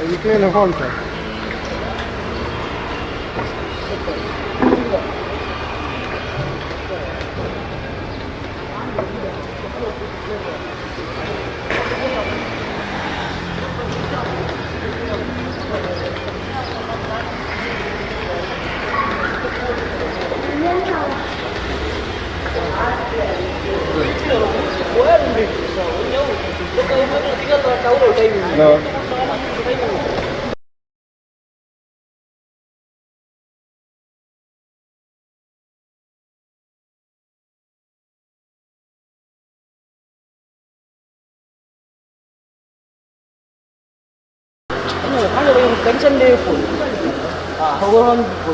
Riclene Volta. No. Ano ba yung pension day po? Hawahan po.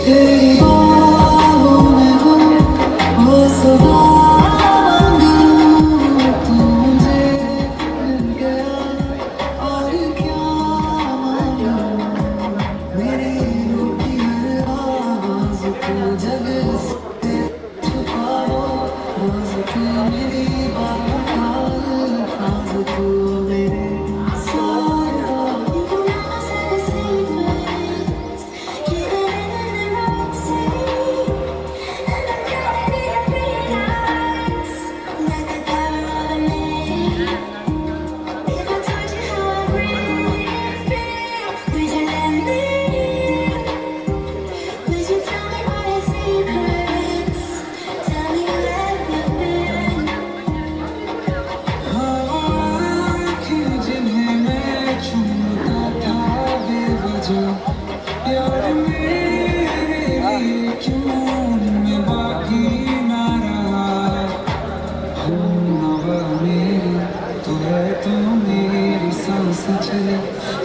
तेरी बाहों में वो सदा मांगूं, तू मुझे मिल गया और क्या मांगूं, मेरी रूठी हर आवाज़ को जग से छुपाओ, रोज़ तू मेरी बातों का अल्फाज़, तू मेरे साया। जिन्हें मैं चुनता था बेवजह, यार मेरे लिए क्यों उनमें बाकी ना रहा। हमनवा मेरी तू है, तू मेरी सांस चले,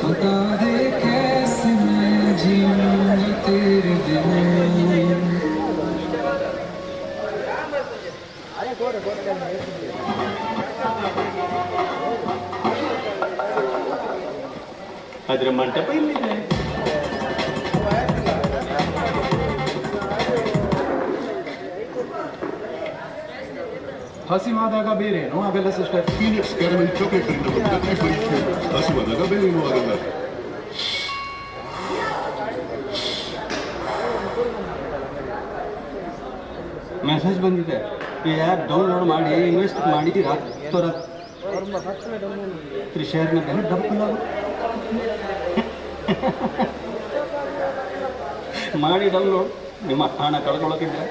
बता दे कैसे मैं जीऊंगा तेरे बिना। ಅದರ ಮಂಟಪ ಇಲ್ಲಿದೆ. ಹಸಿವಾದಾಗ ಬೇರೇನು ಅವೆಲ್ಲ ಸಿಸ್ಟರ್? ಫೀನಿಕ್ಸ್ ಕ್ಯಾರಮೆಲ್ ಚಾಕ್ಲೇಟ್ ರಿಂದ ಬಂದ ಪರೀಕ್ಷೆ. ಹಸಿವಾದಾಗ ಬೇರೇನೂ ಆಗಲ್ಲ. ಮೆಸೇಜ್ ಬಂದಿದೆ, ಈ ಆ್ಯಪ್ ಡೌನ್ಲೋಡ್ ಮಾಡಿ ಇನ್ವೆಸ್ಟ್ ಮಾಡಿ ರಾತ್ರೋರಾತ್ ಶೇರ್ನ ಬೆಲೆ ಡಬಲ್ ಮಾಡಿ ಡೌನ್ಲೋಡ್. ನಿಮ್ಮ ಹಣ ಕಳ್ಕೊಳ್ಳೋಕ್ಕಿದ್ರೆ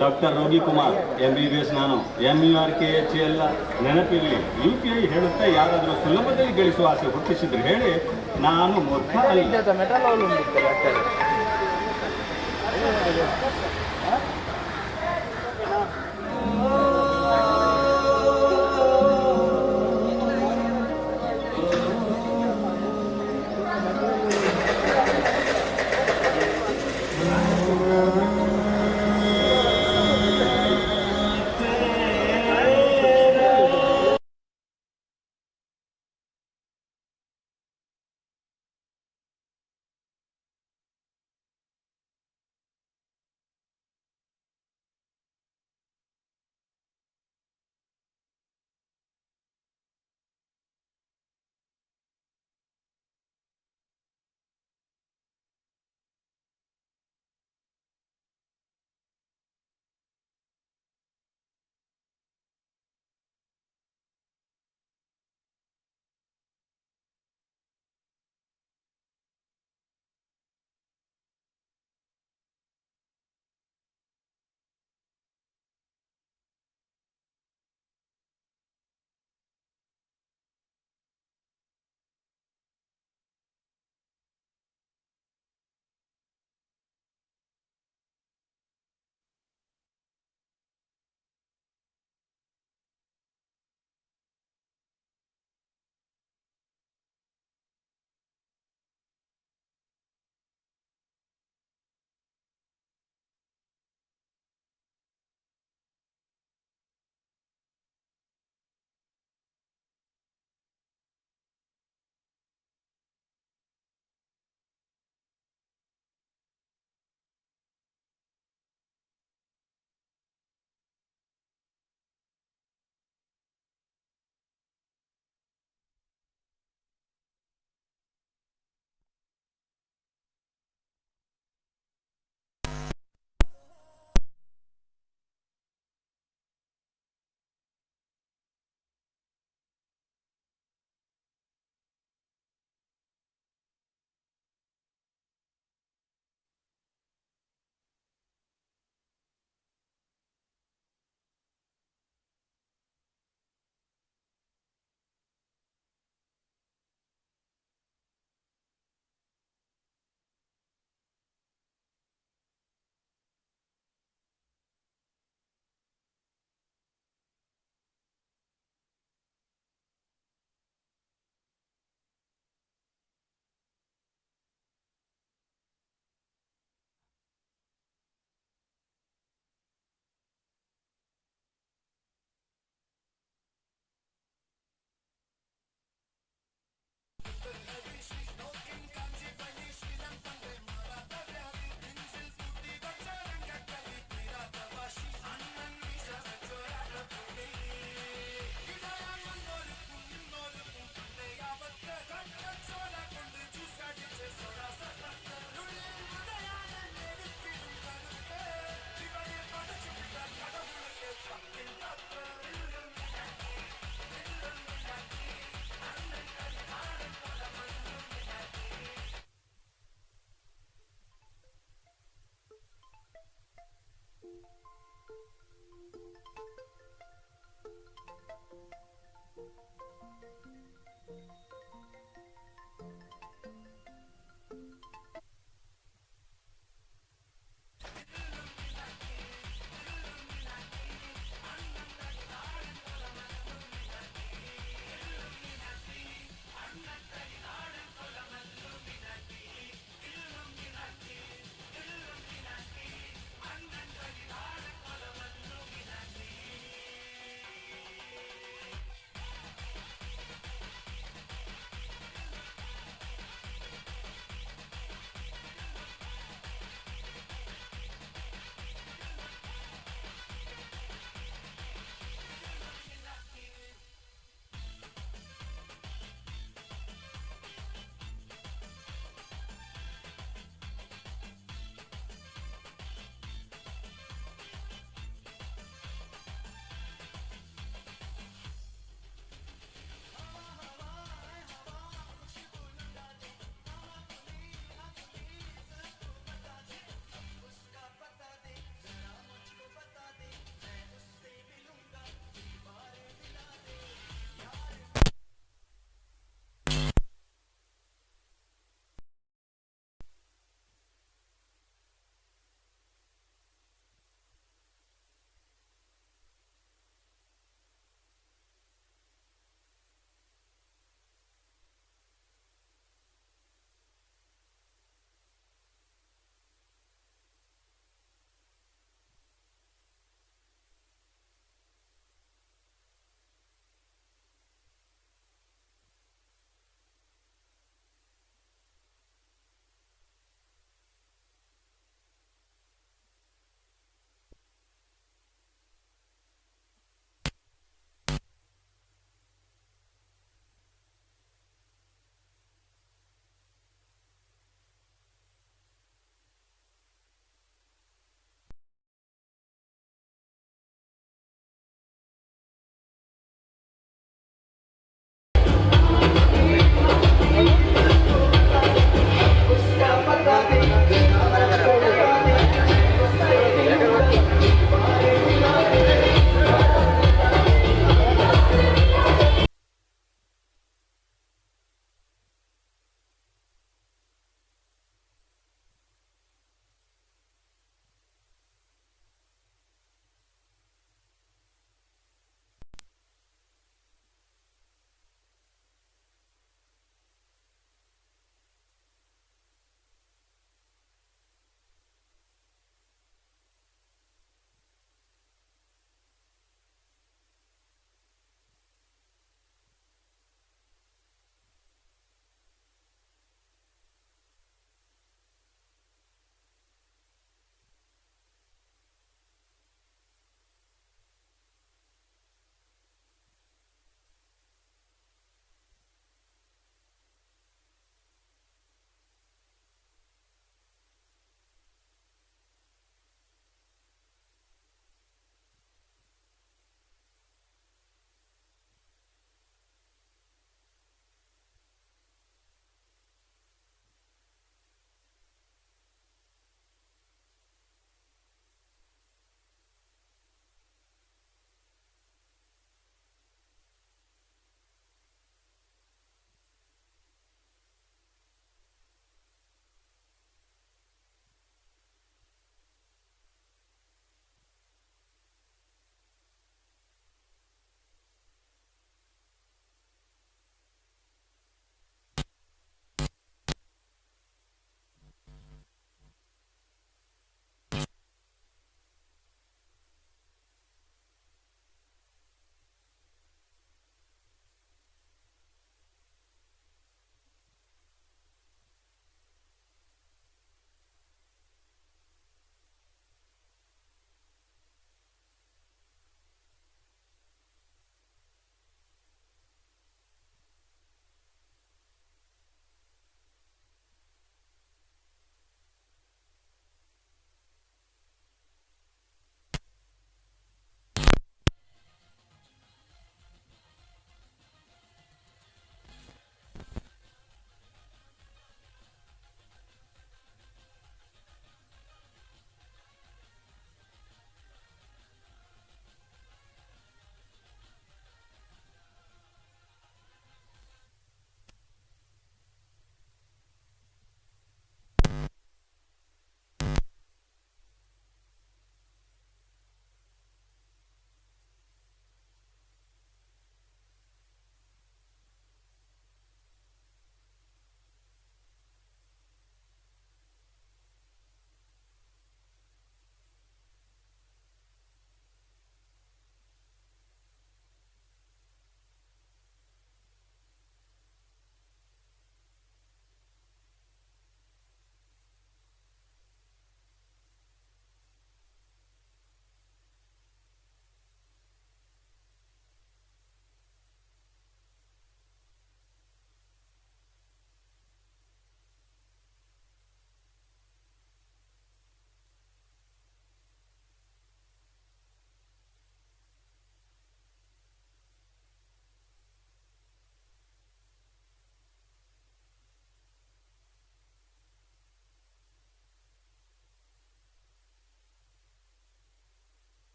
ಡಾಕ್ಟರ್ ರೋಗಿ ಕುಮಾರ್ MBBS, ನಾನು MURKH ಎಲ್ಲ ನೆನಪಿರಲಿ. UPI ಹೇಳುತ್ತಾ ಯಾರಾದರೂ ಸುಲಭದಲ್ಲಿ ಗಳಿಸುವ ಆಸೆ ಹುಟ್ಟಿಸಿದ್ರೆ ಹೇಳಿ, ನಾನು ಮೊತ್ತ ಅಲ್ಲ. ಮೆಟಲ್ ಉಂಟು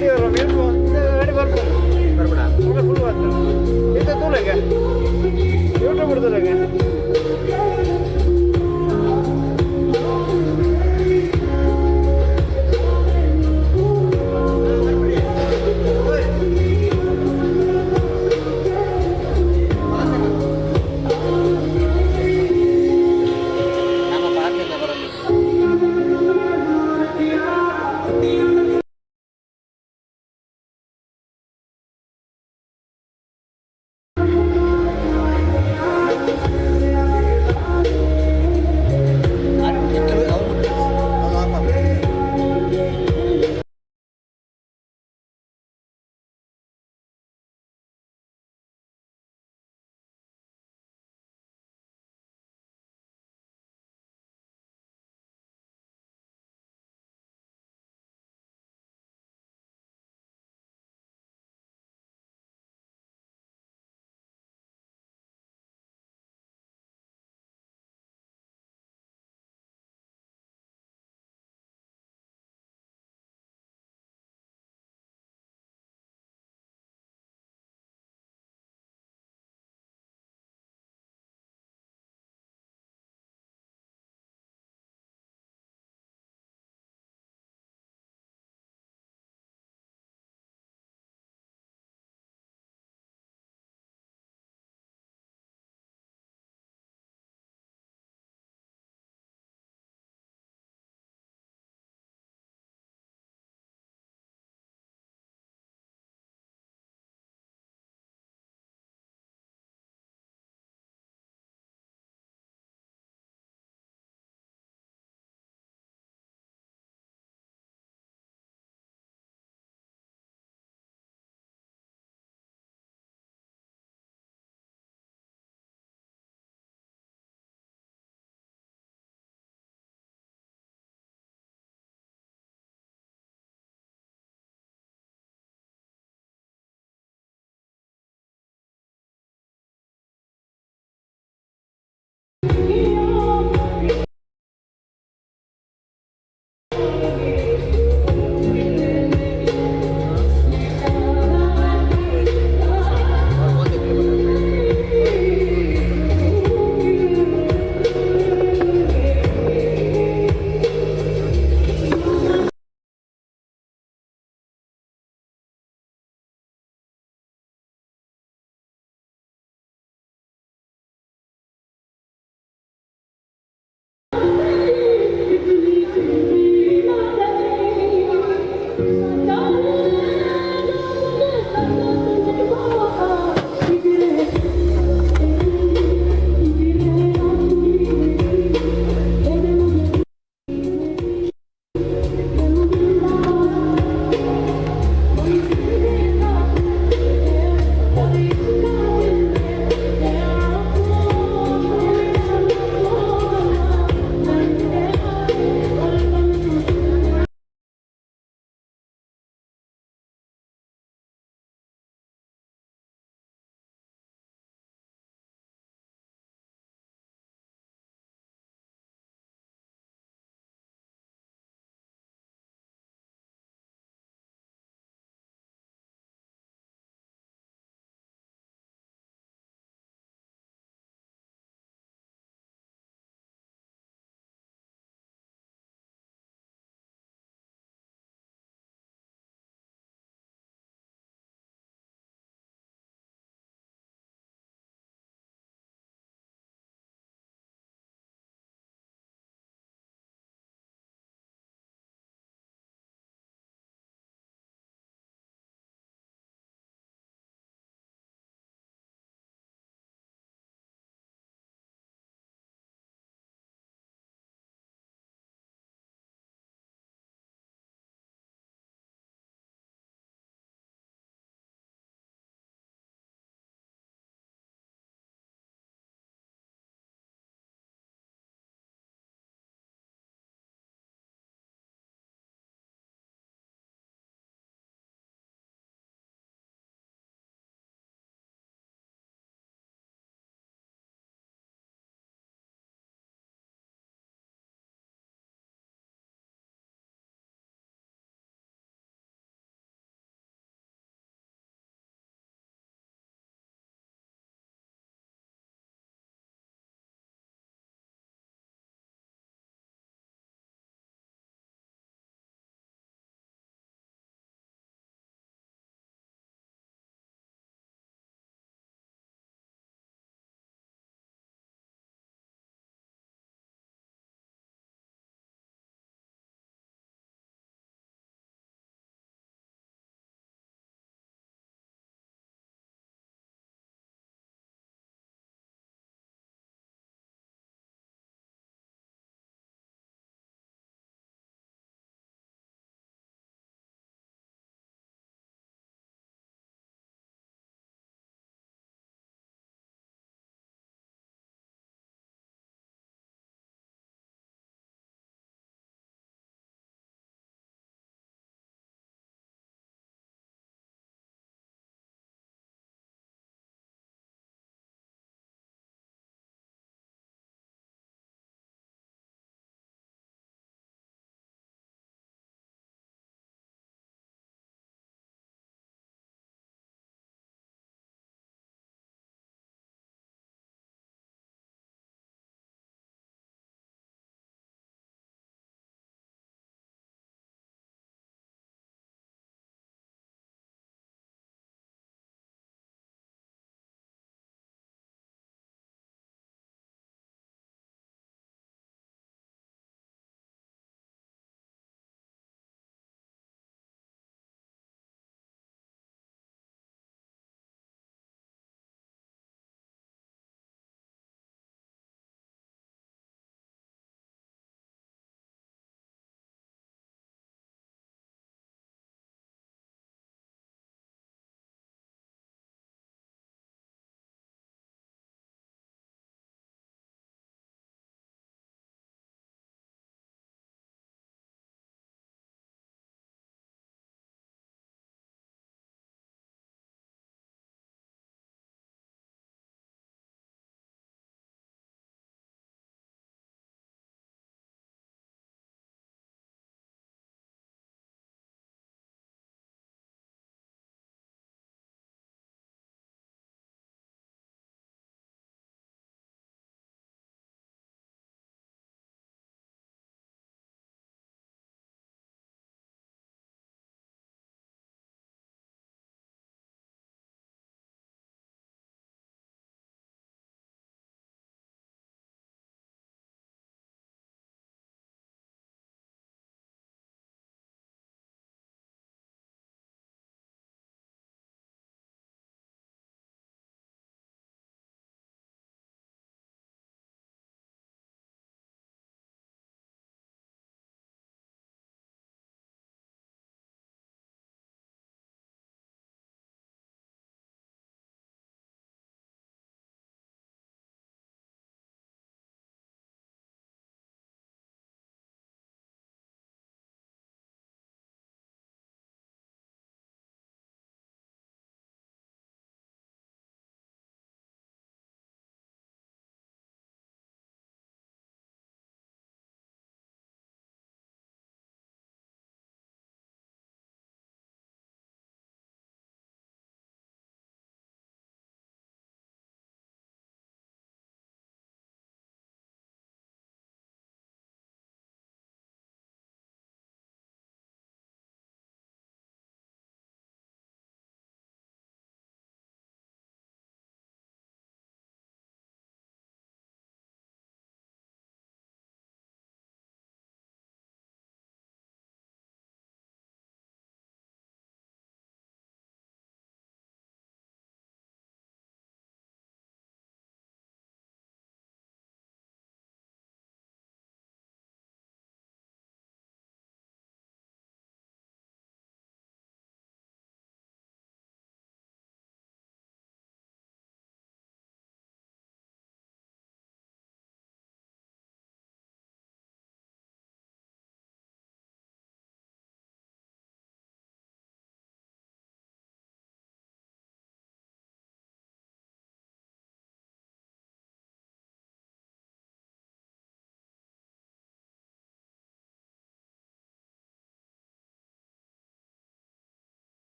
ಗಾಡಿ ಬರುವ ಗಾಡಿ ಬರ್ಬೋದು ಬರ್ಬೇಡ ಫುಲ್ ಆಗ್ತದೆ ಇದು ತೂಲೆಗೆ ಯೂಟ್ಯೂಬ್ ಬಿಡ್ತಲೆಗೆ ನಮ್ಮ ಪಾತ್ರೆಲ್ಲ ಬರಲ್ಲ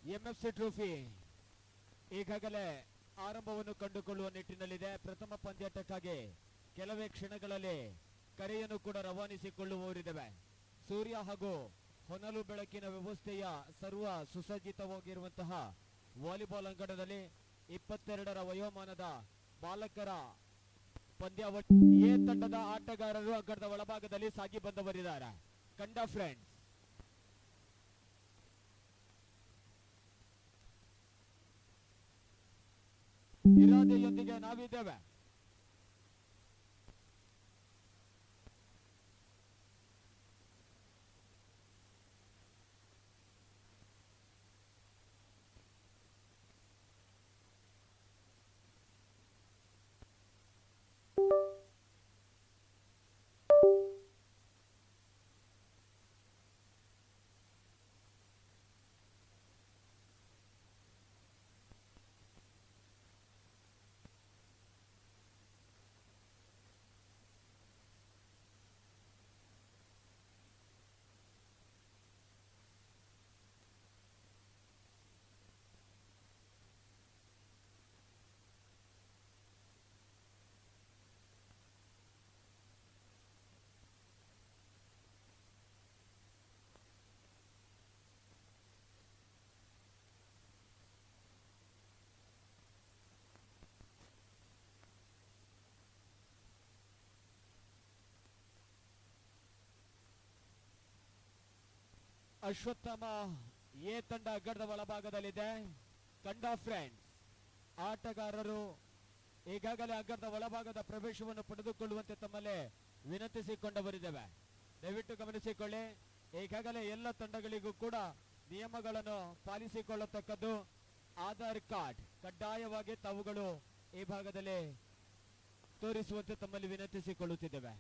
ಎಂಎಫ್ಸಿ ಟ್ರೋಫಿ ಈಗಾಗಲೇ ಆರಂಭವನ್ನು ಕಂಡುಕೊಳ್ಳುವ ನಿಟ್ಟಿನಲ್ಲಿದೆ. ಪ್ರಥಮ ಪಂದ್ಯಾಟಕ್ಕಾಗಿ ಕೆಲವೇ ಕ್ಷಣಗಳಲ್ಲಿ ಕರೆಯನ್ನು ಕೂಡ ರವಾನಿಸಿಕೊಳ್ಳುವವರಿದ್ದೇವೆ. ಸೂರ್ಯ ಹಾಗೂ ಹೊನಲು ಬೆಳಕಿನ ವ್ಯವಸ್ಥೆಯ ಸರ್ವ ಸುಸಜ್ಜಿತವಾಗಿರುವಂತಹ ವಾಲಿಬಾಲ್ ಅಂಗಣದಲ್ಲಿ 22ರ ವಯೋಮಾನದ ಬಾಲಕರ ಪಂದ್ಯಾವಳಿ ಎ ತಂಡದ ಆಟಗಾರರು ಅಂಗಣದ ಒಳಭಾಗದಲ್ಲಿ ಸಾಗಿ ಬಂದವರಿದ್ದಾರೆ. ಕಂಡ ಫ್ರೆಂಡ್ಸ್ ಇರಾದೆಯೊಂದಿಗೆ ನಾವಿದ್ದೇವೆ. ಅಶ್ವತ್ಥಾಮ ಎ ತಂಡ ಅಂಗಣದ ಒಳಭಾಗದಲ್ಲಿದೆ. ಕಂಡ ಫ್ರೆಂಡ್ಸ್ ಆಟಗಾರರು ಈಗಾಗಲೇ ಅಂಗಣದ ಒಳಭಾಗದ ಪ್ರವೇಶವನ್ನು ಪಡೆದುಕೊಳ್ಳುವಂತೆ ತಮ್ಮಲ್ಲಿ ವಿನಂತಿಸಿಕೊಂಡವರಿದ್ದೇವೆ. ದಯವಿಟ್ಟು ಗಮನಿಸಿಕೊಳ್ಳಿ. ಈಗಾಗಲೇ ಎಲ್ಲ ತಂಡಗಳಿಗೂ ಕೂಡ ನಿಯಮಗಳನ್ನು ಪಾಲಿಸಿಕೊಳ್ಳತಕ್ಕದ್ದು. ಆಧಾರ್ ಕಾರ್ಡ್ ಕಡ್ಡಾಯವಾಗಿ ತಾವುಗಳು ಈ ಭಾಗದಲ್ಲಿ ತೋರಿಸುವಂತೆ ತಮ್ಮಲ್ಲಿ ವಿನಂತಿಸಿಕೊಳ್ಳುತ್ತಿದ್ದೇವೆ.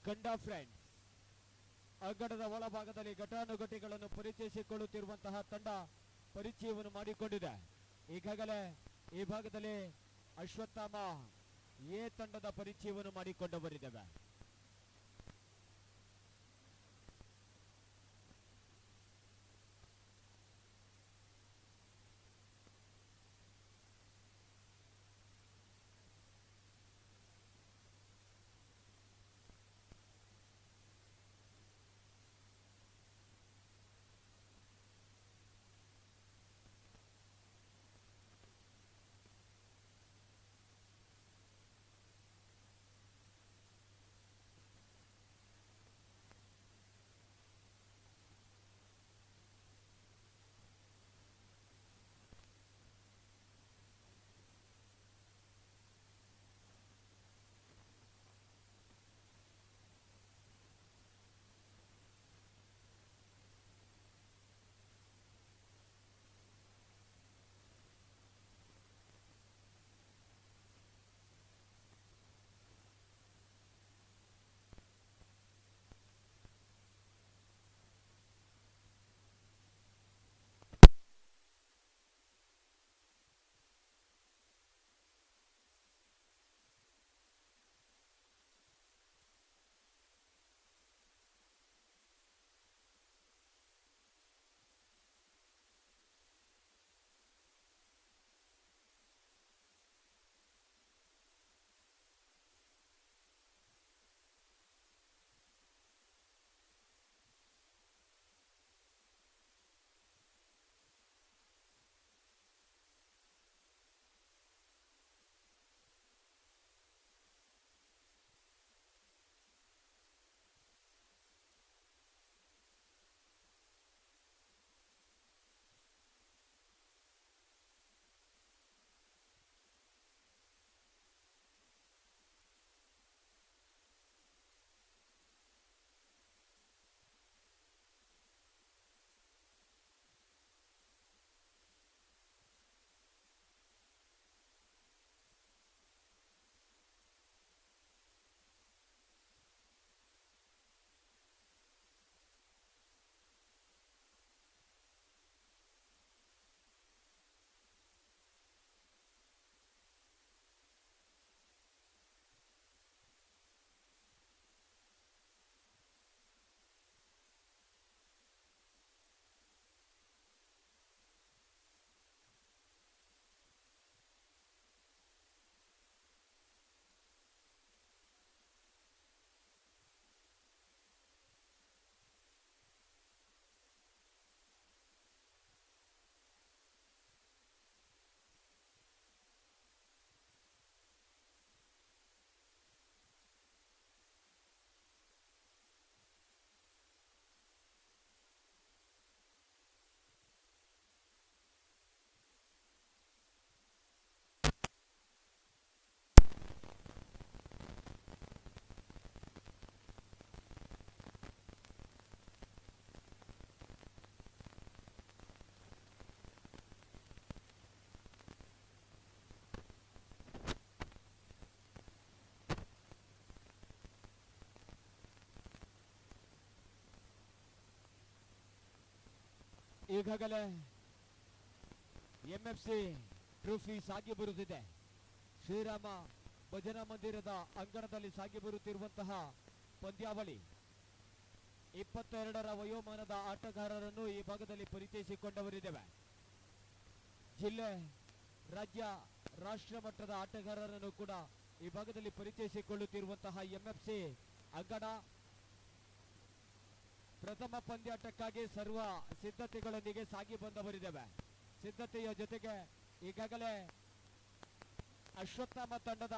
ಕಂಡ ಫ್ರೆಂಡ್ಸ್ ಅಂಗಣದ ಒಳಭಾಗದಲ್ಲಿ ಘಟಾನುಘಟಿಗಳನ್ನು ಪರಿಚಯಿಸಿಕೊಳ್ಳುತ್ತಿರುವಂತಹ ತಂಡ ಪರಿಚಯವನ್ನು ಮಾಡಿಕೊಂಡಿದೆ. ಈಗಾಗಲೇ ಈ ಭಾಗದಲ್ಲಿ ಅಶ್ವತ್ಥಾಮ ಎ ತಂಡದ ಪರಿಚಯವನ್ನು ಮಾಡಿಕೊಂಡವರಿದ್ದೇವೆ. ಈಗಾಗಲೇ ಎಂಎಫ್ಸಿ ಟ್ರೋಫಿ ಸಾಗಿ ಬರುತ್ತಿದೆ. ಶ್ರೀರಾಮ ಭಜನಾ ಮಂದಿರದ ಅಂಗಣದಲ್ಲಿ ಸಾಗಿ ಬರುತ್ತಿರುವಂತಹ ಪಂದ್ಯಾವಳಿ 22ರ ವಯೋಮಾನದ ಆಟಗಾರರನ್ನು ಈ ಭಾಗದಲ್ಲಿ ಪರಿಚಯಿಸಿಕೊಂಡವರಿದ್ದೇವೆ. ಜಿಲ್ಲೆ, ರಾಜ್ಯ, ರಾಷ್ಟ್ರ ಮಟ್ಟದ ಆಟಗಾರರನ್ನು ಕೂಡ ಈ ಭಾಗದಲ್ಲಿ ಪರಿಚಯಿಸಿಕೊಳ್ಳುತ್ತಿರುವಂತಹ ಎಂಎಫ್ಸಿ ಅಂಗಣ ಪ್ರಥಮ ಪಂದ್ಯಾಟಕ್ಕಾಗಿ ಸರ್ವ ಸಿದ್ಧತೆಗಳೊಂದಿಗೆ ಸಾಗಿ ಬಂದವರಿದ್ದೇವೆ. ಸಿದ್ಧತೆಯ ಜೊತೆಗೆ ಈಗಾಗಲೇ ಅಶ್ವತ್ಥಾಮ ತಂಡದ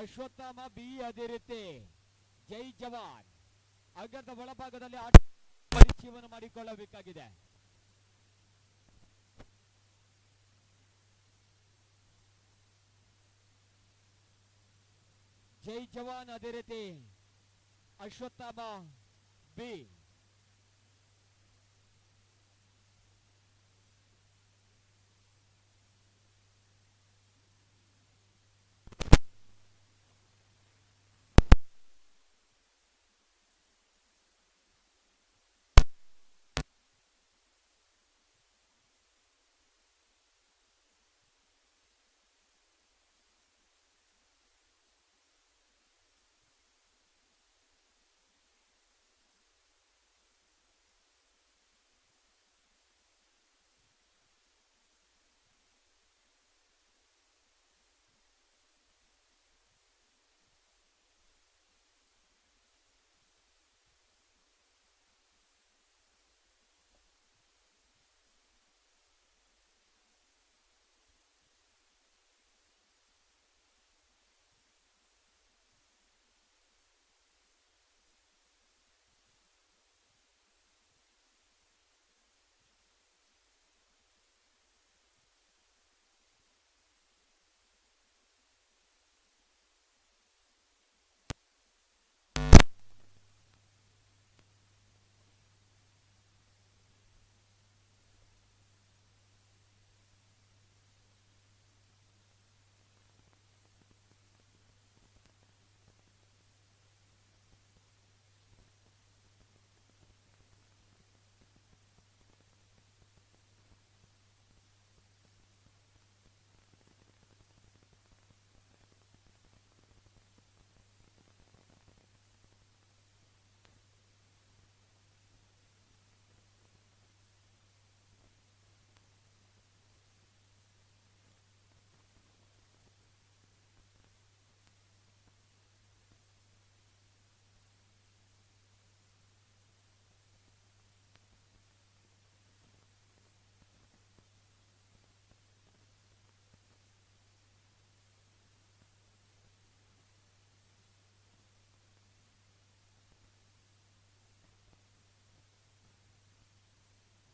ಅಶ್ವತ್ಥಾಮ ಬಿ, ಅದೇ ರೀತಿ ಜೈ ಜವಾನ್ ಅಗ್ಗದ ಒಳಭಾಗದಲ್ಲಿ ಆಟ ಪರಿಚಯವನ್ನು ಮಾಡಿಕೊಳ್ಳಬೇಕಾಗಿದೆ. ಜೈ ಜವಾನ್ ಅದೇ ರೀತಿ ಅಶ್ವತ್ಥಾಮ ಬಿ.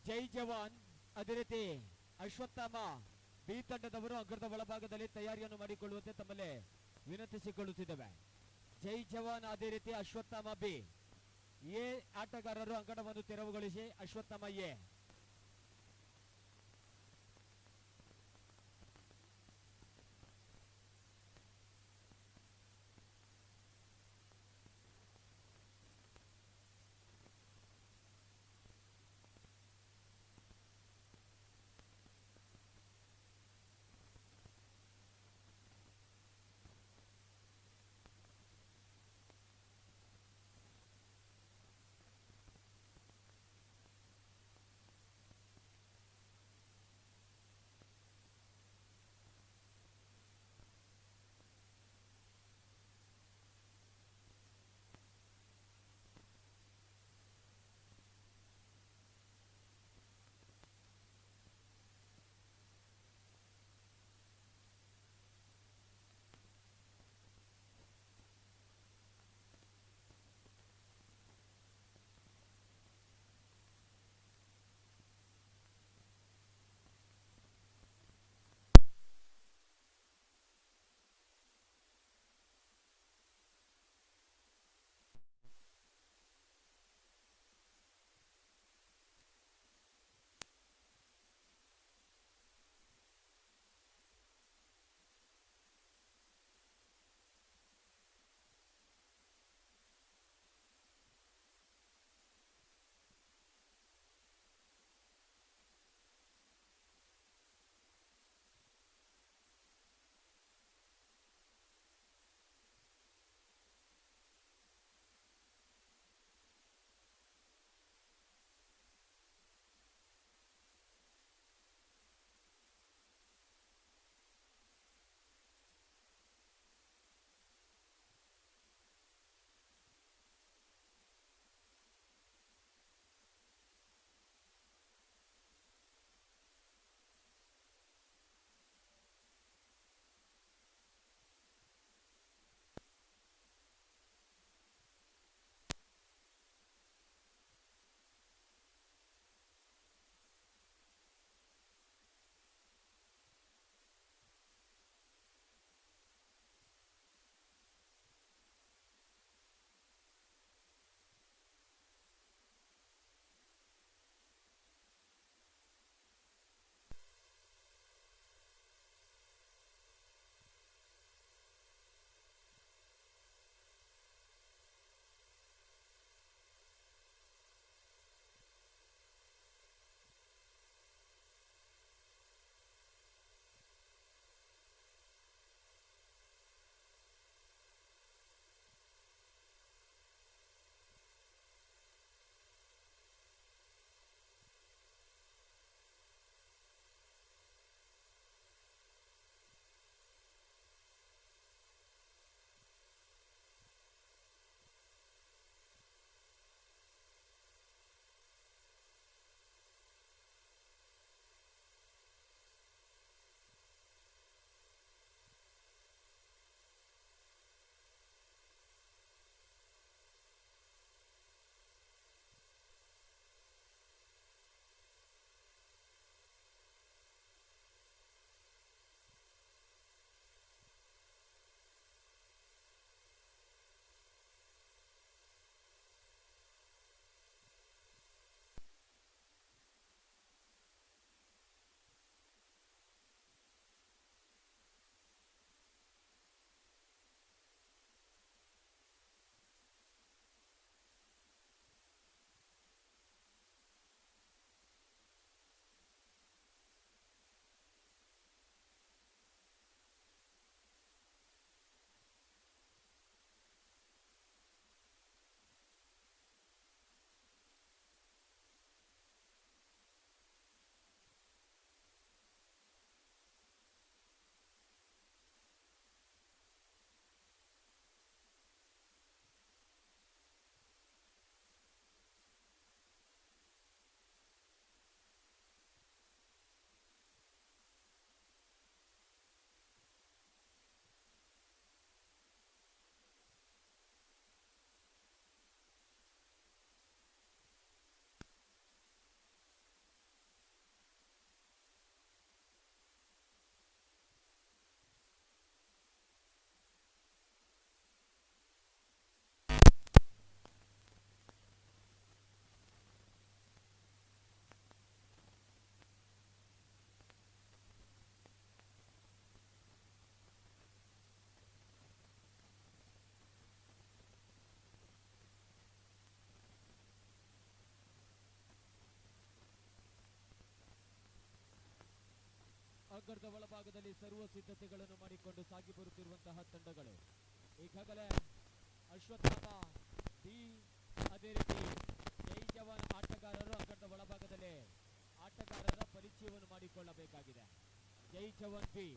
ಜೈ ಜವಾನ್. ಅದೇ ರೀತಿ ಅಶ್ವತ್ಥಾಮ ಬಿ ತಂಡದವರು ಅಂಗಣದ ಒಳಭಾಗದಲ್ಲಿ ತಯಾರಿಯನ್ನು ಮಾಡಿಕೊಳ್ಳುವಂತೆ ತಮ್ಮಲ್ಲಿ ವಿನಂತಿಸಿಕೊಳ್ಳುತ್ತಿದ್ದೇವೆ. ಜೈ ಜವಾನ್ ಅದೇ ರೀತಿ ಅಶ್ವತ್ಥಾಮ ಬಿ. ಎ ಆಟಗಾರರು ಅಂಗಣವನ್ನು ತೆರವುಗೊಳಿಸಿ. ಅಶ್ವತ್ಥಾಮ ಎ. ಅಂಗಣದ ಒಳಭಾಗದಲ್ಲಿ ಸರ್ವ ಸಿದ್ಧತೆಗಳನ್ನು ಮಾಡಿಕೊಂಡು ಸಾಗಿ ಬರುತ್ತಿರುವಂತಹ ತಂಡಗಳು. ಈಗಾಗಲೇ ಅಶ್ವತ್ಥಾಮ ಬಿ ಅದೇ ರೀತಿ ಜೈ ಜವಾನ್ ಆಟಗಾರರು ಅಂಗಣದ ಒಳಭಾಗದಲ್ಲಿ ಆಟಗಾರರ ಪರಿಚಯವನ್ನು ಮಾಡಿಕೊಳ್ಳಬೇಕಾಗಿದೆ. ಜೈ ಜವಾನ್ ಬಿ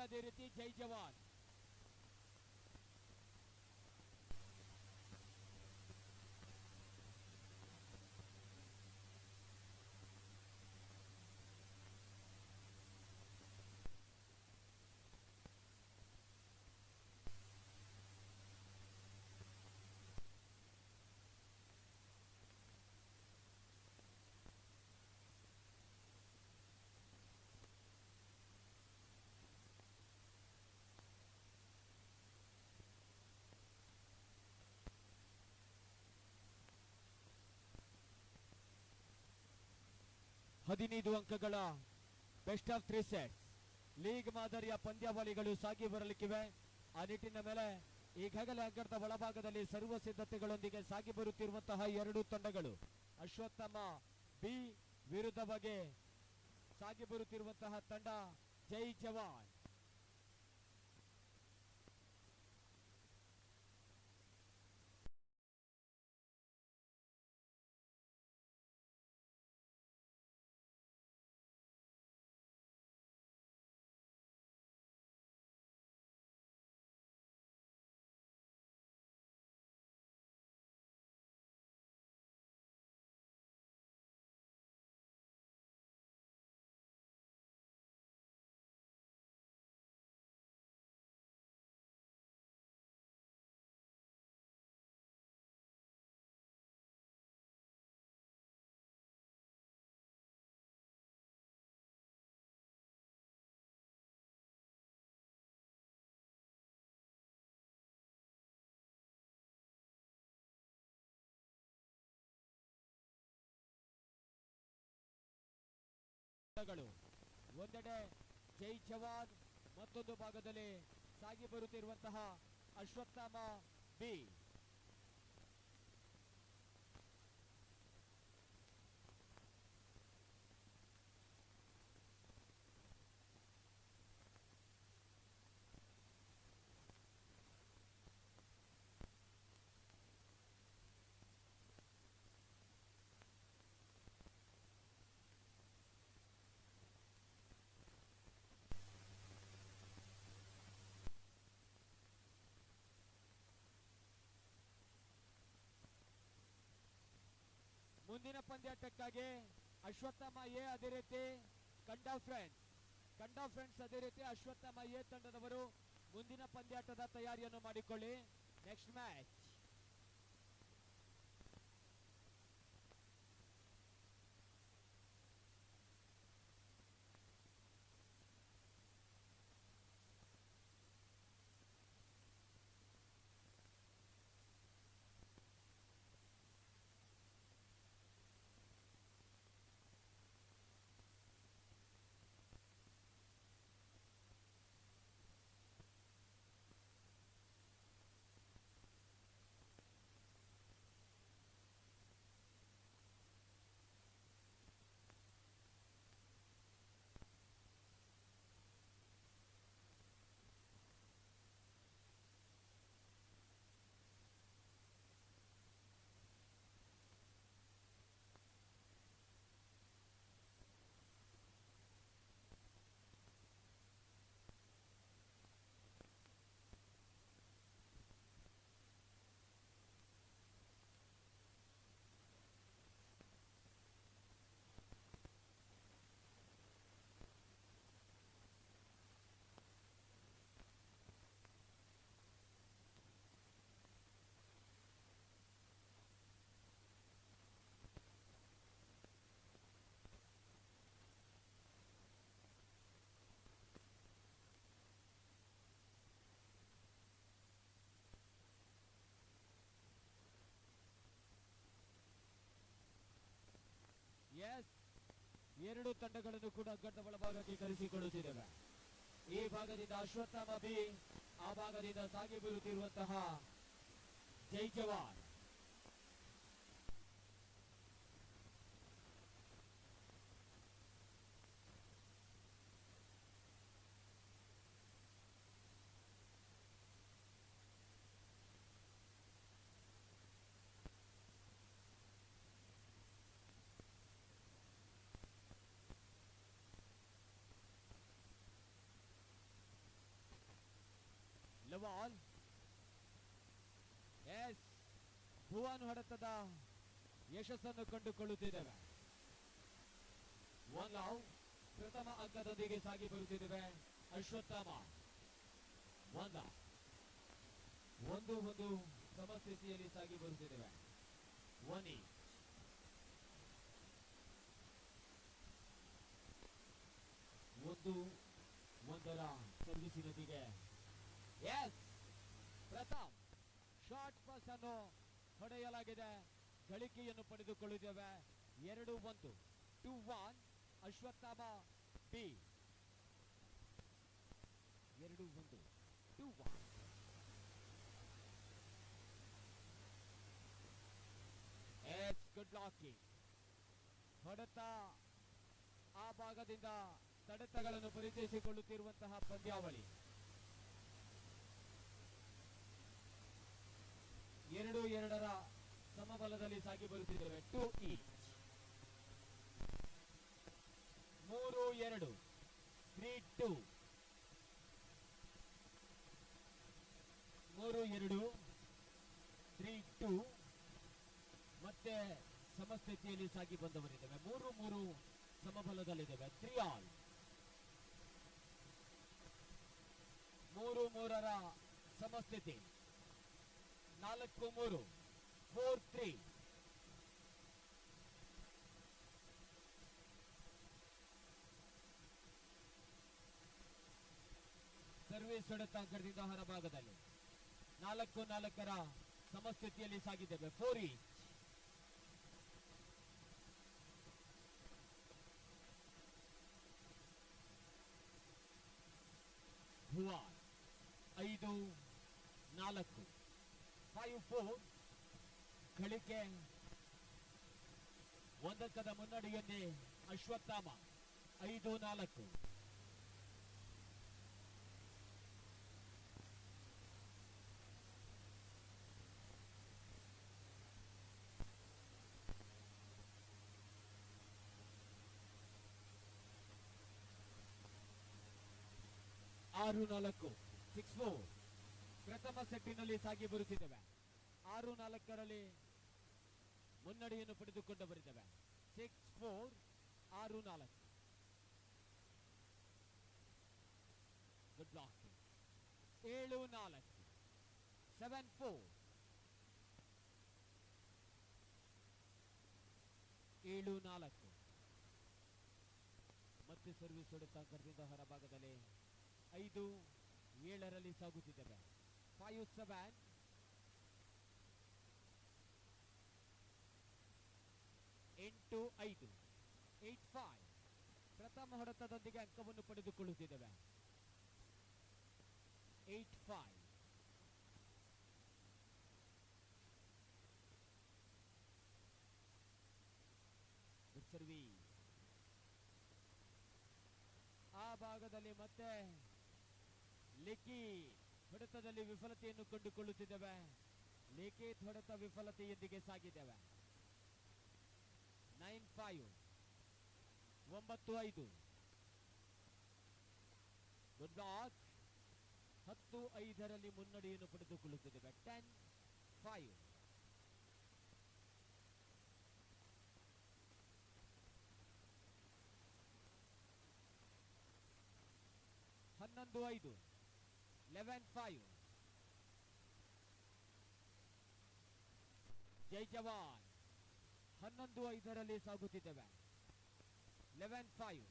ಅದೇ ರೀತಿ ಜೈ ಜವಾನ್. ಹದಿನೈದು ಅಂಕಗಳ ಬೆಸ್ಟ್ ಆಫ್ 3 ಸೆಟ್ಸ್ ಲೀಗ್ ಮಾದರಿಯ ಪಂದ್ಯಾವಳಿಗಳು ಸಾಗಿ ಬರಲಿಕ್ಕಿವೆ. ಆ ನಿಟ್ಟಿನ ಮೇಲೆ ಈಗಾಗಲೇ ಅಂಗಣದ ಒಳಭಾಗದಲ್ಲಿ ಸರ್ವ ಸಿದ್ಧತೆಗಳೊಂದಿಗೆ ಸಾಗಿ ಬರುತ್ತಿರುವಂತಹ ಎರಡು ತಂಡಗಳು. ಅಶ್ವತ್ಥಾಮ ಬಿ ವಿರುದ್ಧವಾಗಿ ಸಾಗಿ ಬರುತ್ತಿರುವಂತಹ ತಂಡ ಜೈ ಜವಾನ್. ಒಂದೆಡೆ ಜೈ ಜವಾನ್, ಮತ್ತೊಂದು ಭಾಗದಲ್ಲಿ ಸಾಗಿ ಬರುತ್ತಿರುವಂತಹ ಅಶ್ವತ್ಥಾಮ ಬಿ. ಮುಂದಿನ ಪಂದ್ಯಾಟಕ್ಕಾಗಿ ಅಶ್ವತ್ಥಾಮ ಎ ಅದೇ ರೀತಿ ಕಂಡಾ ಫ್ರೆಂಡ್ಸ್ ಅದೇ ರೀತಿ ಅಶ್ವತ್ಥಾಮ ಎ ತಂಡದವರು ಮುಂದಿನ ಪಂದ್ಯಾಟದ ತಯಾರಿಯನ್ನು ಮಾಡಿಕೊಳ್ಳಿ. ನೆಕ್ಸ್ಟ್ ಮ್ಯಾಚ್ ಎಸ್, ಎರಡು ತಂಡಗಳನ್ನು ಕೂಡ ಅಗ್ಗದ ಒಳಭಾಗಕ್ಕೆ ಕರೆಸಿಕೊಳ್ಳುತ್ತಿದ್ದೇವೆ. ಈ ಭಾಗದಿಂದ ಅಶ್ವತ್ಥಾಮ ಬಿ, ಆ ಭಾಗದಿಂದ ಸಾಗಿ ಬರುತ್ತಿರುವಂತಹ ಜೈ ಜವಾನ್. ಲವಾಲ್ ಎಸ್, ಭುವನ್ ಹೊಡೆತದ ಯಶಸ್ಸನ್ನು ಕಂಡುಕೊಳ್ಳುತ್ತಿದ್ದೇವೆ. ಒನ್ ಲವ್ ಪ್ರಥಮ ಅಂಕದೊಂದಿಗೆ ಸಾಗಿ ಬರುತ್ತಿದ್ದೇವೆ. ಅಶ್ವತ್ಥಾಮ ಒಂದು ಸಮಸ್ಥಿತಿಯಲ್ಲಿ ಸಾಗಿ ಬರುತ್ತಿದ್ದೇವೆ. ಒಂದರ ಸರ್ವಿಸಿನೊಂದಿಗೆ ಎಸ್, ಪ್ರತಾಪ್ ಶಾರ್ಟ್ ಪಾಸ್ ಅನ್ನು ಹೊಡೆಯಲಾಗಿದೆ. ಗಳಿಕೆಯನ್ನು ಪಡೆದುಕೊಳ್ಳುತ್ತೇವೆ. 2-1 2-1 Ashwathama B. 2-1 2-1. Yes, good blocking. ಹೊಡೆತ ಆ ಭಾಗದಿಂದ ತಡೆತಗಳನ್ನು ಪರಿಚಯಿಸಿಕೊಳ್ಳುತ್ತಿರುವಂತಹ ಪಂದ್ಯಾವಳಿ. 2-2 ಸಮಬಲದಲ್ಲಿ ಸಾಗಿ ಬರುತ್ತಿದ್ದೇವೆ. 2 ಈಚ್. 3-2 3-2 3-2 3-2 ಮತ್ತೆ ಸಮಸ್ಥಿತಿಯಲ್ಲಿ ಸಾಗಿ ಬಂದವರಿದ್ದೇವೆ. 3-3 ಸಮಬಲದಲ್ಲಿದ್ದೇವೆ. 3-all 3-3 ಸಮಸ್ಥಿತಿ. 4-3 4-3. ಸರ್ವಿಸ್ ಹೊಡೆತ ಅಂಕದಿಂದ ಹೊರಭಾಗದಲ್ಲಿ 4-4 ಸಮಸ್ಥಿತಿಯಲ್ಲಿ ಸಾಗಿದ್ದೇವೆ. 4 ಈಚ್. ಭುವನ್ 5-4 5-4 ಗಳಿಕೆ. 1 ಅಂಕದ ಮುನ್ನಡೆಯನ್ನೇ ಅಶ್ವತ್ಥಾಮ. 5-4 6-4 6-4 ಪ್ರಥಮ ಸೆಟ್ಟಿನಲ್ಲಿ ಸಾಗಿ ಬರುತ್ತಿದ್ದೇವೆ. 6-4 ಮುನ್ನಡೆ ಮುನ್ನಡೆಯನ್ನು ಪಡೆದುಕೊಂಡು ಬರಿದ್ದೇವೆ. 6-4, 6-4. Good blocking. 7-4, 7-4. 7-4. ಮತ್ತೆ ಸರ್ವಿಸ್ ಹೊಡೆತ ಕರದಿಂದ ಹೊರಭಾಗದಲ್ಲಿ 5-7 ಸಾಗುತ್ತಿದ್ದೇವೆ. 5-7. 8-5, 8-5. ಪ್ರಥಮ ಹೊಡೆತದೊಂದಿಗೆ ಅಂಕವನ್ನು ಪಡೆದುಕೊಳ್ಳುತ್ತಿದ್ದೇವೆ. 8-5. ಸರ್ವೀಸ್. ಆ ಭಾಗದಲ್ಲಿ ಮತ್ತೆ ಲಿಖಿತ್ ಹೊಡೆತದಲ್ಲಿ ವಿಫಲತೆಯನ್ನು ಕಂಡುಕೊಳ್ಳುತ್ತಿದ್ದೇವೆ. ಲಿಖಿತ್ ಹೊಡೆತ ವಿಫಲತೆಯೊಂದಿಗೆ ಸಾಗಿದ್ದೇವೆ. 9-5, 9-5. Good block. 10-5 ಮುನ್ನಡೆಯನ್ನು ಪಡೆದುಕೊಳ್ಳುತ್ತಿದ್ದೇವೆ. 10-5. 11-5, 11-5. ಜೈ ಜವಾನ್ 11-5 ಸಾಗುತ್ತಿದ್ದೇವೆ. 11-5.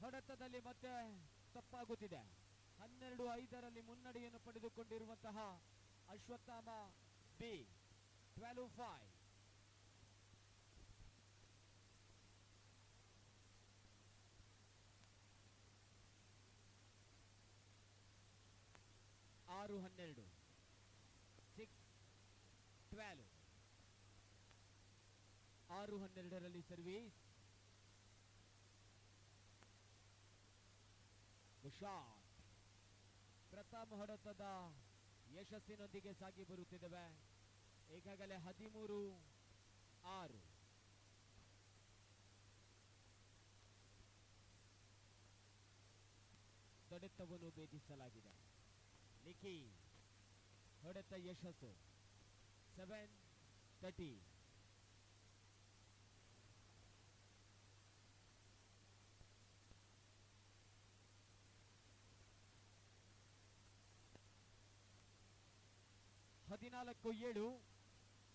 ಹೊಡೆತದಲ್ಲಿ ಮತ್ತೆ ತಪ್ಪಾಗುತ್ತಿದೆ. 12-5 ಮುನ್ನಡೆಯನ್ನು ಪಡೆದುಕೊಂಡಿರುವಂತಹ ಅಶ್ವತ್ಥಾಮ ಬಿ. 12-5. 6-12, 6-12. 6-12 ಸರ್ವೀಸ್. ಶಾಟ್. ಪ್ರಥಮ ಹೊಡೆತದ ಯಶಸ್ಸಿನೊಂದಿಗೆ ಸಾಗಿ ಬರುತ್ತಿದ್ದೇವೆ. ಈಗಾಗಲೇ 13-6. ಹೊಡೆತವನ್ನು ಭೇದಿಸಲಾಗಿದೆ. ಲಿಖಿತ್ ಹೊಡೆತ ಯಶಸ್ಸು. 7-30. ಹದಿನಾಲ್ಕು 7.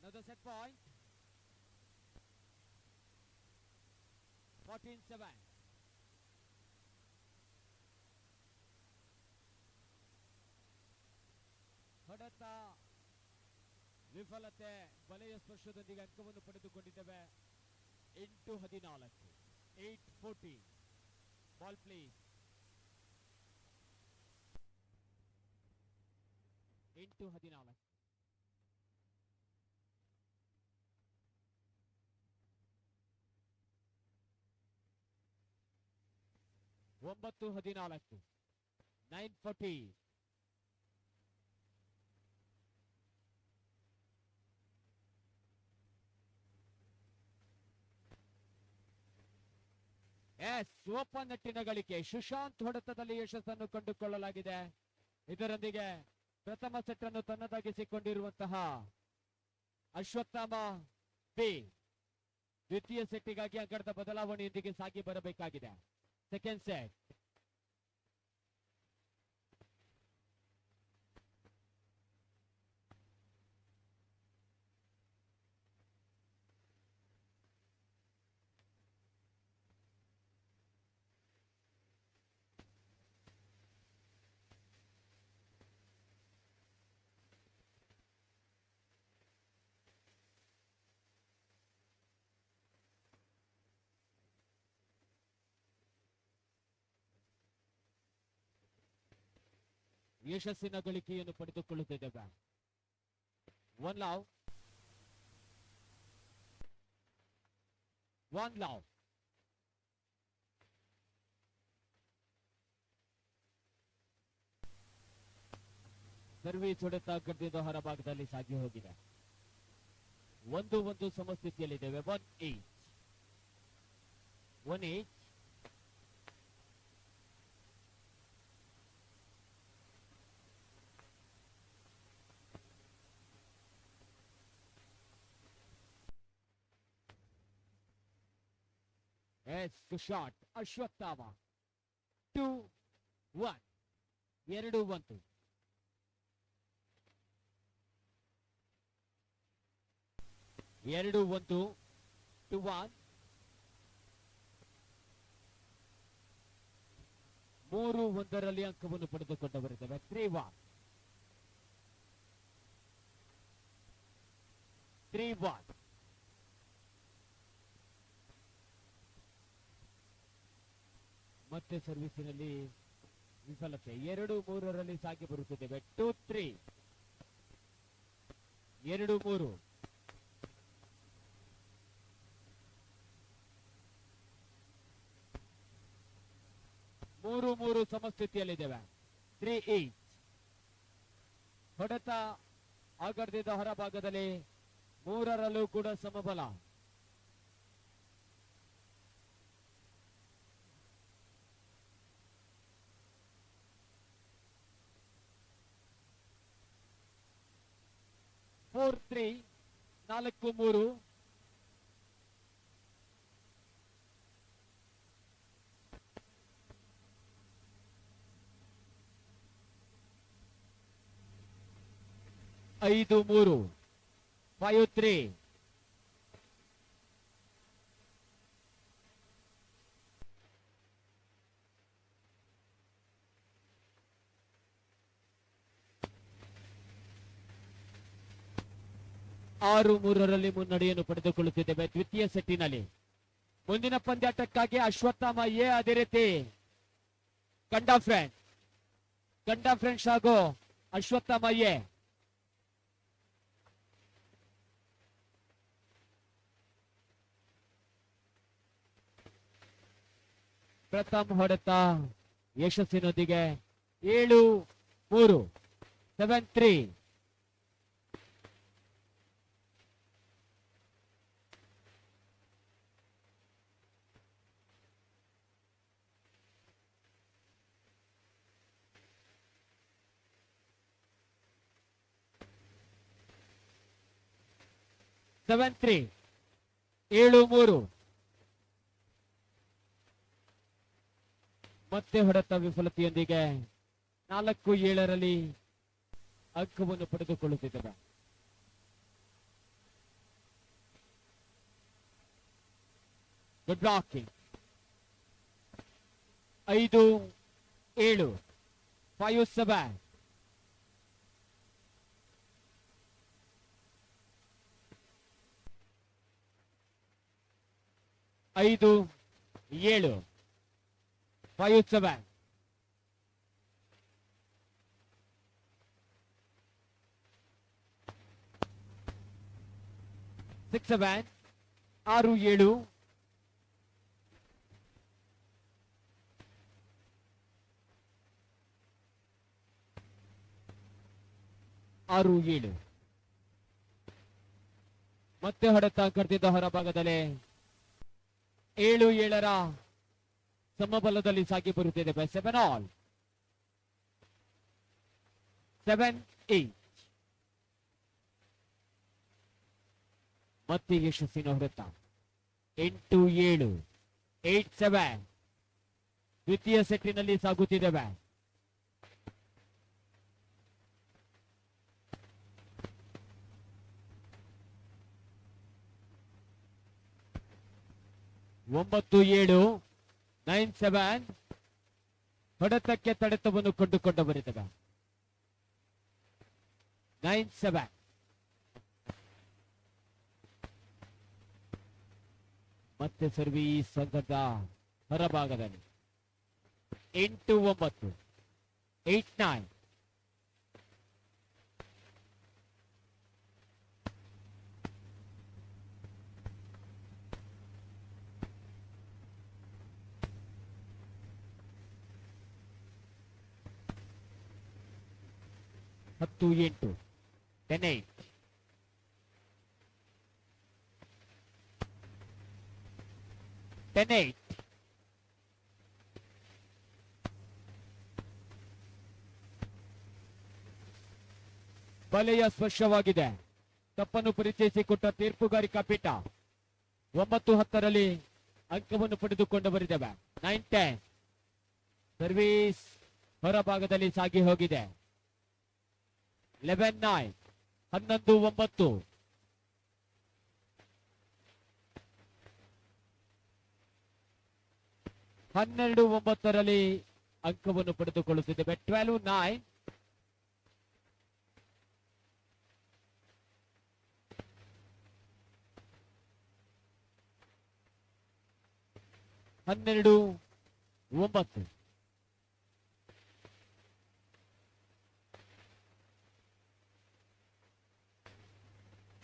Another set point. 14-7. ಹೊಡೆತ ವಿಫಲತೆ ಬಲೆಯ ಸ್ಪರ್ಶದೊಂದಿಗೆ ಅಂಕವನ್ನು ಪಡೆದುಕೊಂಡಿದ್ದೇವೆ. 8-14. 8-14. Ball please. 8-14. 9-14. 9-40. ಓಪನ್ ನೆಟ್ಟಿನ ಗಳಿಕೆ. ಸುಶಾಂತ್ ಹೊಡೆತದಲ್ಲಿ ಯಶಸ್ಸನ್ನು ಕಂಡುಕೊಳ್ಳಲಾಗಿದೆ. ಇದರೊಂದಿಗೆ ಪ್ರಥಮ ಸೆಟ್ ಅನ್ನು ತನ್ನದಾಗಿಸಿಕೊಂಡಿರುವಂತಹ ಅಶ್ವತ್ಥಾಮ ಬಿ ದ್ವಿತೀಯ ಸೆಟ್ಟಿಗಾಗಿ ಅಂಕಣದ ಬದಲಾವಣೆಯೊಂದಿಗೆ ಸಾಗಿ ಬರಬೇಕಾಗಿದೆ. Second set. ಯಶಸ್ಸಿನ ಗಳಿಕೆಯನ್ನು ಪಡೆದುಕೊಳ್ಳುತ್ತಿದ್ದೇವೆ. 1 love. 1 love. ಸರ್ವೀಸ್ ಹೊಡೆತ ಗಡ್ಡಿದ ಹೊರಭಾಗದಲ್ಲಿ ಸಾಗಿ ಹೋಗಿದೆ. 1-1 ಸಮಸ್ಥಿತಿಯಲ್ಲಿದ್ದೇವೆ. 1 each. 1 each. Yes shot Ashwathama 2-1 2-1 2-1 3-1 ಅಂಕವನ್ನು ಪಡೆದುಕೊಂಡು ಬರುತ್ತವೆ 3-1 ಮತ್ತೆ ಸರ್ವಿಸಿನಲ್ಲಿ ವಿಫಲತೆ 2-3 ಸಾಗಿ ಬರುತ್ತಿದ್ದೇವೆ 2-3 2-3 3-3 ಸಮಸ್ಥಿತಿಯಲ್ಲಿದ್ದೇವೆ 3-8 ಹೊಡೆತ ಆಗರ್ದಿದ್ದ ಹೊರಭಾಗದಲ್ಲಿ 3ರಲ್ಲೂ ಕೂಡ ಸಮಬಲ ಫೋರ್ 4-3 5-3 5-3 6-3 ಮುನ್ನಡೆಯನ್ನು ಪಡೆದುಕೊಳ್ಳುತ್ತಿದ್ದೇವೆ ದ್ವಿತೀಯ ಸೆಟ್ಟಿನಲ್ಲಿ. ಮುಂದಿನ ಪಂದ್ಯಾಟಕ್ಕಾಗಿ ಅಶ್ವತ್ಥಾಮ ಎ, ಅದೇ ರೀತಿ ಗಂಡಾ ಫ್ರೆಂಡ್ಸ್ ಹಾಗೂ ಅಶ್ವತ್ಥಾಮ ಎ ಪ್ರಥಮ ಹೊಡೆತ ಯಶಸ್ಸಿನೊಂದಿಗೆ 7-3 7-3 7-3 ಮತ್ತೆ ಹೊಡೆತ ವಿಫಲತೆಯೊಂದಿಗೆ 4-7 ಅಂಕವನ್ನು ಪಡೆದುಕೊಳ್ಳುತ್ತಿದ್ದೇವೆ. ಗುಡ್ ಬ್ಲಾಕಿಂಗ್ 5-7 5-7 5-7 5-7 6-7 6-7 6-7 ಮತ್ತೆ ಹೊಡೆತ ಕರ್ತಿದ್ದ ಹೊರಭಾಗದಲ್ಲಿ 7-7 ಸಮಬಲದಲ್ಲಿ ಸಾಗಿ ಬರುತ್ತಿದೆ. 7-all 7-8 ಮತ್ತೆ ಯಶಸ್ಸಿನ ಹೊಡೆತ 8-7 8-7 ದ್ವಿತೀಯ ಸೆಟ್ಟಿನಲ್ಲಿ ಸಾಗುತ್ತಿದ್ದೇವೆ. ಒಂಬತ್ತು 9-7 ಹೊಡೆತಕ್ಕೆ ತಡೆತವನ್ನು ಕೊಂಡುಕೊಂಡು ಬರುತ್ತವೆ. 9-7 ಮತ್ತೆ ಸರ್ವೀಸ್ ಸಂಘದ ಹೊರಭಾಗದಲ್ಲಿ 8-9 8-9 10-8 10-8 10-8 ಬಲೆಯ ಸ್ಪರ್ಶವಾಗಿದೆ. ತಪ್ಪನ್ನು ಪರಿಚಯಿಸಿಕೊಟ್ಟ ತೀರ್ಪುಗಾರಿಕಾ ಪೀಠ 9-10 ಅಂಕವನ್ನು ಪಡೆದುಕೊಂಡು ಬರಿದ್ದೇವೆ. 9-10 ಸರ್ವಿಸ್ ಹೊರಭಾಗದಲ್ಲಿ ಸಾಗಿ ಹೋಗಿದೆ. 11-9 11-9 12-9 ಅಂಕವನ್ನು ಪಡೆದುಕೊಳ್ಳುತ್ತಿದ್ದೇವೆ. 12-9 12-9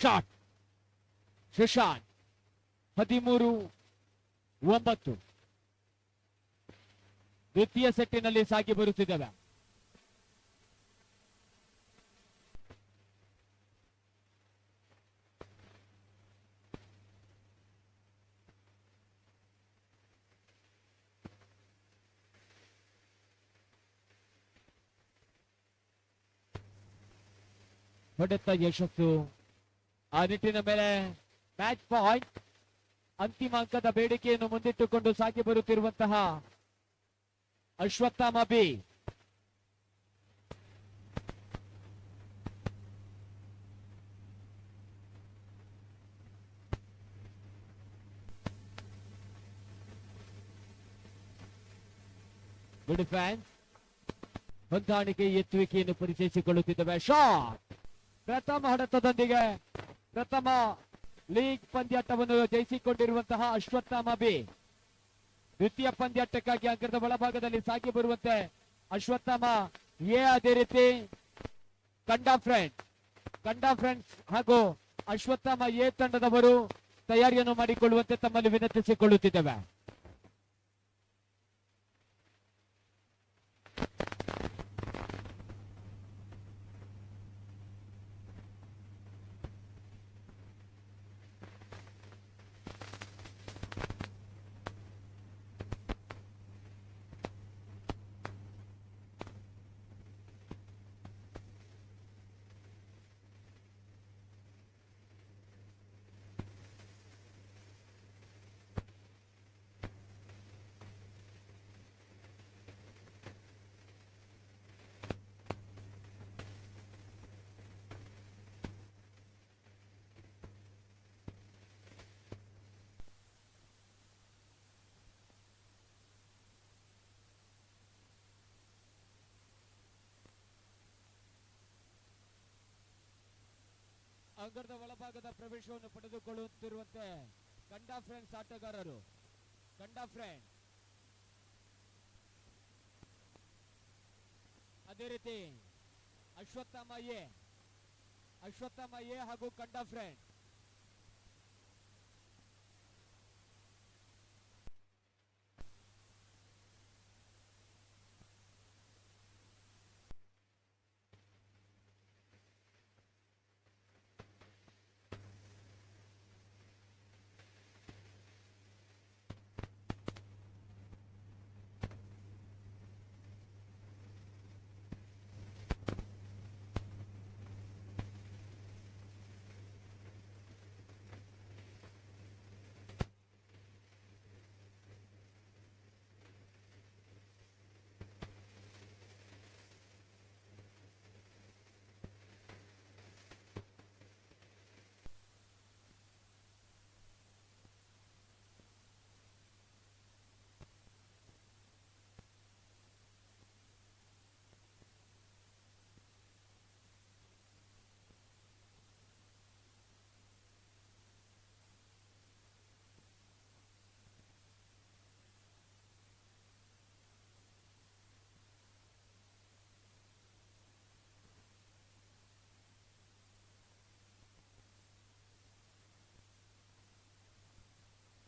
ಶಾಟ್ ಶಶಾಂಕ್ 13-9 ದ್ವಿತೀಯ ಸೆಟ್ಟಿನಲ್ಲಿ ಸಾಗಿ ಬರುತ್ತಿದ್ದೇವೆ. ಹೊಡೆತ ಯಶಸ್ಸು. ಆ ನಿಟ್ಟಿನ ಮೇಲೆ ಮ್ಯಾಚ್ ಪಾಯಿಂಟ್. ಅಂತಿಮ ಅಂಕದ ಬೇಡಿಕೆಯನ್ನು ಮುಂದಿಟ್ಟುಕೊಂಡು ಸಾಗಿ ಬರುತ್ತಿರುವಂತಹ ಅಶ್ವತ್ಥಾಮ ಬಿ. ಗುಡ್ ಫ್ಯಾನ್ಸ್ ಹೊಂದಾಣಿಕೆ ಎತ್ತುವಿಕೆಯನ್ನು ಪರಿಚಯಿಸಿಕೊಳ್ಳುತ್ತಿದ್ದೇವೆ. ಶಾಟ್ ಪ್ರಥಮ ಹೊಡೆತದೊಂದಿಗೆ ಪ್ರಥಮ ಲೀಗ್ ಪಂದ್ಯಾಟವನ್ನು ಜಯಿಸಿಕೊಂಡಿರುವಂತಹ ಅಶ್ವತ್ಥಾಮ ಬಿ ದ್ವಿತೀಯ ಪಂದ್ಯಾಟಕ್ಕಾಗಿ ಅಂಕದ ಒಳಭಾಗದಲ್ಲಿ ಸಾಗಿ ಬರುವಂತೆ ಅಶ್ವತ್ಥಾಮ ಎ. ಅದೇ ರೀತಿ ಕಂಡಾ ಫ್ರೆಂಡ್ಸ್ ಹಾಗೂ ಅಶ್ವತ್ಥಾಮ ಎ ತಂಡದವರು ತಯಾರಿಯನ್ನು ಮಾಡಿಕೊಳ್ಳುವಂತೆ ತಮ್ಮಲ್ಲಿ ವಿನಂತಿಸಿಕೊಳ್ಳುತ್ತಿದ್ದೇವೆ. ಅಂಗರದ ಒಳಭಾಗದ ಪ್ರವೇಶವನ್ನು ಪಡೆದುಕೊಳ್ಳುತ್ತಿರುವಂತೆ ಕಂಡಾ ಫ್ರೆಂಡ್ಸ್ ಆಟಗಾರರು. ಕಂಡಾ ಫ್ರೆಂಡ್ ಅದೇ ರೀತಿ ಅಶ್ವತ್ಥಾಮ ಎ ಹಾಗೂ ಕಂಡಾ ಫ್ರೆಂಡ್.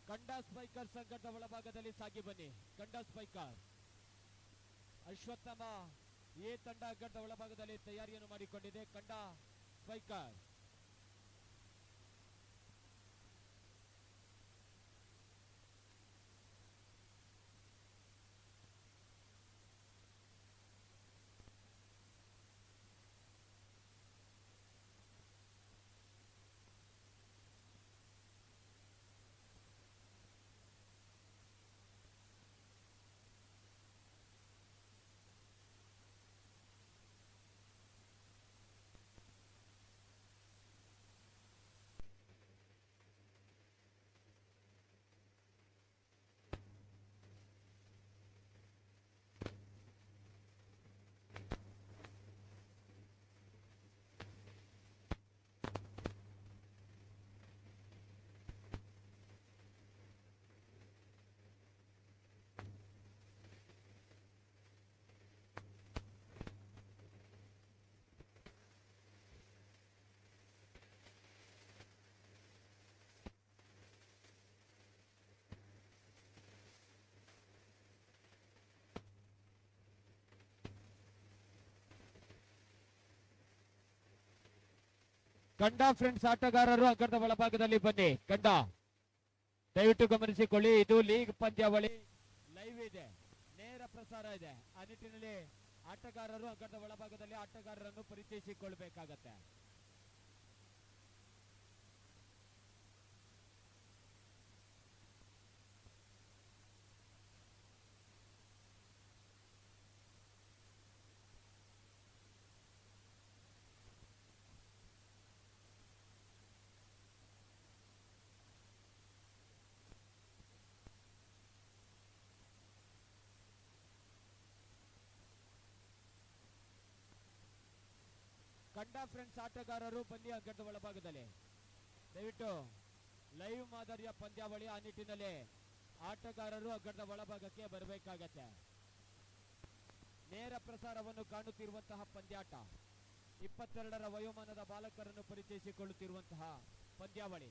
ಕಂಡಾ ಸ್ಪೈಕರ್ ಸಂಘದ ಒಳಭಾಗದಲ್ಲಿ ಸಾಗಿ ಬನ್ನಿ. ಕಂಡಾ ಸ್ಪೈಕರ್ ಅಶ್ವತ್ಥಾಮ ಎ ತಂಡ ಅಂಗದ ಒಳಭಾಗದಲ್ಲಿ ತಯಾರಿಯನ್ನು ಮಾಡಿಕೊಂಡಿದೆ. ಕಂಡಾ ಸ್ಪೈಕರ್ ಕಂಡ ಫ್ರೆಂಡ್ಸ್ ಆಟಗಾರರು ಅಂಕಣದ ಒಳಭಾಗದಲ್ಲಿ ಬನ್ನಿ. ಕಂಡ ದಯವಿಟ್ಟು ಗಮನಿಸಿಕೊಳ್ಳಿ, ಇದು ಲೀಗ್ ಪಂದ್ಯಾವಳಿ ಲೈವ್ ಇದೆ, ನೇರ ಪ್ರಸಾರ ಇದೆ. ಆ ನಿಟ್ಟಿನಲ್ಲಿ ಆಟಗಾರರು ಅಂಕಣದ ಒಳಭಾಗದಲ್ಲಿ ಆಟಗಾರರನ್ನು ಪರಿಚಯಿಸಿಕೊಳ್ಬೇಕಾಗತ್ತೆ. ಕಂಡ ಫ್ರೆಂಡ್ಸ್ ಆಟಗಾರರು ಬನ್ನಿ ಅಂಕಣದ ಒಳಭಾಗದಲ್ಲಿ. ದಯವಿಟ್ಟು ಲೈವ್ ಮಾದರಿಯ ಪಂದ್ಯಾವಳಿ, ಆ ನಿಟ್ಟಿನಲ್ಲಿ ಆಟಗಾರರು ಅಂಕಣದ ಒಳಭಾಗಕ್ಕೆ ಬರಬೇಕಾಗತ್ತೆ. ನೇರ ಪ್ರಸಾರವನ್ನು ಕಾಣುತ್ತಿರುವಂತಹ ಪಂದ್ಯಾಟ, 22ರ ವಯೋಮಾನದ ಬಾಲಕರನ್ನು ಪರಿಚಯಿಸಿಕೊಳ್ಳುತ್ತಿರುವಂತಹ ಪಂದ್ಯಾವಳಿ.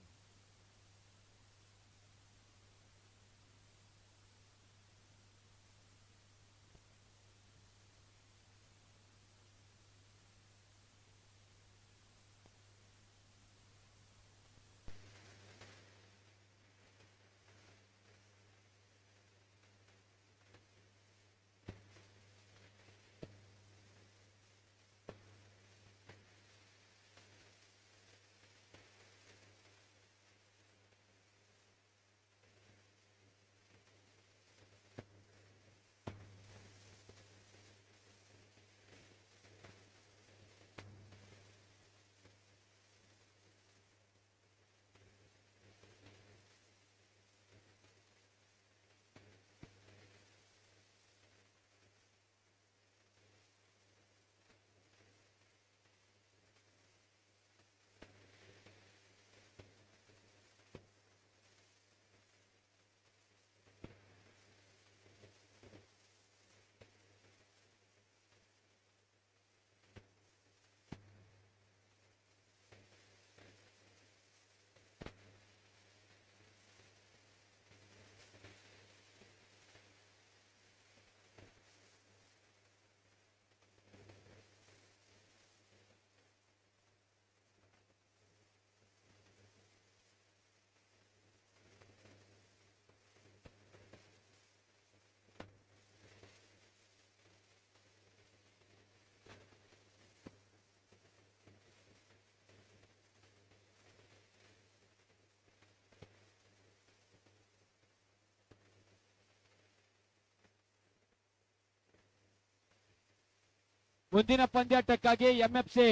ಮುಂದಿನ ಪಂದ್ಯಾಟಕ್ಕಾಗಿ ಎಂಎಫ್ಸಿ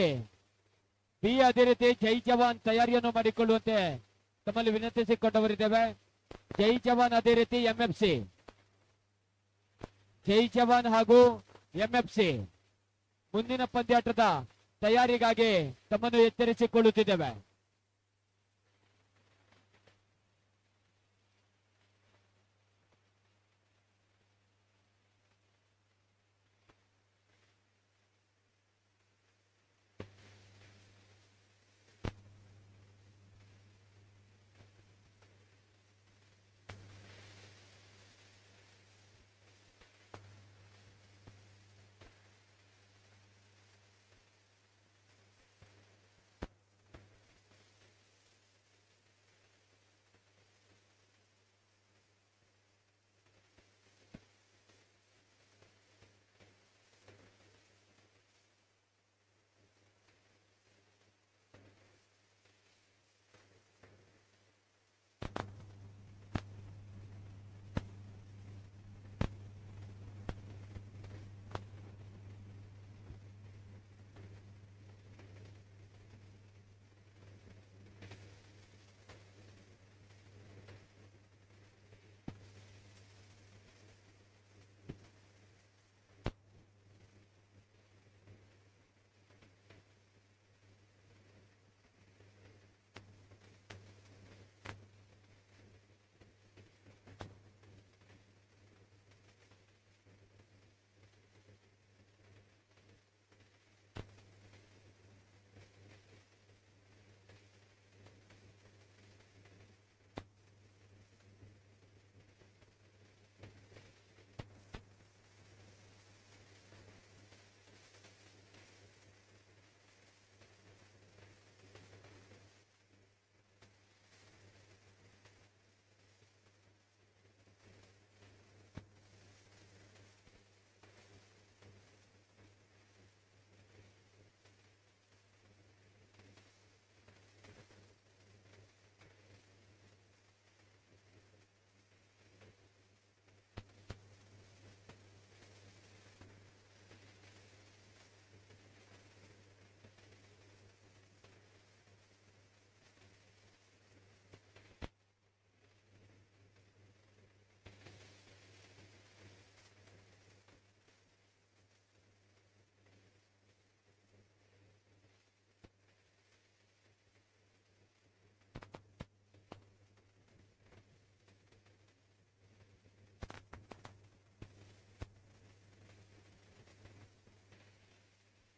ಬಿ ಅದೇ ರೀತಿ ಜೈ ಜವಾನ್ ತಯಾರಿಯನ್ನು ಮಾಡಿಕೊಳ್ಳುವಂತೆ ತಮ್ಮಲ್ಲಿ ವಿನಂತಿಸಿಕೊಂಡವರಿದ್ದೇವೆ. ಜೈ ಜವಾನ್ ಅದೇ ರೀತಿ ಎಂಎಫ್ಸಿ, ಜೈ ಜವಾನ್ ಹಾಗೂ ಎಂಎಫ್ಸಿ ಮುಂದಿನ ಪಂದ್ಯಾಟದ ತಯಾರಿಗಾಗಿ ತಮ್ಮನ್ನು ಎಚ್ಚರಿಸಿಕೊಳ್ಳುತ್ತಿದ್ದೇವೆ.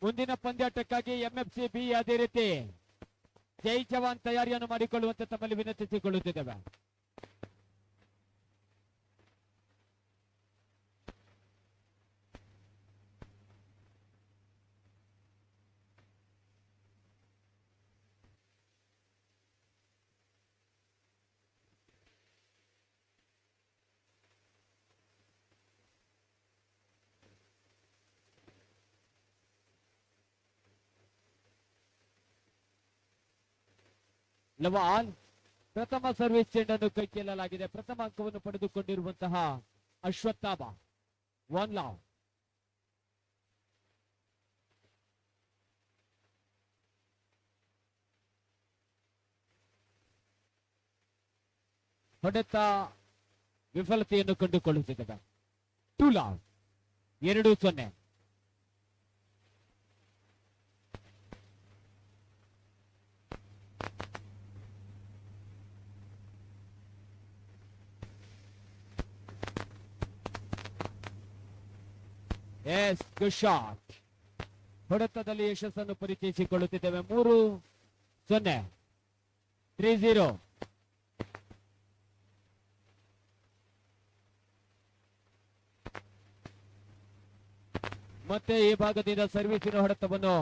ಮುಂದಿನ ಪಂದ್ಯಾಟಕ್ಕಾಗಿ ಎಂಎಫ್ಸಿ ಬಿ ಅದೇ ರೀತಿ ಜೈ ಜವಾನ್ ತಯಾರಿಯನ್ನು ಮಾಡಿಕೊಳ್ಳುವಂತೆ ತಮ್ಮಲ್ಲಿ ವಿನಂತಿಸಿಕೊಳ್ಳುತ್ತಿದ್ದೇವೆ. ಲವಾಲ್ ಪ್ರಥಮ ಸರ್ವಿಸ್ ಚೆಂಡನ್ನು ಕೈಗೆಲ್ಲಲಾಗಿದೆ. ಪ್ರಥಮ ಅಂಕವನ್ನು ಪಡೆದುಕೊಂಡಿರುವಂತಹ ಅಶ್ವತ್ಥಾಮ 1 ಲವ್. ಹೊಡೆತ ವಿಫಲತೆಯನ್ನು ಕಂಡುಕೊಳ್ಳುತ್ತಿದ್ದೇವೆ. 2 ಲವ್ 2-0. Yes good shot. ಹೊಡೆತದಲ್ಲಿ ಯಶಸ್ಸನ್ನು ಪರಿಚಯಿಸಿಕೊಳ್ಳುತ್ತಿದ್ದೇವೆ. 3-0 3-0. ಮತ್ತೆ ಈ ಭಾಗದಿಂದ ಸರ್ವಿಸಿನ ಹೊಡೆತವನ್ನು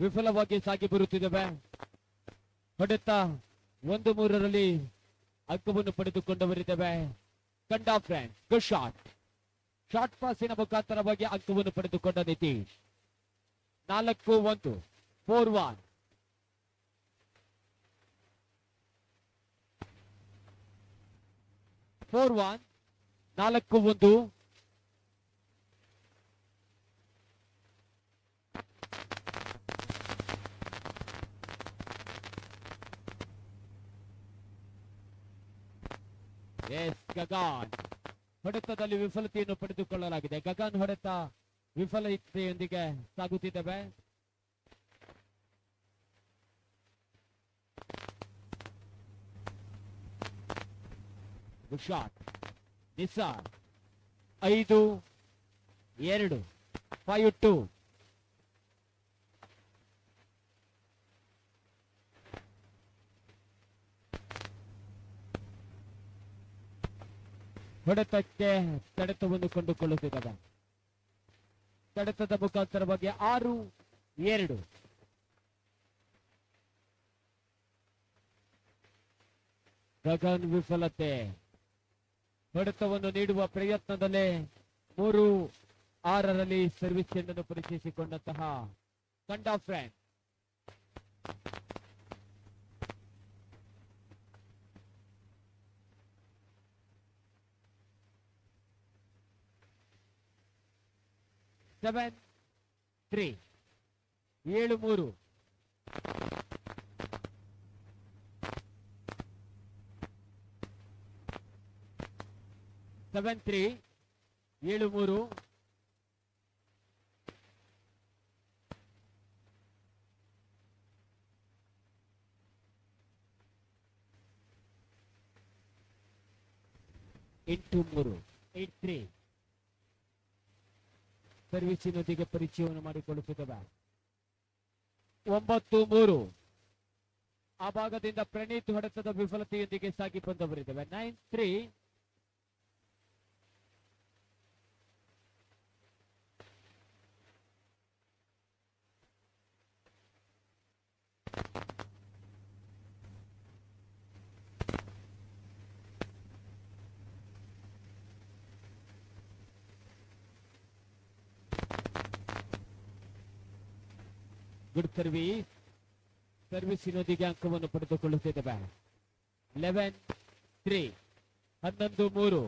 ವಿಫಲವಾಗಿ ಸಾಗಿ ಬರುತ್ತಿದ್ದೇವೆ. ಹೊಡೆತ 1-3ರಲ್ಲಿ ಅಂಕವನ್ನು ಪಡೆದುಕೊಂಡವರಿದ್ದೇವೆ. ಕಂಡ ಫ್ರೆಂಡ್ ಗುಡ್ ಶಾಟ್. ಶಾರ್ಟ್ ಪಾಸಿನ ಮುಖಾಂತರವಾಗಿ ಅಂಕವನ್ನು ಪಡೆದುಕೊಂಡ ನಿತೀಶ್. 4-1 4-1. (4-1) 4-1. ಎಸ್ ಗಗನ್ ಹೊಡೆತದಲ್ಲಿ ವಿಫಲತೆಯನ್ನು ಪಡೆದುಕೊಳ್ಳಲಾಗಿದೆ. ಗಗನ್ ಹೊಡೆತ ವಿಫಲತೆಯೊಂದಿಗೆ ಸಾಗುತ್ತಿದ್ದೇವೆ. ಶಾಟ್ ನಿಸಾರ್ 5-2 5-2. ಹೊಡೆತಕ್ಕೆ ತಡೆತವನ್ನು ಕೊಂಡುಕೊಳ್ಳುತ್ತಿದ್ದಾವೆ. ತಡೆತದ ಮುಖಾಂತರವಾಗಿ 6-2. ಗಗನ್ ವಿಫಲತೆ. ಹೊಡೆತವನ್ನು ನೀಡುವ ಪ್ರಯತ್ನದಲ್ಲೇ 3-6ರಲ್ಲಿ ಸರ್ವಿಸ್ ಚೆಂಡನ್ನು ಪರಿಚಯಿಸಿಕೊಂಡಂತಹ ಕಂಡ ಫ್ರೆಂಡ್. (7-3) 7-3. (7-3) 7-3. (8-3) 8-3. ಸರ್ವಿಸಿನೊಂದಿಗೆ ಪರಿಚಯವನ್ನು ಮಾಡಿಕೊಳ್ಳುತ್ತಿದ್ದೇವೆ. 9-3. ಆ ಭಾಗದಿಂದ ಪ್ರಣೀತ್ ಹೊಡೆತದ ವಿಫಲತೆಯೊಂದಿಗೆ ಸಾಗಿ ಬಂದವರಿದ್ದೇವೆ. 9-3. Good service. ಸರ್ವಿಸಿನೊಂದಿಗೆ ಅಂಕವನ್ನು ಪಡೆದುಕೊಳ್ಳುತ್ತಿದ್ದೇವೆ. 11-3 11-3.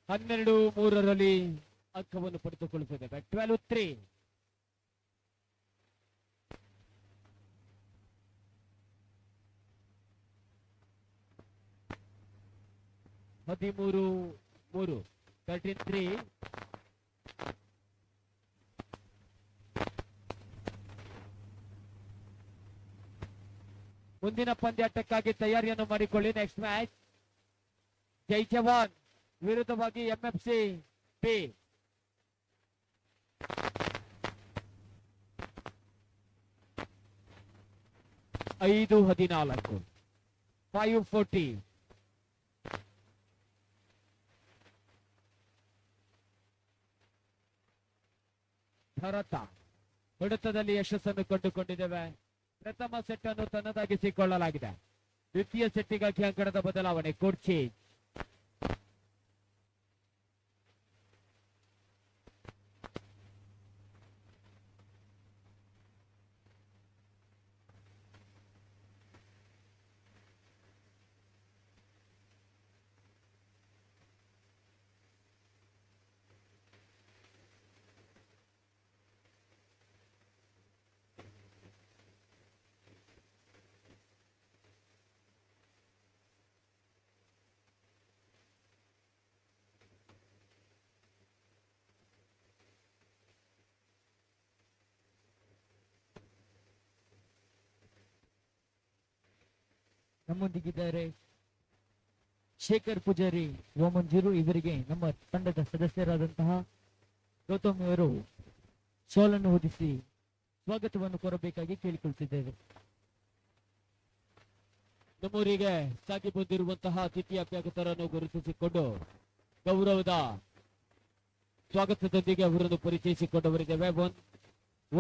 (12-3ರಲ್ಲಿ ಅಂಕವನ್ನು ಪಡೆದುಕೊಳ್ಳುತ್ತಿದ್ದೇವೆ. 12-3. (13-3) 13-3. ಮುಂದಿನ ಪಂದ್ಯಾಟಕ್ಕಾಗಿ ತಯಾರಿಯನ್ನು ಮಾಡಿಕೊಳ್ಳಿ. ನೆಕ್ಸ್ಟ್ ಮ್ಯಾಚ್ ಜೈ ಜವಾನ್ ವಿರುದ್ಧವಾಗಿ ಎಂಎಫ್ಸಿ ಬಿ. ಐದು 14 5-40. ಭಾರತ ಹೊಡೆತದಲ್ಲಿ ಯಶಸ್ಸನ್ನು ಕಂಡುಕೊಂಡಿದ್ದೇವೆ. ಪ್ರಥಮ ಸೆಟ್ ಅನ್ನು ತನ್ನದಾಗಿಸಿಕೊಳ್ಳಲಾಗಿದೆ. ದ್ವಿತೀಯ ಸೆಟ್ಟಿಗಾಗಿ ಅಂಕಣದ ಬದಲಾವಣೆ ಕೋರ್ಚಿ. ನಮ್ಮೊಂದಿಗಿದ್ದಾರೆ ಶೇಖರ್ ಪೂಜಾರಿ, ಓಮಂಜೂರು. ಇವರಿಗೆ ನಮ್ಮ ತಂಡದ ಸದಸ್ಯರಾದಂತಹ ಗೌತಮ್ ಅವರು ಶಾಲನ್ನು ಹೊದಿಸಿ ಸ್ವಾಗತವನ್ನು ಕೋರಬೇಕಾಗಿ ಕೇಳಿಕೊಳ್ತಿದ್ದೇವೆ. ನಮ್ಮೂರಿಗೆ ಸಾಗಿ ಬಂದಿರುವಂತಹ ಅತಿಥಿ ಅಭ್ಯಾಗತರನ್ನು ಗುರುತಿಸಿಕೊಂಡು ಗೌರವದ ಸ್ವಾಗತದೊಂದಿಗೆ ಅವರನ್ನು ಪರಿಚಯಿಸಿಕೊಂಡವರಿದ್ದೇವೆ.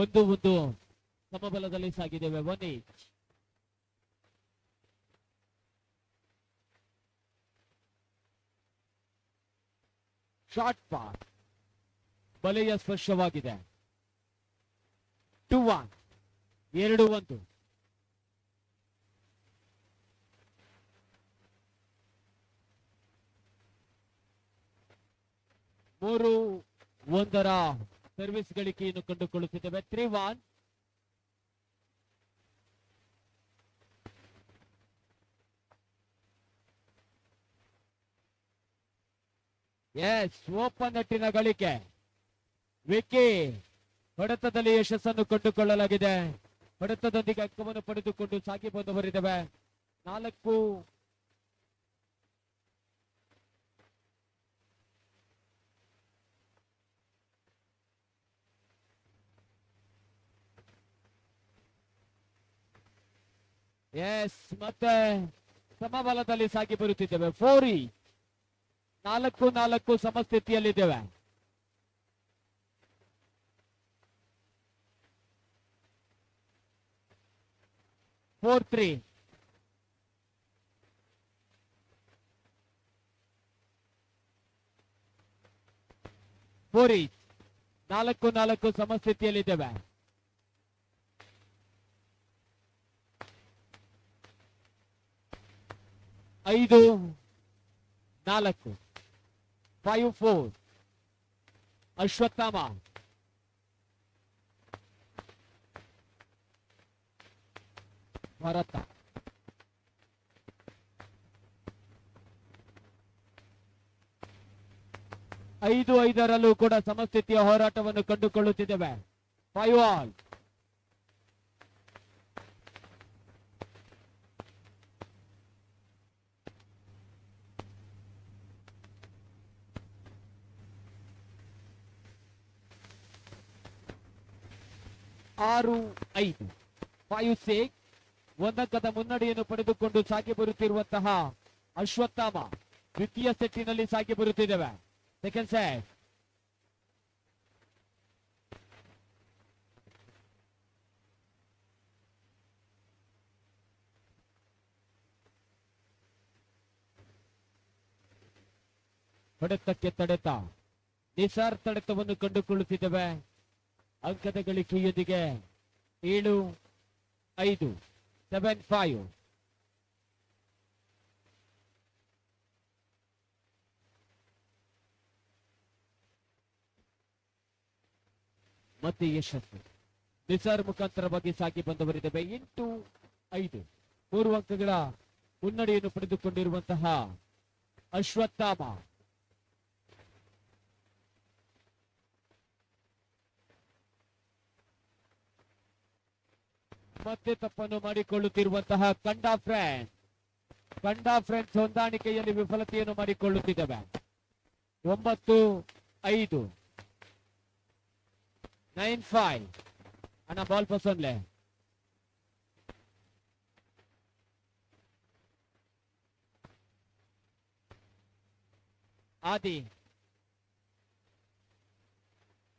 ಒಂದು ಸಮಬಲದಲ್ಲಿ ಸಾಗಿದ್ದೇವೆ. 1 each. ಶಾರ್ಟ್ ಪಾಸ್ ಬಲೆಯ ಸ್ಪರ್ಶವಾಗಿದೆ. 2-1. 2-1. ಮೂರು 1 ಸರ್ವಿಸ್ ಗಳಿಕೆಯನ್ನು ಕಂಡುಕೊಳ್ಳುತ್ತಿದ್ದೇವೆ. 3-1. ಎಸ್, ಓಪನ್ ನೆಟ್ಟಿನ ಗಳಿಕೆ. ವಿಕಿ ಹೊಡೆತದಲ್ಲಿ ಯಶಸ್ಸನ್ನು ಕಂಡುಕೊಳ್ಳಲಾಗಿದೆ. ಹೊಡೆತದೊಂದಿಗೆ ಅಂಕವನ್ನು ಪಡೆದುಕೊಂಡು ಸಾಗಿ ಬಂದವರಿದ್ದೇವೆ. 4 ಎಸ್, ಮತ್ತೆ ಸಮಬಲದಲ್ಲಿ ಸಾಗಿ ಬರುತ್ತಿದ್ದೇವೆ. 4 each. 4 ಸಮಸ್ಥಿತಿಯಲ್ಲಿದ್ದೇವೆ. 4-3. 4 each. 4 ಸಮಸ್ಥಿತಿಯಲ್ಲಿದ್ದೇವೆ. 5-4. 5-4. ಅಶ್ವತ್ಥಾಮ ಭಾರತ. ಐದು 5ರಲ್ಲೂ ಕೂಡ ಸಮಸ್ಥಿತಿಯ ಹೋರಾಟವನ್ನು ಕಂಡುಕೊಳ್ಳುತ್ತಿದ್ದೇವೆ. 5-all. ಆರು 5. 5-6. 1 ಅಂಕದ ಮುನ್ನಡೆಯನ್ನು ಪಡೆದುಕೊಂಡು ಸಾಗಿ ಬರುತ್ತಿರುವಂತಹ ಅಶ್ವತ್ಥಾಮ ದ್ವಿತೀಯ ಸೆಟ್ಟಿನಲ್ಲಿ ಸಾಗಿ ಬರುತ್ತಿದ್ದೇವೆ. Second set. ಹೊಡೆತಕ್ಕೆ ತಡೆತ ನಿಸಾರ್ ತಡೆತವನ್ನು ಕಂಡುಕೊಳ್ಳುತ್ತಿದ್ದೇವೆ. ಅಂಕದ ಗಳಿಕೆಯೊಂದಿಗೆ 7-5. 7-5. ಮತ್ತೆ ಯಶಸ್ಸು ನಿಸಾರ್ ಮುಖಾಂತರವಾಗಿ ಸಾಗಿ ಬಂದವರಿದ್ದೇವೆ. 8-5. 3 ಅಂಕಗಳ ಮುನ್ನಡೆಯನ್ನು ಪಡೆದುಕೊಂಡಿರುವಂತಹ ಅಶ್ವತ್ಥಾಮ ಮತ್ತೆ ತಪ್ಪನ್ನು ಮಾಡಿಕೊಳ್ಳುತ್ತಿರುವಂತಹ ಕಂಡಾ ಫ್ರೆಂಡ್. ಕಂಡ ಫ್ರೆಂಡ್ಸ್ ಹೊಂದಾಣಿಕೆಯಲ್ಲಿ ವಿಫಲತೆಯನ್ನು ಮಾಡಿಕೊಳ್ಳುತ್ತಿದ್ದಾವೆ. 9-5 9-5 ಅಣ್ಣ ಬಾಲ್ ಪಸಂದ್ಲೆ.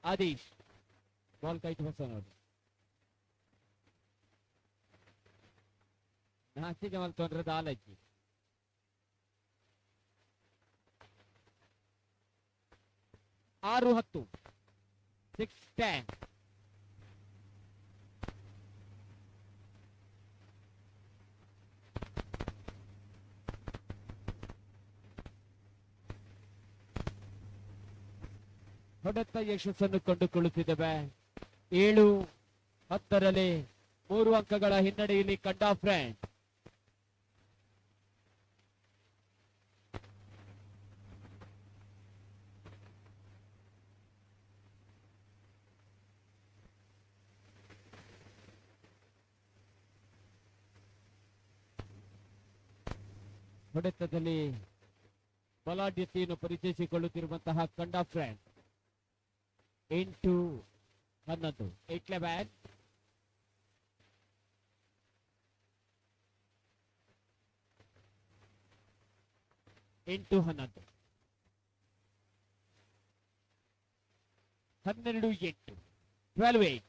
ಆದೀಶ್ ಬಾಲ್ ಕೈಟ್ ಪಸಂದ್ ನೋಡಿ. ನಾಚಿಕೆ ಮಲ್ತೊಂಡ್ರೆ ಆಲಜ್ಜಿ. ಆರು 10 6-10. ಹೊಡೆತ ಯಶಸ್ಸನ್ನು ಕಂಡುಕೊಳ್ಳುತ್ತಿದ್ದೇವೆ. 7-10ರಲ್ಲಿ 3 ಅಂಕಗಳ ಹಿನ್ನಡೆಯಲ್ಲಿ ಕಂಡ ಫ್ರೆಂಡ್. ಹೊಡೆತದಲ್ಲಿ ಬಲಾಢ್ಯತೆಯನ್ನು ಪರಿಚಯಿಸಿಕೊಳ್ಳುತ್ತಿರುವಂತಹ ಕಂಡ ಫ್ರೆಂಡ್. 8-11 8-11. ಎಂಟು 11 12-8 12-8.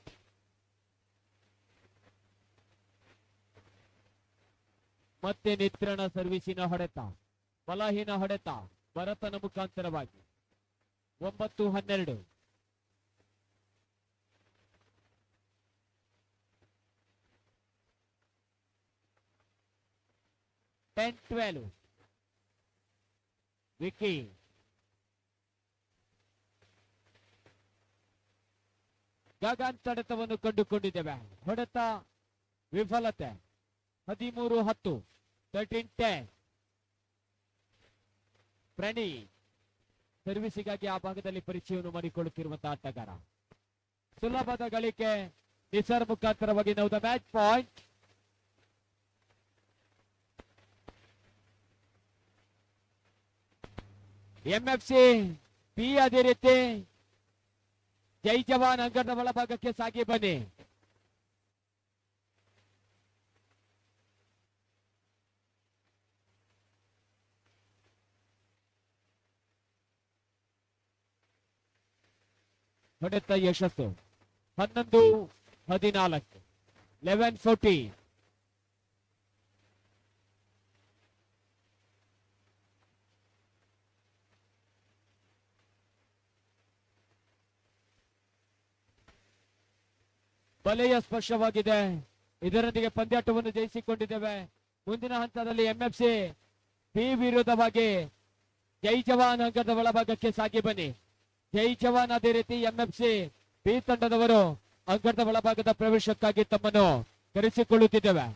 ಮತ್ತೆ ನಿತ್ರಣ ಸರ್ವಿಸಿನ ಹೊಡೆತ, ಬಲಹೀನ ಹೊಡೆತ ಭರತನ ಮುಖಾಂತರವಾಗಿ. 9-12. ವಿಕಿ ಗಗನ್ ತಡೆತವನ್ನು ಕಂಡುಕೊಂಡಿದ್ದೇವೆ. ಹೊಡೆತ ವಿಫಲತೆ. 13-10 13-10. ಪ್ರಣಿ ಸರ್ವಿಸಿಗಾಗಿ ಆ ಭಾಗದಲ್ಲಿ ಪರಿಚಯವನ್ನು ಮಾಡಿಕೊಳ್ಳುತ್ತಿರುವಂತಹ ಆಟಗಾರ. ಸುಲಭದ ಗಳಿಕೆ ನಿಸರ್ ಮುಖಾಂತರವಾಗಿ ನಾವು the match point. MFC P ಅದೇ ರೀತಿ ಜೈ ಜವಾನ್ ಅಂಗದ ಒಳಭಾಗಕ್ಕೆ ಸಾಗಿ ಬನ್ನಿ. ಹೊಡೆತ ಯಶಸ್ಸು. 11-14 11-14. ಬಲೆಯ ಸ್ಪರ್ಶವಾಗಿದೆ. ಇದರೊಂದಿಗೆ ಪಂದ್ಯಾಟವನ್ನು ಜಯಿಸಿಕೊಂಡಿದ್ದೇವೆ. ಮುಂದಿನ ಹಂತದಲ್ಲಿ ಎಂಎಫ್ಸಿ ಪಿ ವಿರುದ್ಧವಾಗಿ ಜೈ ಜವಾನ್ ಅಂಗದ ಒಳಭಾಗಕ್ಕೆ ಸಾಗಿ ಬನ್ನಿ. ಜೈ ಜವಾನ್ ಅದೇ ರೀತಿ ಎಂಎಫ್ಸಿ ಬಿ ತಂಡದವರು ಅಂಗದ ಒಳಭಾಗದ ಪ್ರವೇಶಕ್ಕಾಗಿ ತಮ್ಮನ್ನು ಕರೆಸಿಕೊಳ್ಳುತ್ತಿದ್ದೇವೆ.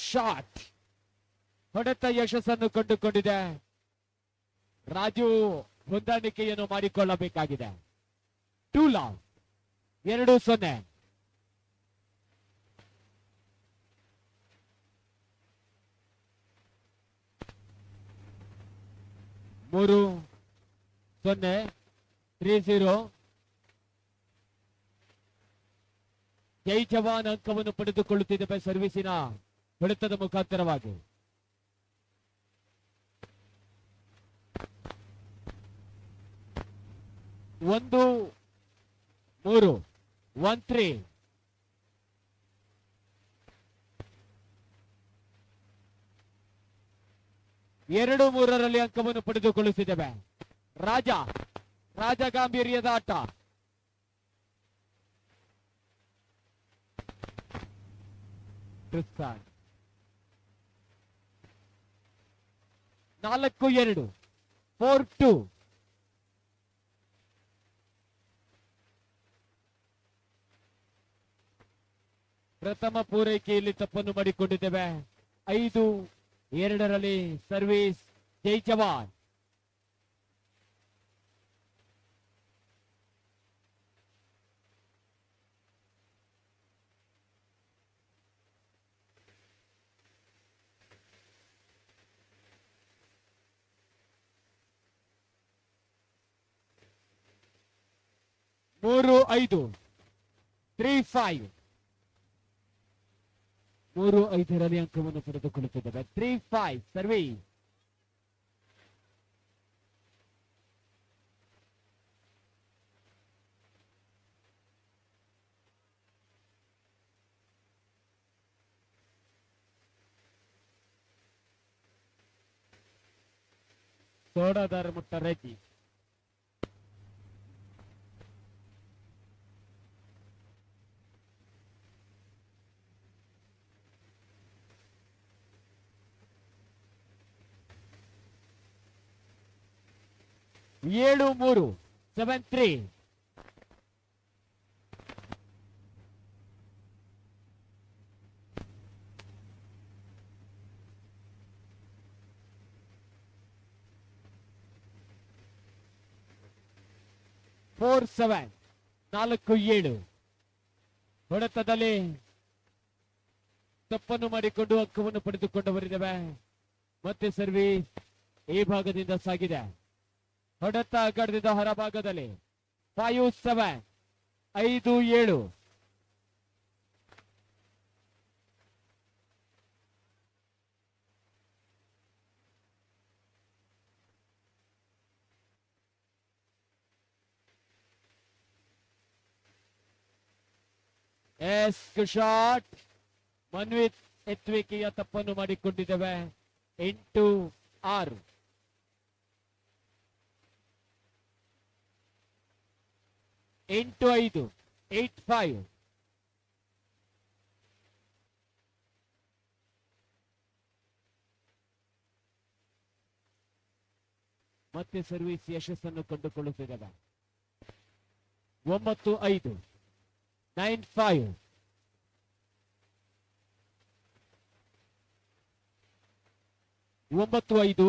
ಶಾಟ್ ಹೊಡೆತ ಯಶಸ್ಸನ್ನು ಕಂಡುಕೊಂಡಿದೆ. ರಾಜು ಹೊಂದಾಣಿಕೆಯನ್ನು ಮಾಡಿಕೊಳ್ಳಬೇಕಾಗಿದೆ. 2 ಲಾಸ್ 2-0. ಮೂರು 0 3-0. ಜೈ ಜವಾನ್ ಅಂಕವನ್ನು ಪಡೆದುಕೊಳ್ಳುತ್ತಿದೆ ಸರ್ವಿಸಿನ ಹೊಡೆತದ ಮುಖಾಂತರವಾಗಿ. ಒಂದು 3 1-3. ಎರಡು 3ರಲ್ಲಿ ಅಂಕವನ್ನು ಪಡೆದುಕೊಳ್ಳುತ್ತಿದ್ದೇವೆ. ರಾಜ ಗಾಂಭೀರ್ಯದ ಆಟ. ಕ್ರಿಸ್ತಾನ್ 4-2 4-2. ಪ್ರಥಮ ಪೂರೈಕೆಯಲ್ಲಿ ತಪ್ಪನ್ನು ಮಾಡಿಕೊಂಡಿದ್ದೇವೆ. 5-2ರಲ್ಲಿ ಸರ್ವಿಸ್ ಜೈ ಜವಾನ್. ಮೂರು 5 3-5. 3-5ರಲ್ಲಿ ಅಂಕವನ್ನು ಪಡೆದುಕೊಳ್ಳುತ್ತಿದ್ದೇವೆ. 3-5 ಸರ್ವಿಸ್. ಸೋಡಾದಾರ ಮುಟ್ಟ ರೆಡ್ಡಿ. ಏಳು 3 7-3. ಫೋರ್ 7 4-7. ಹೊಡೆತದಲ್ಲಿ ತಪ್ಪನ್ನು ಮಾಡಿಕೊಂಡು ಅಂಕವನ್ನು ಪಡೆದುಕೊಂಡವರಿದ್ದೇವೆ. ಮತ್ತೆ ಸರ್ವಿಸ್ ಈ ಭಾಗದಿಂದ ಸಾಗಿದೆ. ಹೊಡೆತ ಗಡಿದ ಹೊರಭಾಗದಲ್ಲಿ 5-7 5-7. ಶಾಟ್. ಮನ್ವಿತ್ ಎತ್ತುವಿಕೆಯ ತಪ್ಪನ್ನು ಮಾಡಿಕೊಂಡಿದ್ದೇವೆ. 8-6. 8-5 8-5. ಮತ್ತೆ ಸರ್ವಿಸ್ ಯಶಸ್ಸನ್ನು ಕಂಡುಕೊಳ್ಳುತ್ತಿದ್ದೇವೆ. 9-5 9-5. 9-5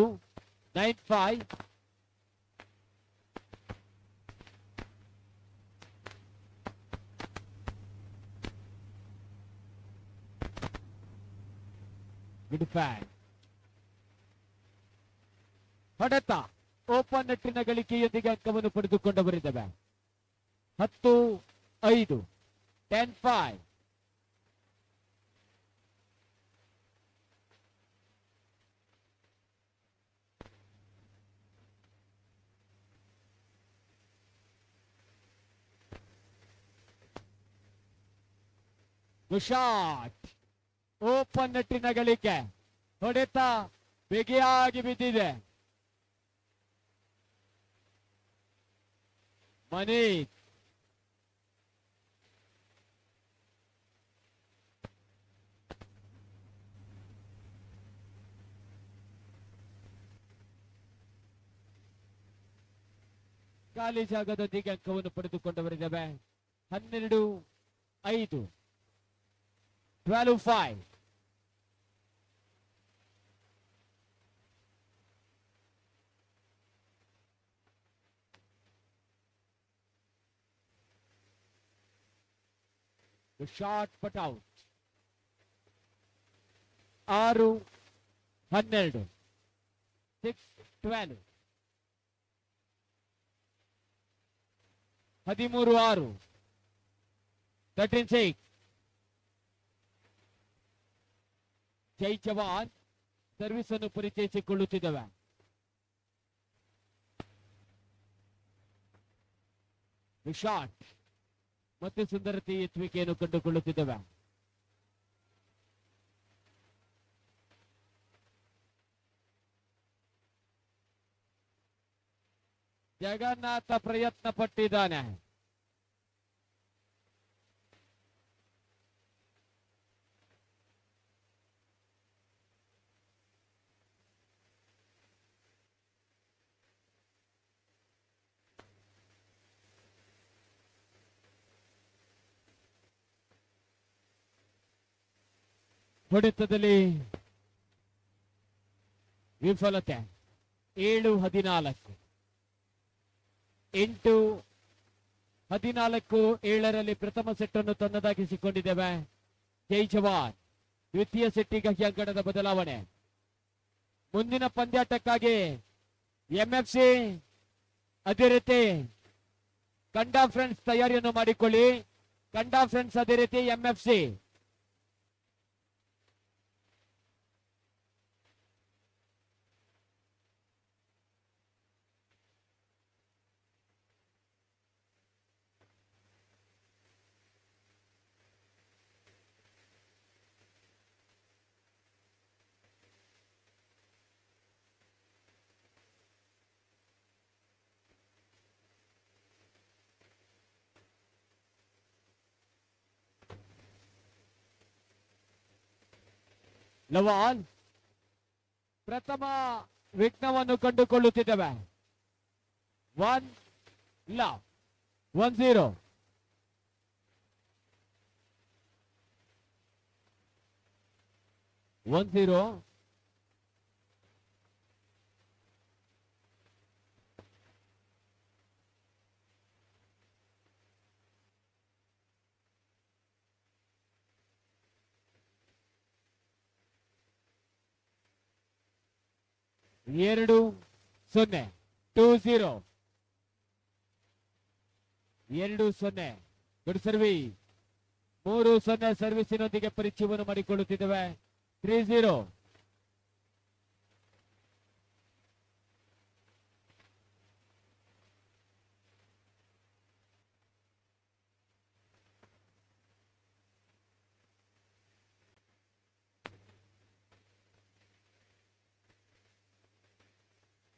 9-5. Good fan. ಹೊಡೆತ ಓಪನ್ ನೆಟ್ಟಿನ ಗಳಿಕೆಯೊಂದಿಗೆ ಅಂಕವನ್ನು ಪಡೆದುಕೊಂಡವರಿದ್ದೇವೆ. 10-5 10-5. ಶಾಟ್ ಓಪನ್ ನೆಟ್ಟಿನ ಗಳಿಕೆ. ಹೊಡೆತ ಬಿಗಿಯಾಗಿ ಬಿದ್ದಿದೆ. ಮನೀತ್ ಖಾಲಿ ಜಾಗದೊಂದಿಗೆ ಅಂಕವನ್ನು ಪಡೆದುಕೊಂಡವರಿದ್ದೇವೆ. 12-5 12-5. ಶಾರ್ಟ್ ಪಟ್ ಔಟ್. 6-12. 6-12. 13-6. 13-6. ಜೈ ಜವಾನ್ ಸರ್ವಿಸ್ ಅನ್ನು ಪರಿಚಯಿಸಿಕೊಳ್ಳುತ್ತಿದ್ದೇವೆ. ಶಾಟ್ ಮತ್ತು ಸುಂದರತೆ ಎತ್ತುವಿಕೆಯನ್ನು ಕಂಡುಕೊಳ್ಳುತ್ತಿದ್ದೇವೆ. ಜಗನ್ನಾಥ ಪ್ರಯತ್ನ ಪಟ್ಟಿದ್ದಾನೆ. ಹೊಡೆತದಲ್ಲಿ ವಿಫಲತೆ. 7-14. 8-14. 7ರಲ್ಲಿ ಪ್ರಥಮ ಸೆಟ್ ಅನ್ನು ತನ್ನದಾಗಿಸಿಕೊಂಡಿದ್ದೇವೆ. ಜೈ ಜವಾನ್ ದ್ವಿತೀಯ ಸೆಟ್ಟಿಗಾಗಿ ಅಂಕಣದ ಬದಲಾವಣೆ. ಮುಂದಿನ ಪಂದ್ಯಾಟಕ್ಕಾಗಿ ಎಂಎಫ್ಸಿ ಅದೇ ರೀತಿ ಕಂಡಾ ಫ್ರೆಂಡ್ಸ್ ತಯಾರಿಯನ್ನು ಮಾಡಿಕೊಳ್ಳಿ. ಕಂಡಾ ಫ್ರೆಂಡ್ಸ್ ಅದೇ ರೀತಿ ಎಂಎಫ್ಸಿ. ಲವಾನ್ ಪ್ರಥಮ ವಿಘ್ನವನ್ನು ಕಂಡುಕೊಳ್ಳುತ್ತಿದ್ದೇವೆ. 1-0. ಎರಡು 0. 2-0. 2-0. Good service. 3-0 ಸರ್ವಿಸಿನೊಂದಿಗೆ ಪರಿಚಯವನ್ನು ಮಾಡಿಕೊಳ್ಳುತ್ತಿದ್ದೇವೆ. 3-0.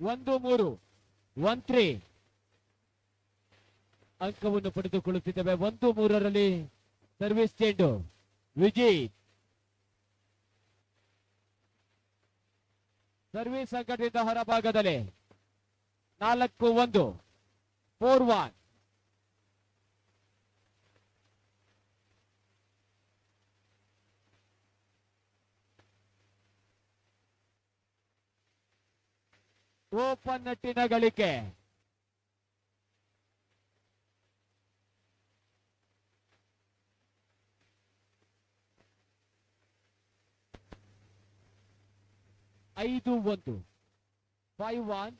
ಒಂದು 3. 1-3 ಅಂಕವನ್ನು ಪಡೆದುಕೊಳ್ಳುತ್ತಿದ್ದೇವೆ. 1-3ರಲ್ಲಿ ಸರ್ವಿಸ್ ಚೆಂಡು ವಿಜಯ್. ಸರ್ವಿಸ್ ಅಂಕದಿಂದ ಹೊರಭಾಗದಲ್ಲಿ 4-1. 4-1. ಓಪನ್ ನಟ್ಟಿನ ಗಳಿಕೆ. ಐದು 1. 5-1.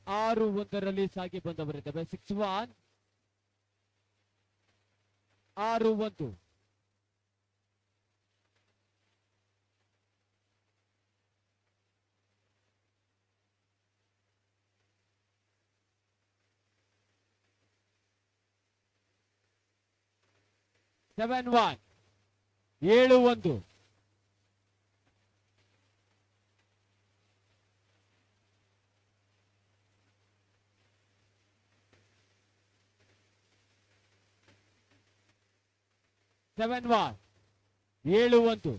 ಆರು 1ರಲ್ಲಿ ಸಾಗಿ ಬಂದವರಿದ್ದೇವೆ. 6-1. 6-1. ಸೆವೆನ್ 1. 7-1. ಸೆವೆನ್ 1. 7-1.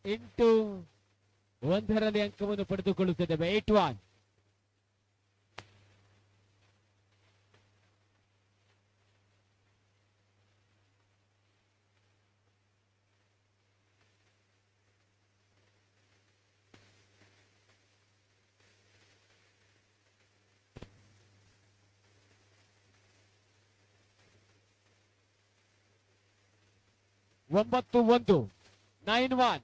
ಎಂಟು 1ರಲ್ಲಿ ಅಂಕವನ್ನು ಪಡೆದುಕೊಳ್ಳುತ್ತಿದ್ದೇವೆ. 8-1. 9-1 9-1.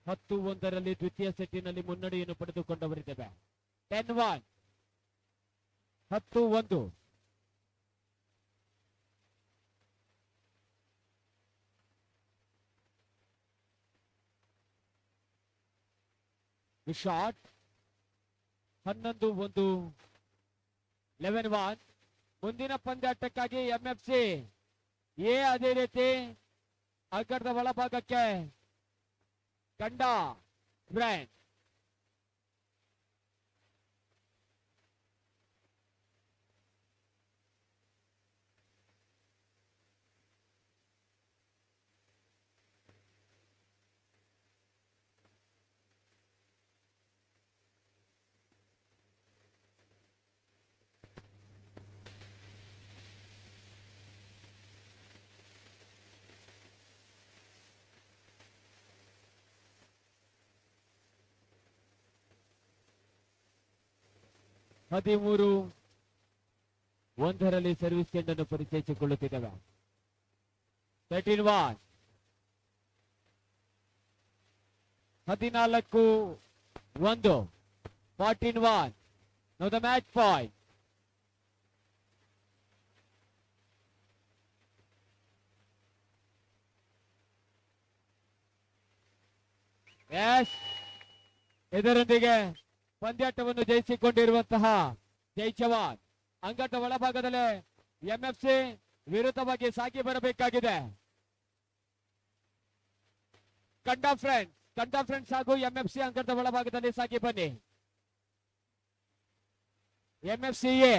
ಹತ್ತು ಒಂದರಲ್ಲಿ ದ್ವಿತೀಯ ಸೆಟ್ಟಿನಲ್ಲಿ ಮುನ್ನಡೆಯನ್ನು ಪಡೆದುಕೊಂಡವರಿದ್ದೇವೆ. 10-1 10-1. ಶಾಟ್ 11-1 11-1. ಮುಂದಿನ ಪಂದ್ಯಾಟಕ್ಕಾಗಿ ಎಂಎಫ್ಸಿ ಎ ಅದೇ ರೀತಿ ಅಗ್ಗದ ಒಳಭಾಗಕ್ಕೆ ಕಂಡ ಬ್ರ್ಯಾಂಡ್ ಹದಿಮೂರು ಒಂದರಲ್ಲಿ ಸರ್ವಿಸ್ ಚೆಂಡನ್ನು ಪರಿಚಯಿಸಿಕೊಳ್ಳುತ್ತಿದ್ದೇವೆ. 13-1 14-1 14-1. Now the match point. ಇದರೊಂದಿಗೆ ಪಂದ್ಯಾಟವನ್ನು ಜಯಿಸಿಕೊಂಡಿರುವಂತಹ ಜೈ ಜವಾನ್ ಅಂಗದ ಒಳಭಾಗದಲ್ಲಿ ಎಂಎಫ್ಸಿ ವಿರುದ್ಧವಾಗಿ ಸಾಗಿ ಬರಬೇಕಾಗಿದೆ. ಕಂಡ ಫ್ರೆಂಡ್ಸ್ ಹಾಗೂ ಎಂಎಫ್ಸಿ ಅಂಗದ ಒಳಭಾಗದಲ್ಲಿ ಸಾಗಿ ಬನ್ನಿ. ಎಂಎಫ್ಸಿಎ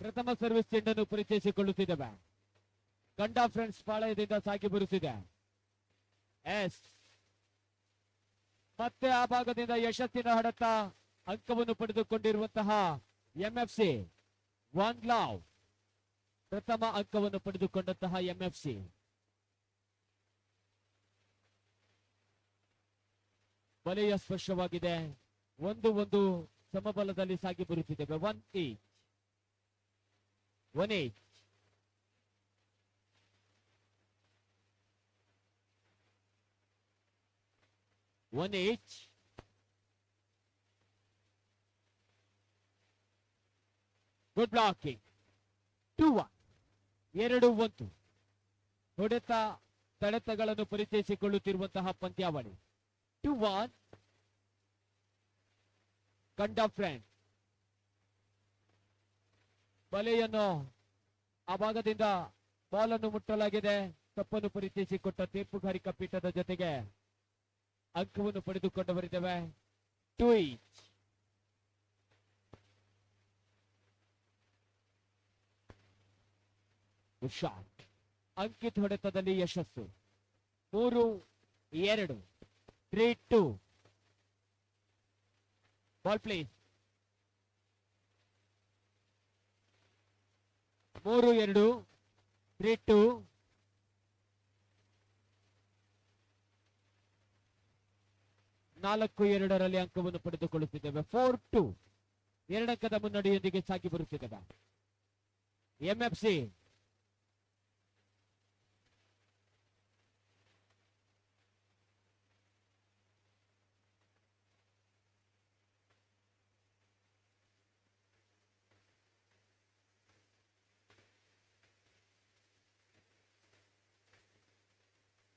ಪ್ರಥಮ ಸರ್ವಿಸ್ ಚೆಂಡನ್ನು ಪರಿಚಯಿಸಿಕೊಳ್ಳುತ್ತಿದ್ದೇವೆ. ಗಂಡಾ ಫ್ರೆಂಡ್ಸ್ ಪಾಳಯದಿಂದ ಸಾಗಿ ಬರುತ್ತಿದೆ. ಎಸ್ ಮತ್ತೆ ಆ ಭಾಗದಿಂದ ಯಶಸ್ಸಿನ ಹಡತ ಅಂಕವನ್ನು ಪಡೆದುಕೊಂಡಿರುವಂತಹ ಎಂಎಫ್ಸಿ ಒನ್ ಲವ್ ಪ್ರಥಮ ಅಂಕವನ್ನು ಪಡೆದುಕೊಂಡಂತಹ ಎಂಎಫ್ಸಿ. ಬಲೆಯ ಸ್ಪರ್ಶವಾಗಿದೆ. 1-1 ಸಮಬಲದಲ್ಲಿ ಸಾಗಿ ಬರುತ್ತಿದ್ದೇವೆ. 1 ಈಚ್. 1 ಈಚ್. Good blocking. 2-1. 2-1 ಹೊಡೆತ ತಡೆತಗಳನ್ನು ಪರಿಚಯಿಸಿಕೊಳ್ಳುತ್ತಿರುವಂತಹ ಪಂದ್ಯಾವಳಿ. 2-1 ಗಂಡಾ ಫ್ರೆಂಡ್ ಬಲೆಯನ್ನು ಆ ಭಾಗದಿಂದ ಬಾಲ್ ಅನ್ನು ಮುಟ್ಟಲಾಗಿದೆ. ತಪ್ಪನ್ನು ಪರಿಚಯಿಸಿಕೊಟ್ಟ ತೀರ್ಪುಗಾರಿಕಾ ಪೀಠದ ಜೊತೆಗೆ ಅಂಕವನ್ನು ಪಡೆದುಕೊಂಡು ಬರಿದ್ದೇವೆ. 2 ಈಚ್. ಶಾಟ್. ಅಂಕಿತ್ ಹೊಡೆತದಲ್ಲಿ ಯಶಸ್ಸು. 3-2. 3-2. Ball please. 3-2. 3-2. ನಾಲ್ಕು 2ರಲ್ಲಿ ಅಂಕವನ್ನು ಪಡೆದುಕೊಳ್ಳುತ್ತಿದ್ದೇವೆ. 4-2. 2 ಅಂಕದ ಮುನ್ನಡೆಯೊಂದಿಗೆ ಸಾಗಿ ಬರುತ್ತಿದ್ದೇವೆ. ಎಂಎಫ್ಸಿ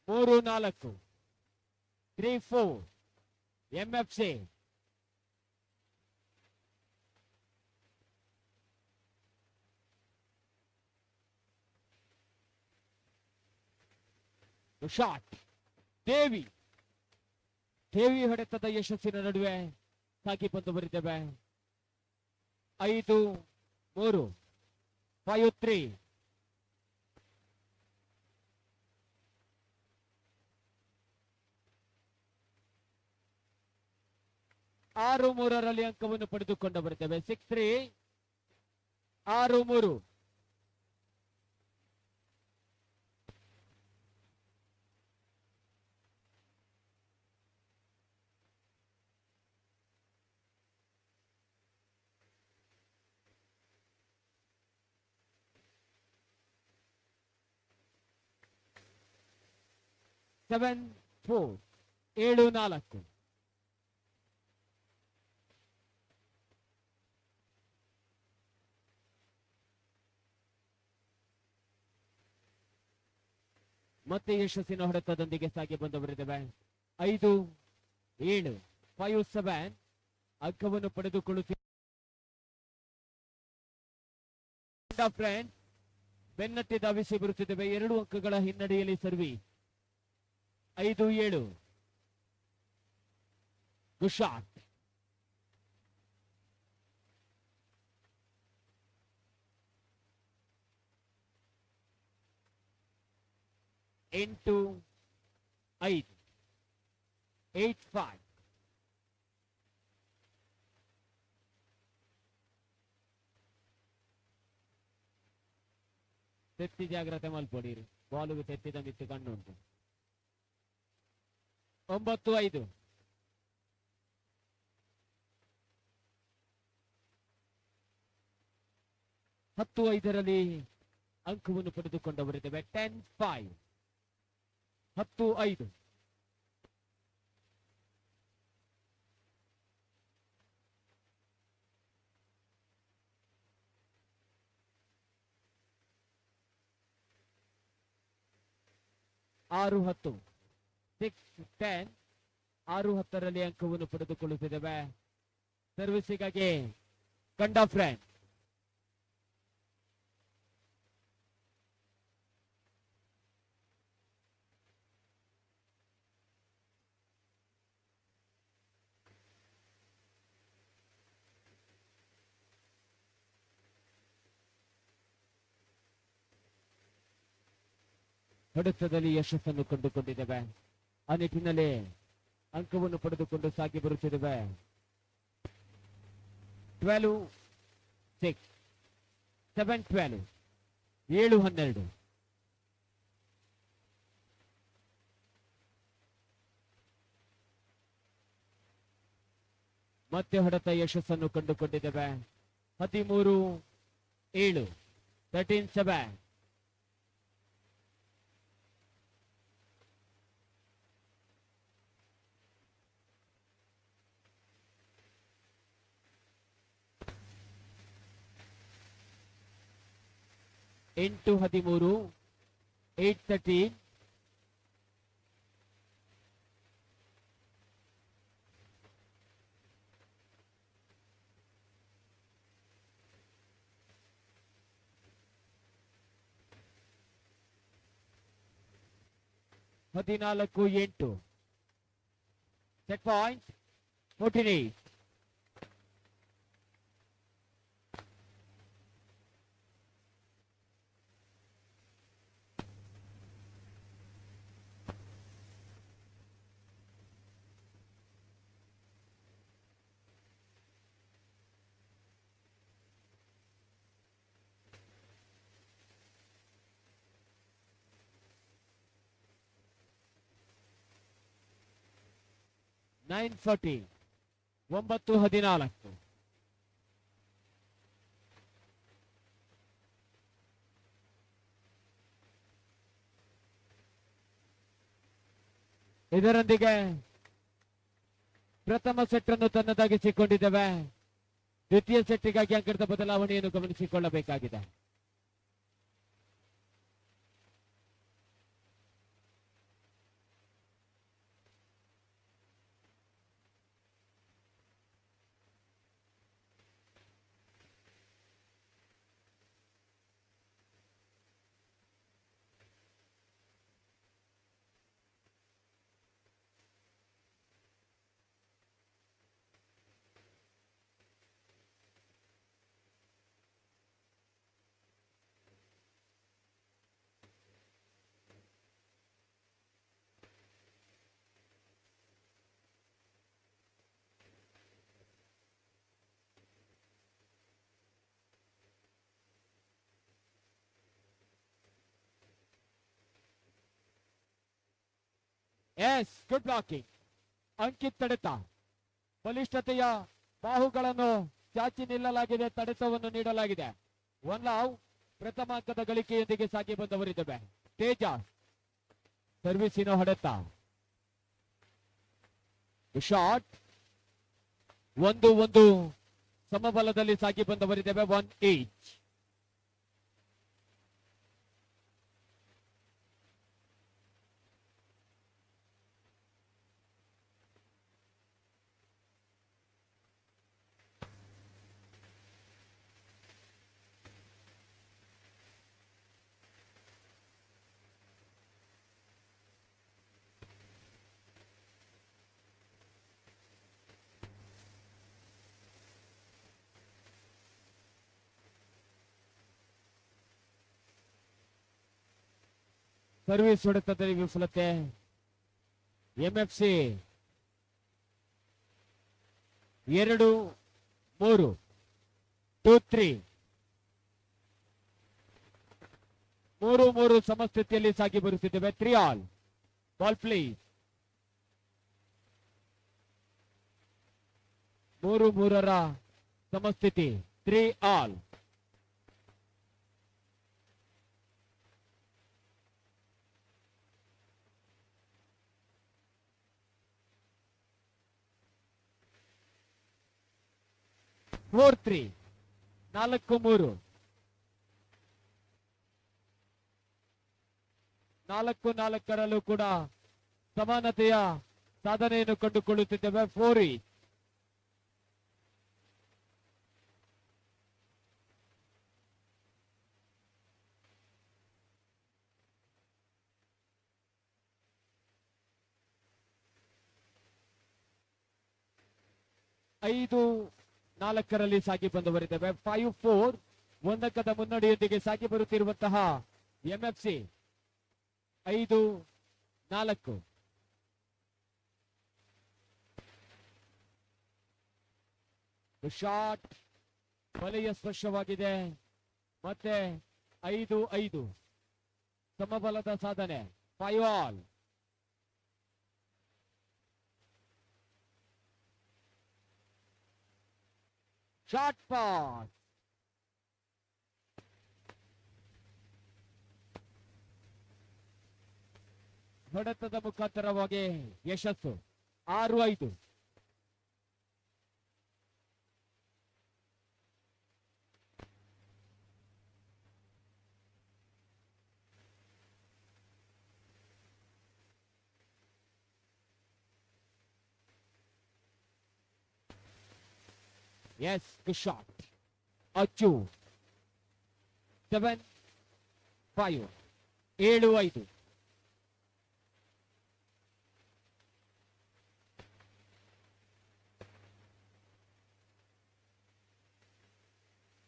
ಮೂರು 4. 3-4. MFC shot. ದೇವಿ ಹೊಡೆತದ ಯಶಸ್ಸಿನ ನಡುವೆ ಸಾಗಿ ಬಂದು ಬರಿದ್ದೇವೆ. 5-3. 5-3. ಆರು 3ರಲ್ಲಿ ಅಂಕವನ್ನು ಪಡೆದುಕೊಂಡು ಬರುತ್ತೇವೆ. 6-3. 6-3. ಸೆವೆನ್ 4. 7-4. ಮತ್ತೆ ಯಶಸ್ಸಿನ ಹೊಡೆತದೊಂದಿಗೆ ಸಾಗಿ ಬಂದು ಬರೆದಿವೆ. 5-7. 5-7 ಅಂಕವನ್ನು ಪಡೆದುಕೊಳ್ಳುತ್ತಿದ್ದ ಫ್ರೆಂಡ್ ಬೆನ್ನಟ್ಟಿ ಧಾವಿಸಿ ಬರುತ್ತಿದ್ದೇವೆ. 2 ಅಂಕಗಳ ಹಿನ್ನಡೆಯಲ್ಲಿ ಸರ್ವಿಸ್. 5-7. Good shot. into 5. 8-5. ತೆತ್ತಿ ಜಾಗ್ರತೆ ಮಲ್ಪೊಡಿರಿ. ಬಾಲುಗೆ ತೆತ್ತಿದ ಮಿತ್ತು ಕಣ್ಣುಂಟು. 9-5. 10-5ರಲ್ಲಿ ಅಂಕವನ್ನು ಪಡೆದುಕೊಂಡು ಬರುತ್ತೇವೆ. 10-5. 10-5. ಆರು 10. 6-10. 6-10ರಲ್ಲಿ ಅಂಕವನ್ನು ಪಡೆದುಕೊಳ್ಳುತ್ತಿದ್ದೇವೆ. ಸರ್ವಿಸಿಗಾಗಿ ಗಂಡಾ ಫ್ರೆಂಡ್ ಹೊಡೆತದಲ್ಲಿ ಯಶಸ್ಸನ್ನು ಕಂಡುಕೊಂಡಿದ್ದೇವೆ. ಆ ನಿಟ್ಟಿನಲ್ಲಿ ಅಂಕವನ್ನು ಪಡೆದುಕೊಂಡು ಸಾಗಿ ಬರುತ್ತಿದ್ದೇವೆ. 12-6, 7-12, 7-12. ಮತ್ತೆ ಹೊಡೆತ ಯಶಸ್ಸನ್ನು ಕಂಡುಕೊಂಡಿದ್ದೇವೆ. 13-7, 13-7. ಎಂಟು 13, 8-13. ಹದಿನಾಲ್ಕು 8. Set point 14-8. ನೈನ್ 14, 9-14. ಇದರೊಂದಿಗೆ ಪ್ರಥಮ ಸೆಟ್ ಅನ್ನು ತನ್ನದಾಗಿಸಿಕೊಂಡಿದ್ದೇವೆ. ದ್ವಿತೀಯ ಸೆಟ್ಟಿಗಾಗಿ ಅಂಕದ ಬದಲಾವಣೆಯನ್ನು ಗಮನಿಸಿಕೊಳ್ಳಬೇಕಾಗಿದೆ. Yes, good blocking. ಅಂಕಿತ್ ತಡೆತ. ಬಲಿಷ್ಠತೆಯ ಬಾಹುಗಳನ್ನು ಚಾಚಿ ನಿಲ್ಲಲಾಗಿದೆ, ತಡೆತವನ್ನು ನೀಡಲಾಗಿದೆ. 1 ಲವ್. ಪ್ರಥಮ ಅಂಕದ ಗಳಿಕೆಯೊಂದಿಗೆ ಸಾಗಿ ಬಂದವರಿದ್ದೇವೆ. ತೇಜ ಸರ್ವಿಸಿನ ಹೊಡೆತ. ಶಾಟ್ 1-1 ಸಮಬಲದಲ್ಲಿ ಸಾಗಿ ಬಂದವರಿದ್ದೇವೆ. 1 ಈಚ್. ಸರ್ವಿಸ್ ಹೊಡೆತದಲ್ಲಿ ವಿಫಲತೆ. ಎಂಎಫ್ಸಿ 2-3, 2-3, 3-3 ಸಮಸ್ಥಿತಿಯಲ್ಲಿ ಸಾಗಿ ಬರುತ್ತಿದ್ದೇವೆ. 3 ಆಲ್. Ball please. 3-3 ಸಮಸ್ಥಿತಿ. 3 ಆಲ್. 4-3, 4-3, 4-4 ಕೂಡ ಸಮಾನತೆಯ ಸಾಧನೆಯನ್ನು ಕಂಡುಕೊಳ್ಳುತ್ತಿದ್ದೇವೆ. 4 ಈಚ್. ಐದು 4 ಸಾಗಿ ಬಂದವರಿದ್ದೇವೆ. 5-4 1 ಅಂಕದ ಮುನ್ನಡೆಯೊಂದಿಗೆ ಸಾಗಿ ಬರುತ್ತಿರುವಂತಹ ಎಂಎಫ್ಸಿ 5-4. ಶಾಟ್ ಬಲೆಯ ಸ್ಪರ್ಶವಾಗಿದೆ. ಮತ್ತೆ 5-5 ಸಮಬಲದ ಸಾಧನೆ. 5 ಆಲ್. Short pass. ಹೊಡೆತದ ಮುಖಾಂತರವಾಗಿ ಯಶಸ್ಸು. 6-5. Yes, good shot. Achu. 7-5. 7-5.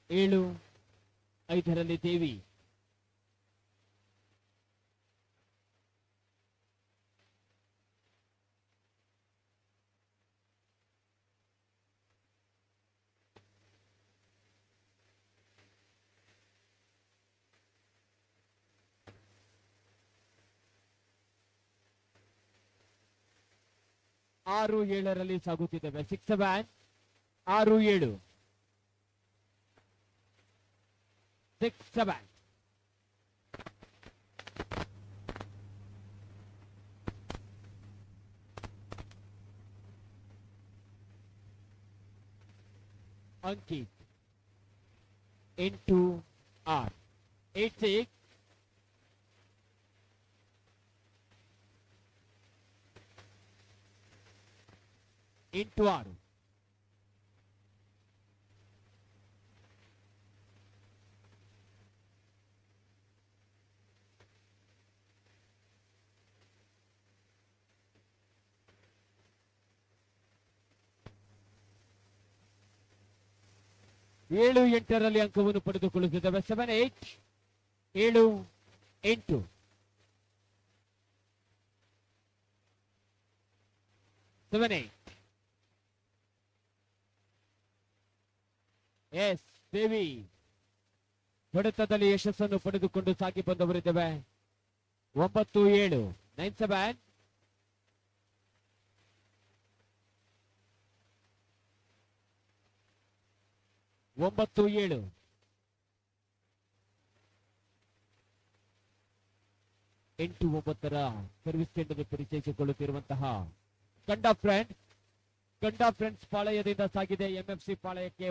ಏಳು ಐದರಲ್ಲಿ ದೇವಿ. ಆರು ಏಳರಲ್ಲಿ ಸಾಗುತ್ತಿದ್ದೇವೆ. 6-7. 6-7. 6-7. Ankit into R. 8-6. into R. ಏಳು ಎಂಟರಲ್ಲಿ ಅಂಕವನ್ನು ಪಡೆದುಕೊಳ್ಳುತ್ತಿದ್ದೇವೆ. 7-8. 7-8. ಎಸ್ ದೇವಿ ಹೊಡೆತದಲ್ಲಿ ಯಶಸ್ಸನ್ನು ಪಡೆದುಕೊಂಡು ಸಾಗಿ ಬಂದವರಿದ್ದೇವೆ. 9-7. 9-7. 9-7. ಎಂಟು 9ರ ಸರ್ವಿಸ್ ತಂಡದ ಪರಿಚಯಿಸಿಕೊಳ್ಳುತ್ತಿರುವಂತಹ ಕಂಡ ಫ್ರೆಂಡ್ಸ್ ಪಾಳಯದಿಂದ ಸಾಗಿದೆ MFC ಪಾಳಯಕ್ಕೆ.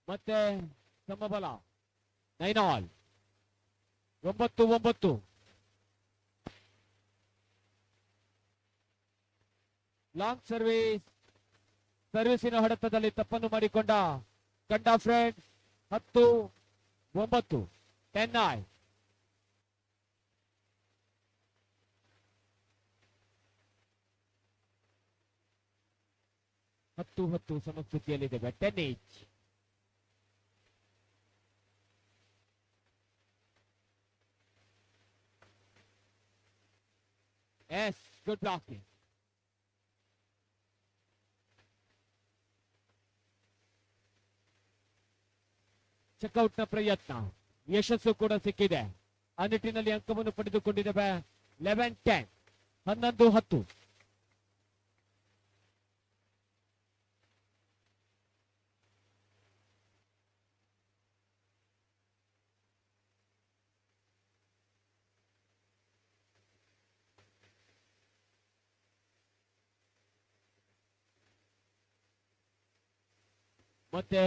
ಮತ್ತೆ ಸಮಬಲ 9 ಆಲ್. 9-9. ಲಾಂಗ್ ಸರ್ವಿಸಿನ ಹೊಡೆತದಲ್ಲಿ ತಪ್ಪನ್ನು ಮಾಡಿಕೊಂಡ ಕಂಡ ಫ್ರೆಂಡ್ಸ್. 10-9. 10-9. ಹತ್ತು ಸಮಸ್ಥಿತಿಯಲ್ಲಿದ್ದೇವೆ. 10 each. Yes good blocking. Checkout ನ ಪ್ರಯತ್ನ ಯಶಸ್ಸು ಕೂಡ ಸಿಕ್ಕಿದೆ. ಆ ನಿಟ್ಟಿನಲ್ಲಿ ಅಂಕವನ್ನು ಪಡೆದುಕೊಂಡಿದ್ದೇವೆ. 11-10. 11-10. ಮತ್ತೆ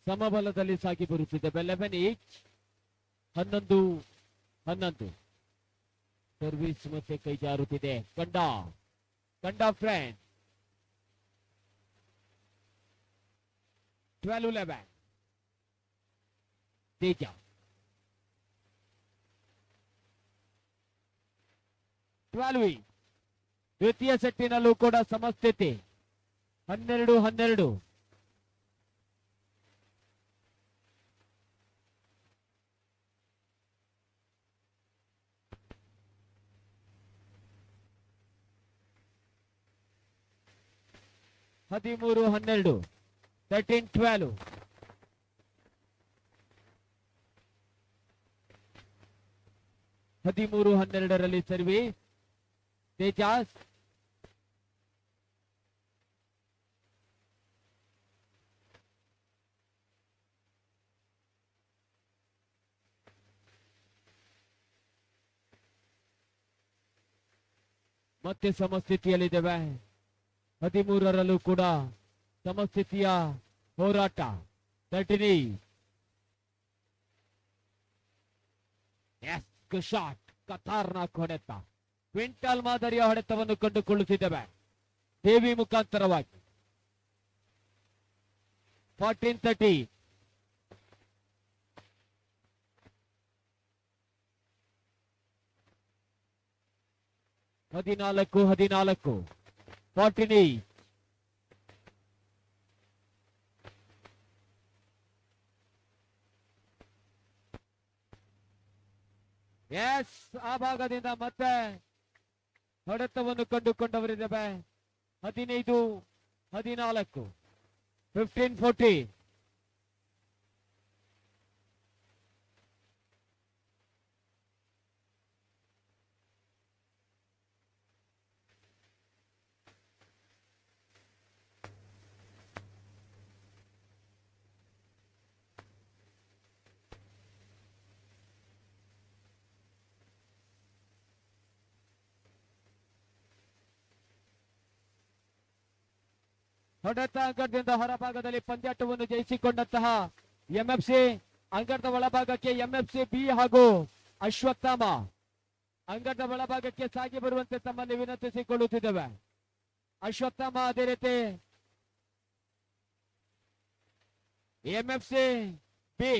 ಸಮಬಲದಲ್ಲಿ ಸಾಗಿ ಬರುತ್ತಿದ್ದೇವೆ. 11 ಈಚ್. 11-11. ಸರ್ವಿಸ್ ಮತ್ತೆ ಕೈ ಜಾರುತ್ತಿದೆ. ಕಂಡ ಫ್ರೆಂಡ್. 12-11. ತೇಜ. ದ್ವಿತೀಯ ಸೆಟ್ಟಿನಲ್ಲೂ ಕೂಡ ಸಮಸ್ಥಿತಿ. 12-12. 13-12 13-12. ಹದಿಮೂರು 12ರಲ್ಲಿ ಸರ್ವಿ ತೇಜಾಸ್. ಮತ್ತೆ ಸಮಸ್ಥಿತಿಯಲ್ಲಿದ್ದೇವೆ. 13ರಲ್ಲೂ ಕೂಡ ಸಮಸ್ಥಿತಿಯ ಹೋರಾಟ. 13 ಶಾಟ್ ಖತರ್ನಾಕ್ ಹೊಡೆತ. ಕ್ವಿಂಟಲ್ ಮಾದರಿಯ ಹೊಡೆತವನ್ನು ಕಂಡುಕೊಳ್ಳುತ್ತಿದ್ದೇವೆ ದೇವಿ ಮುಖಾಂತರವಾಗಿ. 14-30. ಹದಿನಾಲ್ಕು 14. ಎಸ್, ಆ ಭಾಗದಿಂದ ಮತ್ತೆ ಹೊಡೆತವನ್ನು ಕಂಡುಕೊಂಡವರಿದ್ದೇವೆ. 15-14. 15-14. ಹೊಡೆತ ಅಂಗಡದಿಂದ ಹೊರಭಾಗದಲ್ಲಿ ಪಂದ್ಯಾಟವನ್ನು ಜಯಿಸಿಕೊಂಡಂತಹ ಎಂಎಫ್ಸಿ ಅಂಗಡದ ಒಳಭಾಗಕ್ಕೆ ಎಂಎಫ್ಸಿ ಬಿ ಹಾಗೂ ಅಶ್ವತ್ಥಾಮ ಅಂಗಡದ ಒಳಭಾಗಕ್ಕೆ ಸಾಗಿ ಬರುವಂತೆ ತಮ್ಮಲ್ಲಿ ವಿನಂತಿಸಿಕೊಳ್ಳುತ್ತಿದ್ದೇವೆ. ಅಶ್ವತ್ಥಾಮ ಅದೇ ರೀತಿ ಎಂಎಫ್ಸಿ ಬಿ.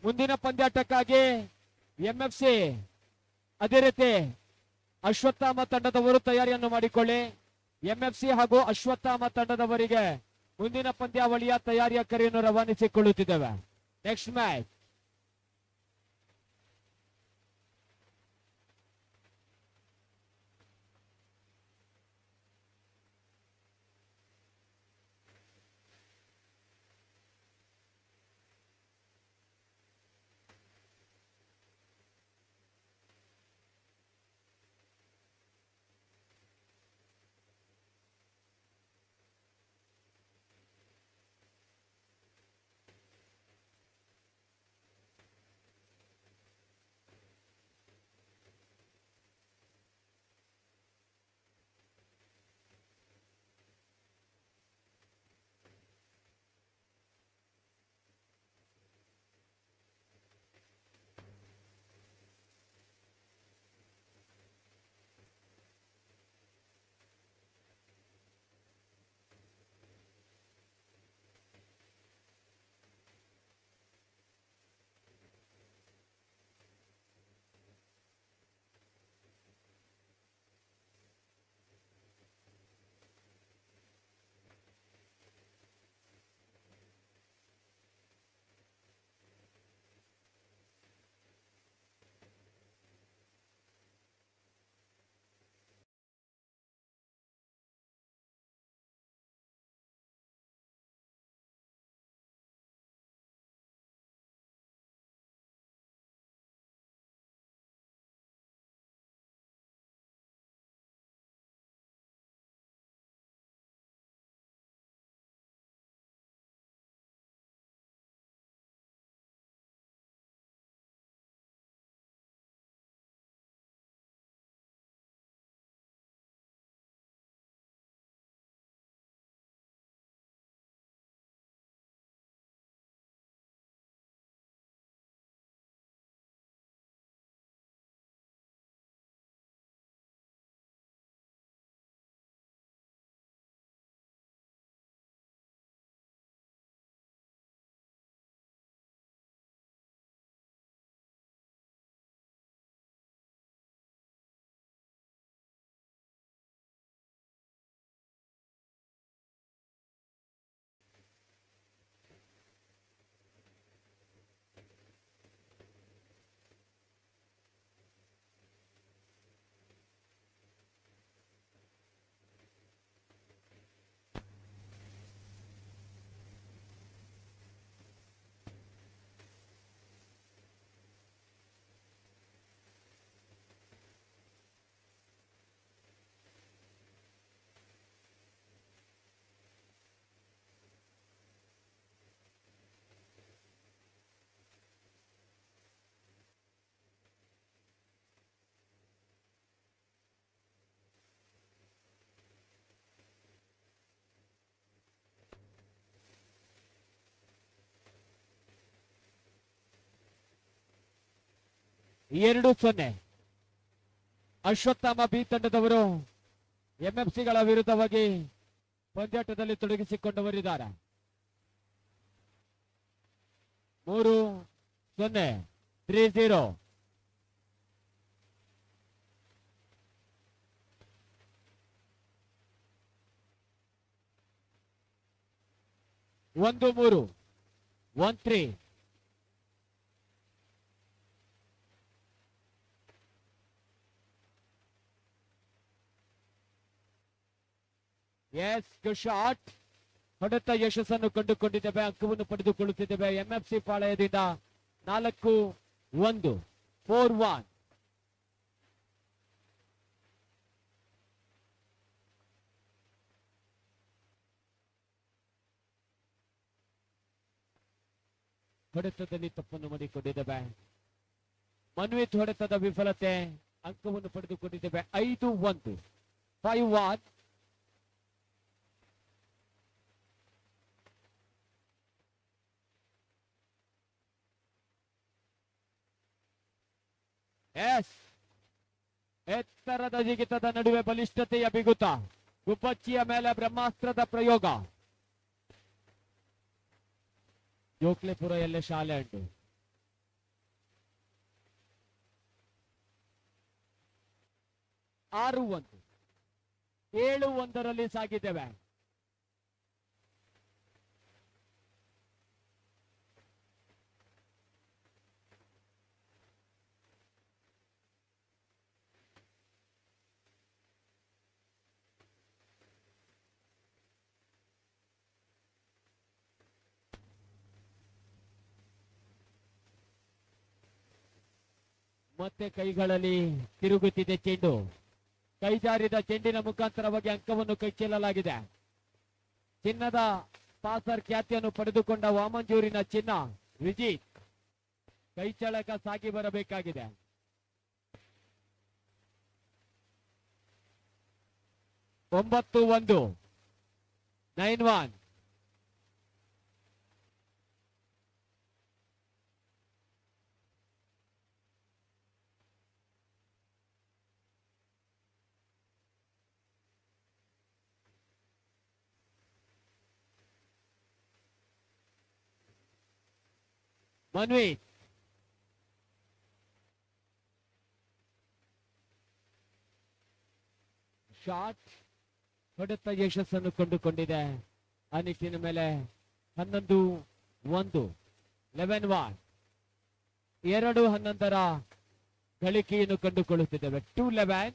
ಮುಂದಿನ ಪಂದ್ಯಾಟಕ್ಕಾಗಿ ಎಂಎಫ್ಸಿ ಅದೇ ರೀತಿ ಅಶ್ವತ್ಥಾಮ ತಂಡದವರು ತಯಾರಿಯನ್ನು ಮಾಡಿಕೊಳ್ಳಿ. ಎಂಎಫ್ಸಿ ಹಾಗೂ ಅಶ್ವತ್ಥಾಮ ತಂಡದವರಿಗೆ ಮುಂದಿನ ಪಂದ್ಯಾವಳಿಯ ತಯಾರಿಯ ಕರೆಯನ್ನು ರವಾನಿಸಿಕೊಳ್ಳುತ್ತಿದ್ದೇವೆ. Next match 2-0. ಅಶ್ವತ್ಥಾಮ ಬಿ ತಂಡದವರು ಎಂಎಫ್ಸಿಗಳ ವಿರುದ್ಧವಾಗಿ ಪಂದ್ಯಾಟದಲ್ಲಿ ತೊಡಗಿಸಿಕೊಂಡವರಿದ್ದಾರೆ. 3-0. 3-0. ಒಂದು 3. 1-3. S good shot. ಹೊಡೆತ ಯಶಸ್ಸನ್ನು ಕಂಡುಕೊಂಡಿದ್ದೇವೆ, ಅಂಕವನ್ನು ಪಡೆದುಕೊಳ್ಳುತ್ತಿದ್ದೇವೆ. ಎಂಎಫ್ಸಿ ಪಾಳಯದಿಂದ 4-1. 4-1. ಹೊಡೆತದಲ್ಲಿ ತಪ್ಪನ್ನು ಮಾಡಿಕೊಂಡಿದ್ದೇವೆ. ಮನ್ವಿತ್ ಹೊಡೆತದ ವಿಫಲತೆ, ಅಂಕವನ್ನು ಪಡೆದುಕೊಂಡಿದ್ದೇವೆ. 5-1. 5-1. ಎಸ್ ಎತ್ತರದ ಜಿಗಿತದ ನಡುವೆ ಬಲಿಷ್ಠತೆಯ ಬಿಗುತ. ಗುಬ್ಬಚ್ಚಿಯ ಮೇಲೆ ಬ್ರಹ್ಮಾಸ್ತ್ರದ ಪ್ರಯೋಗ. ಜೋಕ್ಲೆಪುರ ಎಲ್ಲೆ ಶಾಲೆ ಉಂಟು. 6-1. 7-1 ಸಾಗಿದ್ದೇವೆ. ಮತ್ತೆ ಕೈಗಳಲ್ಲಿ ತಿರುಗುತ್ತಿದೆ ಚೆಂಡು. ಕೈಜಾರಿದ ಚೆಂಡಿನ ಮುಖಾಂತರವಾಗಿ ಅಂಕವನ್ನು ಕೈಚೆಲ್ಲಲಾಗಿದೆ. ಚಿನ್ನದ ಪಾಸರ್ ಖ್ಯಾತಿಯನ್ನು ಪಡೆದುಕೊಂಡ ವಾಮಂಜೂರಿನ ಚಿನ್ನ ವಿಜಿತ್ ಕೈಚಳಕ ಸಾಗಿ ಬರಬೇಕಾಗಿದೆ. 9-1. 9-1. ಮನ್ವಿತ್ ಶಾಟ್ ಹೊಡೆತ ಯಶಸ್ಸನ್ನು ಕಂಡುಕೊಂಡಿದೆ. ಆ ನಿಟ್ಟಿನ ಮೇಲೆ 11-1. 11-1. 2-11 ಗಳಿಕೆಯನ್ನು ಕಂಡುಕೊಳ್ಳುತ್ತಿದ್ದೇವೆ. 2-11.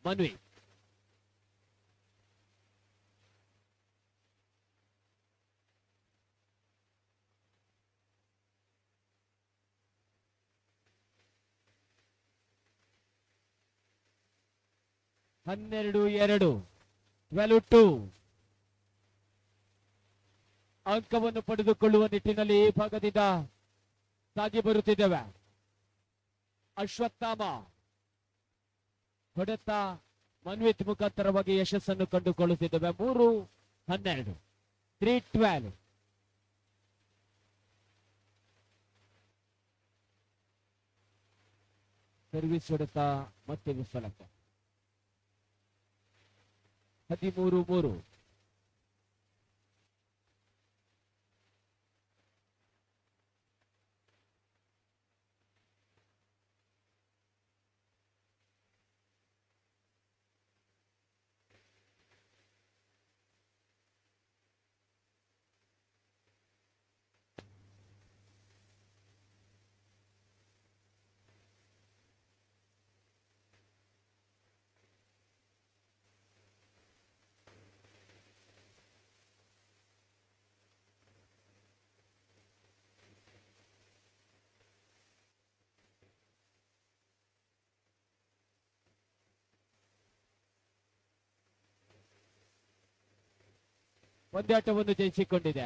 ಮನ್ವಿತ್ ಹನ್ನೆರಡು 2. 12-2. ಅಂಕವನ್ನು ಪಡೆದುಕೊಳ್ಳುವ ನಿಟ್ಟಿನಲ್ಲಿ ಈ ಭಾಗದಿಂದ ಸಾಗಿ ಬರುತ್ತಿದ್ದೇವೆ. ಅಶ್ವತ್ಥಾಮ ಹೊಡೆತ ಮನ್ವಿತ್ ಮುಖಾಂತರವಾಗಿ ಯಶಸ್ಸನ್ನು ಕಂಡುಕೊಳ್ಳುತ್ತಿದ್ದೇವೆ. 3-12. 3-12. ಸರ್ವಿಸ್ ಹೊಡೆತ ಮತ್ತೆ ವಿಫಲತೆ. 13-3. ಪಂದ್ಯಾಟವನ್ನು ಜಯಿಸಿಕೊಂಡಿದೆ.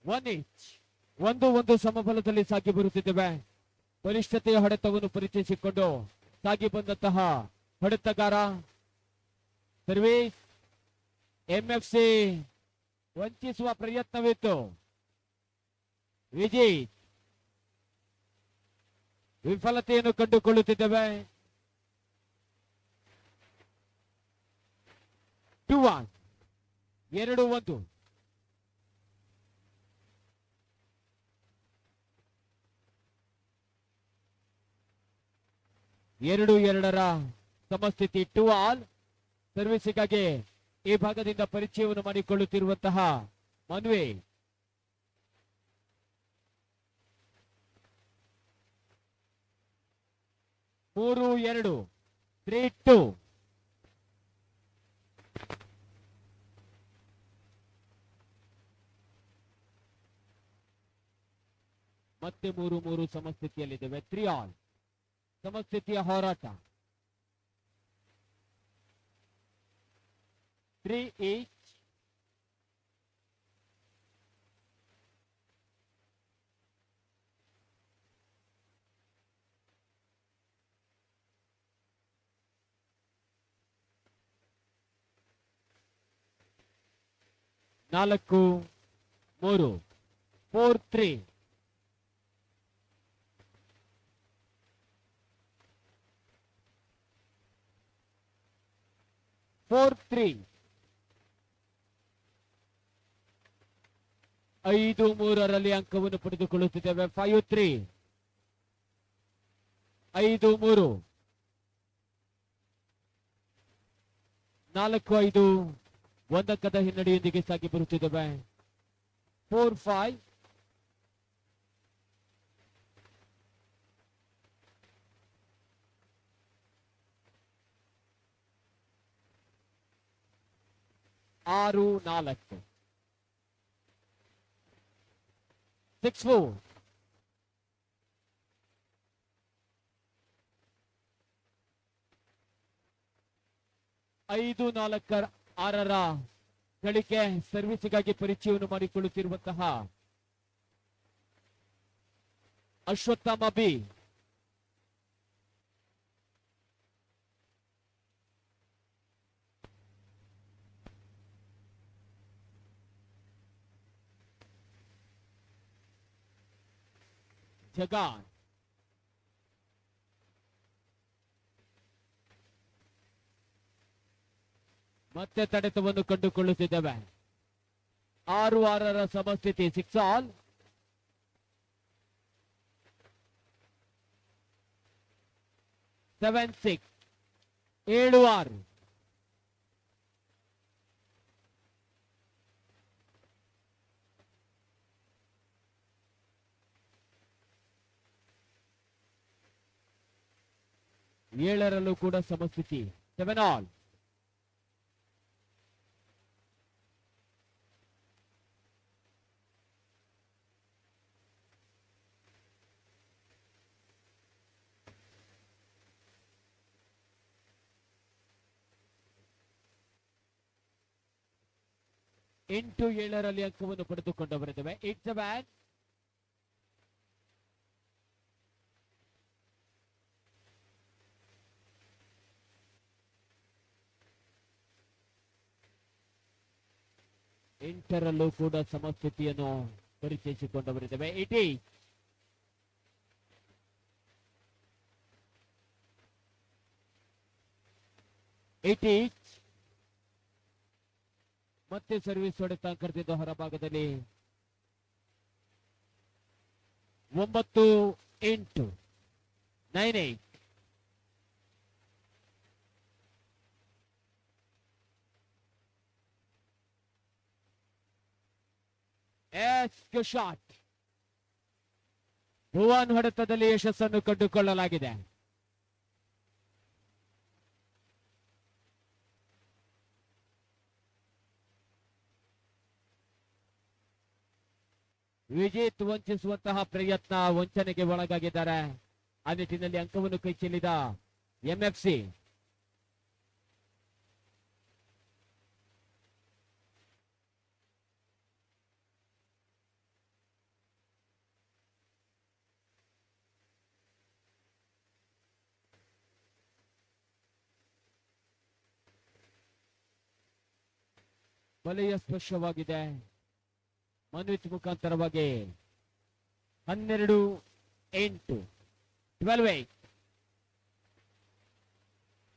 1 ಈಚ್. ಒಂದು ಸಮಬಲದಲ್ಲಿ ಸಾಗಿ ಬರುತ್ತಿದ್ದೇವೆ. ಬಲಿಷ್ಠತೆಯ ಹೊಡೆತವನ್ನು ಪರಿಚಯಿಸಿಕೊಂಡು ಸಾಗಿ ಬಂದಂತಹ ಹೊಡೆತಗಾರ ಸರ್ವಿಸ್. ಎಂಎಫ್ಸಿ ವಂಚಿಸುವ ಪ್ರಯತ್ನವಿತ್ತು. ವಿಜಯ್ ವಿಫಲತೆಯನ್ನು ಕಂಡುಕೊಳ್ಳುತ್ತಿದ್ದೇವೆ. 2-1. 2-1. ಎರಡರ ಸಮಸ್ಥಿತಿ. 2-all. ಸರ್ವಿಸಿಗಾಗಿ ಈ ಭಾಗದಿಂದ ಪರಿಚಯವನ್ನು ಮಾಡಿಕೊಳ್ಳುತ್ತಿರುವಂತಹ ಮನ್ವಿ. ಮೂರು 2. 3-2. ಮತ್ತೆ 3 ಸಮಸ್ಥಿತಿಯಲ್ಲಿದ್ದೇವೆ. 3-all. ಸಮಸ್ಥಿತಿಯ ಹೋರಾಟ. 3 ಈಚ್. ನಾಲ್ಕು 3. 4-3. 4-3. 5-3 ಅಂಕವನ್ನು ಪಡೆದುಕೊಳ್ಳುತ್ತಿದ್ದೇವೆ. 5-3. 5-3. 4-5. 1 ಅಂಕದ ಹಿನ್ನಡೆಯೊಂದಿಗೆ ಸಾಗಿ ಬರುತ್ತಿದ್ದೇವೆ. 4-5. 6-4. 6-4. 5-4-6 ಗಳಿಕೆ ಸರ್ವಿಸಿಗಾಗಿ ಪರಿಚಯವನ್ನು ಮಾಡಿಕೊಳ್ಳುತ್ತಿರುವಂತಹ ಅಶ್ವತ್ಥಾಮ ಬಿ. ಜಗಾನ್. ಮತ್ತೆ ತಡೆತವನ್ನು ಕಂಡುಕೊಳ್ಳುತ್ತಿದ್ದೇವೆ. 6-6 ಸಮಸ್ಥಿತಿ. 6-all. 7-6. 7-6. 7 ಕೂಡ ಸಮಸ್ಥಿತಿ. 7-all. ಎಂಟು 7 ಅಂಕವನ್ನು ಪಡೆದುಕೊಂಡು ಬರುತ್ತವೆ. 8-7. ಎಂಟರಲ್ಲೂ ಕೂಡ ಸಮಸ್ಥಿತಿಯನ್ನು ಪರಿಚಯಿಸಿಕೊಂಡು ಬರುತ್ತವೆ. 8. 8. ಮತ್ತೆ ಸರ್ವಿಸ್ ಹೊಡೆತಾಂಕರದಿಂದ ಹೊರಭಾಗದಲ್ಲಿ 9-8. 9-8. ಶಾಟ್. ಭುವನ್ ಹೊಡೆತದಲ್ಲಿ ಯಶಸ್ಸನ್ನು ಕಂಡುಕೊಳ್ಳಲಾಗಿದೆ. ವಿಜಿತ್ ವಂಚಿಸುವಂತಹ ಪ್ರಯತ್ನ, ವಂಚನೆಗೆ ಒಳಗಾಗಿದ್ದಾರೆ. ಆ ನಿಟ್ಟಿನಲ್ಲಿ ಅಂಕವನ್ನು ಕೈ ಚೆಲ್ಲಿದ ಎಂಎಫ್ಸಿ. ಬಲೆಯ ಸ್ಪರ್ಶವಾಗಿದೆ. ಮನ್ವಿತ್ ಮುಖಾಂತರವಾಗಿ 12-8 12-8.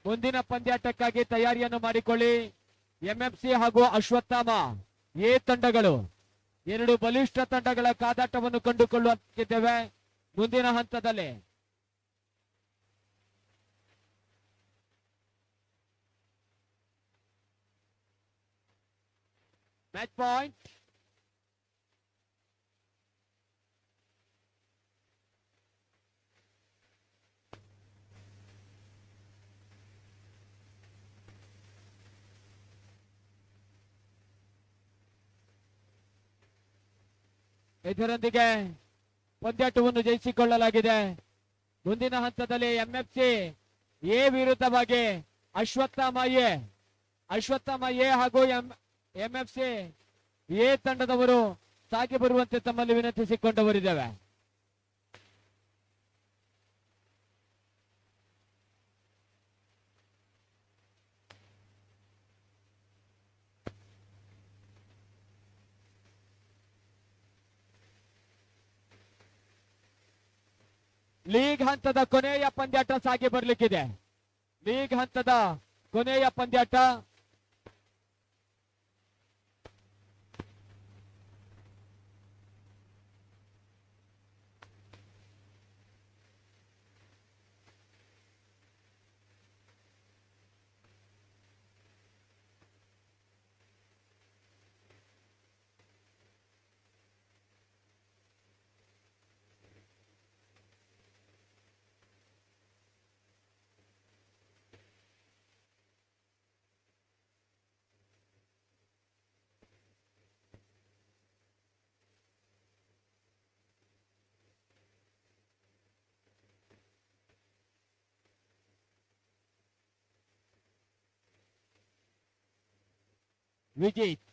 ಮುಂದಿನ ಪಂದ್ಯಾಟಕ್ಕಾಗಿ ತಯಾರಿಯನ್ನು ಮಾಡಿಕೊಳ್ಳಿ. ಎಂಎಫ್ಸಿ ಹಾಗೂ ಅಶ್ವತ್ಥಾಮ ಎ ತಂಡಗಳು ಎರಡು ಬಲಿಷ್ಠ ತಂಡಗಳ ಕಾದಾಟವನ್ನು ಕಂಡುಕೊಳ್ಳುತ್ತಿದ್ದೇವೆ ಮುಂದಿನ ಹಂತದಲ್ಲಿ. Match point. ಇದರೊಂದಿಗೆ ಪಂದ್ಯಾಟವನ್ನು ಜಯಿಸಿಕೊಳ್ಳಲಾಗಿದೆ. ಮುಂದಿನ ಹಂತದಲ್ಲಿ ಎಂಎಫ್ಸಿ ಎ ವಿರುದ್ಧವಾಗಿ ಅಶ್ವತ್ಥಾಮ ಎ ಹಾಗೂ ಎಂಎಫ್ಸಿ ಎ ತಂಡದವರು ಸಾಗಿ ಬರುವಂತೆ ತಮ್ಮಲ್ಲಿ ವಿನಂತಿಸಿಕೊಂಡವರಿದ್ದೇವೆ. ಲೀಗ್ ಹಂತದ ಕೊನೆಯ ಪಂದ್ಯಾಟ ಸಾಗಿ ಬರಲಿಕ್ಕಿದೆ. ಲೀಗ್ ಹಂತದ ಕೊನೆಯ ಪಂದ್ಯಾಟ. ವಿಜಿತ್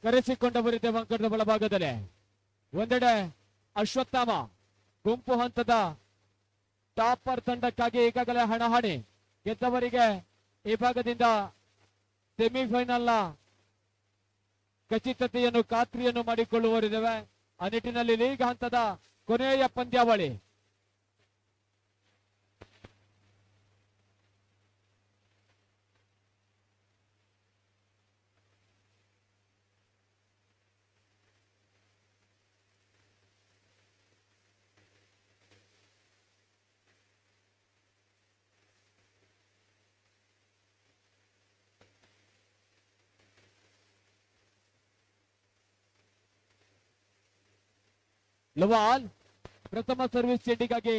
ಕರೆಸಿಕೊಂಡ ಬರಿದ್ದೇವೆ ಅಂಕಣದ ಬಲಭಾಗದಲ್ಲಿ. ಒಂದೆಡೆ ಅಶ್ವತ್ಥಾಮ ಗುಂಪು ಹಂತದ ಟಾಪರ್ ತಂಡಕ್ಕಾಗಿ ಈಗಾಗಲೇ ಹಣಾಹಣಿ. ಗೆದ್ದವರಿಗೆ ಈ ಭಾಗದಿಂದ ಸೆಮಿಫೈನಲ್ನ ಖಚಿತತೆಯನ್ನು ಖಾತ್ರಿಯನ್ನು ಮಾಡಿಕೊಳ್ಳುವರಿದ್ದೇವೆ. ಆ ನಿಟ್ಟಿನಲ್ಲಿ ಲೀಗ್ ಹಂತದ ಕೊನೆಯ ಪಂದ್ಯಾವಳಿ. ಲವಾಲ್ ಪ್ರಥಮ ಸರ್ವಿಸ್ ಚೆಂಡಿಗಾಗಿ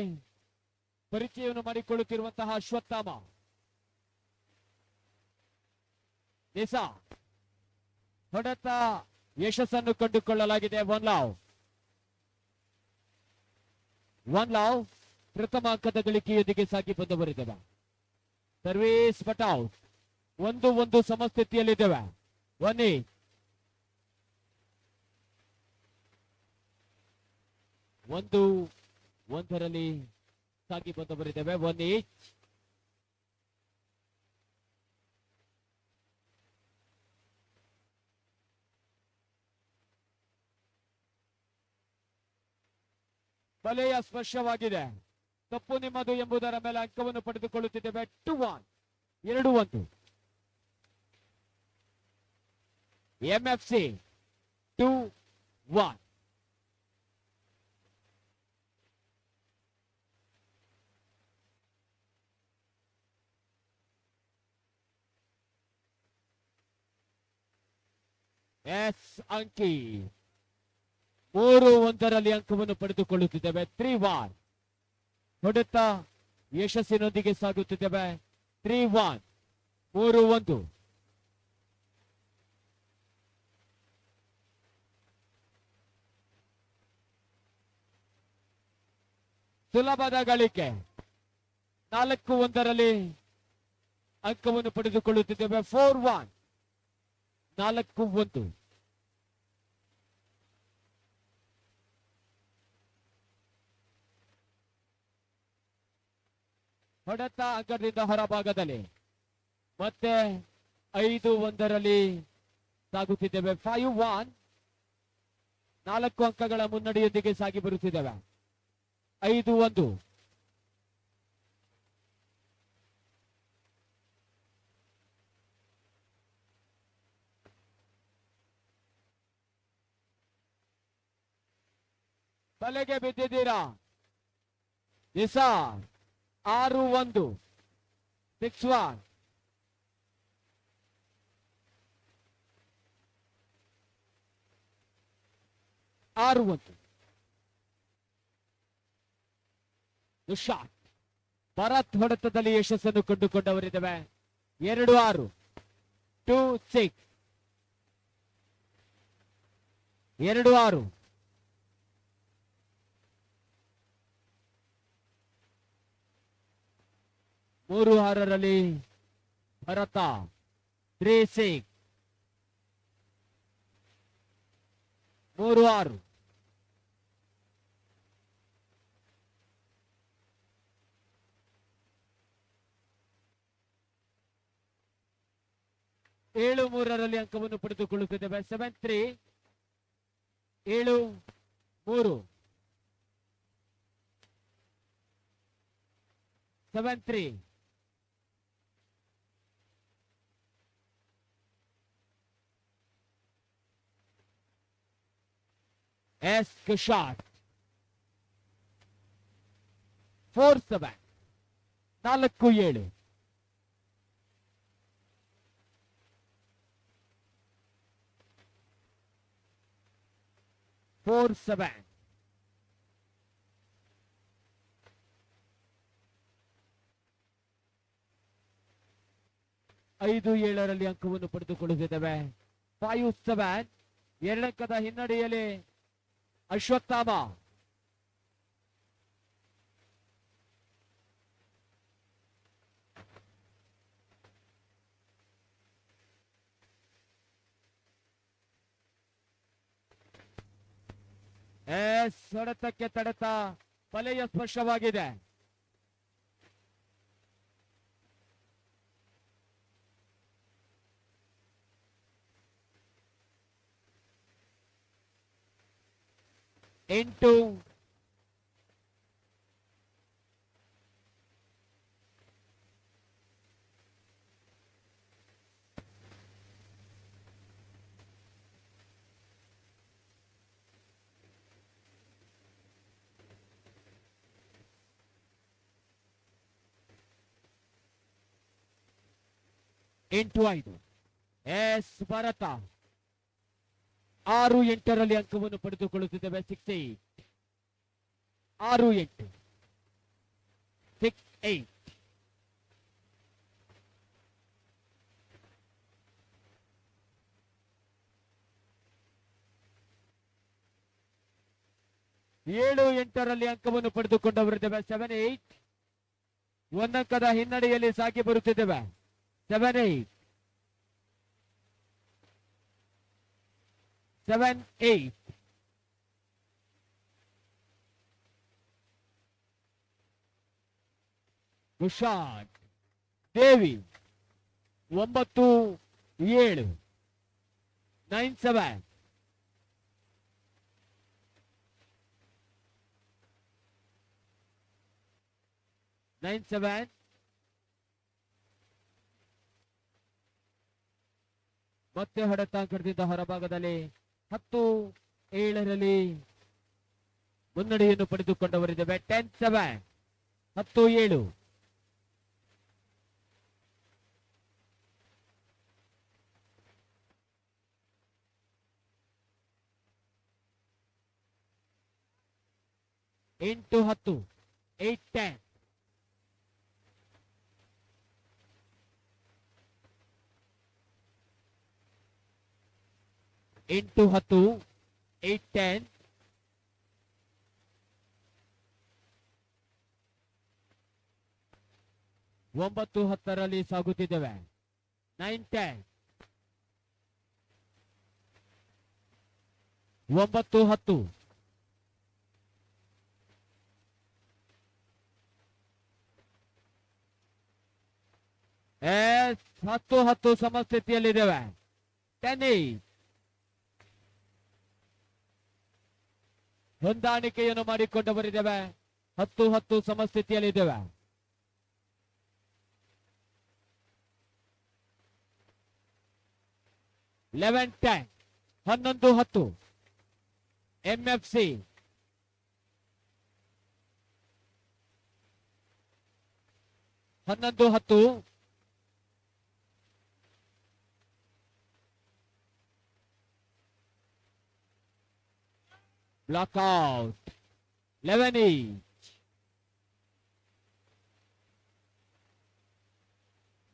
ಪರಿಚಯವನ್ನು ಮಾಡಿಕೊಳ್ಳುತ್ತಿರುವಂತಹ ಅಶ್ವತ್ಥಾಮ. ದೇಸ ಹೊಡೆತ ಯಶಸ್ಸನ್ನು ಕಂಡುಕೊಳ್ಳಲಾಗಿದೆ. ಒನ್ ಲಾವ್ ಪ್ರಥಮ ಅಂಕದ ಗಳಿಕೆಯೊಂದಿಗೆ ಸಾಗಿ ಬಂದವರಿದ್ದೇವೆ. Service but out. 1-1 ಸಮಸ್ಥಿತಿಯಲ್ಲಿದ್ದೇವೆ. 1-1 ಸಾಗಿ ಬಂದವರಿದ್ದೇವೆ. 1 ಈಚ್. ಬಲೆಯ ಸ್ಪರ್ಶವಾಗಿದೆ. ತಪ್ಪು ನಿಮ್ಮದು ಎಂಬುದರ ಮೇಲೆ ಅಂಕವನ್ನು ಪಡೆದುಕೊಳ್ಳುತ್ತಿದ್ದೇವೆ. 2-1. 2-1. ಎಂಎಫ್ಸಿ 2-1. ಎಸ್ ಅಂಕಿ 3-1 ಅಂಕವನ್ನು ಪಡೆದುಕೊಳ್ಳುತ್ತಿದ್ದೇವೆ. 3-1 ಹೊಡೆತ ಯಶಸ್ಸಿನೊಂದಿಗೆ ಸಾಗುತ್ತಿದ್ದೇವೆ. 3-1. 3-1. ಸುಲಭದ ಗಳಿಕೆ. 4-1 ಅಂಕವನ್ನು ಪಡೆದುಕೊಳ್ಳುತ್ತಿದ್ದೇವೆ. 4-1. 4-1. ಹೊಡೆತ ಅಂಕದಿಂದ ಹೊರಭಾಗದಲ್ಲಿ ಮತ್ತೆ 5-1 ಸಾಗುತ್ತಿದ್ದೇವೆ. 5-1. 4 ಅಂಕಗಳ ಮುನ್ನಡೆಯೊಂದಿಗೆ ಸಾಗಿ ಬರುತ್ತಿದ್ದೇವೆ. 5-1. ಬಲೆಗೆ ಬಿದ್ದಿದ್ದೀರಾ. ನಿಸಾರ್ 6-1. 6-1. ಶಾಟ್. ಭರತ್ ಹೊಡೆತದಲ್ಲಿ ಯಶಸ್ಸನ್ನು ಕಂಡುಕೊಂಡವರಿದ್ದೇವೆ. 2-6. 2-6. 2-6. ಮೂರು 6 ಭರತ. 3-6. 3-6. ಏಳು 3 ಅಂಕವನ್ನು ಪಡೆದುಕೊಳ್ಳುತ್ತಿದ್ದೇವೆ. 7-3. 7-3. 7-3. Esk shot. 4-7. 4-7. ಐದು 7 ಅಂಕವನ್ನು ಪಡೆದುಕೊಳ್ಳುತ್ತಿದ್ದೇವೆ. 5-7. 2 ಅಂಕದ ಹಿನ್ನಡೆಯಲ್ಲಿ ಅಶ್ವತ್ಥಾಮ. ಹೊಡೆತಕ್ಕೆ ತಡೆತ ಬಲೆಯ ಸ್ಪರ್ಶವಾಗಿದೆ. ಎಂಟು ಎಂಟು ಐದು. ಭಾರತ 6-8ರಲ್ಲಿ ಅಂಕವನ್ನು ಪಡೆದುಕೊಳ್ಳುತ್ತಿದ್ದೇವೆ. 6-8 6-8 6-8. ಏಳು ಎಂಟರಲ್ಲಿ ಅಂಕವನ್ನು ಪಡೆದುಕೊಂಡವರಿದ್ದೇವೆ. 7-8 ಒಂದಂಕದ ಹಿನ್ನಡೆಯಲ್ಲಿ ಸಾಗಿ ಬರುತ್ತಿದ್ದೇವೆ. 7-8 7-8. ಗುಷಾಟ್ ದೇವಿ 9-7 9-7. ಮತ್ತೆ ಹೊಡೆತಾಂಕದಿಂದ ಹೊರಭಾಗದಲ್ಲಿ 10-7ರಲ್ಲಿ ಮುನ್ನಡೆಯನ್ನು ಪಡೆದುಕೊಂಡವರಿದ್ದೇವೆ. 10-7 10-7. ಎಂಟು 10 8-10. ಎಂಟು 10 8-10. ಒಂಬತ್ತು 10ರಲ್ಲಿ ಸಾಗುತ್ತಿದ್ದೇವೆ. 9-10 9-10. ಎಸ್ 10-10 ಸಮಸ್ಥಿತಿಯಲ್ಲಿದ್ದೇವೆ. 10-8 ಹೊಂದಾಣಿಕೆಯನ್ನು ಮಾಡಿಕೊಂಡವರಿದ್ದೇವೆ. 10-10 ಸಮಸ್ಥಿತಿಯಲ್ಲಿದ್ದೇವೆ. Eleven 10 11-10 MFC 11-10. Block out 11-8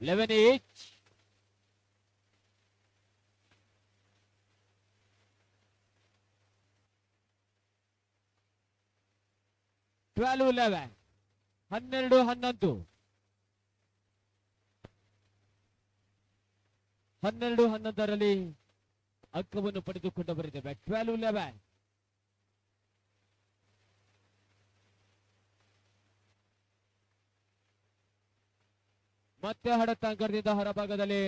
11-8. Twelve 11 12-11 12-11ರಲ್ಲಿ ಅಂಕವನ್ನು ಪಡೆದುಕೊಂಡವರಿದ್ದೇವೆ. 12-11. ಮತ್ತೆ ಹೊಡೆತಾಂಕದಿಂದ ಹೊರಭಾಗದಲ್ಲಿ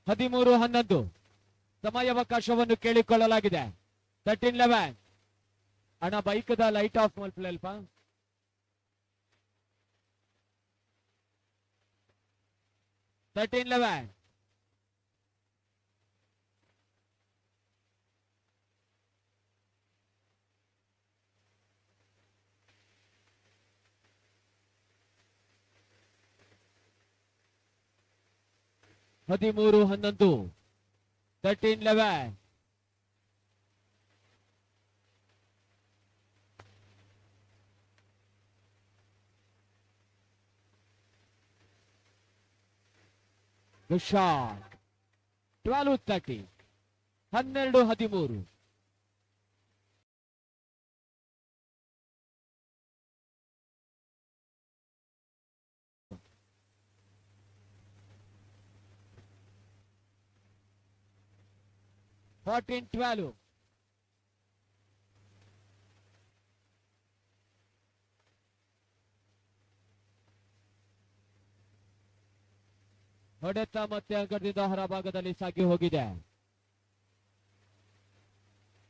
13-11 ಸಮಯಾವಕಾಶವನ್ನು ಕೇಳಿಕೊಳ್ಳಲಾಗಿದೆ. 13-11. ಅಣ್ಣ ಬೈಕದ ಲೈಟ್ ಆಫ್ ಮಲ್ಪಲ್ಪ. 13-11. ಹದಿಮೂರು 11 13-11. The shot 12-30 12-13. 14-12. ಹೊಡೆತ ಮತ್ತೆ ಅಂಕದಿಂದ ಹೊರಭಾಗದಲ್ಲಿ ಸಾಗಿ ಹೋಗಿದೆ.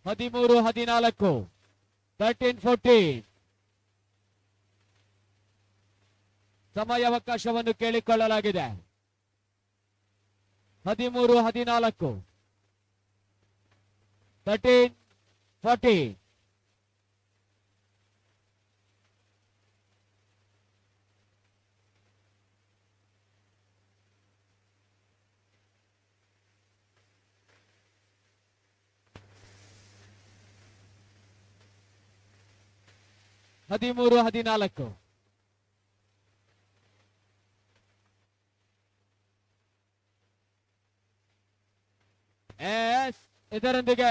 13-14. 13-14. ಸಮಯಾವಕಾಶವನ್ನು ಕೇಳಿಕೊಳ್ಳಲಾಗಿದೆ. 13-14. 13-14. ಹದಿಮೂರು 14. ಇದರೊಂದಿಗೆ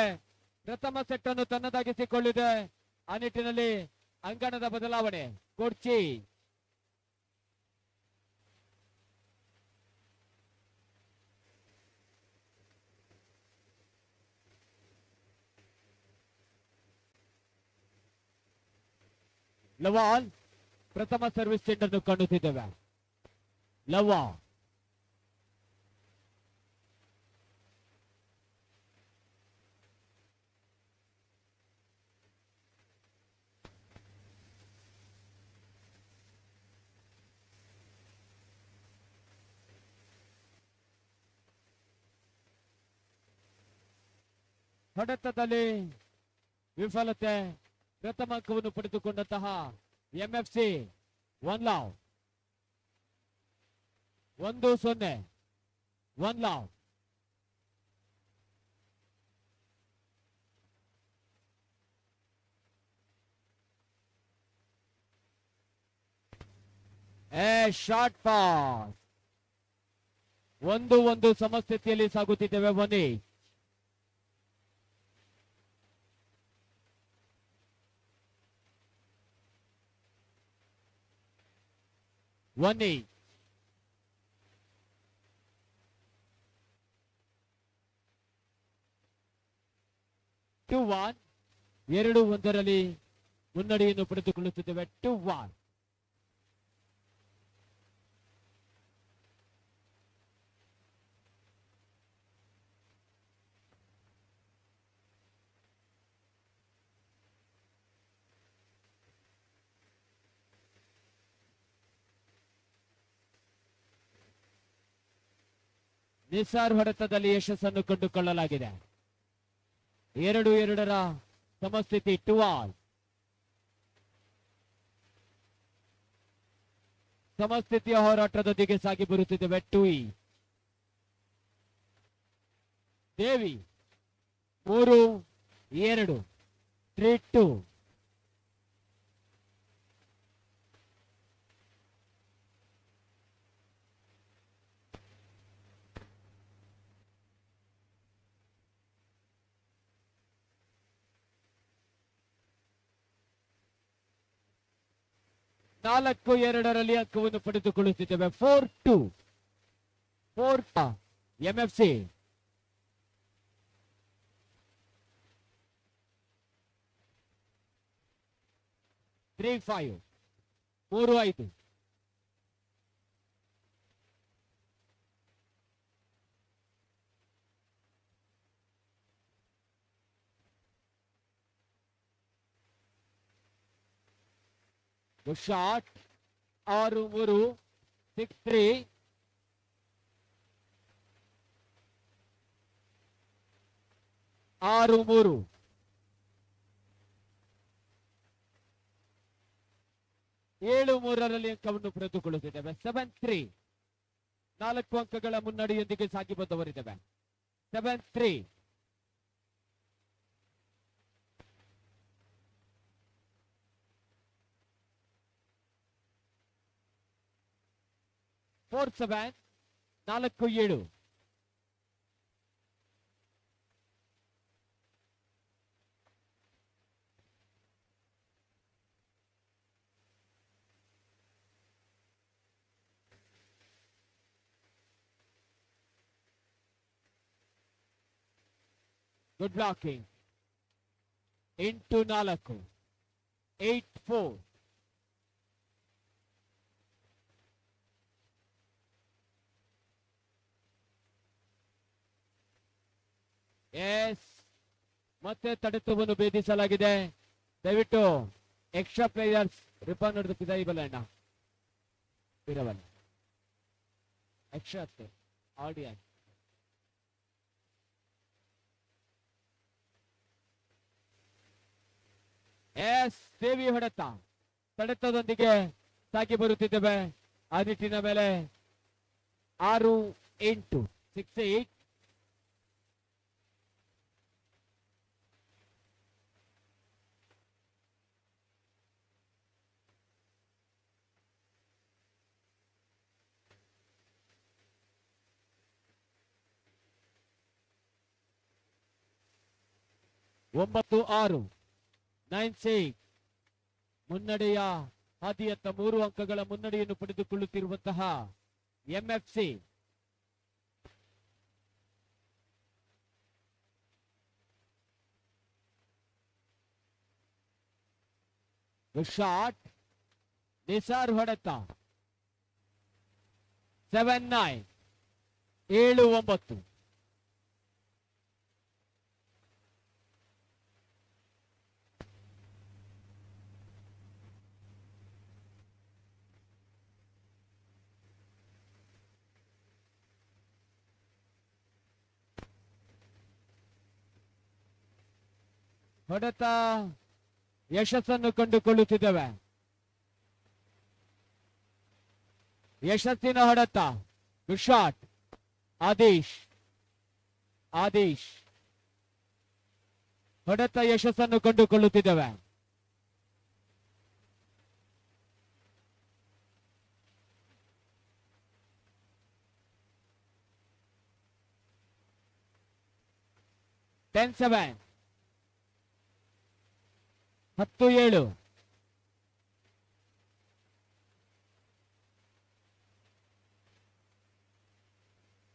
ಪ್ರಥಮ ಸೆಟ್ ಅನ್ನು ತನ್ನದಾಗಿಸಿಕೊಳ್ಳಿದೆ. ಆ ನಿಟ್ಟಿನಲ್ಲಿ ಅಂಗಣದ ಬದಲಾವಣೆ. ಕುರ್ಚಿ ಲವಾಲ್ ಪ್ರಥಮ ಸರ್ವಿಸ್ ಸೆಟ್ ಅನ್ನು ಕಾಣುತ್ತಿದ್ದೇವೆ. ಲವಾ ಹೊಡೆತದಲ್ಲಿ ವಿಫಲತೆ. ಪ್ರಥಮ ಅಂಕವನ್ನು ಪಡೆದುಕೊಂಡಂತಹ MFC 1 love. 1-0. 1 love. Short pass. 1-1 ಸಮಸ್ಥಿತಿಯಲ್ಲಿ ಸಾಗುತ್ತಿದ್ದೇವೆ. 1 1 2-1. 2-1 ಮುನ್ನಡೆಯನ್ನು ಪಡೆದುಕೊಳ್ಳುತ್ತಿದ್ದೇವೆ. 2-1. ನಿಸಾರ್ ಹೊಡೆತದಲ್ಲಿ ಯಶಸ್ಸನ್ನು ಕಂಡುಕೊಳ್ಳಲಾಗಿದೆ. 2-2 ಸಮಸ್ಥಿತಿ. 2-all. ಸಮಸ್ಥಿತಿಯ ಹೋರಾಟದೊಂದಿಗೆ ಸಾಗಿ ಬರುತ್ತಿದ್ದೇವೆ. 2 ದೇವಿ 3-2. 3-2. ನಾಲ್ಕು 2 ಅಂಕವನ್ನು ಪಡೆದುಕೊಳ್ಳುತ್ತಿದ್ದೇವೆ. 4-2. 4 ಎಂಎಫ್ಸಿ. ತ್ರೀ 5. 3-5. ಶಾಟ್ 6-3. 6-3. 6-3. 7-3 ಅಂಕವನ್ನು ಪಡೆದುಕೊಳ್ಳುತ್ತಿದ್ದೇವೆ. 7-3. 4 ಅಂಕಗಳ ಮುನ್ನಡೆಯೊಂದಿಗೆ ಸಾಗಿ ಬಂದವರಿದ್ದೇವೆ. 7-3. ಫೋರ್ 7. 4-7. Good blocking. 8-4, 8-4. ಎಸ್, ಮತ್ತೆ ತಡೆತವನ್ನು ಭೇದಿಸಲಾಗಿದೆ. ದಯವಿಟ್ಟು ಎಕ್ಸ್ಟ್ರಾ ಪ್ಲೇಯರ್ಸ್ ರಿಪನ್ ಹಿಡಿದು ಬಲ್ಲ ಇರವಲ್ಲ ಎಕ್ಸ್ಟ್ರಾ ಅಷ್ಟೇ ಆಡಿಯನ್ಸ್. ಎಸ್, ಸೇವಿ ಹೊಡೆತ ತಡೆತದೊಂದಿಗೆ ಸಾಗಿ ಬರುತ್ತಿದ್ದೇವೆ. ಆ ನಿಟ್ಟಿನ ಮೇಲೆ 6-8, 6-8. ಒಂಬತ್ತು 6, 9-6. ಮುನ್ನಡೆಯ ಹಾದಿಯತ್ತ 3 ಅಂಕಗಳ ಮುನ್ನಡೆಯನ್ನು ಪಡೆದುಕೊಳ್ಳುತ್ತಿರುವಂತಹ ಎಂಎಫ್ಸಿ. ಶಾಟ್, ನಿಸಾರ್ ಹೊಡೆತ. 7-9, 7-9. ಹೊಡೆತ ಯಶಸ್ಸನ್ನು ಕಂಡುಕೊಳ್ಳುತ್ತಿದ್ದೇವೆ. ಯಶಸ್ಸಿನ ಹೊಡೆತ. Good shot. ಆದೀಶ್ ಹೊಡೆತ ಯಶಸ್ಸನ್ನು ಕಂಡುಕೊಳ್ಳುತ್ತಿದ್ದೇವೆ. ಟೆನ್ 7, 10-7.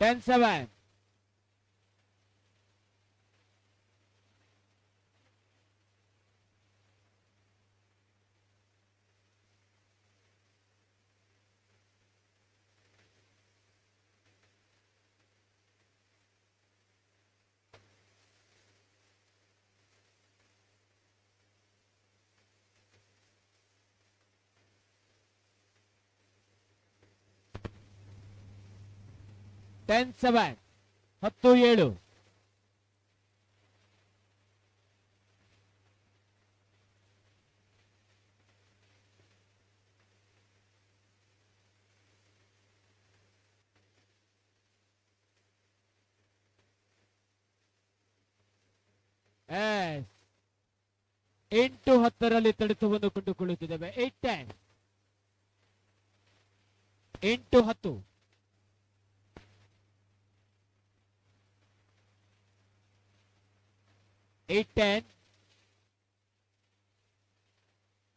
ಟೆನ್ 7, 10-7. ಎಸ್, 8-10 ತಡೆತವನ್ನು ಕಂಡುಕೊಳ್ಳುತ್ತಿದ್ದೇವೆ. 8-10, 8-10.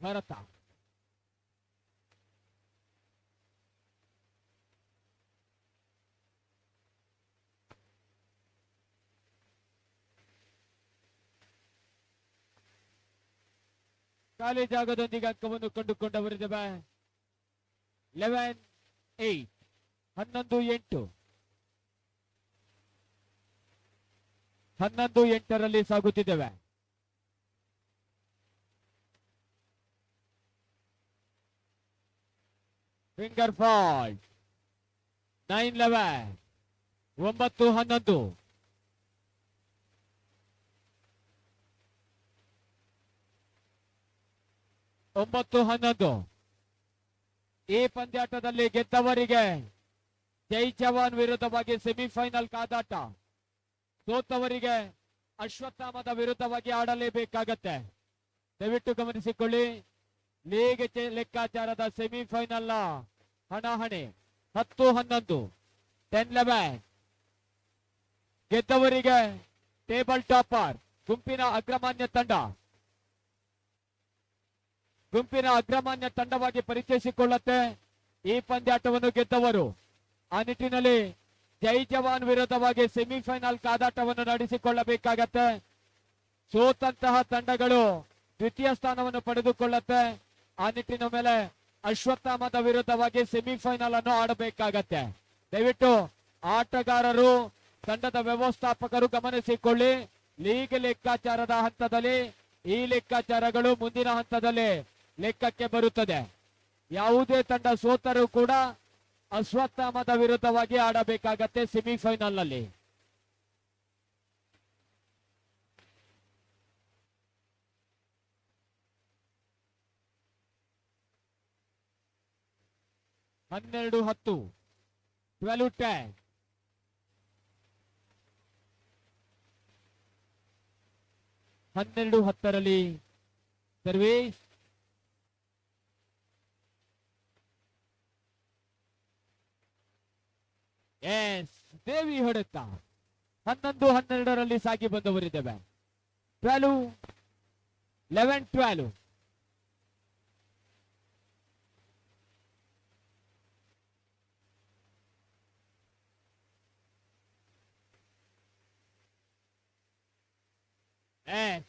ಭಾರತ ಖಾಲಿ ಜಾಗದೊಂದಿಗೆ ಅಂಕವನ್ನು ಕಂಡುಕೊಂಡವರಿದ್ದೇವೆ. 11-8, 11-8. 11-8 ಸಾಗುತ್ತಿದ್ದೇವೆ. Finger fault. 9-11, 9-11. 9-11. ಈ ಪಂದ್ಯಾಟದಲ್ಲಿ ಗೆದ್ದವರಿಗೆ ಜೈ ಜವಾನ್ ವಿರುದ್ಧವಾಗಿ ಸೆಮಿಫೈನಲ್ ಕಾದಾಟ, ಸೋತವರಿಗೆ ಅಶ್ವತ್ಥಾಮದ ವಿರುದ್ಧವಾಗಿ ಆಡಲೇಬೇಕಾಗತ್ತೆ. ದಯವಿಟ್ಟು ಗಮನಿಸಿಕೊಳ್ಳಿ. ಲೀಗ್ ಲೆಕ್ಕಾಚಾರದ ಸೆಮಿಫೈನಲ್ ಹಣಾಹಣಿ 10-11, 10-11. ಗೆದ್ದವರಿಗೆ ಟೇಬಲ್ ಟಾಪರ್ ಗುಂಪಿನ ಅಗ್ರಮಾನ್ಯ ತಂಡವಾಗಿ ಪರಿಚಯಿಸಿಕೊಳ್ಳುತ್ತೆ ಈ ಪಂದ್ಯಾಟವನ್ನು ಗೆದ್ದವರು. ಆ ನಿಟ್ಟಿನಲ್ಲಿ ಜೈ ಜವಾನ್ ವಿರುದ್ಧವಾಗಿ ಸೆಮಿಫೈನಲ್ ಕಾದಾಟವನ್ನು ನಡೆಸಿಕೊಳ್ಳಬೇಕಾಗತ್ತೆ. ಸೋತಂತಹ ತಂಡಗಳು ದ್ವಿತೀಯ ಸ್ಥಾನವನ್ನು ಪಡೆದುಕೊಳ್ಳುತ್ತೆ. ಆ ನಿಟ್ಟಿನ ಮೇಲೆ ಅಶ್ವತ್ಥಾಮದ ವಿರುದ್ಧವಾಗಿ ಸೆಮಿಫೈನಲ್ ಅನ್ನು ಆಡಬೇಕಾಗತ್ತೆ. ದಯವಿಟ್ಟು ಆಟಗಾರರು, ತಂಡದ ವ್ಯವಸ್ಥಾಪಕರು ಗಮನಿಸಿಕೊಳ್ಳಿ. ಲೀಗ್ ಲೆಕ್ಕಾಚಾರದ ಹಂತದಲ್ಲಿ ಈ ಲೆಕ್ಕಾಚಾರಗಳು ಮುಂದಿನ ಹಂತದಲ್ಲಿ ಲೆಕ್ಕಕ್ಕೆ ಬರುತ್ತದೆ. ಯಾವುದೇ ತಂಡ ಸೋತರೂ ಕೂಡ ಅಶ್ವತ್ಥಾಮದ ವಿರುದ್ಧವಾಗಿ ಆಡಬೇಕಾಗತ್ತೆ ಸೆಮಿಫೈನಲ್ ನಲ್ಲಿ. ಹನ್ನೆರಡು 10, 12-10. ಹನ್ನೆರಡು 10ರಲ್ಲಿ ಸರ್ವೀಸ್. ಎಸ್, ದೇವಿ ಹೊಡೆತ. 11-12ರಲ್ಲಿ ಸಾಗಿ ಬಂದವರಿದ್ದೇವೆ. 11-12. S,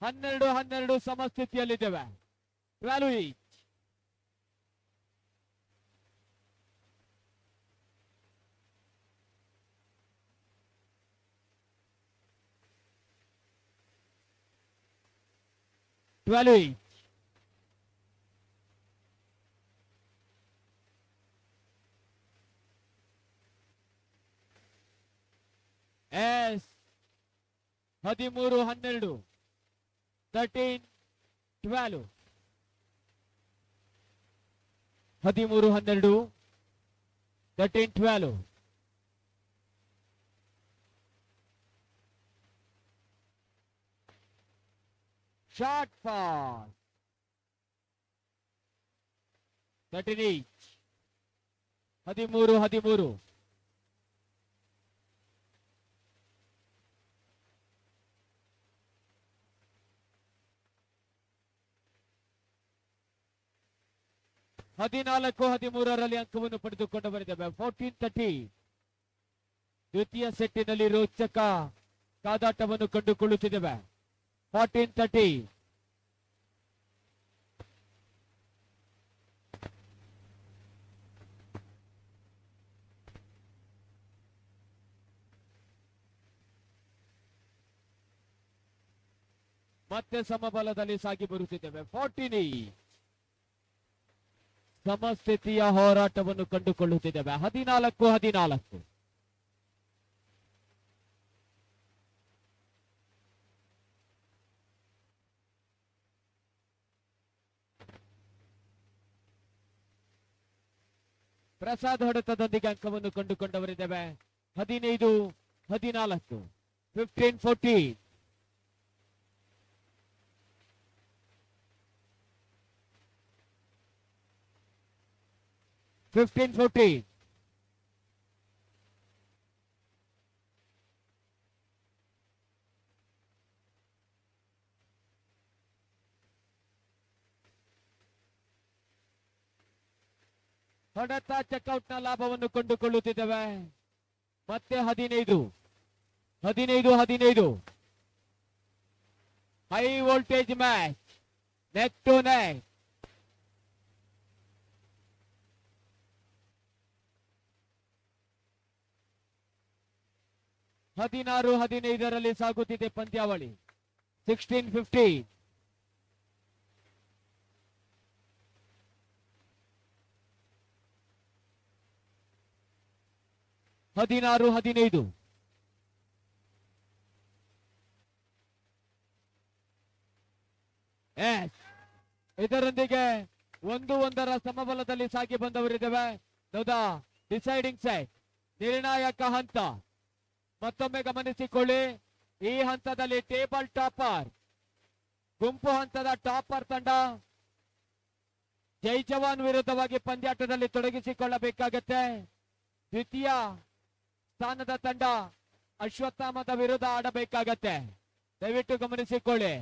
12-12 ಸಮಸ್ಥಿತಿಯಲ್ಲಿದ್ದೇವೆ. 12 each. S, 13-12. 13-12. 13-12. 13-12. Shot pass. 13 each. 13-13. ಹದಿನಾಲ್ಕು 13ರಲ್ಲಿ ಅಂಕವನ್ನು ಪಡೆದುಕೊಂಡು ಬರಿದ್ದೇವೆ. 14-30. ದ್ವಿತೀಯ ಸೆಟ್ಟಿನಲ್ಲಿ ರೋಚಕ ಕಾದಾಟವನ್ನು ಕಂಡುಕೊಳ್ಳುತ್ತಿದ್ದೇವೆ. 14-30. ಮತ್ತೆ ಸಮಬಲದಲ್ಲಿ ಸಾಗಿ ಬರುತ್ತಿದ್ದೇವೆ. 14. ಸಮಸ್ಥಿತಿಯ ಹೋರಾಟವನ್ನು ಕಂಡುಕೊಳ್ಳುತ್ತಿದ್ದೇವೆ. 14-14. ಪ್ರಸಾದ್ ಹೊಡೆತದೊಂದಿಗೆ ಅಂಕವನ್ನು ಕಂಡುಕೊಂಡವರಿದ್ದೇವೆ. 15-14. 15-14. 15-14. ಹೊಡೆತ ಚೆಕ್ಔಟ್ನ ಲಾಭವನ್ನು ಕಂಡುಕೊಳ್ಳುತ್ತಿದ್ದೇವೆ. ಮತ್ತೆ 15-15. High voltage match, neck to neck. ಹದಿನಾರು 15ರಲ್ಲಿ ಸಾಗುತ್ತಿದೆ ಪಂದ್ಯಾವಳಿ. 16-15. 16-15. ಇದರೊಂದಿಗೆ 1-1ರ ಸಮಬಲದಲ್ಲಿ ಸಾಗಿ ಬಂದವರಿದ್ದೇವೆ. ಡಿಸೈಡಿಂಗ್ ಸೆಟ್, ನಿರ್ಣಾಯಕ ಹಂತ. ಮತ್ತೊಮ್ಮೆ ಗಮನಿಸಿಕೊಳ್ಳಿ, ಈ ಹಂತದಲ್ಲಿ ಟೇಬಲ್ ಟಾಪರ್, ಗುಂಪು ಹಂತದ ಟಾಪರ್ ತಂಡ ಜೈ ಜವಾನ್ ವಿರುದ್ಧವಾಗಿ ಪಂದ್ಯಾಟದಲ್ಲಿ ತೊಡಗಿಸಿಕೊಳ್ಳಬೇಕಾಗತ್ತೆ. ದ್ವಿತೀಯ ಸ್ಥಾನದ ತಂಡ ಅಶ್ವತ್ಥಾಮದ ವಿರುದ್ಧ ಆಡಬೇಕಾಗತ್ತೆ. ದಯವಿಟ್ಟು ಗಮನಿಸಿಕೊಳ್ಳಿ.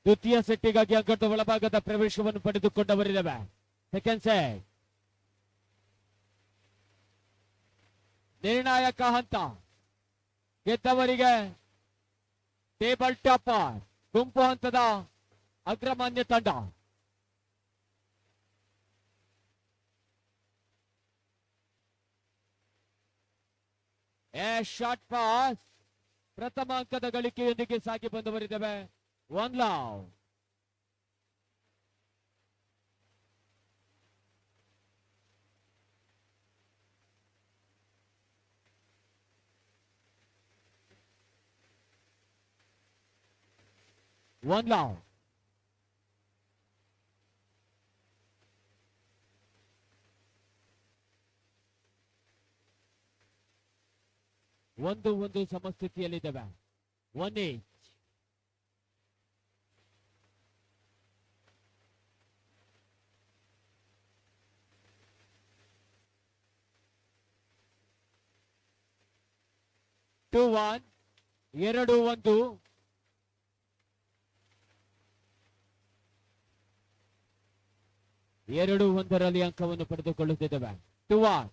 ದ್ವಿತೀಯ ಸೆಟ್ಟಿಗಾಗಿ ಅಂಕಣದ ಒಳಭಾಗದ ಪ್ರವೇಶವನ್ನು ಪಡೆದುಕೊಂಡವರಿದ್ದಾವೆ. ಸೆಕೆಂಡ್ ಸೆಟ್ ನಿರ್ಣಾಯಕ ಹಂತ. ಗೆದ್ದವರಿಗೆ ಟೇಬಲ್ ಟಾಪರ್ ಗುಂಪು ಹಂತದ ಅಗ್ರಮಾನ್ಯ ತಂಡ. ಶಾರ್ಟ್ ಪಾಸ್ ಪ್ರಥಮ ಅಂಕದ ಗಳಿಕೆಯೊಂದಿಗೆ ಸಾಗಿ ಬಂದವರಿದ್ದಾವೆ. 1 ಲವ್. ಒಂದು ಸಮಸ್ಥಿತಿಯಲ್ಲಿದ್ದಾವೆ. 1 ಈಚ್. ಟು 1. 2-1. ಎರಡು ಒಂದರಲ್ಲಿ ಅಂಕವನ್ನು ಪಡೆದುಕೊಳ್ಳುತ್ತಿದ್ದೇವೆ. 2-1.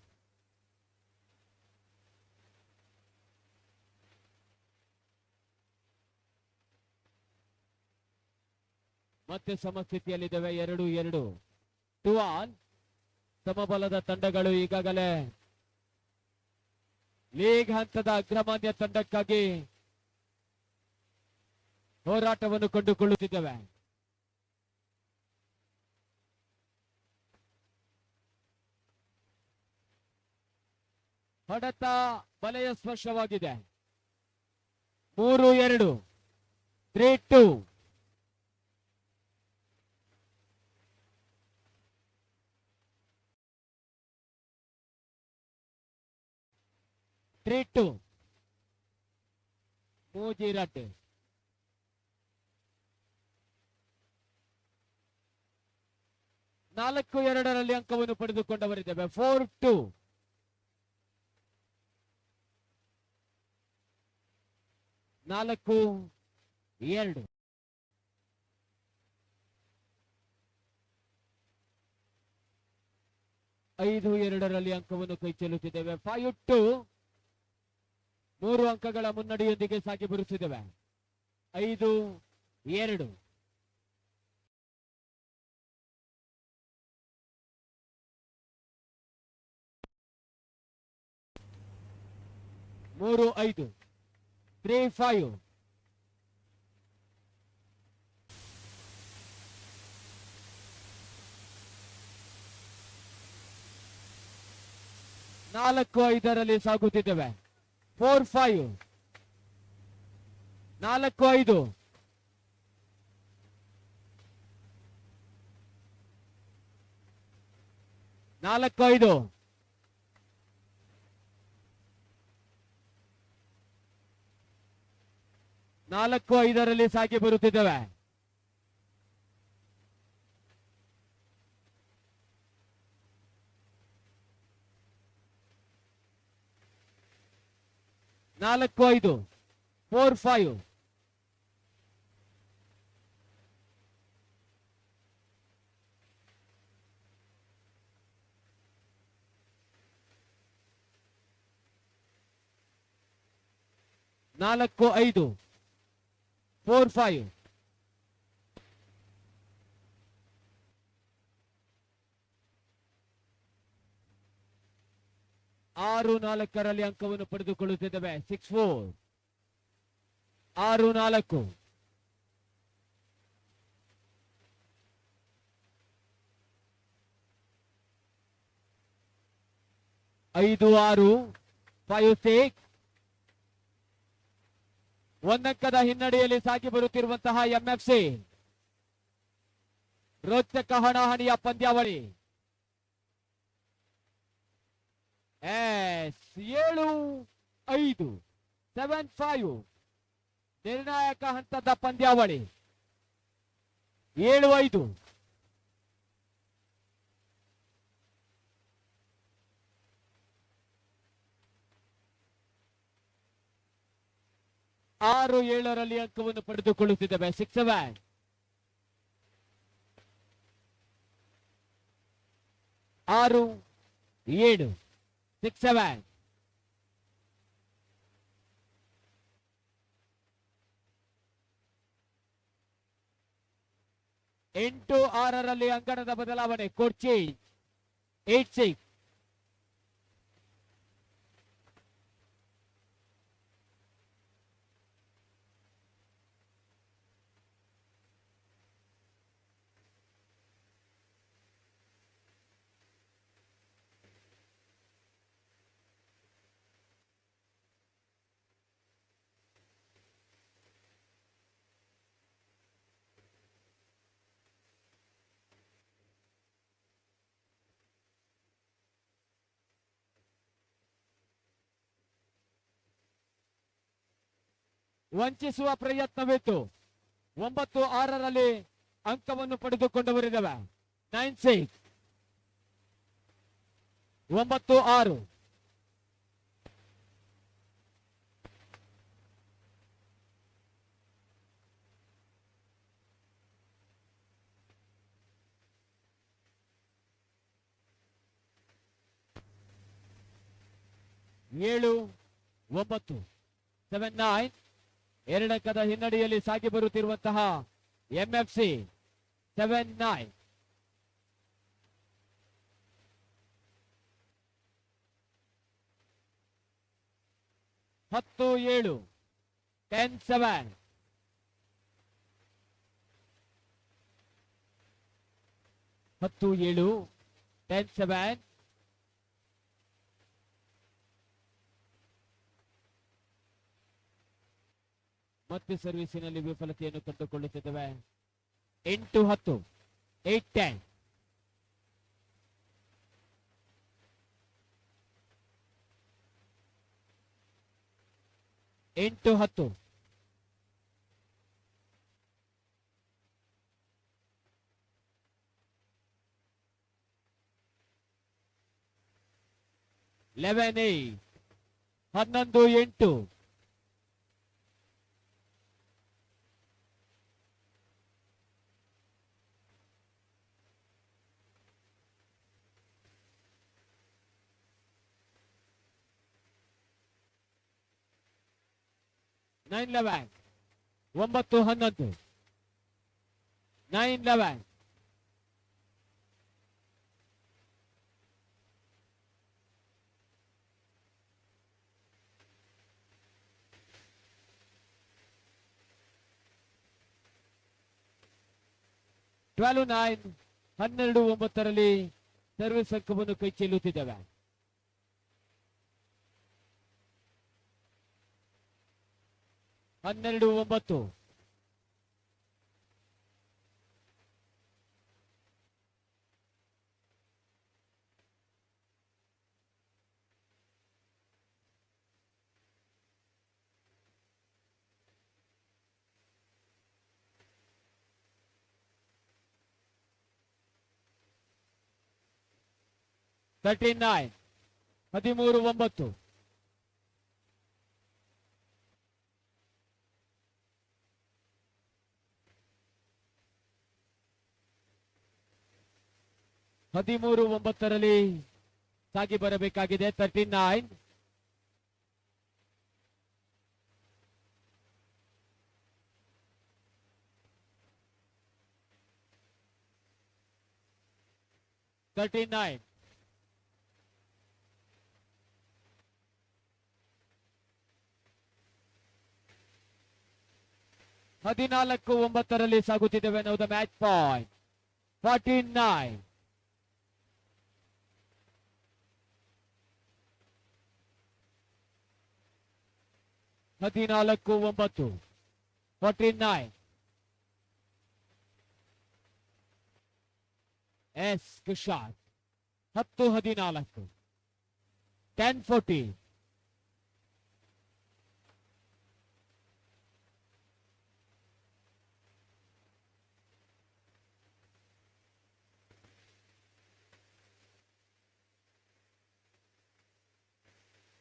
ಮತ್ತೆ ಸಮಸ್ಥಿತಿಯಲ್ಲಿದ್ದಾವೆ. 2-2. 2-1. ಸಮಬಲದ ತಂಡಗಳು ಈಗಾಗಲೇ ಲೀಗ್ ಹಂತದ ಅಗ್ರಮಾನ್ಯ ತಂಡಕ್ಕಾಗಿ ಹೋರಾಟವನ್ನು ಕಂಡುಕೊಳ್ಳುತ್ತಿದ್ದೇವೆ. ಹೊಡೆತ ಬಲೆಯ ಸ್ಪರ್ಶವಾಗಿದೆ. 3-2. 3-2. ಮೂಜಿರಟ್ಟು. 4-2 ಅಂಕವನ್ನು ಪಡೆದುಕೊಂಡವರಿದ್ದೇವೆ. 4-2. 4-2. 5-2 ಅಂಕವನ್ನು ಕೈ ಚೆಲ್ಲುತ್ತಿದ್ದೇವೆ. 5-2. 3 ಅಂಕಗಳ ಮುನ್ನಡೆಯೊಂದಿಗೆ ಸಾಗಿ ಬರುತ್ತಿದ್ದೇವೆ. 5-2. 3-5. 3-5. 4-5 ಸಾಗುತ್ತಿದ್ದೇವೆ. 4-5. 4-5. 4-5. 4-5 ಸಾಗಿ ಬರುತ್ತಿದ್ದೇವೆ. ನಾಲ್ಕು 5. 4-5. 4-5. 4-5. 6-4 ಅಂಕವನ್ನು ಪಡೆದುಕೊಳ್ಳುತ್ತಿದ್ದೇವೆ. 6-4. 6-4. 5-6. 5-6. ಒಂದಂಕದ ಹಿನ್ನಡೆಯಲ್ಲಿ ಸಾಗಿ ಬರುತ್ತಿರುವಂತಹ ಎಂಎಫ್ಸಿ ರೋಚಕ ಹಣಾಹಣಿಯ ಪಂದ್ಯಾವಳಿ. 7-5. 7-5. ನಿರ್ಣಾಯಕ ಹಂತದ ಪಂದ್ಯಾವಳಿ. 7-5. 6-7 ಅಂಕವನ್ನು ಪಡೆದುಕೊಳ್ಳುತ್ತಿದ್ದೇವೆ. 6-7. 6-7 6-7. 8-6 ಅಂಕಣದ ಬದಲಾವಣೆ. Code change. 8-6. ವಂಚಿಸುವ ಪ್ರಯತ್ನವಿತ್ತು. 9-6 ಅಂಕವನ್ನು ಪಡೆದುಕೊಂಡವರಿದ್ದಾವೆ. 9-6. 9-6. ಏಳು 9. 7-9. 2 ಅಂಕದ ಹಿನ್ನಡೆಯಲ್ಲಿ ಸಾಗಿ ಬರುತ್ತಿರುವಂತಹ ಎಂಎಫ್ಸಿ. 7-9. 10-7. 10-7. 10-7. 10-7. ಮತ್ತೆ ಸರ್ವಿಸಿನಲ್ಲಿ ವಿಫಲತೆಯನ್ನು ಕಂಡುಕೊಳ್ಳುತ್ತಿದ್ದೇವೆ. 8-10. 8-10. 8-10. 11-8. 11-8. 9-11. 9-11. 9-11. 12-9. 12-9 ಸರ್ವಿಸ್ ಅಂಕವನ್ನು ಕೈ ಚೆಲ್ಲುತ್ತಿದ್ದೇವೆ. 12-9. 13-9. 13-9. 13-9 ಸಾಗಿ ಬರಬೇಕಾಗಿದೆ. 13-9. 13-9. 14-9 ಸಾಗುತ್ತಿದ್ದೇವೆ. ನಾವು ದ ಮ್ಯಾಚ್ ಪಾಯಿಂಟ್. 14-9. 14-9. 14-9. ಎಸ್ ಕುಶಾತ್. 10-14. 10-14.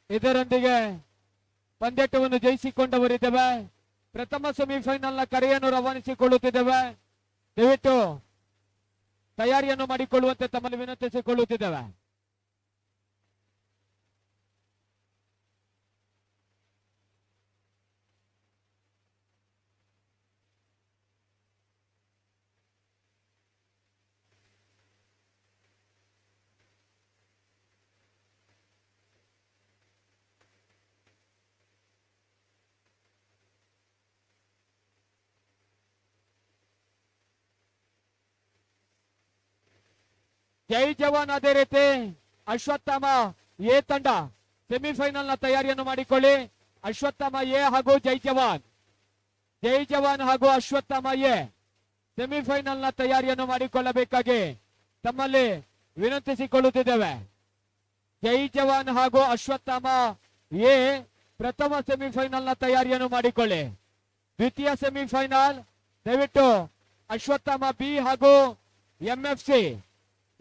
ಇದರೊಂದಿಗೆ ಪಂದ್ಯಾಟವನ್ನು ಜಯಿಸಿಕೊಂಡವರಿದ್ದೇವೆ. ಪ್ರಥಮ ಸೆಮಿಫೈನಲ್ನ ಕರೆಯನ್ನು ರವಾನಿಸಿಕೊಳ್ಳುತ್ತಿದ್ದೇವೆ. ದಯವಿಟ್ಟು ತಯಾರಿಯನ್ನು ಮಾಡಿಕೊಳ್ಳುವಂತೆ ತಮ್ಮಲ್ಲಿ ವಿನಂತಿಸಿಕೊಳ್ಳುತ್ತಿದ್ದೇವೆ. ಜೈ ಜವಾನ್ ಅದೇ ರೀತಿ ಅಶ್ವತ್ಥಾಮ ಎ ತಂಡ ಸೆಮಿಫೈನಲ್ ನ ತಯಾರಿಯನ್ನು ಮಾಡಿಕೊಳ್ಳಿ. ಅಶ್ವತ್ಥಾಮ ಎ ಹಾಗೂ ಜೈ ಜವಾನ್ ಹಾಗೂ ಅಶ್ವತ್ಥಾಮ ಎ ಸೆಮಿಫೈನಲ್ ನ ತಯಾರಿಯನ್ನು ಮಾಡಿಕೊಳ್ಳಬೇಕಾಗಿ ತಮ್ಮಲ್ಲಿ ವಿನಂತಿಸಿಕೊಳ್ಳುತ್ತಿದ್ದೇವೆ. ಜೈ ಜವಾನ್ ಹಾಗೂ ಅಶ್ವತ್ಥಾಮ ಎ ಪ್ರಥಮ ಸೆಮಿಫೈನಲ್ ನ ತಯಾರಿಯನ್ನು ಮಾಡಿಕೊಳ್ಳಿ. ದ್ವಿತೀಯ ಸೆಮಿಫೈನಲ್ ದಯವಿಟ್ಟು ಅಶ್ವತ್ಥಾಮ ಬಿ ಹಾಗೂ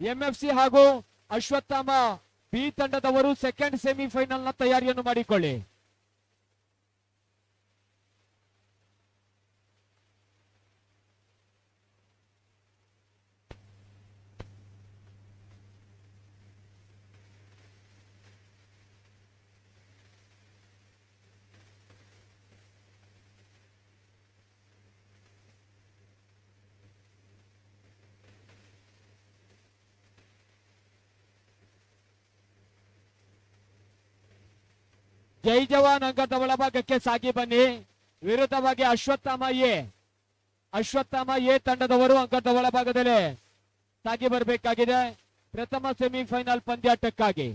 ಎಂಎಫ್ಸಿ ಹಾಗೂ ಅಶ್ವತ್ಥಾಮ ಬಿ ತಂಡದವರು ಸೆಕೆಂಡ್ ಸೆಮಿಫೈನಲ್ ನ ತಯಾರಿಯನ್ನು ಮಾಡಿಕೊಳ್ಳಿ. ಜೈ ಜವಾನ್ ಅಂಗದ ಒಳಭಾಗಕ್ಕೆ ಸಾಗಿ ಬನ್ನಿ. ವಿರುದ್ಧವಾಗಿ ಅಶ್ವತ್ಥಾಮ ಎ ತಂಡದವರು ಅಂಗದ ಒಳಭಾಗದಲ್ಲಿ ಸಾಗಿ ಬರಬೇಕಾಗಿದೆ ಪ್ರಥಮ ಸೆಮಿಫೈನಲ್ ಪಂದ್ಯಾಟಕ್ಕಾಗಿ.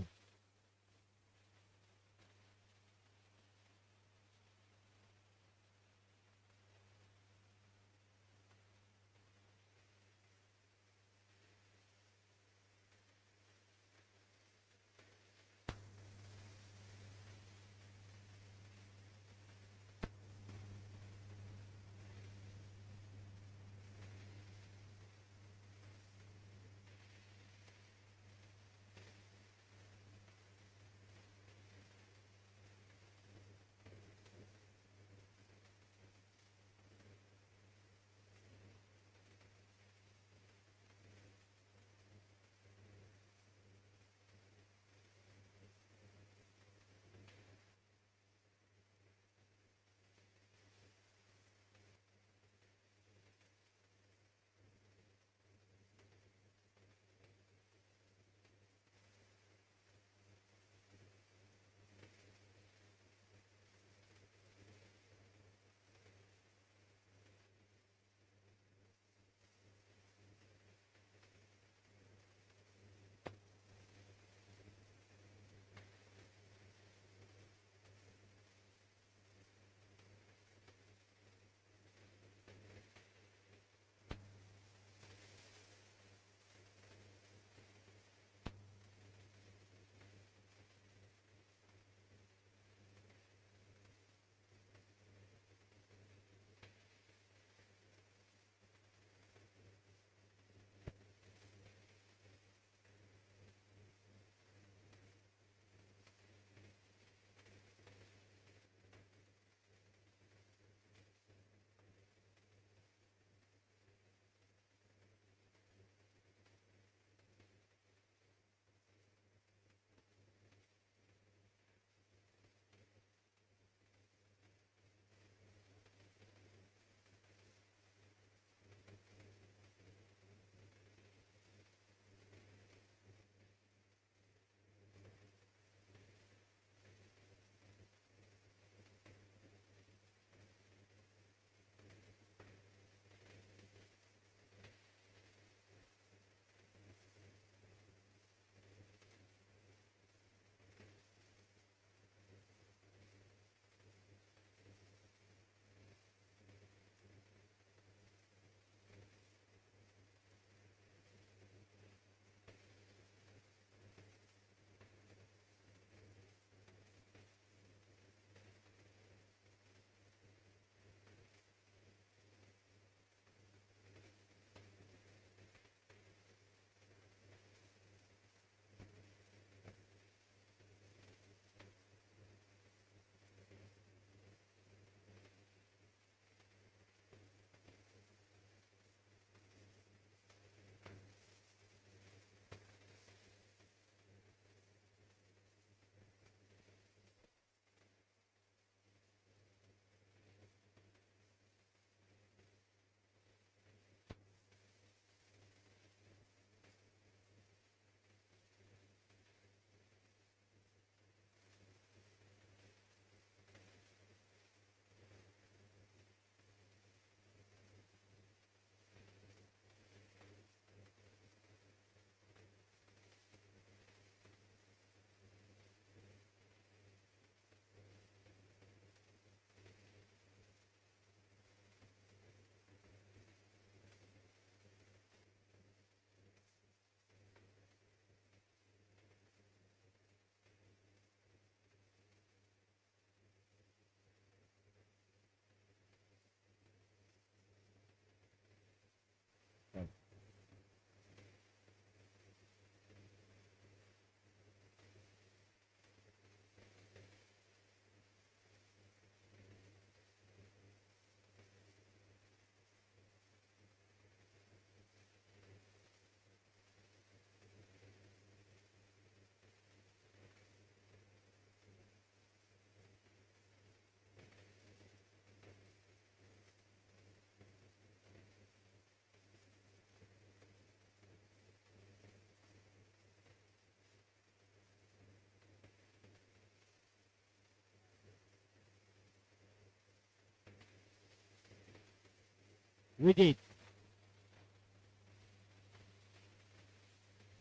ವಿಜಿತ್.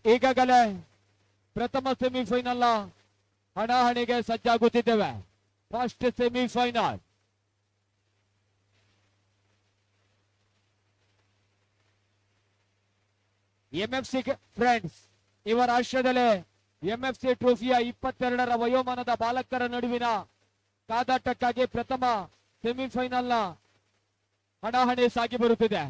ಈಗಾಗಲೇ ಪ್ರಥಮ semifinal ಹಣಾಹಣಿಗೆ ಸಜ್ಜಾಗುತ್ತಿದ್ದೇವೆ. First semifinal MFC friends ಇವರ ಆಶ್ರಯದಲ್ಲೇ ಎಂಎಫ್ಸಿ ಟ್ರೋಫಿಯ 22ರ ವಯೋಮಾನದ ಬಾಲಕರ ನಡುವಿನ ಕಾದಾಟಕ್ಕಾಗಿ ಪ್ರಥಮ ಸೆಮಿಫೈನಲ್ ಹಣಾಹಣಿ ಸಾಗಿ ಬರುತ್ತಿದೆ.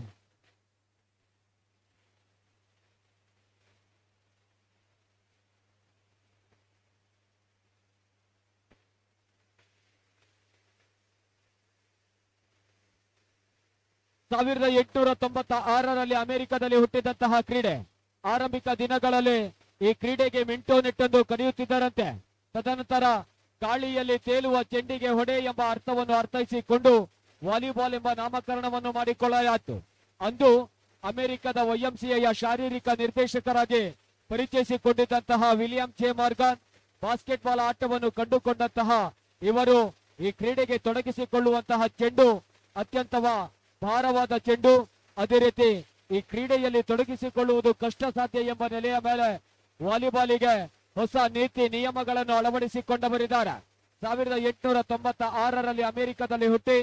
ಸಾವಿರದ 896ರಲ್ಲಿ ಅಮೆರಿಕದಲ್ಲಿ ಹುಟ್ಟಿದಂತಹ ಕ್ರೀಡೆ. ಆರಂಭಿಕ ದಿನಗಳಲ್ಲಿ ಈ ಕ್ರೀಡೆಗೆ ಮಿಂಟೋ ನೆಟ್ ಎಂದು ಕರೆಯುತ್ತಿದ್ದರಂತೆ. ತದನಂತರ ಗಾಳಿಯಲ್ಲಿ ತೇಲುವ ಚೆಂಡಿಗೆ ಹೊಡೆ ಎಂಬ ಅರ್ಥವನ್ನು ಅರ್ಥೈಸಿಕೊಂಡು ವಾಲಿಬಾಲ್ ಎಂಬ ನಾಮಕರಣವನ್ನು ಮಾಡಿಕೊಳ್ಳಲಾಯಿತು. ಅಂದು ಅಮೆರಿಕದ YMCA ಶಾರೀರಿಕ ನಿರ್ದೇಶಕರಾಗಿ ಪರಿಚಯಿಸಿಕೊಂಡಿದ್ದಂತಹ ವಿಲಿಯಂ ಜೆ ಮಾರ್ಗನ್ ಬಾಸ್ಕೆಟ್ಬಾಲ್ ಆಟವನ್ನು ಕಂಡುಕೊಂಡಂತಹ ಇವರು ಈ ಕ್ರೀಡೆಗೆ ತೊಡಗಿಸಿಕೊಳ್ಳುವಂತಹ ಚೆಂಡು ಅತ್ಯಂತ ಭಾರವಾದ ಚೆಂಡು. ಅದೇ ರೀತಿ ಈ ಕ್ರೀಡೆಯಲ್ಲಿ ತೊಡಗಿಸಿಕೊಳ್ಳುವುದು ಕಷ್ಟ ಸಾಧ್ಯ ಎಂಬ ನೆಲೆಯ ಮೇಲೆ ವಾಲಿಬಾಲಿಗೆ ಹೊಸ ನೀತಿ ನಿಯಮಗಳನ್ನು ಅಳವಡಿಸಿಕೊಂಡವರಿದ್ದಾರೆ. 1896ರಲ್ಲಿ ಅಮೆರಿಕದಲ್ಲಿ ಹುಟ್ಟಿ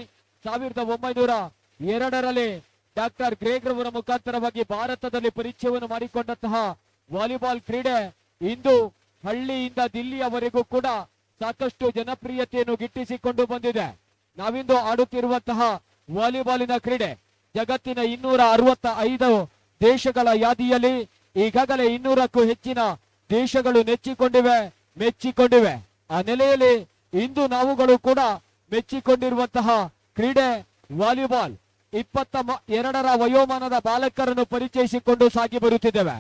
1902ರಲ್ಲಿ ಡಾಕ್ಟರ್ ಗ್ರೇಗ್ ರವರ ಮುಖಾಂತರವಾಗಿ ಭಾರತದಲ್ಲಿ ಪರಿಚಯವನ್ನು ಮಾಡಿಕೊಂಡಂತಹ ವಾಲಿಬಾಲ್ ಕ್ರೀಡೆ ಇಂದು ಹಳ್ಳಿಯಿಂದ ದಿಲ್ಲಿಯವರೆಗೂ ಕೂಡ ಸಾಕಷ್ಟು ಜನಪ್ರಿಯತೆಯನ್ನು ಗಿಟ್ಟಿಸಿಕೊಂಡು ಬಂದಿದೆ. ನಾವಿಂದು ಆಡುತ್ತಿರುವಂತಹ ವಾಲಿಬಾಲಿನ ಕ್ರೀಡೆ ಜಗತ್ತಿನ 265 ದೇಶಗಳ ಯಾದಿಯಲ್ಲಿ ಈಗಾಗಲೇ 200ಕ್ಕೂ ಹೆಚ್ಚಿನ ದೇಶಗಳು ಮೆಚ್ಚಿಕೊಂಡಿವೆ. ಆ ನೆಲೆಯಲ್ಲಿ ಇಂದು ನಾವುಗಳು ಕೂಡ ಮೆಚ್ಚಿಕೊಂಡಿರುವಂತಹ ಕ್ರೀಡೆ ವಾಲಿಬಾಲ್ 22ರ ವಯೋಮಾನದ ಬಾಲಕರನ್ನು ಪರಿಚಯಿಸಿಕೊಂಡು ಸಾಗಿ ಬರುತ್ತಿದ್ದೇವೆ.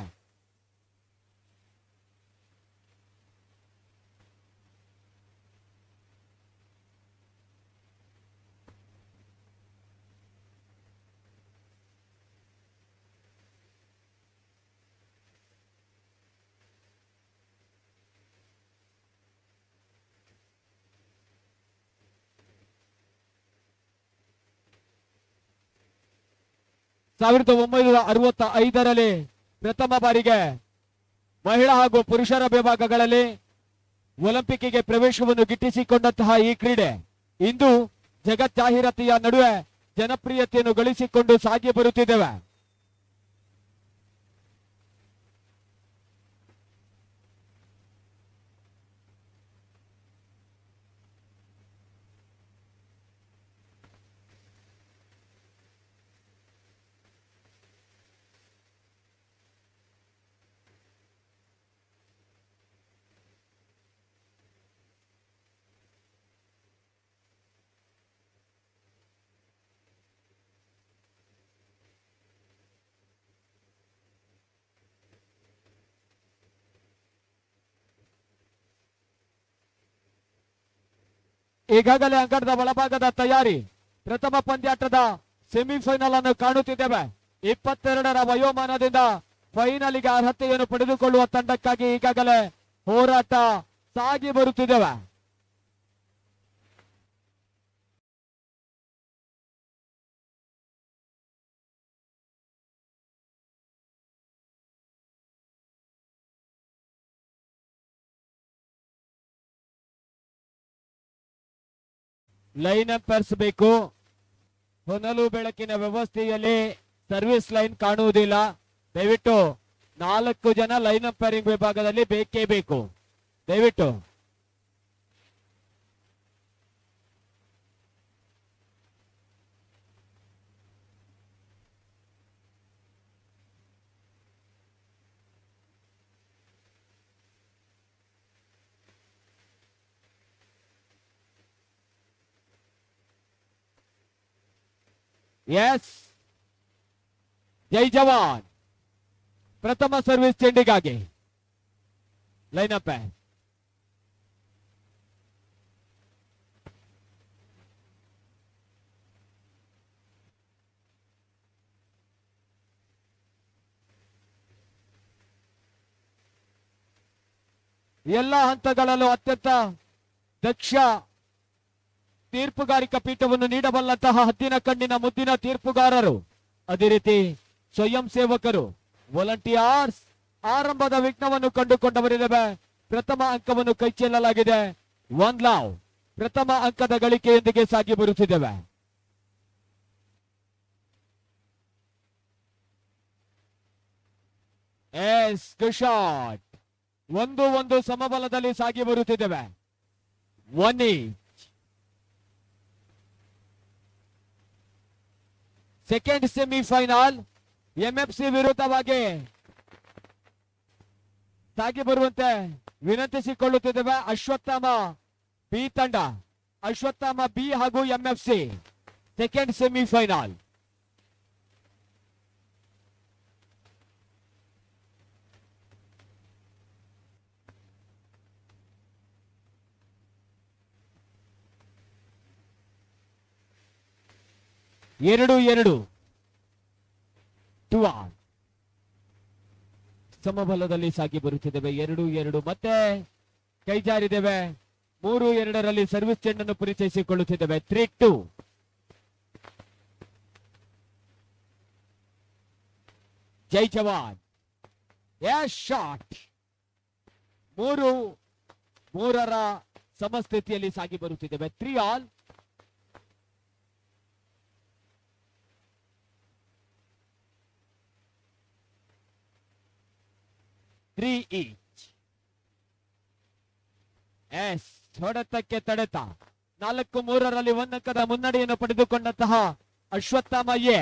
ಸಾವಿರದ 1965ರಲ್ಲಿ ಪ್ರಥಮ ಬಾರಿಗೆ ಮಹಿಳಾ ಹಾಗೂ ಪುರುಷರ ವಿಭಾಗಗಳಲ್ಲಿ ಒಲಿಂಪಿಕ್ಗೆ ಪ್ರವೇಶವನ್ನು ಗಿಟ್ಟಿಸಿಕೊಂಡಂತಹ ಈ ಕ್ರೀಡೆ ಇಂದು ಜಗಜ್ಜಾಹೀರಾತಿಯ ನಡುವೆ ಜನಪ್ರಿಯತೆಯನ್ನು ಗಳಿಸಿಕೊಂಡು ಸಾಗಿ ಬರುತ್ತಿದ್ದೇವೆ. ಈಗಾಗಲೇ ಅಂಗಡದ ಒಳಭಾಗದ ತಯಾರಿ ಪ್ರಥಮ ಪಂದ್ಯಾಟದ ಸೆಮಿಫೈನಲ್ ಅನ್ನು ಕಾಣುತ್ತಿದ್ದೇವೆ. 22ರ ವಯೋಮಾನದಿಂದ ಫೈನಲ್ಗೆ ಅರ್ಹತೆಯನ್ನು ಪಡೆದುಕೊಳ್ಳುವ ತಂಡಕ್ಕಾಗಿ ಈಗಾಗಲೇ ಹೋರಾಟ ಸಾಗಿ ಬರುತ್ತಿದ್ದೇವೆ. ಲೈನ್ ಅಂಪೈರ್ಸ್ ಬೇಕು. ಹೊನಲು ಬೆಳಕಿನ ವ್ಯವಸ್ಥೆಯಲ್ಲಿ ಸರ್ವಿಸ್ ಲೈನ್ ಕಾಣುವುದಿಲ್ಲ. ದಯವಿಟ್ಟು 4 ಜನ ಲೈನ್ ಅಂಪೈರಿಂಗ್ ವಿಭಾಗದಲ್ಲಿ ಬೇಕೇ ಬೇಕು. ದಯವಿಟ್ಟು ಎಸ್ ಜೈ ಜವಾನ್. ಪ್ರಥಮ ಸರ್ವಿಸ್ ಚೆಂಡಿಗಾಗಿ ಲೈನ್ ಅಪ್. ಎಲ್ಲ ಹಂತಗಳಲ್ಲೂ ಅತ್ಯಂತ ದಕ್ಷ ತೀರ್ಪುಗಾರಿಕಾ ಪೀಠವನ್ನು ನೀಡಬಲ್ಲಂತಹ ಹದ್ದಿನ ಕಣ್ಣಿನ ಮುದ್ದಿನ ತೀರ್ಪುಗಾರರು ಅದೇ ರೀತಿ ಸ್ವಯಂ ಸೇವಕರು ವಾಲಂಟಿಯರ್ಸ್ ಆರಂಭದ ವಿಘ್ನವನ್ನು ಕಂಡುಕೊಂಡವರಿದ್ದೇವೆ. ಪ್ರಥಮ ಅಂಕವನ್ನು ಕೈಚೆಲ್ಲಲಾಗಿದೆ. 1 ಲವ್ ಪ್ರಥಮ ಅಂಕದ ಗಳಿಕೆಯೊಂದಿಗೆ ಸಾಗಿ ಬರುತ್ತಿದ್ದೇವೆ. S good shot. 1-1 ಸಮಬಲದಲ್ಲಿ ಸಾಗಿ ಬರುತ್ತಿದ್ದೇವೆ. 1 ಈಚ್. ಸೆಕೆಂಡ್ ಸೆಮಿಫೈನಲ್ ಎಂಎಫ್ಸಿ ವಿರುದ್ಧವಾಗಿ ಸಾಗಿ ಬರುವಂತೆ ವಿನಂತಿಸಿಕೊಳ್ಳುತ್ತಿದ್ದೇವೆ. ಅಶ್ವತ್ಥಾಮ ಬಿ ತಂಡ, ಅಶ್ವತ್ಥಾಮ ಬಿ ಹಾಗೂ ಎಂಎಫ್ಸಿ ಸೆಕೆಂಡ್ ಸೆಮಿಫೈನಲ್. ಎರಡು ಟುವಾನ್ ಸಮಬಲದಲ್ಲಿ ಸಾಗಿ ಬರುತ್ತಿದ್ದೇವೆ. 2-2 ಮತ್ತೆ ಕೈ ಜಾರಿದ್ದೇವೆ. 3-2 ಸರ್ವಿಸ್ ಚೆಂಡನ್ನು ಪರಿಚಯಿಸಿಕೊಳ್ಳುತ್ತಿದ್ದೇವೆ. 3-2. ಜೈ ಜವಾನ್. S shot. 3-3 ಸಮಸ್ಥಿತಿಯಲ್ಲಿ ಸಾಗಿ ಬರುತ್ತಿದ್ದೇವೆ. 3 ಆಲ್. ಈಚ್. ಎಸ್ ಹೊಡೆತಕ್ಕೆ ತಡೆತ 4-3 1 ಅಂಕದ ಮುನ್ನಡೆಯನ್ನು ಪಡೆದುಕೊಂಡಂತಹ ಅಶ್ವತ್ಥಾಮ ಎ.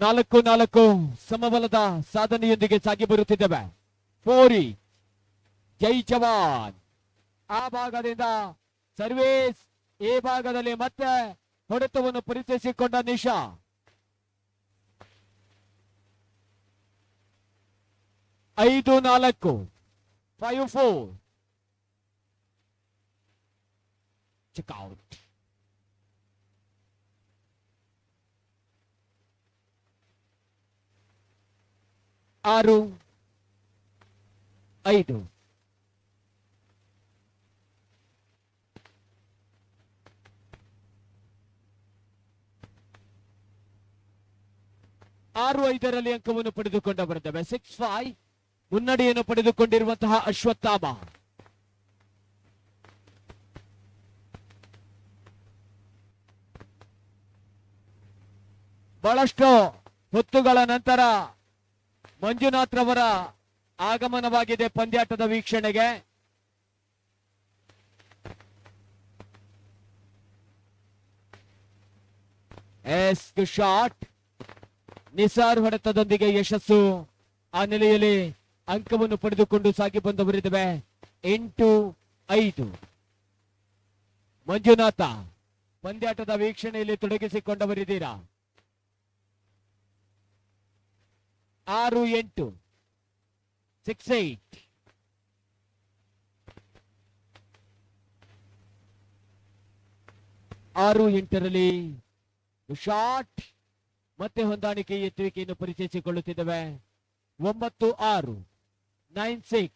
ನಾಲ್ಕು ಸಮಬಲದ ಸಾಧನೆಯೊಂದಿಗೆ ಸಾಗಿ ಬರುತ್ತಿದ್ದೇವೆ. 4 ಈಚ್. ಜೈ ಜವಾನ್. ಆ ಭಾಗದಿಂದ ಸರ್ವೇಸ್ ಎ ಭಾಗದಲ್ಲಿ ಮತ್ತೆ ಹೊಡೆತವನ್ನು ಪರಿಚಯಿಸಿಕೊಂಡ ನಿಶಾ. ಐದು 4 5-4 ಚೆಕ್ಔಟ್. 6-5. ಆರು 5 ಅಂಕವನ್ನು ಪಡೆದುಕೊಂಡ ಬರುತ್ತವೆ. 6-5 ಮುನ್ನಡೆಯನ್ನು ಪಡೆದುಕೊಂಡಿರುವಂತಹ ಅಶ್ವತ್ಥಾಮ. ಬಹಳಷ್ಟು ಹೊತ್ತುಗಳ ನಂತರ ಮಂಜುನಾಥ್ ರವರ ಆಗಮನವಾಗಿದೆ ಪಂದ್ಯಾಟದ ವೀಕ್ಷಣೆಗೆ. S shot. ನಿಸಾರ್ ಹೊಡೆತದೊಂದಿಗೆ ಯಶಸ್ಸು. ಆ ನೆಲೆಯಲ್ಲಿ ಅಂಕವನ್ನು ಪಡೆದುಕೊಂಡು ಸಾಗಿ ಬಂದವರಿದ್ದೇವೆ. 8-5. ಮಂಜುನಾಥ ಪಂದ್ಯಾಟದ ವೀಕ್ಷಣೆಯಲ್ಲಿ ತೊಡಗಿಸಿಕೊಂಡವರಿದ್ದೀರಾ. 6-8 6-8. ಆರು 8 ಶಾಟ್ ಮತ್ತೆ ಹೊಂದಾಣಿಕೆ ಎತ್ತುವಿಕೆಯನ್ನು ಪರಿಚಯಿಸಿಕೊಳ್ಳುತ್ತಿದ್ದೇವೆ. 9-6 9-6.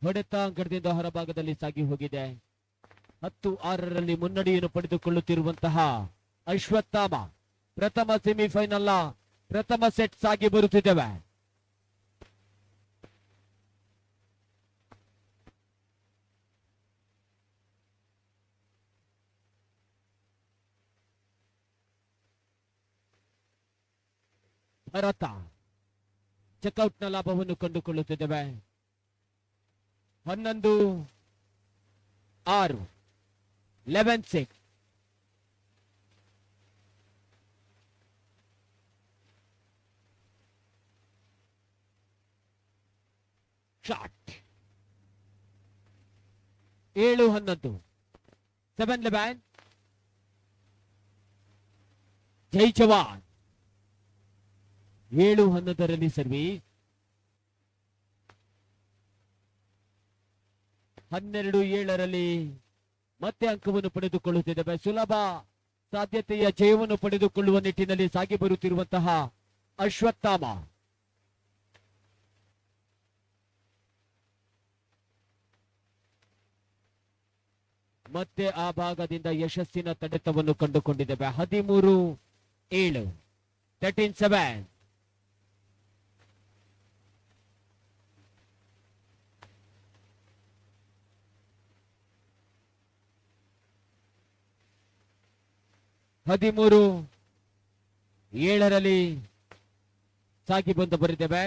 ಹೊಡೆತ ಅಂಕಣದಿಂದ ಹೊರಭಾಗದಲ್ಲಿ ಸಾಗಿ ಹೋಗಿದೆ. 10-6 ಮುನ್ನಡೆಯನ್ನು ಪಡೆದುಕೊಳ್ಳುತ್ತಿರುವಂತಹ ಅಶ್ವತ್ಥಾಮ ಪ್ರಥಮ ಸೆಮಿಫೈನಲ್ ಪ್ರಥಮ ಸೆಟ್ ಸಾಗಿ ಬರುತ್ತಿದ್ದೇವೆ. ಭರತ ಚೆಕ್ಔಟ್ನ ಲಾಭವನ್ನು ಕಂಡುಕೊಳ್ಳುತ್ತಿದ್ದೇವೆ. 11-6 11-6. ಶಾಟ್ 7-11 7-11. ಜೈ ಜವಾನ್. 7-11 ಸರ್ವೀಸ್. 12-7 ಮತ್ತೆ ಅಂಕವನ್ನು ಪಡೆದುಕೊಳ್ಳುತ್ತಿದ್ದೇವೆ. ಸುಲಭ ಸಾಧ್ಯತೆಯ ಜಯವನ್ನು ಪಡೆದುಕೊಳ್ಳುವ ನಿಟ್ಟಿನಲ್ಲಿ ಸಾಗಿ ಬರುತ್ತಿರುವಂತಹ ಅಶ್ವತ್ಥಾಮ. ಮತ್ತೆ ಆ ಭಾಗದಿಂದ ಯಶಸ್ಸಿನ ತಡೆತವನ್ನು ಕಂಡುಕೊಂಡಿದ್ದೇವೆ. 13-7, 13-7. ಹದಿಮೂರು ಏಳರಲ್ಲಿ ಸಾಗಿ ಬಂದು ಬರಿದ್ದೇವೆ.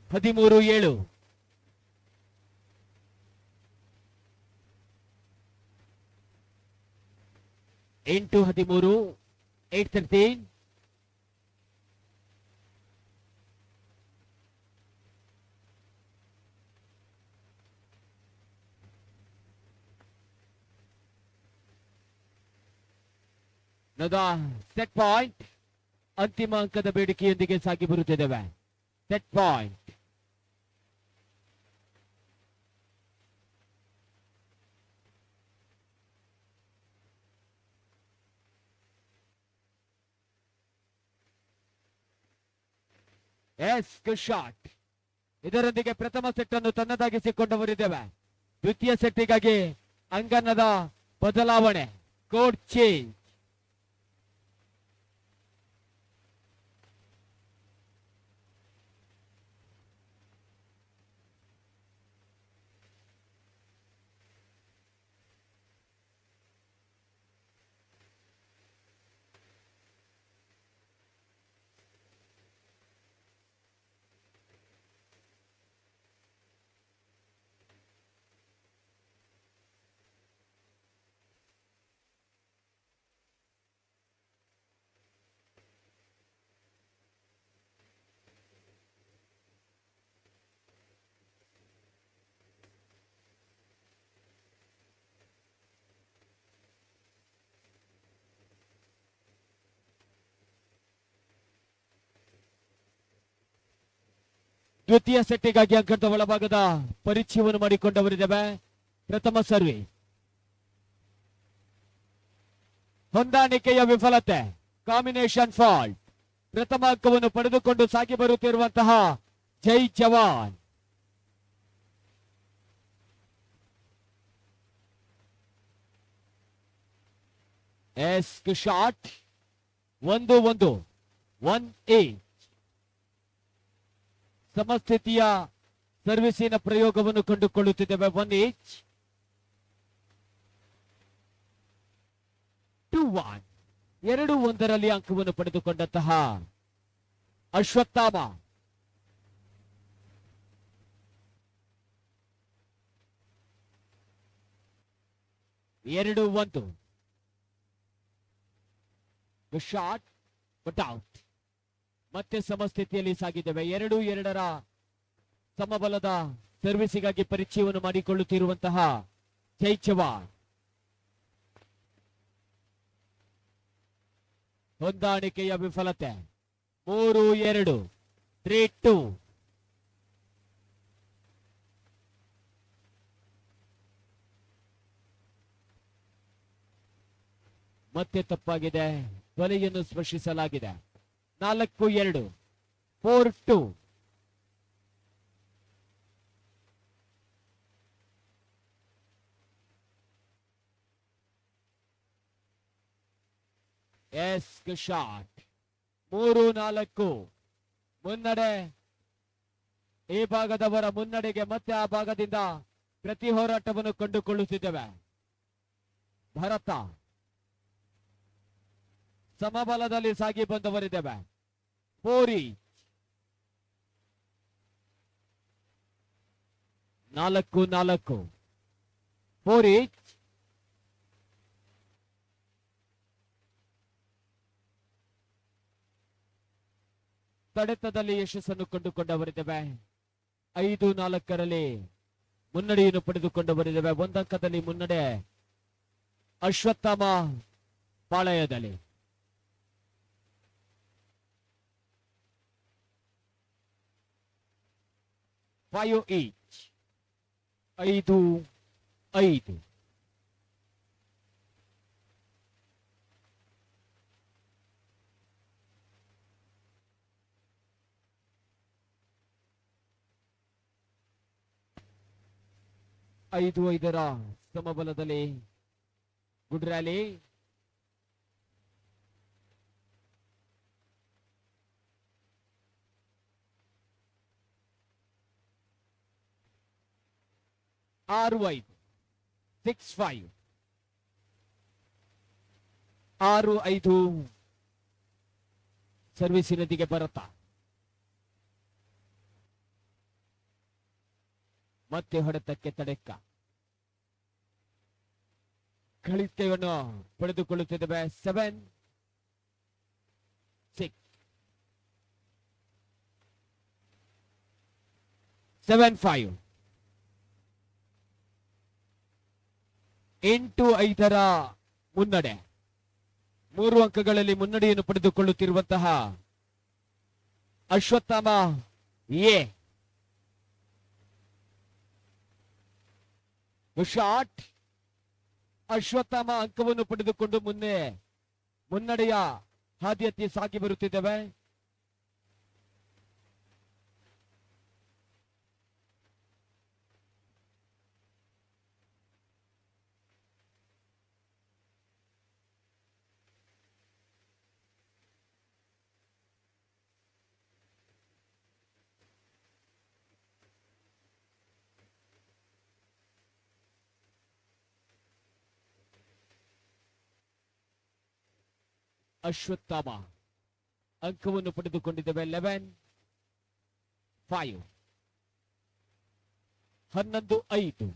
ಹದಿಮೂರು ಏಳು. ಎಂಟು 13, 8-13. Set point. ಅಂತಿಮ ಅಂಕದ ಬೇಡಿಕೆಯೊಂದಿಗೆ ಸಾಗಿ ಬರುತ್ತಿದ್ದೇವೆ. Set point. ಶಾಟ್. ಇದರೊಂದಿಗೆ ಪ್ರಥಮ ಸೆಟ್ ಅನ್ನು ತನ್ನದಾಗಿಸಿಕೊಂಡವರಿದ್ದೇವೆ. ದ್ವಿತೀಯ ಸೆಟ್ಟಿಗಾಗಿ ಅಂಗನದ ಬದಲಾವಣೆ, ಕೋಡ್ ಚೇಂಜ್. ದ್ವಿತೀಯ ಸೆಟ್ಟಿಗಾಗಿ ಅಂಕದ ಒಳಭಾಗದ ಪರಿಚಯವನ್ನು ಮಾಡಿಕೊಂಡವರಿದ್ದೇವೆ. ಪ್ರಥಮ ಸರ್ವಿಸ್. ಹೊಂದಾಣಿಕೆಯ ವಿಫಲತೆ, ಕಾಂಬಿನೇಷನ್ ಫಾಲ್ಟ್. ಪ್ರಥಮ ಅಂಕವನ್ನು ಪಡೆದುಕೊಂಡು ಸಾಗಿ ಬರುತ್ತಿರುವಂತಹ ಜೈ ಜವಾನ್. ಶಾಟ್. 1-1, 1-8. ಸಮಸ್ಥಿತಿಯ ಸರ್ವಿಸಿನ ಪ್ರಯೋಗವನ್ನು ಕಂಡುಕೊಳ್ಳುತ್ತಿದ್ದೇವೆ. 1 ಈಚ್. 2-1. 2-1 ಅಂಕವನ್ನು ಪಡೆದುಕೊಂಡಂತಹ ಅಶ್ವತ್ಥಾಮ. ಎರಡು 1. Shot but out. ಮತ್ತೆ ಸಮಸ್ಥಿತಿಯಲ್ಲಿ ಸಾಗಿದ್ದೇವೆ. 2-2 ಸಮಬಲದ ಸರ್ವಿಸಿಗಾಗಿ ಪರಿಚಯವನ್ನು ಮಾಡಿಕೊಳ್ಳುತ್ತಿರುವಂತಹ ಜೈ ಜವಾನ್. ಹೊಂದಾಣಿಕೆಯ ವಿಫಲತೆ. 3-2, 3-2. ಮತ್ತೆ ತಪ್ಪಾಗಿದೆ. ಬಲೆಯನ್ನು ಸ್ಪರ್ಶಿಸಲಾಗಿದೆ. 4-2, 4-2. ಶಾಟ್. 3-4 ಮುನ್ನಡೆ. ಈ ಭಾಗದವರ ಮುನ್ನಡೆಗೆ ಮತ್ತೆ ಆ ಭಾಗದಿಂದ ಪ್ರತಿ ಹೋರಾಟವನ್ನು ಕಂಡುಕೊಳ್ಳುತ್ತಿದ್ದೇವೆ. ಭರತ ಸಮಬಲದಲ್ಲಿ ಸಾಗಿ ಬಂದವರಿದ್ದೇವೆ. 4 ಈಚ್. 4-4. 4 each. ತಡೆತದಲ್ಲಿ ಯಶಸ್ಸನ್ನು ಕಂಡುಕೊಂಡವರಿದ್ದೇವೆ. 5-4 ಮುನ್ನಡೆಯನ್ನು ಪಡೆದುಕೊಂಡು ಬರಿದ್ದೇವೆ. 1 ಅಂಕದಲ್ಲಿ ಮುನ್ನಡೆ ಅಶ್ವತ್ಥಾಮ ಪಾಳಯದಲ್ಲಿ. Five each. 5-5. ಐದು ಐದರ ಸಮಬಲದಲ್ಲಿ ಗುಡ್ ರ್ಯಾಲಿ. ಆರು 5 6-5. 6-5 ಸರ್ವಿಸಿನದಿಗೆ ಬರುತ್ತಾ ಮತ್ತೆ ಹೊಡೆತಕ್ಕೆ ತಡೆಕ್ಕ ಗಳಿಕೆಯನ್ನು ಪಡೆದುಕೊಳ್ಳುತ್ತಿದ್ದೇವೆ. 7-6. 7-5. 8-5 ಮುನ್ನಡೆ. 3 ಅಂಕಗಳಲ್ಲಿ ಮುನ್ನಡೆಯನ್ನು ಪಡೆದುಕೊಳ್ಳುತ್ತಿರುವಂತಹ ಅಶ್ವತ್ಥಾಮ ಎ. ಶಾಟ್. ಅಶ್ವತ್ಥಾಮ ಅಂಕವನ್ನು ಪಡೆದುಕೊಂಡು ಮುನ್ನಡೆಯ ಹಾದಿಯತ್ತಿ ಸಾಗಿ ಬರುತ್ತಿದ್ದೇವೆ. ಅಶ್ವತ್ಥಾಮ ಅಂಕವನ್ನು ಪಡೆದುಕೊಂಡಿದ್ದೇವೆ. 11-5. 11-5.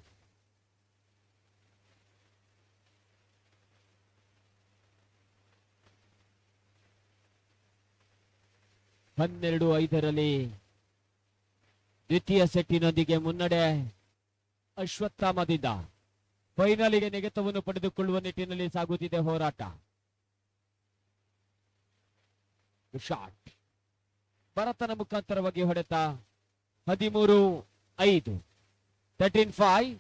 ಹನ್ನೆರಡು 5ರಲ್ಲಿ ದ್ವಿತೀಯ ಸೆಟ್ಟಿನೊಂದಿಗೆ ಮುನ್ನಡೆ ಅಶ್ವತ್ಥಾಮದಿಂದ. ಫೈನಲಿಗೆ ನೆಗೆತವನ್ನು ಪಡೆದುಕೊಳ್ಳುವ ನಿಟ್ಟಿನಲ್ಲಿ ಸಾಗುತ್ತಿದೆ ಹೋರಾಟ. ಶಾಟ್ ಭರತನ ಮುಖಾಂತರವಾಗಿ ಹೊಡೆತ. 13-5. 13-5.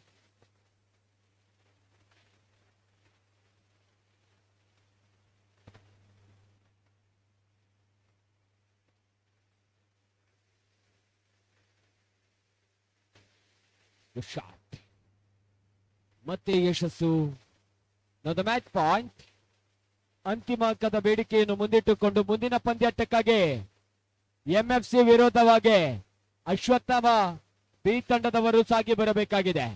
ಶಾಟ್ ಮತ್ತೆ ಯಶಸ್ಸು. The match point. ಅಂತಿಮ ಅಂಕದ ಬೇಡಿಕೆಯನ್ನು ಮುಂದಿಟ್ಟುಕೊಂಡು ಮುಂದಿನ ಪಂದ್ಯಾಟಕ್ಕಾಗಿ ಎಂಎಫ್ಸಿ ವಿರೋಧವಾಗಿ ಅಶ್ವತ್ಥಾಮ ಬಿ ತಂಡದವರು ಸಾಗಿ ಬರಬೇಕಾಗಿದೆ.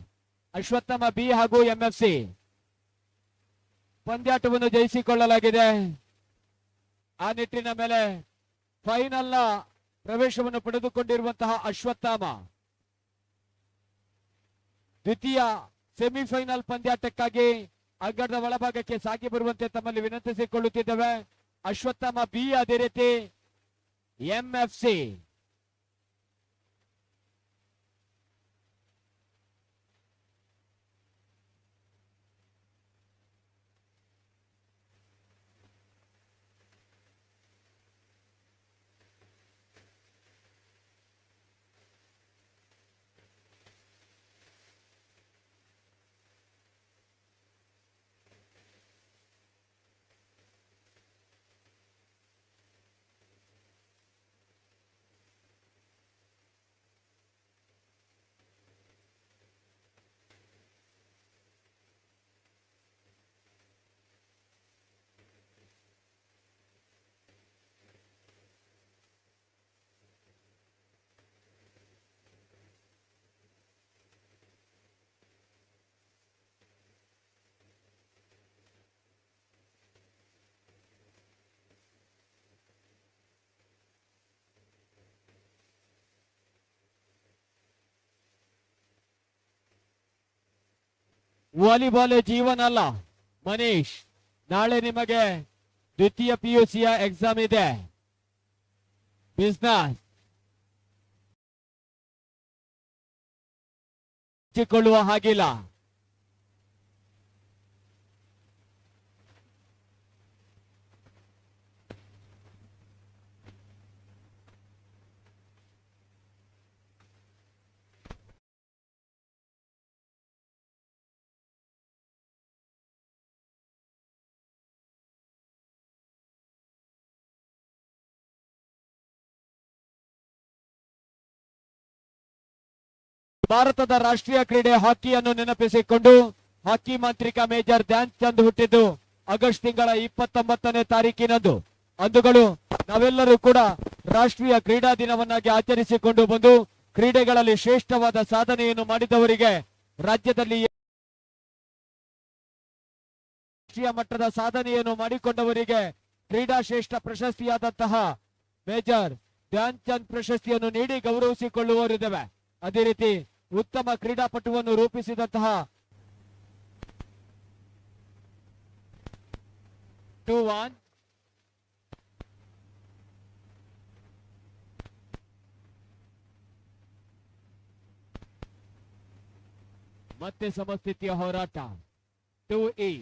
ಅಶ್ವತ್ಥಾಮ ಬಿ ಹಾಗೂ ಎಂಎಫ್ಸಿ ಪಂದ್ಯಾಟವನ್ನು ಜಯಿಸಿಕೊಳ್ಳಲಾಗಿದೆ. ಆ ನಿಟ್ಟಿನ ಮೇಲೆ ಫೈನಲ್ನ ಪ್ರವೇಶವನ್ನು ಪಡೆದುಕೊಂಡಿರುವಂತಹ ಅಶ್ವತ್ಥಾಮ ದ್ವಿತೀಯ ಸೆಮಿಫೈನಲ್ ಪಂದ್ಯಾಟಕ್ಕಾಗಿ ಅಂಗಡದ ಒಳಭಾಗಕ್ಕೆ ಸಾಗಿ ಬರುವಂತೆ ತಮ್ಮಲ್ಲಿ ವಿನಂತಿಸಿಕೊಳ್ಳುತ್ತಿದ್ದೇವೆ. ಅಶ್ವತ್ಥಾಮ ಬಿ, ಅದೇ ರೀತಿ ಎಂಎಫ್ಸಿ. ವಾಲಿಬಾಲ್ ಜೀವನ ಅಲ್ಲ ಮನೀಶ್. ನಾಳೆ ನಿಮಗೆ ದ್ವಿತೀಯ PUCಯ ಎಕ್ಸಾಮ್ ಇದೆ. ಬಿಸ್ನೆಸ್ ಹಂಚಿಕೊಳ್ಳುವ ಹಾಗಿಲ್ಲ. ಭಾರತದ ರಾಷ್ಟ್ರೀಯ ಕ್ರೀಡೆ ಹಾಕಿಯನ್ನು ನೆನಪಿಸಿಕೊಂಡು ಹಾಕಿ ಮಾಂತ್ರಿಕ ಮೇಜರ್ ಧ್ಯಾನ್ ಚಂದ್ ಹುಟ್ಟಿದ್ದು ಆಗಸ್ಟ್ ತಿಂಗಳ 29ನೇ ತಾರೀಕಿನಂದು. ಅಂದುಗಳು ನಾವೆಲ್ಲರೂ ಕೂಡ ರಾಷ್ಟ್ರೀಯ ಕ್ರೀಡಾ ದಿನವನ್ನಾಗಿ ಆಚರಿಸಿಕೊಂಡು ಬಂದು ಕ್ರೀಡೆಗಳಲ್ಲಿ ಶ್ರೇಷ್ಠವಾದ ಸಾಧನೆಯನ್ನು ಮಾಡಿದವರಿಗೆ ರಾಜ್ಯದಲ್ಲಿ ರಾಷ್ಟ್ರೀಯ ಮಟ್ಟದ ಸಾಧನೆಯನ್ನು ಮಾಡಿಕೊಂಡವರಿಗೆ ಕ್ರೀಡಾ ಶ್ರೇಷ್ಠ ಪ್ರಶಸ್ತಿಯಾದಂತಹ ಮೇಜರ್ ಧ್ಯಾನ್ ಚಂದ್ ಪ್ರಶಸ್ತಿಯನ್ನು ನೀಡಿ ಗೌರವಿಸಿಕೊಳ್ಳುವವರಿದ್ದೇವೆ. ಅದೇ ರೀತಿ ಉತ್ತಮ ಕ್ರೀಡಾಪಟುವನ್ನು ರೂಪಿಸಿದಂತಹ 2-1 ಮತ್ತೆ ಸಮಸ್ಥಿತಿಯ ಹೋರಾಟ 2-8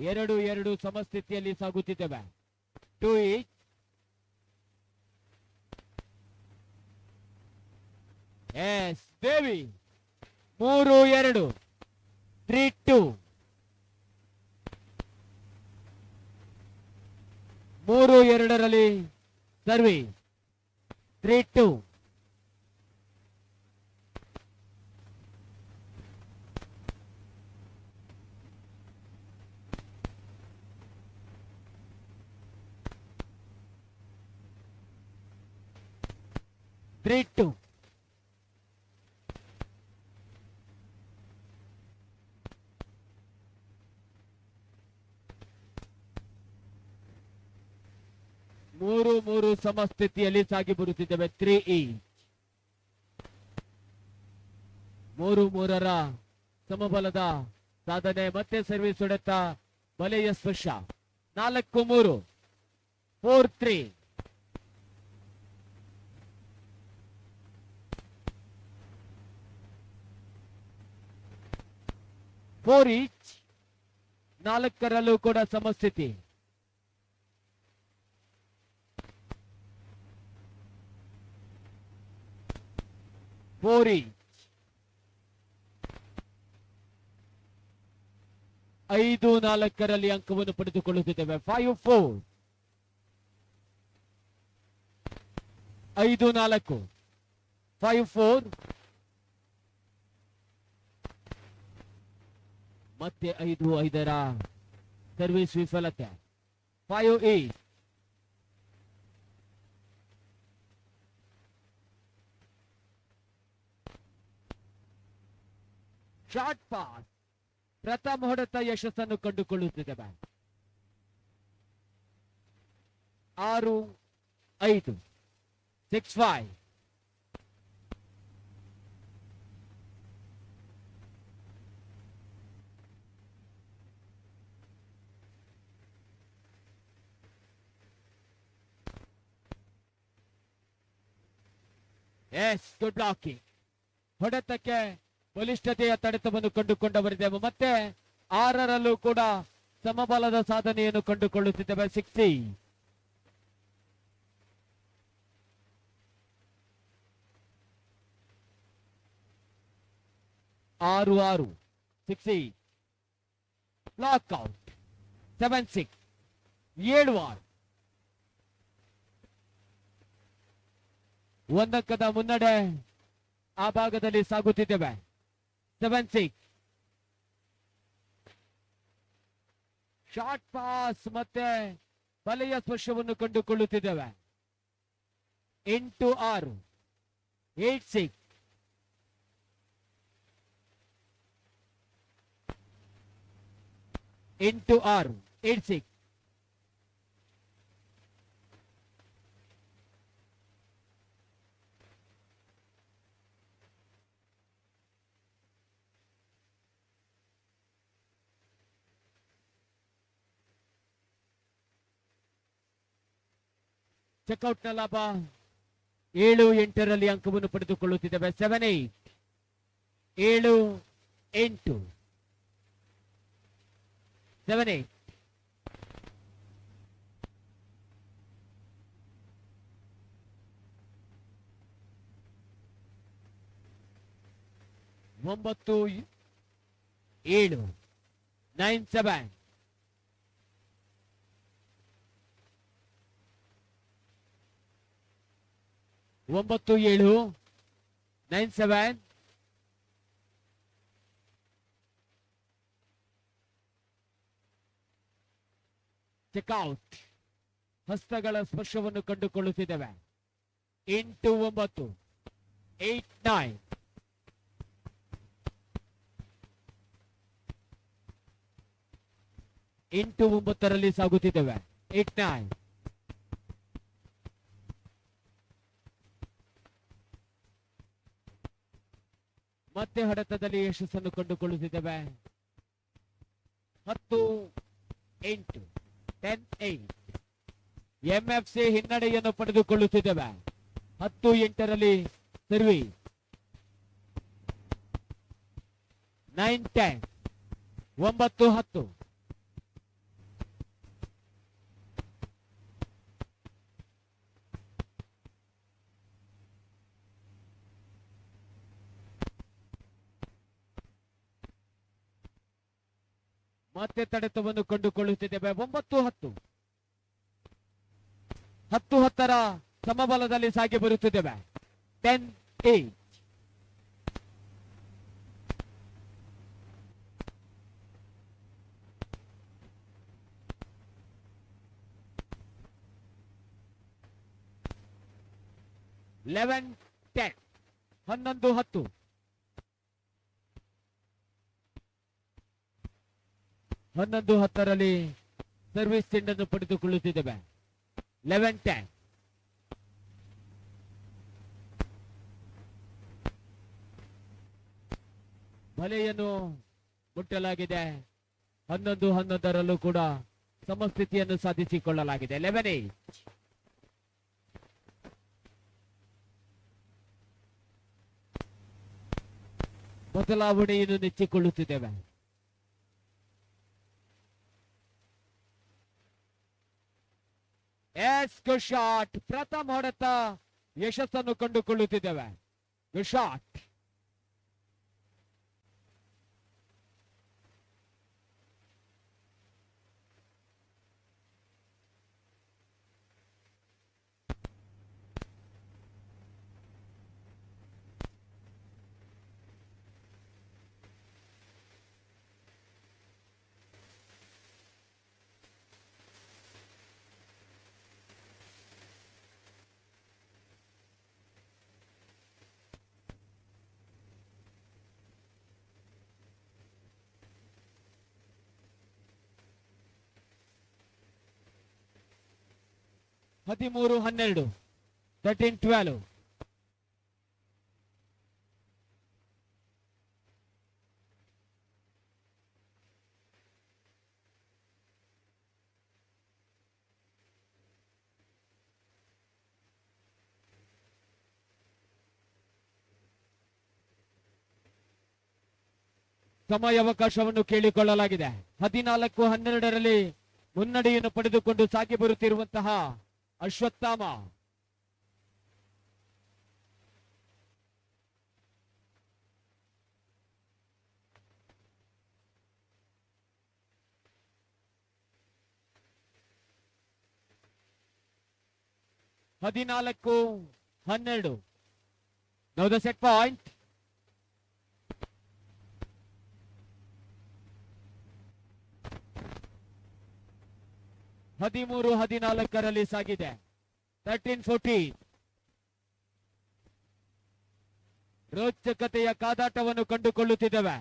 2-2 ಸಮಸ್ಥಿತಿಯಲ್ಲಿ ಸಾಗುತ್ತಿದ್ದೇವೆ. 2-8 ಎಸ್ ದೇವಿ 3-2 3-2 3-2ರಲ್ಲಿ ಸರ್ವಿಸ್ 3-2 3-2 3-3 ಸಮಸ್ಥಿತಿಯಲ್ಲಿ ಸಾಗಿ ಬರುತ್ತಿದ್ದೇವೆ. 3-8 3-3ರ ಸಮಬಲದ ಸಾಧನೆ. ಮತ್ತೆ ಸರ್ವಿಸ್ ಹೊಡೆತ ಬಲೆಯ ಸ್ಪರ್ಶ 4-3 4-3 4-each 4ರಲ್ಲೂ ಕೂಡ ಸಮಸ್ಥಿತಿ. 4-each 5-4ರಲ್ಲಿ ಅಂಕವನ್ನು ಪಡೆದುಕೊಳ್ಳುತ್ತಿದ್ದೇವೆ. 5-4 5-4 5-4 ಮತ್ತೆ 5-5ರ ಸರ್ವಿಸ್ ವಿಫಲತೆ. 5-8 ಶಾರ್ಟ್ ಪಾಸ್ ಪ್ರಥಮ ಹೊಡೆತ ಯಶಸ್ಸನ್ನು ಕಂಡುಕೊಳ್ಳುತ್ತಿದ್ದೇವೆ. 6-5 6-5 ಎಸ್ ಗುಡ್ ಬ್ಲಾಕಿಂಗ್. ಹೊಡೆತಕ್ಕೆ ಬಲಿಷ್ಠತೆಯ ತಡೆತವನ್ನು ಕಂಡುಕೊಂಡವರಿದ್ದೇವೆ. ಮತ್ತೆ 6ರಲ್ಲೂ ಕೂಡ ಸಮಬಲದ ಸಾಧನೆಯನ್ನು ಕಂಡುಕೊಳ್ಳುತ್ತಿದ್ದೇವೆ. 60 6-6 60 ಲಾಕ್ಔಟ್ 7-6 7-6 ಒಂದಕ್ಕದ ಮುನ್ನಡೆ ಆ ಭಾಗದಲ್ಲಿ ಸಾಗುತ್ತಿದ್ದೇವೆ. 7-6 ಶಾರ್ಟ್ ಪಾಸ್ ಮತ್ತೆ ಬಲೆಯ ಸ್ಪರ್ಶವನ್ನು ಕಂಡುಕೊಳ್ಳುತ್ತಿದ್ದೇವೆ. 8-6 8-6 8-6 8-6 7-6 ಚೆಕ್ಔಟ್ನ ಲಾಭ 7-8ರಲ್ಲಿ ಅಂಕವನ್ನು ಪಡೆದುಕೊಳ್ಳುತ್ತಿದ್ದೇವೆ. 7-8 7-8 7-8 9-7 9-7 9-7 9-7 ಚೆಕ್ಔಟ್. ಹಸ್ತಗಳ ಸ್ಪರ್ಶವನ್ನು ಕಂಡುಕೊಳ್ಳುತ್ತಿದ್ದೇವೆ. 8-9 8-9 8-9ರಲ್ಲಿ ಸಾಗುತ್ತಿದ್ದೇವೆ. 8-9 ಮತ್ತೆ ಹೊಡೆತದಲ್ಲಿ ಯಶಸ್ಸನ್ನು ಕಂಡುಕೊಳ್ಳುತ್ತಿದ್ದೇವೆ. 10-8 10-8 ಎಂಎಫ್ಸಿ ಹಿನ್ನಡೆಯನ್ನು ಪಡೆದುಕೊಳ್ಳುತ್ತಿದ್ದೇವೆ. 10-8ರಲ್ಲಿ ಸರ್ವಿಸ್. 9-10 9-10 ಮತ್ತೆ ತಡೆತವನ್ನು ಕಂಡುಕೊಳ್ಳುತ್ತಿದ್ದೇವೆ. 9-10 10-10ರ ಸಮಬಲದಲ್ಲಿ ಸಾಗಿ ಬರುತ್ತಿದ್ದೇವೆ. 10-8 11-10 11-10 11-10ರಲ್ಲಿ ಸರ್ವಿಸ್ ಚೆಂಡನ್ನು ಪಡೆದುಕೊಳ್ಳುತ್ತಿದ್ದೇವೆ. 11-10 ಬಲೆಯನ್ನು ಮುಟ್ಟಲಾಗಿದೆ. 11-11ರಲ್ಲೂ ಕೂಡ ಸಮಸ್ಥಿತಿಯನ್ನು ಸಾಧಿಸಿಕೊಳ್ಳಲಾಗಿದೆ. 11-8 ಬದಲಾವಣೆಯನ್ನು ನೆಚ್ಚಿಕೊಳ್ಳುತ್ತಿದ್ದೇವೆ. Good shot. ಪ್ರಥಮ ಹೊಡೆತ ಯಶಸ್ಸನ್ನು ಕಂಡುಕೊಳ್ಳುತ್ತಿದ್ದೇವೆ. Good shot. ಹದಿಮೂರು 12 13-12 ಸಮಯಾವಕಾಶವನ್ನು ಕೇಳಿಕೊಳ್ಳಲಾಗಿದೆ. 14-12ರಲ್ಲಿ ಮುನ್ನಡೆಯನ್ನು ಪಡೆದುಕೊಂಡು ಸಾಗಿ ಬರುತ್ತಿರುವಂತಹ ಅಶ್ವತ್ಥಾಮ ಹದಿನಾಲ್ಕು 12 Now the set point. ಹದಿಮೂರು 14ರಲ್ಲಿ ಸಾಗಿದೆ. 13-14 ರೋಚಕತೆಯ ಕಾದಾಟವನ್ನು ಕಂಡುಕೊಳ್ಳುತ್ತಿದ್ದೇವೆ.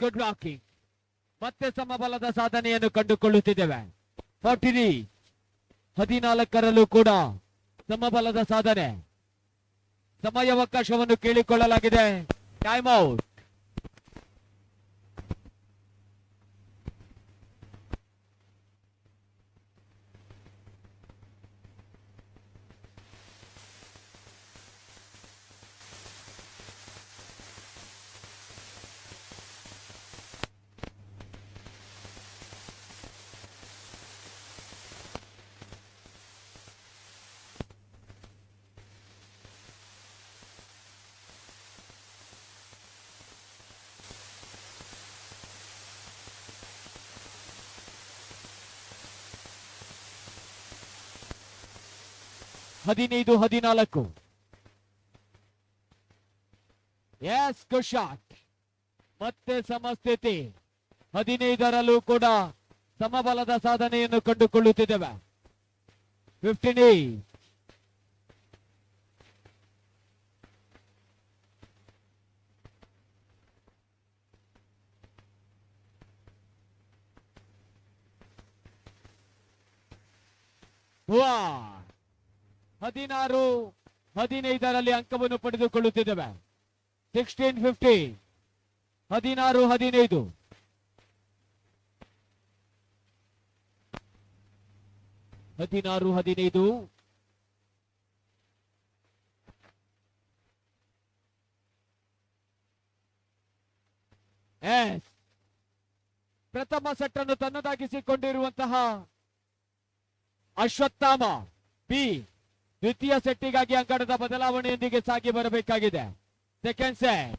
Good walking. ಮತ್ತೆ ಸಮಬಲದ ಸಾಧನೆಯನ್ನು ಕಂಡುಕೊಳ್ಳುತ್ತಿದ್ದೇವೆ. 14ರಲ್ಲೂ ಕೂಡ ಸಮಬಲದ ಸಾಧನೆ. ಸಮಯಾವಕಾಶವನ್ನು ಕೇಳಿಕೊಳ್ಳಲಾಗಿದೆ. Time out. ಹದಿನೈದು 14. Yes, good shot. ಮತ್ತೆ ಸಮಸ್ಥಿತಿ. 15ರಲ್ಲೂ ಕೂಡ ಸಮಬಲದ ಸಾಧನೆಯನ್ನು ಕಂಡುಕೊಳ್ಳುತ್ತಿದ್ದೇವೆ. 15. ವಾ, 16 15ರಲ್ಲಿ ಅಂಕವನ್ನು ಪಡೆದುಕೊಳ್ಳುತ್ತಿದ್ದೇವೆ. 16-15. 16-15. ಎಸ್, ಪ್ರಥಮ ಸೆಟ್ ಅನ್ನು ತನ್ನದಾಗಿಸಿಕೊಂಡಿರುವಂತಹ ಅಶ್ವತ್ಥಾಮ ಬಿ ದ್ವಿತೀಯ ಸೆಟ್ಟಿಗಾಗಿ ಅಂಕಣದ ಬದಲಾವಣೆಯೊಂದಿಗೆ ಸಾಗಿ ಬರಬೇಕಾಗಿದೆ. Second set.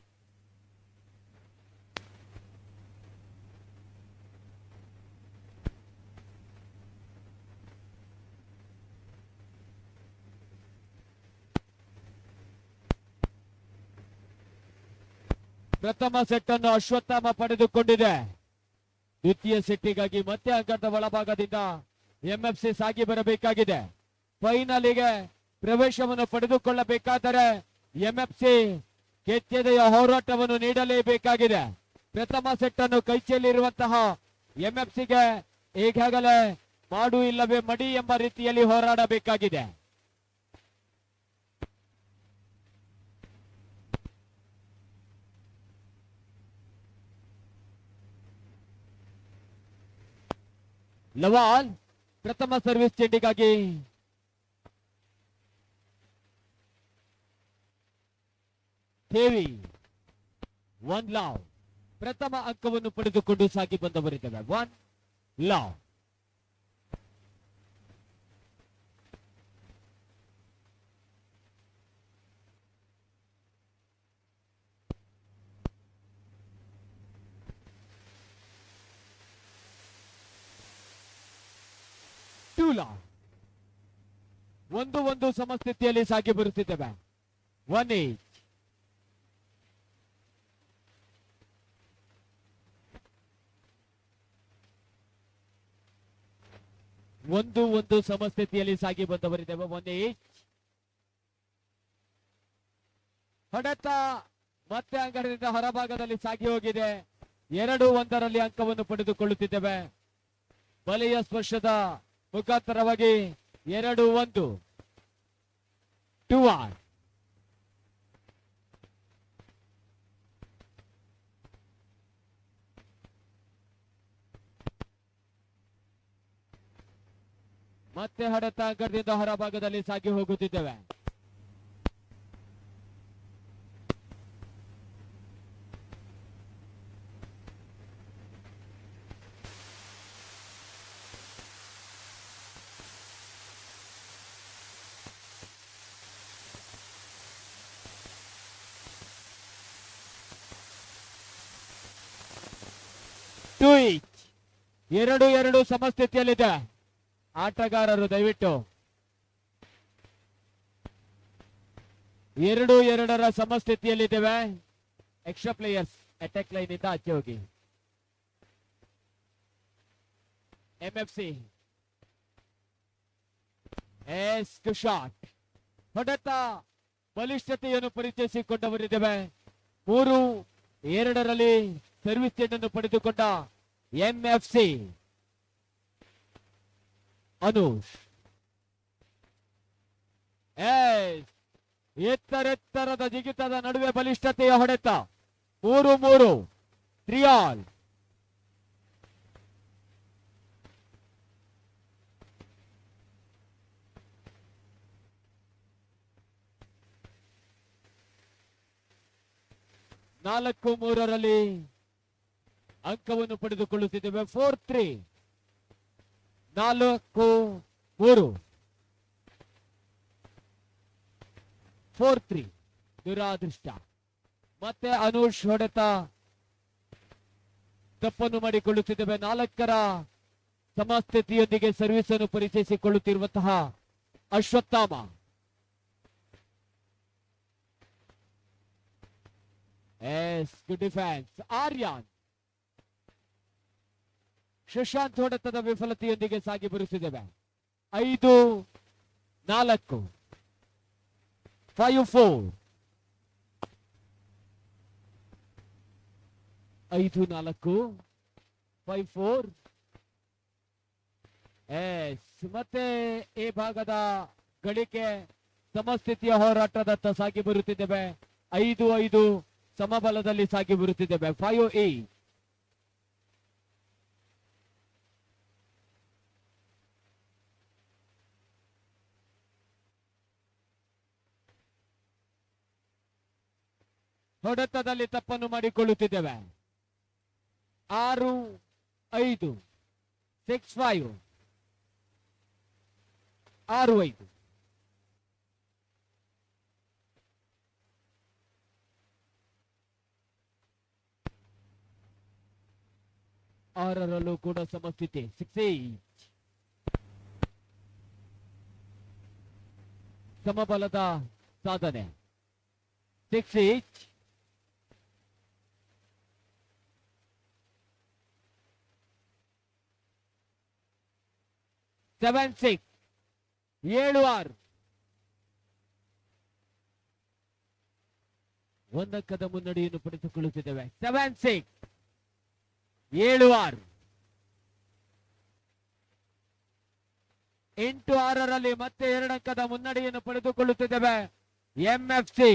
ಪ್ರಥಮ ಸೆಟ್ ಅನ್ನು ಅಶ್ವತ್ಥಾಮ ಪಡೆದುಕೊಂಡಿದೆ. ದ್ವಿತೀಯ ಸೆಟ್ಟಿಗಾಗಿ ಮತ್ತೆ ಅಂಕಣದ ಒಳಭಾಗದಿಂದ ಎಂಎಫ್ಸಿ ಸಾಗಿ ಬರಬೇಕಾಗಿದೆ. ಫೈನಲಿಗೆ ಪ್ರವೇಶವನ್ನು ಪಡೆದುಕೊಳ್ಳಬೇಕಾದರೆ ಎಂಎಫ್ಸಿ ಕೆಚ್ಚೆದೆಯ ಹೋರಾಟವನ್ನು ನೀಡಲೇಬೇಕಾಗಿದೆ. ಪ್ರಥಮ ಸೆಟ್ ಅನ್ನು ಕೈಚೆಯಲ್ಲಿರುವಂತಹ ಎಂಎಫ್ಸಿಗೆ ಈಗಾಗಲೇ ಮಾಡು ಇಲ್ಲವೇ ಮಡಿ ಎಂಬ ರೀತಿಯಲ್ಲಿ ಹೋರಾಡಬೇಕಾಗಿದೆ. ಲವಾಲ್ ಪ್ರಥಮ ಸರ್ವಿಸ್ ಚೆಂಡಿಗಾಗಿ ದೇವಿ 1 ಲಾವ್ ಪ್ರಥಮ ಅಂಕವನ್ನು ಪಡೆದುಕೊಂಡು ಸಾಗಿ ಬಂದವರಿದ್ದೇವೆ. 1 ಲಾವ್. ಒಂದು ಸಮಸ್ಥಿತಿಯಲ್ಲಿ ಸಾಗಿ ಬರುತ್ತಿದ್ದೇವೆ. 1 ಈಚ್. ಒಂದು ಸಮಸ್ಥಿತಿಯಲ್ಲಿ ಸಾಗಿ ಬಂದವರಿದ್ದೇವೆ. 1 ಈಚ್. ಹೊಡೆತ ಮತ್ತೆ ಅಂಗಡಿಯಿಂದ ಹೊರಭಾಗದಲ್ಲಿ ಸಾಗಿ ಹೋಗಿದೆ. 2-1ರಲ್ಲಿ ಅಂಕವನ್ನು ಪಡೆದುಕೊಳ್ಳುತ್ತಿದ್ದೇವೆ. ಬಲೆಯ ಸ್ಪರ್ಶದ ಮುಖಾಂತರವಾಗಿ 2-1. 2-1. ಮತ್ತೆ ಹೊಡೆತ ಅಂಗಡಿಯಿಂದ ಹೊರಭಾಗದಲ್ಲಿ ಸಾಗಿ ಹೋಗುತ್ತಿದ್ದೇವೆ. ಎರಡು ಸಮಸ್ಥಿತಿಯಲ್ಲಿದೆ. ಆಟಗಾರರು ದಯವಿಟ್ಟು 2-2ರ ಸಮಸ್ಥಿತಿಯಲ್ಲಿದ್ದೇವೆ. ಎಕ್ಸ್ಟ್ರಾ ಪ್ಲೇಯರ್ಸ್ ಅಟ್ಯಾಕ್ ಲೈನ್ ಇಂದ ಆಚೆ ಹೋಗಿ. ಎಂಎಫ್ಸಿ ಶಾಟ್ ಹೊಡೆತ ಬಲಿಷ್ಠತೆಯನ್ನು ಪರಿಚಯಿಸಿಕೊಂಡವರಿದ್ದೇವೆ. 3-2ರಲ್ಲಿ ಸರ್ವಿಸ್ ಚೆಂಡನ್ನು ಪಡೆದುಕೊಂಡ ಎಂಎಫ್ಸಿ ಅನೂಶ್. ಎಸ್, ಎತ್ತರೆತ್ತರದ ಜಿಗಿತದ ನಡುವೆ ಬಲಿಷ್ಠತೆಯ ಹೊಡೆತ. 3-3 3 ಆಲ್. ನಾಲ್ಕು 3ರಲ್ಲಿ ಅಂಕವನ್ನು ಪಡೆದುಕೊಳ್ಳುತ್ತಿದ್ದೇವೆ. 4-3 4-3 4-3. ದುರಾದೃಷ್ಟ. ಮತ್ತೆ ಅನುಷ್ ಹೊಡೆತ ತಪ್ಪನ್ನು ಮಾಡಿಕೊಳ್ಳುತ್ತಿದ್ದೇವೆ. 4ರ ಸಮಸ್ಥಿತಿಯೊಂದಿಗೆ ಸರ್ವಿಸ್ ಅನ್ನು ಪರಿಚಯಿಸಿಕೊಳ್ಳುತ್ತಿರುವಂತಹ Ashwatthama. Yes, good defence. Aryan. Shashant ಹೊಡೆತದ ವಿಫಲತೆಯೊಂದಿಗೆ ಸಾಗಿ ಬರುತ್ತಿದ್ದೇವೆ. 5-4 5-4 5-4 5-4. ಎಸ್, ಮತ್ತೆ ಈ ಭಾಗದ ಗಳಿಕೆ ಸಮಸ್ಥಿತಿಯ ಹೋರಾಟದತ್ತ ಸಾಗಿ ಬರುತ್ತಿದ್ದೇವೆ. 5-5 ಸಮಬಲದಲ್ಲಿ ಸಾಗಿ ಬರುತ್ತಿದ್ದೇವೆ. 5-8 ಹೊಡೆತದಲ್ಲಿ ತಪ್ಪನ್ನು ಮಾಡಿಕೊಳ್ಳುತ್ತಿದ್ದೇವೆ. 6-5 6-5 6-5. ಆರರಲ್ಲೂ ಕೂಡ ಸಮಸ್ಥಿತಿ. 6-8 ಸಮಬಲದ ಸಾಧನೆ. 6-8 7-6 7-6 ಒಂದಕ್ಕದ ಮುನ್ನಡೆಯನ್ನು ಪಡೆದುಕೊಳ್ಳುತ್ತಿದ್ದೇವೆ. 7-6 7-6 8-6ರಲ್ಲಿ ಮತ್ತೆ 2 ಅಂಕದ ಮುನ್ನಡೆಯನ್ನು ಪಡೆದುಕೊಳ್ಳುತ್ತಿದ್ದೇವೆ. ಎಂಎಫ್ಸಿ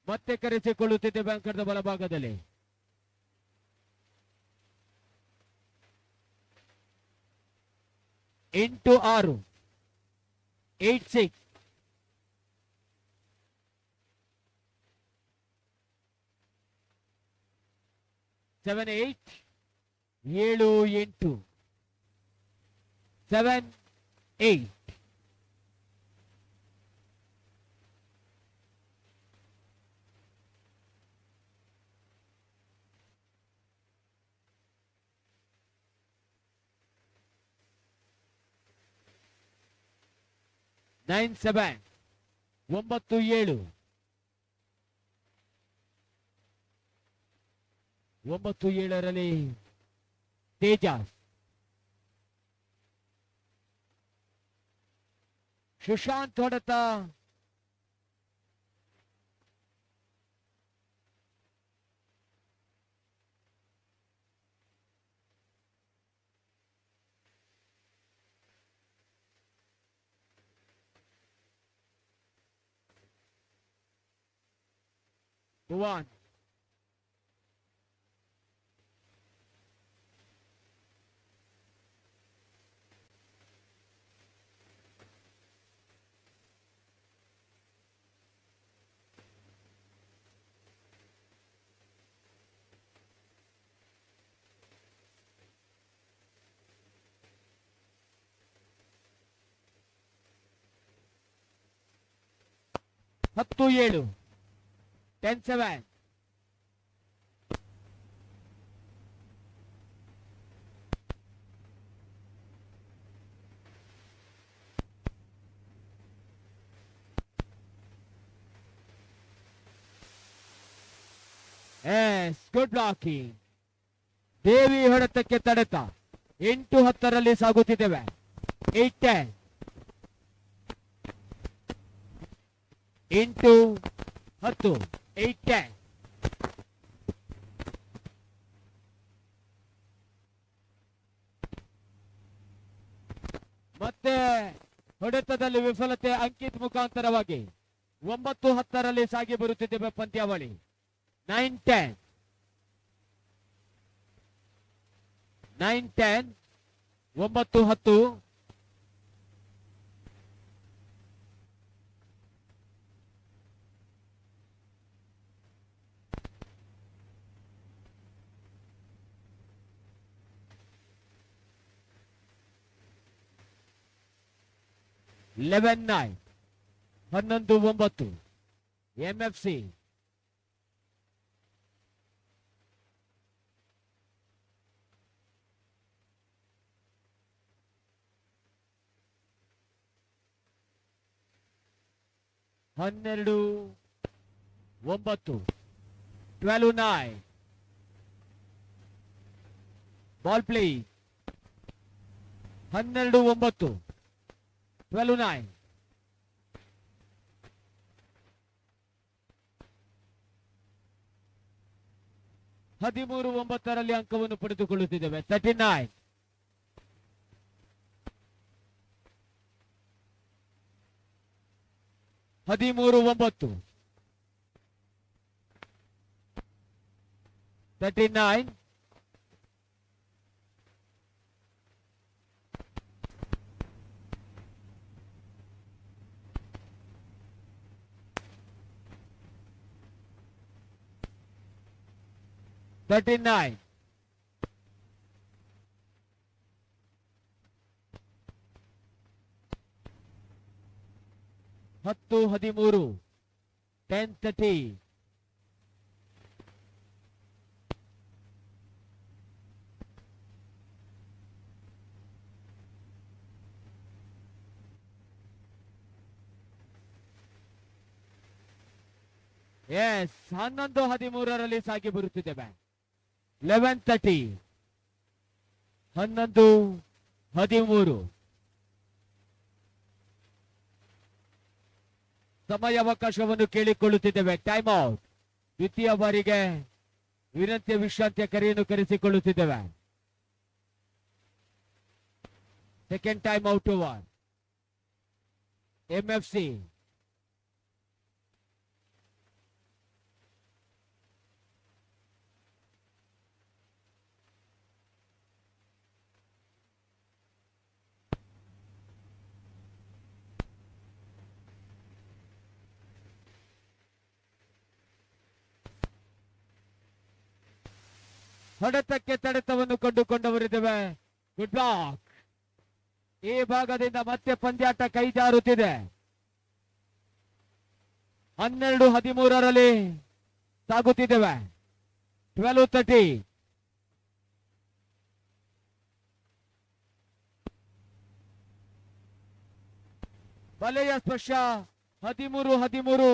ಮತ್ತೆ ಕರೆಸಿಕೊಳ್ಳುತ್ತಿದ್ದೇವೆ ಅಂಕಣದ ಬಲಭಾಗದಲ್ಲಿ. 8-6 8-6 7-8 7-8 7-8 9-7 9-7 9-7ರಲ್ಲಿ ತೇಜಸ್. ಸುಶಾಂತ್ ಹೊಡೆತ. Bhuvan 10-7 10-7 good blocking. ದೇವಿ ಹೊಡೆತಕ್ಕೆ ತಡೆತ. 8-10ರಲ್ಲಿ ಸಾಗುತ್ತಿದ್ದೇವೆ. 8-10 ಇಂಟು 10 8-10. ಮತ್ತೆ ಹೊಡೆತದಲ್ಲಿ ವಿಫಲತೆ. ಅಂಕಿತ್ ಮುಖಾಂತರವಾಗಿ 9-10 ಸಾಗಿ ಬರುತ್ತಿದ್ದೇವೆ ಪಂದ್ಯಾವಳಿ. 9-10 9-10 11-9 11-9 MFC. ಹನ್ನೆರಡು 9 12-9 ಬಾಲ್ ಪ್ಲೇ. 12-9 12-9 13-9 ಅಂಕವನ್ನು ಪಡೆದುಕೊಳ್ಳುತ್ತಿದ್ದೇವೆ. 39 13-9 39 39 10-13 10-30 ಎಸ್ 11-13 ಸಾಗಿ ಬರುತ್ತಿದ್ದೇವೆ. 11-30 11-13 ಸಮಯಾವಕಾಶವನ್ನು ಕೇಳಿಕೊಳ್ಳುತ್ತಿದ್ದೇವೆ. Time out. ದ್ವಿತೀಯ ಬಾರಿಗೆ ವಿನಂತಿಯ ವಿಶ್ರಾಂತಿಯ ಕರೆಯನ್ನು ಕರೆಸಿಕೊಳ್ಳುತ್ತಿದ್ದೇವೆ. Second time out over. MFC ಹೊಡೆತಕ್ಕೆ ತಡೆತವನ್ನು ಕಂಡುಕೊಂಡವರಿದ್ದೇವೆ. Good block. ಈ ಭಾಗದಿಂದ ಮತ್ತೆ ಪಂದ್ಯಾಟ ಕೈಜಾರುತ್ತಿದೆ. 12-13 ಸಾಗುತ್ತಿದ್ದೇವೆ. 12-30 ಬಲೆಯ ಸ್ಪರ್ಶ. 13-13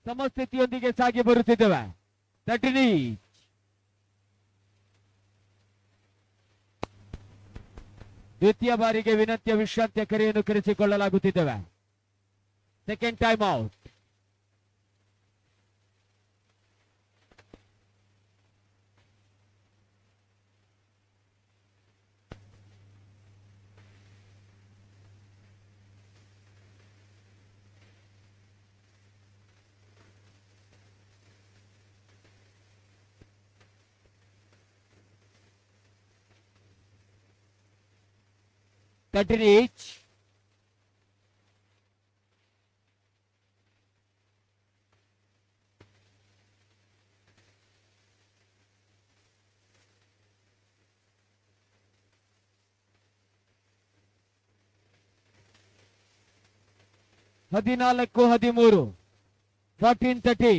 ಸಮಸ್ಥಿತಿಯೊಂದಿಗೆ ಸಾಗಿ ಬರುತ್ತಿದ್ದೇವೆ. 30 ದ್ವಿತೀಯ ಬಾರಿಗೆ ವಿನಂತಿಯ ವಿಶ್ರಾಂತಿಯ ಕರೆಯನ್ನು ಕರೆಸಿಕೊಳ್ಳಲಾಗುತ್ತಿದ್ದೇವೆ. Second time out. Each. ಹದಿನಾಲ್ಕು 13 14-30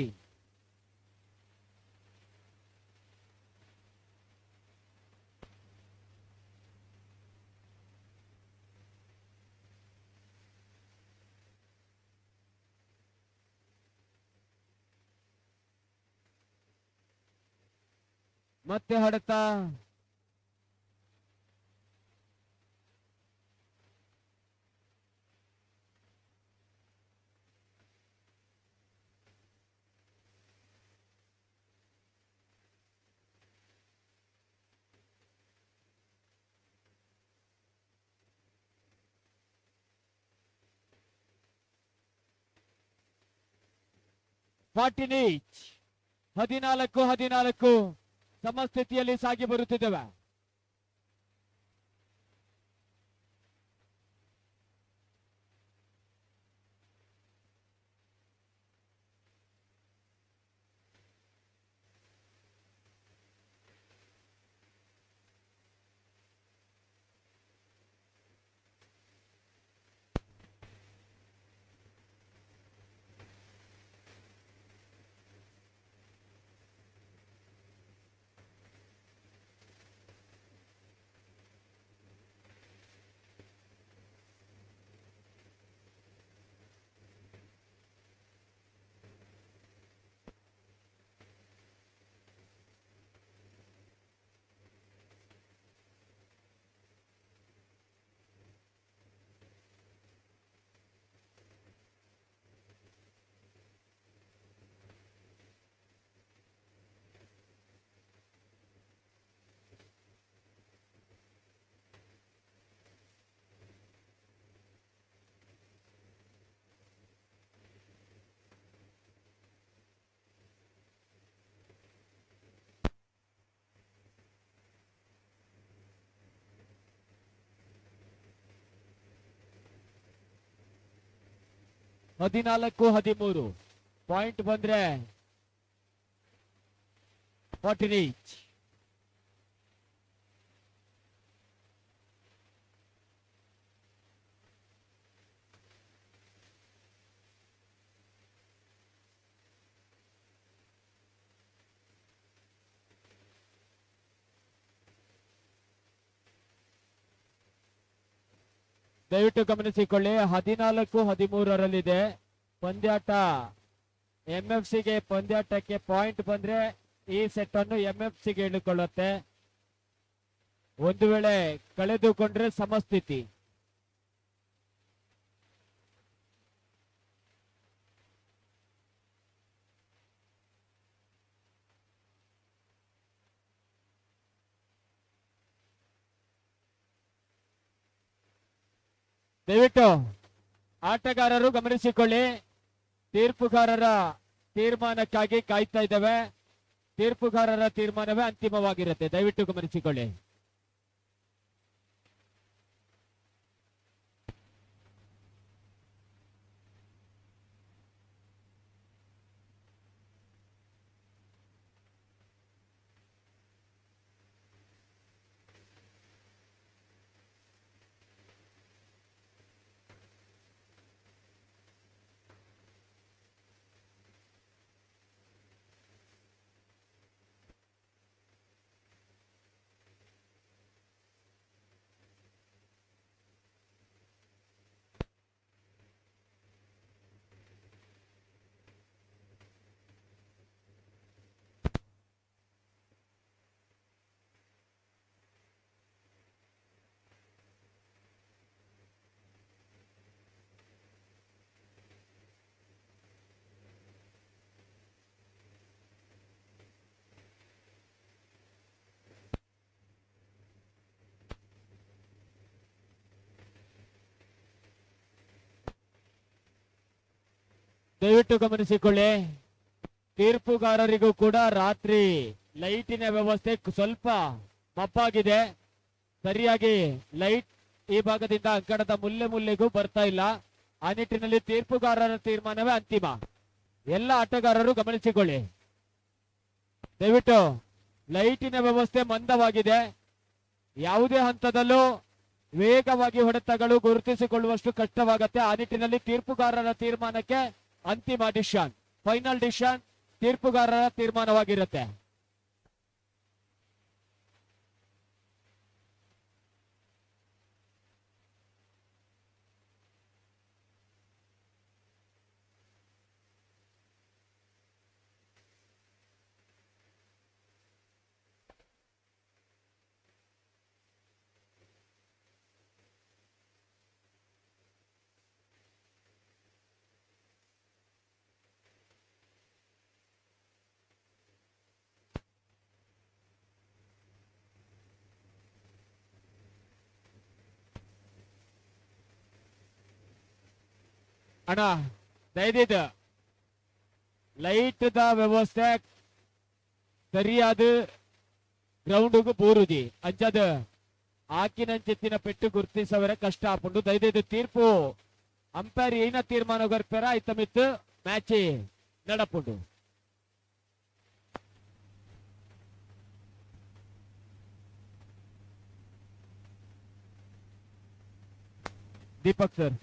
ಮತ್ತೆ ಹೊಡೆತ. 14 ಈಚ್. 14-14 ಸಮಸ್ಥಿತಿಯಲ್ಲಿ ಸಾಗಿ ಬರುತ್ತಿದ್ದೇವೆ. ಹದಿನಾಲ್ಕು 13 ಪಾಯಿಂಟ್ ಬಂದ್ರೆ 14 ಈಚ್. ದಯವಿಟ್ಟು ಗಮನಿಸಿಕೊಳ್ಳಿ, 14-13ರಲ್ಲಿದೆ ಪಂದ್ಯಾಟ. MFCಗೆ ಪಂದ್ಯಾಟಕ್ಕೆ ಪಾಯಿಂಟ್ ಬಂದ್ರೆ ಈ ಸೆಟ್ ಅನ್ನು MFCಗೆ ಇಳಿಕೊಳ್ಳುತ್ತೆ. ಒಂದು ವೇಳೆ ಕಳೆದುಕೊಂಡ್ರೆ ಸಮಸ್ಥಿತಿ. ದಯವಿಟ್ಟು ಆಟಗಾರರು ಗಮನಿಸಿಕೊಳ್ಳಿ, ತೀರ್ಪುಗಾರರ ತೀರ್ಮಾನಕ್ಕಾಗಿ ಕಾಯ್ತಾ ಇದ್ದೇವೆ. ತೀರ್ಪುಗಾರರ ತೀರ್ಮಾನವೇ ಅಂತಿಮವಾಗಿರುತ್ತೆ. ದಯವಿಟ್ಟು ಗಮನಿಸಿಕೊಳ್ಳಿ. ದಯವಿಟ್ಟು ಗಮನಿಸಿಕೊಳ್ಳಿ, ತೀರ್ಪುಗಾರರಿಗೂ ಕೂಡ ರಾತ್ರಿ ಲೈಟಿನ ವ್ಯವಸ್ಥೆ ಸ್ವಲ್ಪ ಮಪ್ಪಾಗಿದೆ. ಸರಿಯಾಗಿ ಲೈಟ್ ಈ ಭಾಗದಿಂದ ಅಂಕಣದ ಮೂಲೆಗೂ ಬರ್ತಾ ಇಲ್ಲ. ಆ ನಿಟ್ಟಿನಲ್ಲಿ ತೀರ್ಪುಗಾರರ ತೀರ್ಮಾನವೇ ಅಂತಿಮ. ಎಲ್ಲ ಆಟಗಾರರು ಗಮನಿಸಿಕೊಳ್ಳಿ. ದಯವಿಟ್ಟು ಲೈಟಿನ ವ್ಯವಸ್ಥೆ ಮಂದವಾಗಿದೆ. ಯಾವುದೇ ಹಂತದಲ್ಲೂ ವೇಗವಾಗಿ ಹೊಡೆತಗಳು ಗುರುತಿಸಿಕೊಳ್ಳುವಷ್ಟು ಕಷ್ಟವಾಗುತ್ತೆ. ಆ ನಿಟ್ಟಿನಲ್ಲಿ ತೀರ್ಪುಗಾರರ ತೀರ್ಮಾನಕ್ಕೆ ಅಂತಿಮ ಡಿಸಿಷನ್, ಫೈನಲ್ ಡಿಸಿಷನ್ ತೀರ್ಪುಗಾರರ ತೀರ್ಮಾನವಾಗಿರುತ್ತೆ. ಅಣ್ಣ ದಯದಿದ್ದು ಲೈಟ್ ದ ವ್ಯವಸ್ಥೆ ಸರಿಯಾದ ಗ್ರೌಂಡ್ ಬೂರುದಿ ಅಂಚದ ಆಕಿನಂಚೆತ್ತಿನ ಪೆಟ್ಟು ಗುರುತಿಸವರ ಕಷ್ಟ ಆಪುಂಡು ದಯದೈದು ತೀರ್ಪು ಅಂಪೈರ್ ಏನ ತೀರ್ಮಾನ ಗರ್ಪೆರ ಐತ ಮಿತ್ತು ಮ್ಯಾಚ್ ನಡಪುಂಡು ದೀಪಕ್ ಸರ್.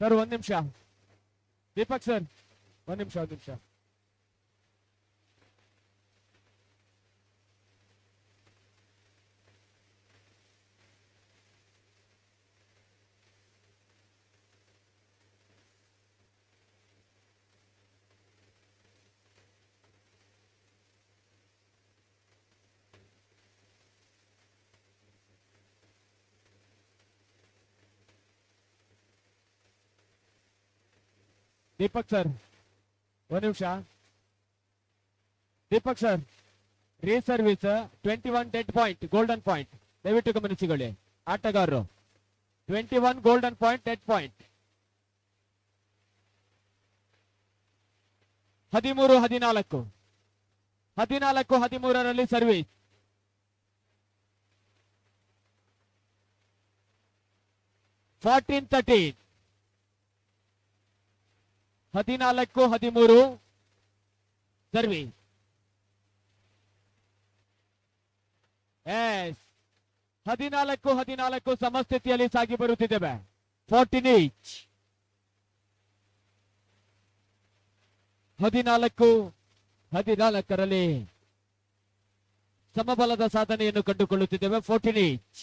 ಸರ್ ಒಂದ್ ನಿಮಿಷ. ದೀಪಕ್ ಸರ್ ಒಂದ್ ನಿಮಿಷ. ದೀಪಕ್ ಸರ್ ಒಂದ್ ನಿಮಿಷ. Deepak sir re service 21 dead point golden point ದಯವಿಟ್ಟು ಗಮನಿಸಿಕೊಳ್ಳಿ. ಆಟಗಾರರು 21 ಗೋಲ್ಡನ್ ಪಾಯಿಂಟ್ ಡೆಡ್ ಪಾಯಿಂಟ್. 13-14 14-13ರಲ್ಲಿ ಸರ್ವಿಸ್. (14-13) 14-13 ಸರ್ವಿಸ್. ಎಸ್ 14-14 ಸಮಸ್ಥಿತಿಯಲ್ಲಿ ಸಾಗಿ ಬರುತ್ತಿದ್ದೇವೆ. 14 ಈಚ್. 14-14ರಲ್ಲಿ ಸಮಬಲದ ಸಾಧನೆಯನ್ನು ಕಂಡುಕೊಳ್ಳುತ್ತಿದ್ದೇವೆ. 14 ಈಚ್.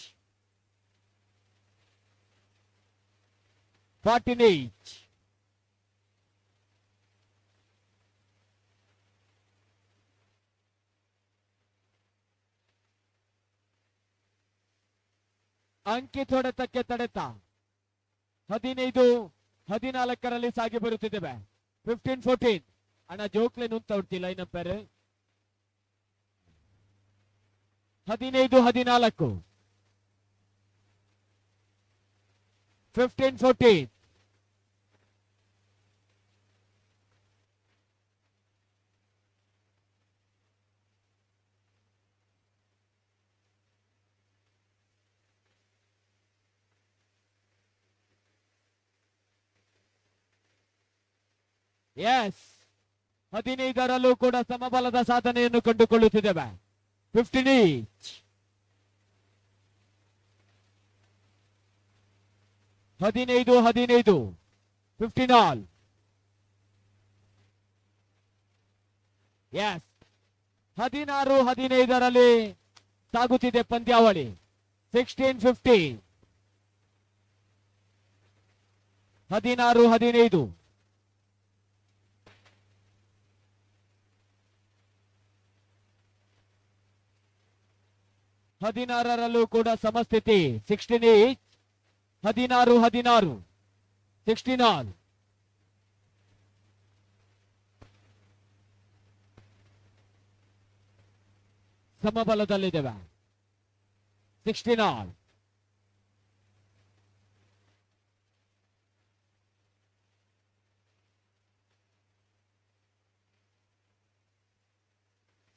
14 ಈಚ್. ಅಂಕಿತ್ ಹೊಡೆತಕ್ಕೆ ತಡೆತ 15-14ರಲ್ಲಿ ಸಾಗಿ ಬರುತ್ತಿದ್ದೇವೆ. 15-14 ಅಣ್ಣ ಜೋಕ್ಲೆ ನುಂತ ಹೊಡ್ತಿಲ್ಲ ಇನ್ನೊಬ್ಬರು. 15-14 15-14 ಎಸ್ 15ರಲ್ಲೂ ಕೂಡ ಸಮಬಲದ ಸಾಧನೆಯನ್ನು ಕಂಡುಕೊಳ್ಳುತ್ತಿದ್ದೇವೆ. 15 ಈಚ್. 15-15 15 ಆಲ್. ಎಸ್ 16-15ರಲ್ಲಿ ಸಾಗುತ್ತಿದೆ ಪಂದ್ಯಾವಳಿ. 16-15 16-15 16ರಲ್ಲೂ ಕೂಡ ಸಮಸ್ಥಿತಿ. 16 ಈಚ್. 16-16 16 ಆಲ್. ಸಮಬಲದಲ್ಲಿದ್ದೇವೆ. 16 ಆಲ್.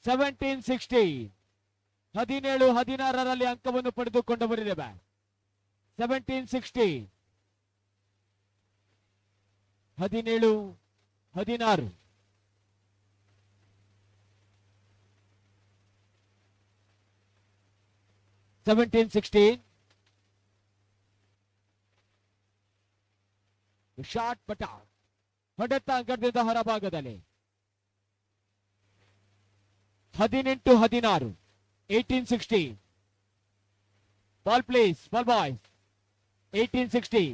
ಸೆವೆಂಟೀನ್ 17-16ರಲ್ಲಿ ಅಂಕವನ್ನು ಪಡೆದುಕೊಂಡು ಬರಿದ್ದೇವೆ. 17-16 17-16 17-16 ಶಾಟ್ ಪಟ ಹೊಡೆತ ಅಂಕದಿಂದ ಹೊರಭಾಗದಲ್ಲಿ. 18-16 18-16 ball please ball boys. 18-16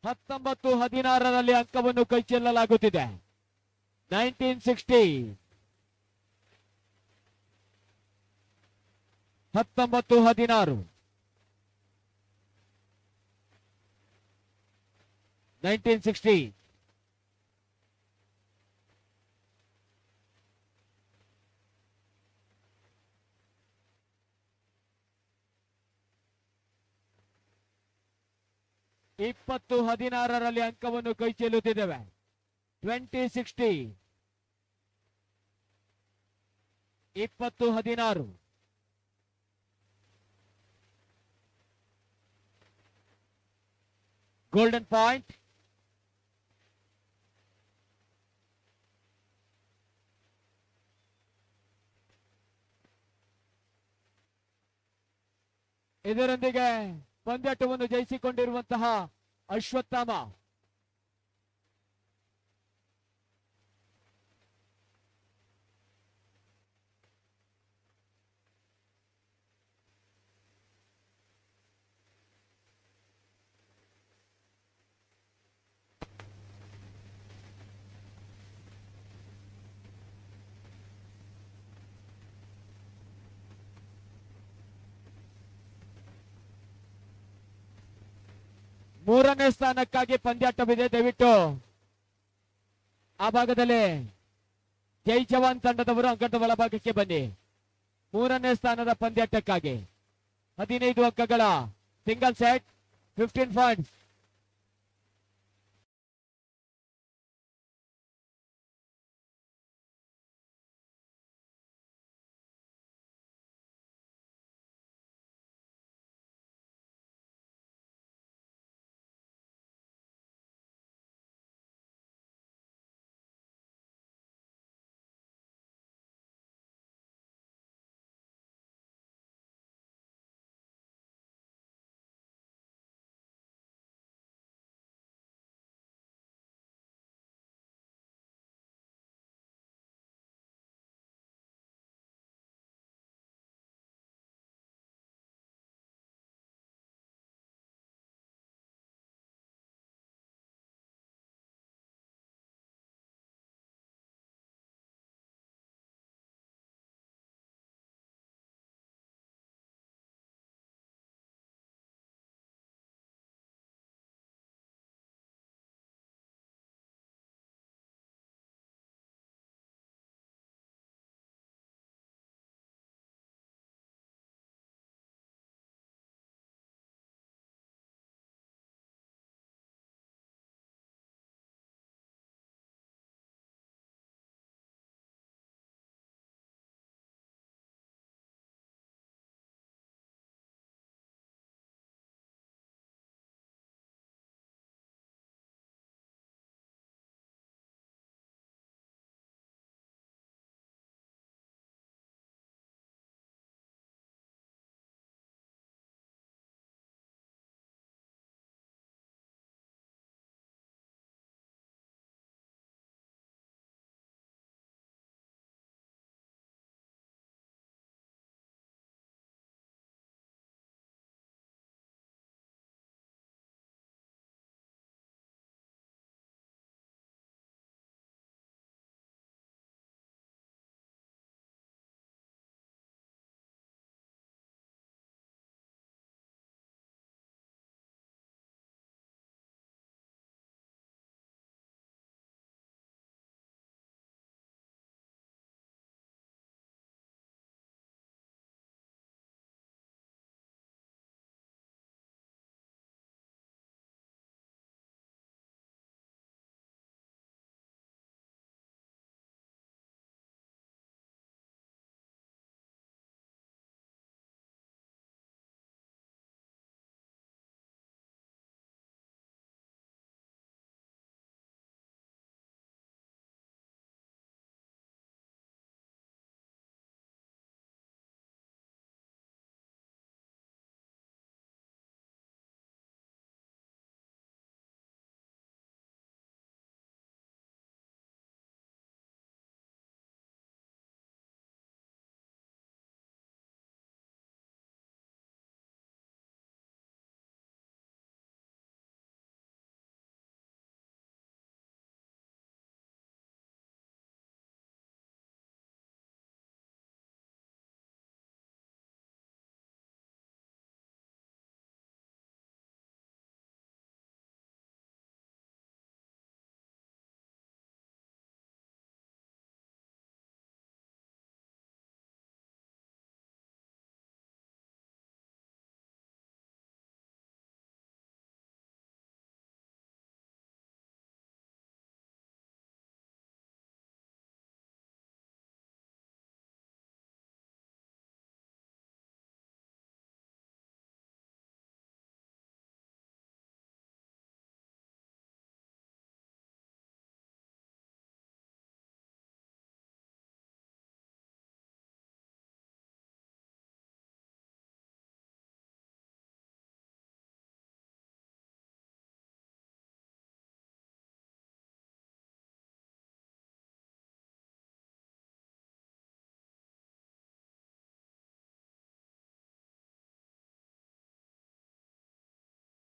19-16ರಲ್ಲಿ ಅಂಕವನ್ನು ಕೈಚೆಲ್ಲಲಾಗುತ್ತಿದೆ. 19-16 19-16 19-16 20-16ರಲ್ಲಿ ಅಂಕವನ್ನು ಕೈಚೆಲ್ಲುತ್ತಿದ್ದೇವೆ. 20-16 20-16 ಗೋಲ್ಡನ್ ಪಾಯಿಂಟ್. ಇದರೊಂದಿಗೆ ಪಂದ್ಯಾಟವನ್ನು ಜಯಿಸಿಕೊಂಡಿರುವಂತಹ ಅಶ್ವತ್ಥಾಮ ಮೂರನೇ ಸ್ಥಾನಕ್ಕಾಗಿ ಪಂದ್ಯಾಟವಿದೆ. ದಯವಿಟ್ಟು ಆ ಭಾಗದಲ್ಲಿ ಜೈ ಜವಾನ್ ತಂಡದವರು ಅಂಕಣದ ಒಳಭಾಗಕ್ಕೆ ಬನ್ನಿ. ಮೂರನೇ ಸ್ಥಾನದ ಪಂದ್ಯಾಟಕ್ಕಾಗಿ 15 ಅಂಕಗಳ ಸಿಂಗಲ್ ಸೆಟ್ 15 ಪಾಯಿಂಟ್ಸ್.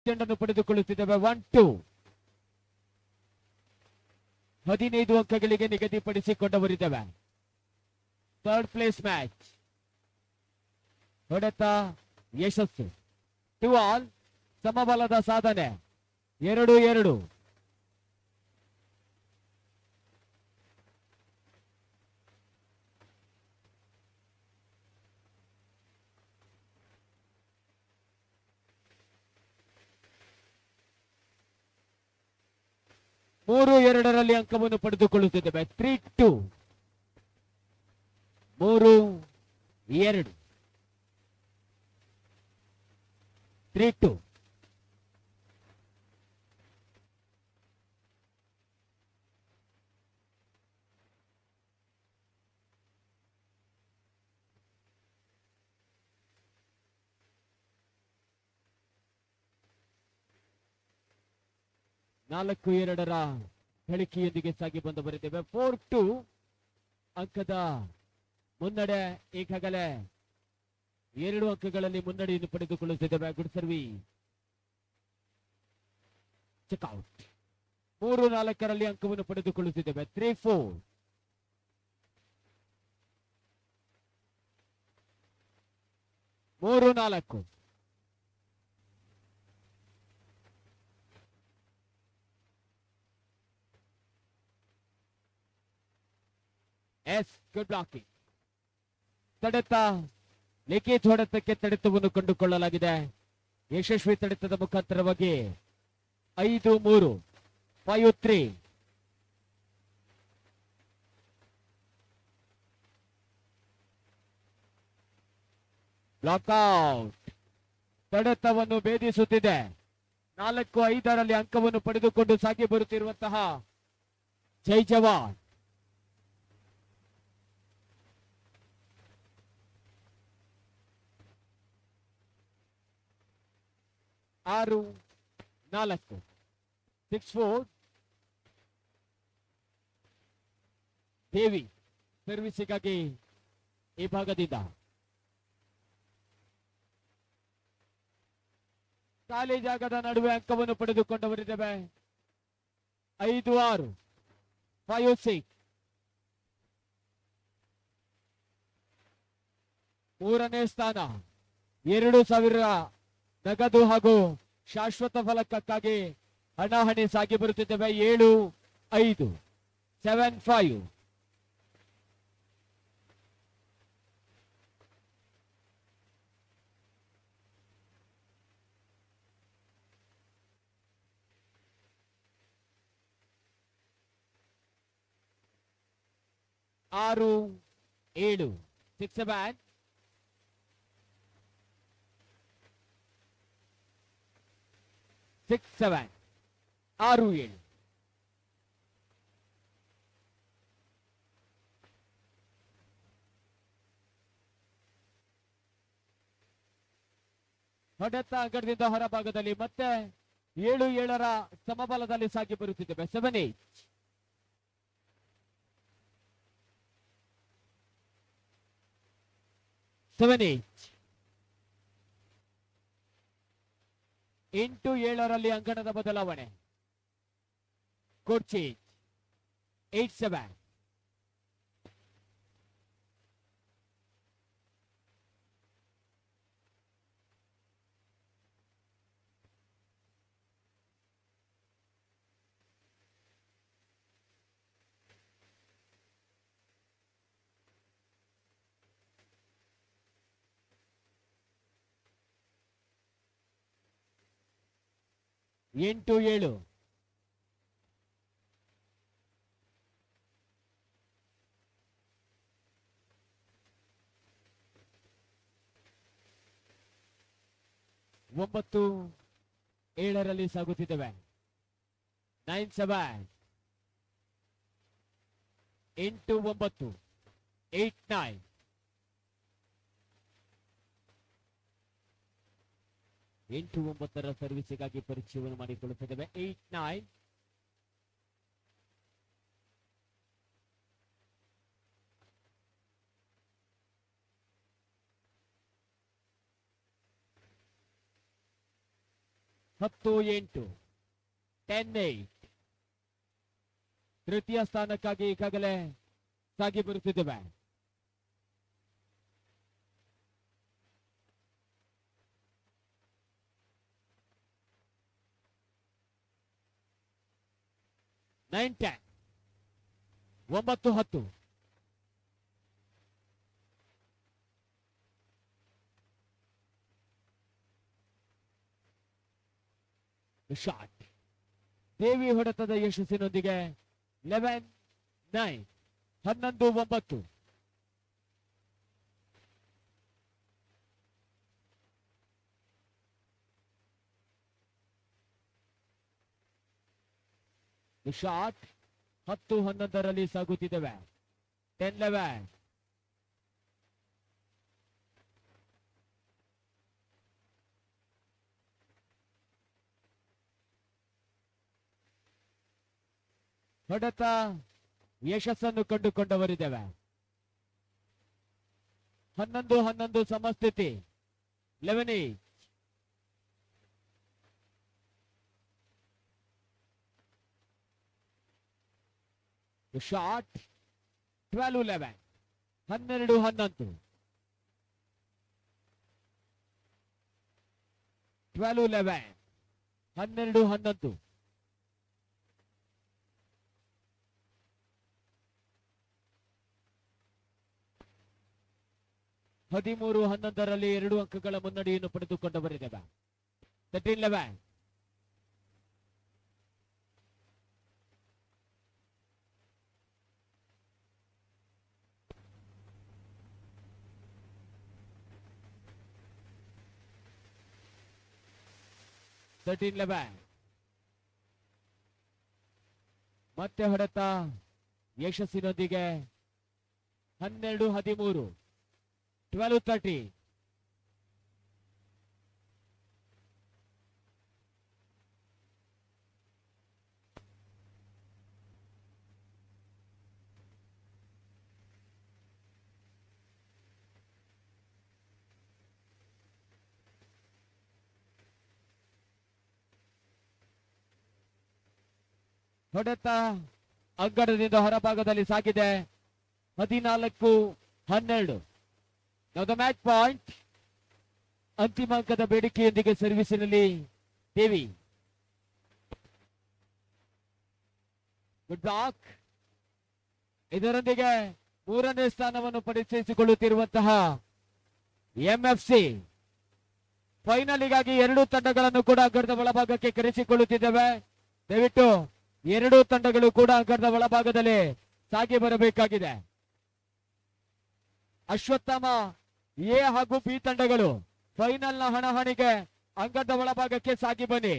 ಚೆಂಡನ್ನು ಪಡೆದುಕೊಳ್ಳುತ್ತಿದ್ದೇವೆ. 1-2. 15 ಅಂಕಗಳಿಗೆ ನಿಗದಿಪಡಿಸಿಕೊಂಡವರಿದ್ದೇವೆ. Third place match. ಹೊಡೆತ ಯಶಸ್ಸು. 2 ಆಲ್. ಸಮಬಲದ ಸಾಧನೆ. 2-2. ಮೂರು ಎರಡರಲ್ಲಿ ಅಂಕವನ್ನು ಪಡೆದುಕೊಳ್ಳುತ್ತಿದ್ದೇವೆ. 3-2. 3-2. 3-2. ನಾಲ್ಕು ಎರಡರ ಗಳಿಕೆಯೊಂದಿಗೆ ಸಾಗಿ ಬಂದು ಬರುತ್ತೇವೆ. 4-2 ಅಂಕದ ಮುನ್ನಡೆ. ಈಗಾಗಲೇ 2 ಅಂಕಗಳಲ್ಲಿ ಮುನ್ನಡೆಯನ್ನು ಪಡೆದುಕೊಳ್ಳುತ್ತಿದ್ದೇವೆ. Good service. ಚೆಕ್ಔಟ್. 3-4ರಲ್ಲಿ ಅಂಕವನ್ನು ಪಡೆದುಕೊಳ್ಳುತ್ತಿದ್ದೇವೆ. 3-4. 3-4. Good blocking. ತಡೆತ ಲಿಖಿತ್ ಹೊಡೆತಕ್ಕೆ ತಡೆತವನ್ನು ಕಂಡುಕೊಳ್ಳಲಾಗಿದೆ. ಯಶಸ್ವಿ ತಡೆತದ ಮುಖಾಂತರವಾಗಿ 5-3. 5-3. ಬ್ಲಾಕ್ಔಟ್. ತಡೆತವನ್ನು ಭೇದಿಸುತ್ತಿದೆ. 4-5ರಲ್ಲಿ ಅಂಕವನ್ನು ಪಡೆದುಕೊಂಡು ಸಾಗಿ ಬರುತ್ತಿರುವಂತಹ ಜೈ ಜವಾನ್. ಆರು 4. 6-4. ದೇವಿ ಸರ್ವಿಸಿಗಾಗಿ ಈ ಭಾಗದಿಂದ ಖಾಲಿ ಜಾಗದ ನಡುವೆ ಅಂಕವನ್ನು ಪಡೆದುಕೊಂಡವರಿದ್ದೇವೆ. 5-6. 5-6. 3ನೇ ಸ್ಥಾನ. 2,000 ನಗದು ಹಾಗೂ ಶಾಶ್ವತ ಫಲಕಕ್ಕಾಗಿ ಹಣಾಹಣಿ ಸಾಗಿ ಬರುತ್ತಿದ್ದೇವೆ. 7-5. 7-5. ಆರು 7. 6-7. 6-7. 6-7. ಹೊಡೆತ ಅಂಗಡದಿಂದ ಹೊರಭಾಗದಲ್ಲಿ ಮತ್ತೆ 7-7ರ ಸಮಬಲದಲ್ಲಿ ಸಾಗಿ ಬರುತ್ತಿದ್ದೇವೆ. 7-8. 7-8. 8-7ರಲ್ಲಿ ಅಂಕಣದ ಬದಲಾವಣೆ. ಕೋಚ್ 8-7. ಎಂಟು 7. 9-7ರಲ್ಲಿ ಸಾಗುತ್ತಿದ್ದೇವೆ. 9-7. 8-9. 8-9. 8-9ರ ಸರ್ವಿಸಿಗಾಗಿ ಪರಿಚಯವನ್ನು ಮಾಡಿಕೊಳ್ಳುತ್ತಿದ್ದೇವೆ. 8-9. 10-8, 10-8. ತೃತೀಯ ಸ್ಥಾನಕ್ಕಾಗಿ ಈಗಾಗಲೇ ಸಾಗಿ ಬರುತ್ತಿದ್ದೇವೆ. ನೈನ್ 10, 9-10. ಶಾಟ್ ದೇವಿ ಹೊಡೆತದ ಯಶಸ್ಸಿನೊಂದಿಗೆ 11-9, 11-9. ಶಾಟ್ 10-11 ಸಾಗುತ್ತಿದ್ದೇವೆ. 10-11. ಹೊಡೆತ ಯಶಸ್ಸನ್ನು ಕಂಡುಕೊಂಡವರಿದ್ದೇವೆ. 11-11 ಸಮಸ್ಥಿತಿ. 11-8. ಶಾಟ್ 12-11, 12-11. 12-11, 12-11. ಹದಿಮೂರು 11ರಲ್ಲಿ 2 ಅಂಕಗಳ ಮುನ್ನಡೆಯನ್ನು ಪಡೆದುಕೊಂಡವರಿದ್ದೇವೆ. 13-11. ಮತ್ತೆ ಹೊಡೆತ ಯಶಸ್ಸಿನೊಂದಿಗೆ 12-13, 12-13. ಹೊಡೆತ ಅಂಗಡದಿಂದ ಹೊರಭಾಗದಲ್ಲಿ ಸಾಗಿದೆ. 14-12. Now the match point. ಅಂತಿಮ ಅಂಕದ ಬೇಡಿಕೆಯೊಂದಿಗೆ ಸರ್ವಿಸಿನಲ್ಲಿ ದೇವಿ. Good block. ಇದರೊಂದಿಗೆ 3ನೇ ಸ್ಥಾನವನ್ನು ಪರಿಚಯಿಸಿಕೊಳ್ಳುತ್ತಿರುವಂತಹ ಎಂಎಫ್ಸಿ ಫೈನಲಿಗಾಗಿ 2 ತಂಡಗಳನ್ನು ಕೂಡ ಅಂಕಣದ ಒಳಭಾಗಕ್ಕೆ ಕರೆಸಿಕೊಳ್ಳುತ್ತಿದ್ದೇವೆ. ದಯವಿಟ್ಟು 2 ತಂಡಗಳು ಕೂಡ ಅಂಕಣದ ಒಳಭಾಗದಲ್ಲಿ ಸಾಗಿ ಬರಬೇಕಾಗಿದೆ. ಅಶ್ವತ್ಥಾಮ ಎ ಹಾಗೂ ಬಿ ತಂಡಗಳು ಫೈನಲ್ನ ಹಣಾಹಣಿಗೆ ಅಂಕಣದ ಒಳಭಾಗಕ್ಕೆ ಸಾಗಿ ಬನ್ನಿ.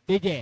ಡಿಜೆ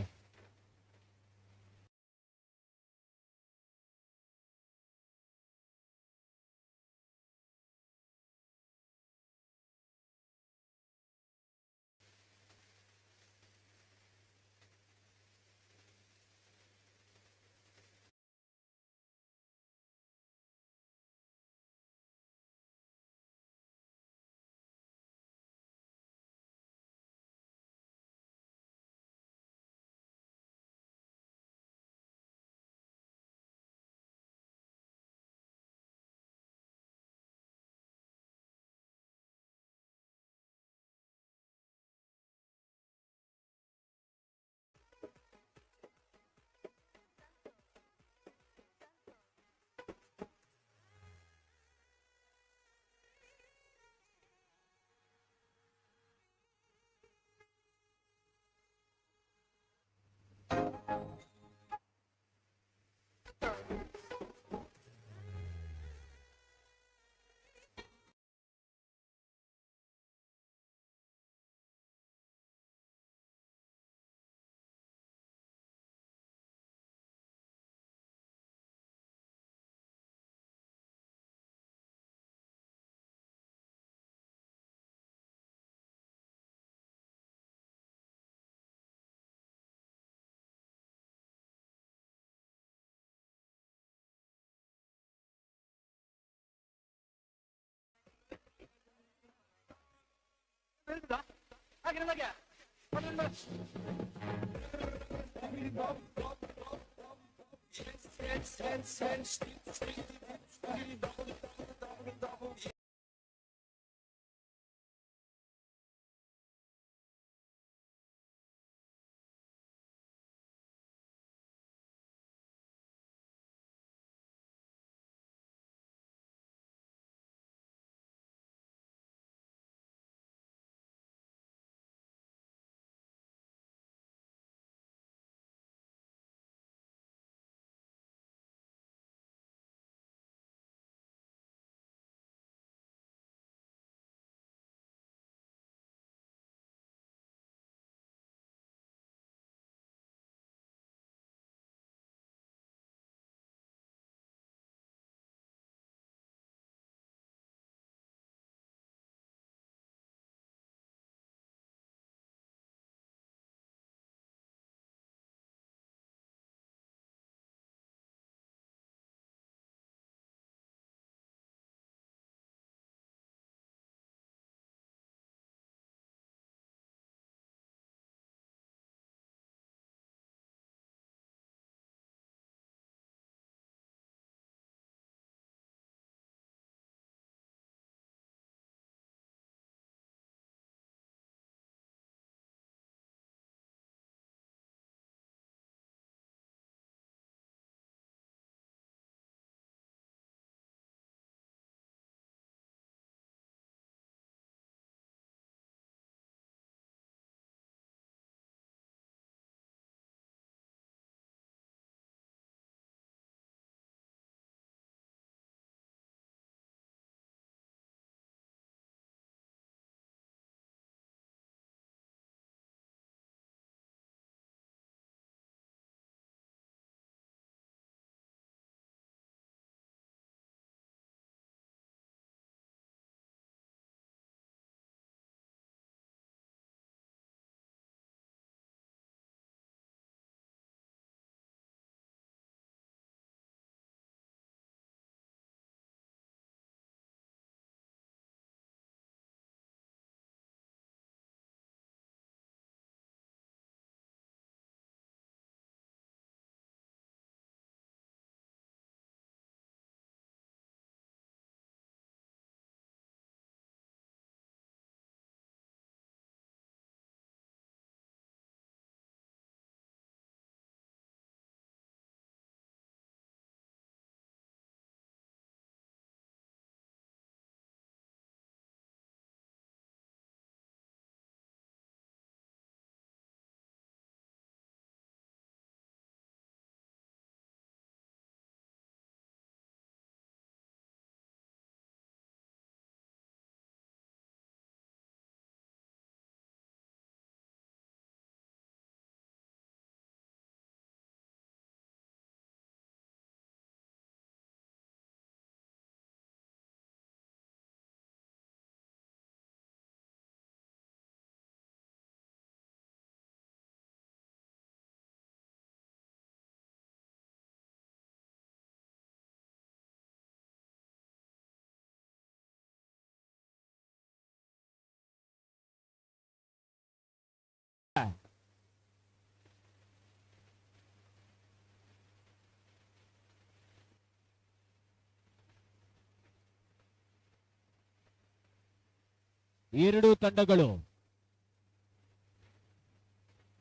ಎರಡೂ ತಂಡಗಳು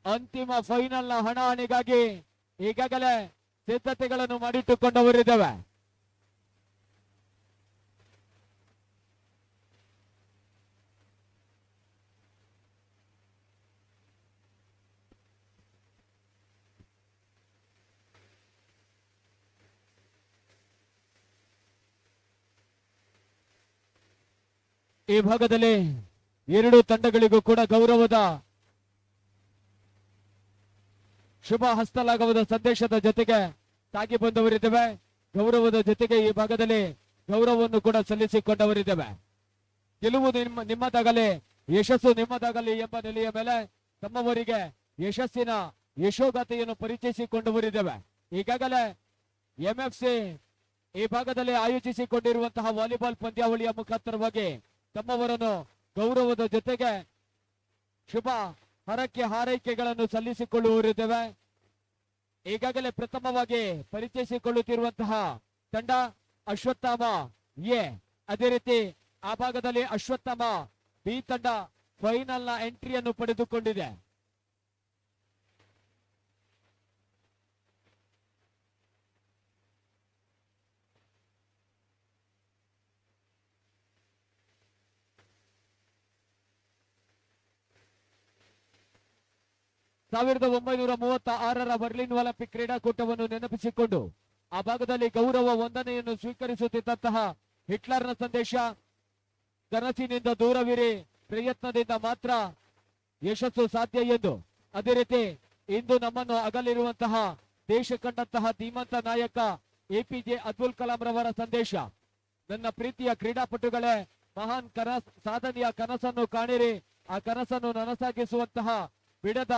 ಅಂತಿಮ ಫೈನಲ್ ನ ಹಣಾಹಣಿಗಾಗಿ ಈಗಾಗಲೇ ಸಿದ್ಧತೆಗಳನ್ನು ಮಾಡಿಟ್ಟುಕೊಂಡವರಿದ್ದೇವೆ. ಈ ಭಾಗದಲ್ಲಿ ಎರಡು ತಂಡಗಳಿಗೂ ಕೂಡ ಗೌರವದ ಶುಭ ಹಸ್ತಲಾಘವದ ಸಂದೇಶದ ಜೊತೆಗೆ ಸಾಗಿ ಬಂದವರಿದ್ದೇವೆ. ಗೌರವದ ಜೊತೆಗೆ ಈ ಭಾಗದಲ್ಲಿ ಗೌರವವನ್ನು ಕೂಡ ಸಲ್ಲಿಸಿಕೊಂಡವರಿದ್ದೇವೆ. ಗೆಲುವು ನಿಮ್ಮದಾಗಲಿ, ಯಶಸ್ಸು ನಿಮ್ಮದಾಗಲಿ ಎಂಬ ನೆಲೆಯ ಮೇಲೆ ತಮ್ಮವರಿಗೆ ಯಶಸ್ಸಿನ ಯಶೋಗಾಥೆಯನ್ನು ಪರಿಚಯಿಸಿಕೊಂಡವರಿದ್ದೇವೆ. ಈಗಾಗಲೇ ಎಂಎಫ್ಸಿ ಈ ಭಾಗದಲ್ಲಿ ಆಯೋಜಿಸಿಕೊಂಡಿರುವಂತಹ ವಾಲಿಬಾಲ್ ಪಂದ್ಯಾವಳಿಯ ಮುಖಾಂತರವಾಗಿ ತಮ್ಮವರನ್ನು ಗೌರವದ ಜೊತೆಗೆ ಶುಭ ಹರಕೆ ಹಾರೈಕೆಗಳನ್ನು ಸಲ್ಲಿಸಿಕೊಳ್ಳುವರಿದ್ದೇವೆ. ಈಗಾಗಲೇ ಪ್ರಥಮವಾಗಿ ಪರಿಚಯಿಸಿಕೊಳ್ಳುತ್ತಿರುವಂತಹ ತಂಡ ಅಶ್ವತ್ಥಾಮ ಎ. ಅದೇ ರೀತಿ ಆ ಭಾಗದಲ್ಲಿ ಅಶ್ವತ್ಥಾಮ ಬಿ ತಂಡ ಫೈನಲ್ ನ ಎಂಟ್ರಿಯನ್ನು ಪಡೆದುಕೊಂಡಿದೆ. ಸಾವಿರದ 1936ರ ಬರ್ಲಿನ್ ಒಲಿಂಪಿಕ್ ಕ್ರೀಡಾಕೂಟವನ್ನು ನೆನಪಿಸಿಕೊಂಡು ಆ ಭಾಗದಲ್ಲಿ ಗೌರವ ವಂದನೆಯನ್ನು ಸ್ವೀಕರಿಸುತ್ತಿದ್ದಂತಹ ಹಿಟ್ಲರ್ನ ಸಂದೇಶ, ಕನಸಿನಿಂದ ದೂರವಿರಿ, ಪ್ರಯತ್ನದಿಂದ ಮಾತ್ರ ಯಶಸ್ಸು ಸಾಧ್ಯ ಎಂದು. ಅದೇ ರೀತಿ ಇಂದು ನಮ್ಮನ್ನು ಅಗಲಿರುವಂತಹ ದೇಶ ಕಂಡಂತಹ ಧೀಮಂತ ನಾಯಕ ಎಪಿಜೆ ಅಬ್ದುಲ್ ಕಲಾಂ ರವರ ಸಂದೇಶ, ನನ್ನ ಪ್ರೀತಿಯ ಕ್ರೀಡಾಪಟುಗಳೇ, ಮಹಾನ್ ಸಾಧನೆಯ ಕನಸನ್ನು ಕಾಣಿರಿ, ಆ ಕನಸನ್ನು ನನಸಾಗಿಸುವಂತಹ ಬಿಡದ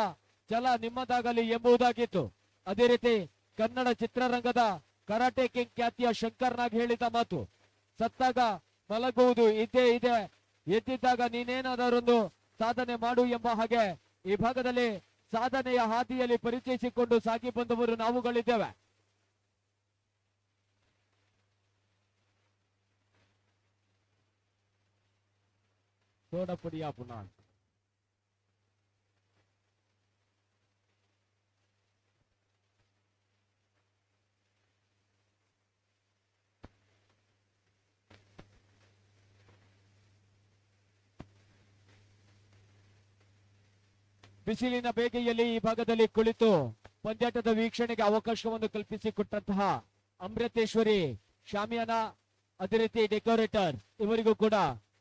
ಛಲ ನಿಮ್ಮದಾಗಲಿ ಎಂಬುದಾಗಿತ್ತು. ಅದೇ ರೀತಿ ಕನ್ನಡ ಚಿತ್ರರಂಗದ ಕರಾಟೆ ಕಿಂಗ್ ಖ್ಯಾತಿಯ ಶಂಕರ್ ನಾಗ್ ಹೇಳಿದ ಮಾತು, ಸತ್ತಾಗ ಮಲಗುವುದು ಇದ್ದೇ ಇದೆ, ಎದ್ದಿದ್ದಾಗ ನೀನೇನಾದರೊಂದು ಸಾಧನೆ ಮಾಡು ಎಂಬ ಹಾಗೆ ಈ ಭಾಗದಲ್ಲಿ ಸಾಧನೆಯ ಹಾದಿಯಲ್ಲಿ ಪರಿಚಯಿಸಿಕೊಂಡು ಸಾಗಿ ಬಂದವರು ನಾವುಗಳಿದ್ದೇವೆ. ಸೋಡಪುಡಿಯ ಪುನಃ ಬಿಸಿಲಿನ ಬೇಗೆಯಲ್ಲಿ ಈ ಭಾಗದಲ್ಲಿ ಕುಳಿತು ಪಂದ್ಯಾಟದ ವೀಕ್ಷಣೆಗೆ ಅವಕಾಶವನ್ನು ಕಲ್ಪಿಸಿಕೊಟ್ಟಂತಹ ಅಮೃತೇಶ್ವರಿ, ಶಾಮಿಯಾನ, ಅದೇ ರೀತಿ ಡೆಕೋರೇಟರ್ ಇವರಿಗೂ ಕೂಡ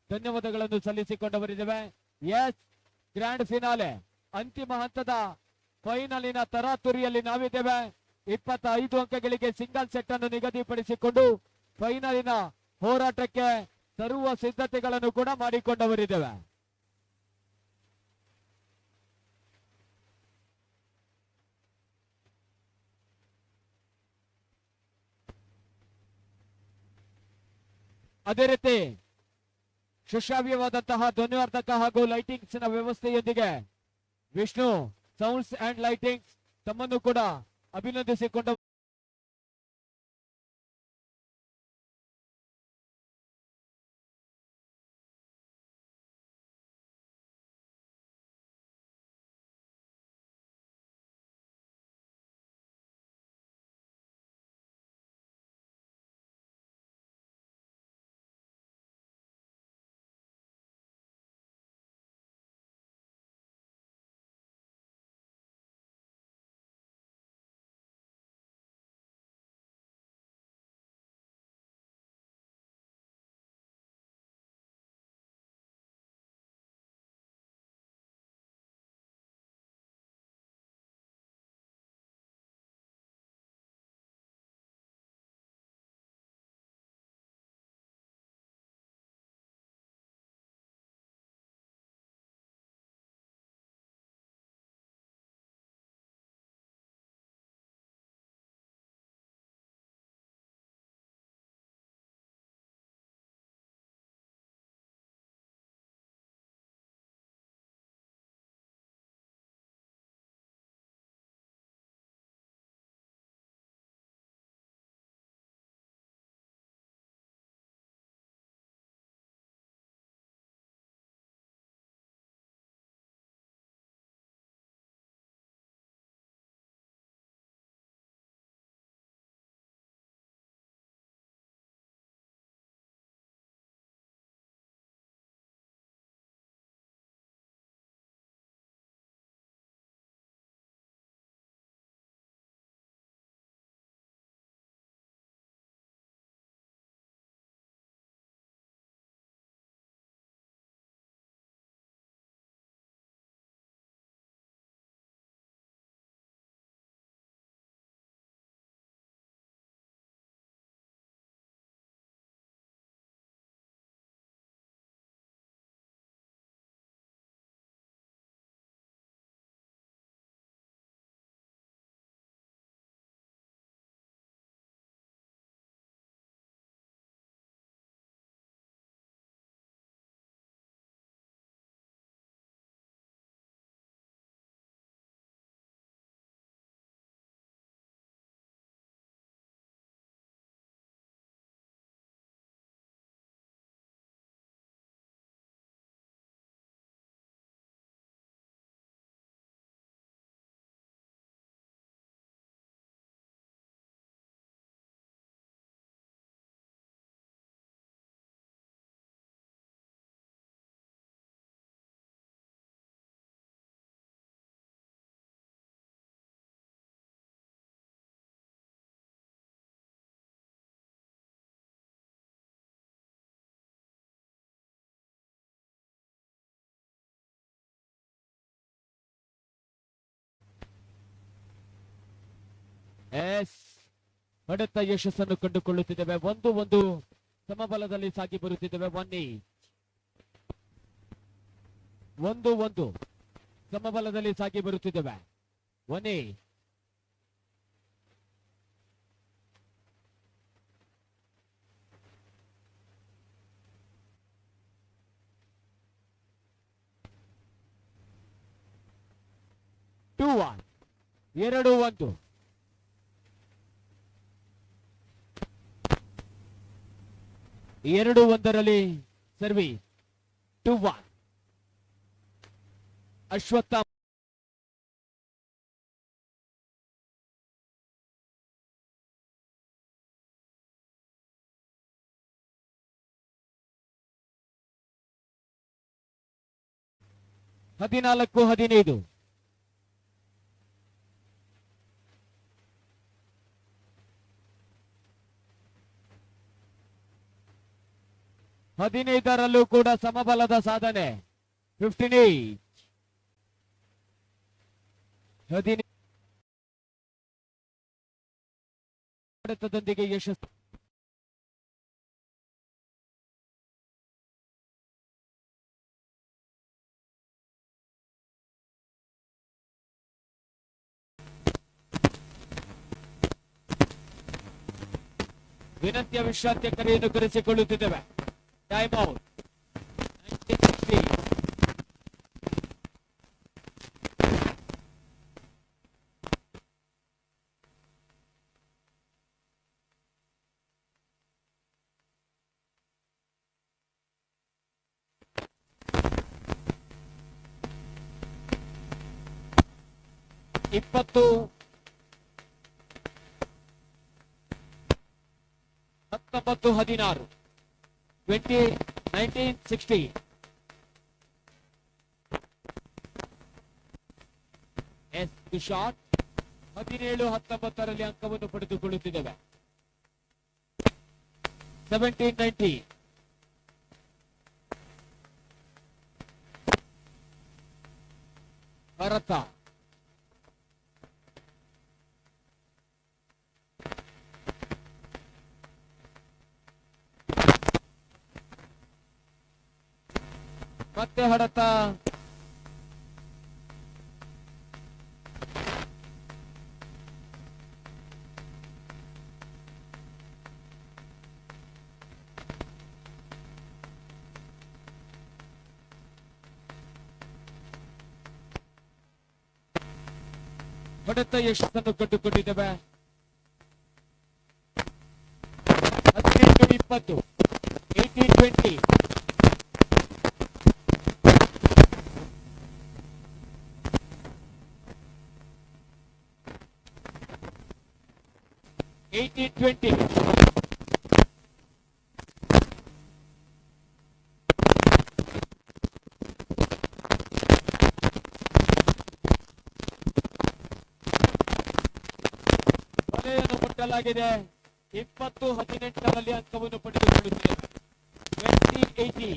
ಧನ್ಯವಾದಗಳನ್ನು ಸಲ್ಲಿಸಿಕೊಂಡವರಿದ್ದೇವೆ. ಎಸ್, ಗ್ರ್ಯಾಂಡ್ ಫಿನಾಲೆ ಅಂತಿಮ ಹಂತದ ಫೈನಲಿನ ತರಾತುರಿಯಲ್ಲಿ ನಾವಿದ್ದೇವೆ. 25 ಅಂಕಗಳಿಗೆ ಸಿಂಗಲ್ ಸೆಟ್ ಅನ್ನು ನಿಗದಿಪಡಿಸಿಕೊಂಡು ಫೈನಲಿನ ಹೋರಾಟಕ್ಕೆ ಸರ್ವ ಸಿದ್ಧತೆಗಳನ್ನು ಕೂಡ ಮಾಡಿಕೊಂಡವರಿದ್ದೇವೆ. ಅದೇ ರೀತಿ ಸುಶ್ರಾವ್ಯವಾದಂತಹ ಧ್ವನಿವರ್ಧಕ ಹಾಗೂ ಲೈಟಿಂಗ್ಸ್ ನ ವ್ಯವಸ್ಥೆಯೊಂದಿಗೆ ವಿಷ್ಣು ಸೌಂಡ್ಸ್ ಅಂಡ್ ಲೈಟಿಂಗ್ಸ್ ತಮ್ಮನ್ನು ಕೂಡ ಅಭಿನಂದಿಸಿಕೊಂಡ ಎಸ್ ಹೊಡೆತ ಯಶಸ್ಸನ್ನು ಕಂಡುಕೊಳ್ಳುತ್ತಿದ್ದೇವೆ. 1-1 ಸಮಬಲದಲ್ಲಿ ಸಾಗಿ ಬರುತ್ತಿದ್ದೇವೆ. 1-1 ಸಮಬಲದಲ್ಲಿ ಸಾಗಿ ಬರುತ್ತಿದ್ದೇವೆ. 1 2-1 2-1 2-1 ಸರ್ವಿಸ್ 2-1 ಅಶ್ವತ್ಥಾಮ ಹದಿನಾಲ್ಕು 15 15ರಲ್ಲೂ ಕೂಡ ಸಮಬಲದ ಸಾಧನೆ. 15 ಹೊಡೆತದೊಂದಿಗೆ ಯಶಸ್ಸು. ವಿನಂತಿಯ ವಿಶ್ರಾಂತಿಯ ಕರೆಯನ್ನು ಕರೆಸಿಕೊಳ್ಳುತ್ತಿದ್ದೇವೆ. Time out. 1960. ಇಪ್ಪತ್ತು 19-16 1960. ಎಸ್ ಶಾಟ್ 17-19ರಲ್ಲಿ ಅಂಕವನ್ನು ಪಡೆದುಕೊಳ್ಳುತ್ತಿದ್ದೇವೆ. 17-19 ಭಾರತ. ಮತ್ತೆ ಹೊಡೆತ. ಹೊಡೆತ ಯಶಸ್ಸನ್ನು ಕಂಡುಕೊಂಡಿದ್ದೇವೆ. 18-20 18-20 18-20 ವಲೆಯನ್ನು ಮುಟ್ಟಲಾಗಿದೆ. 20-18ರಲ್ಲಿ ಅಂಕವನ್ನು ಪಡೆದುಕೊಳ್ಳುತ್ತಿದೆ. 20-18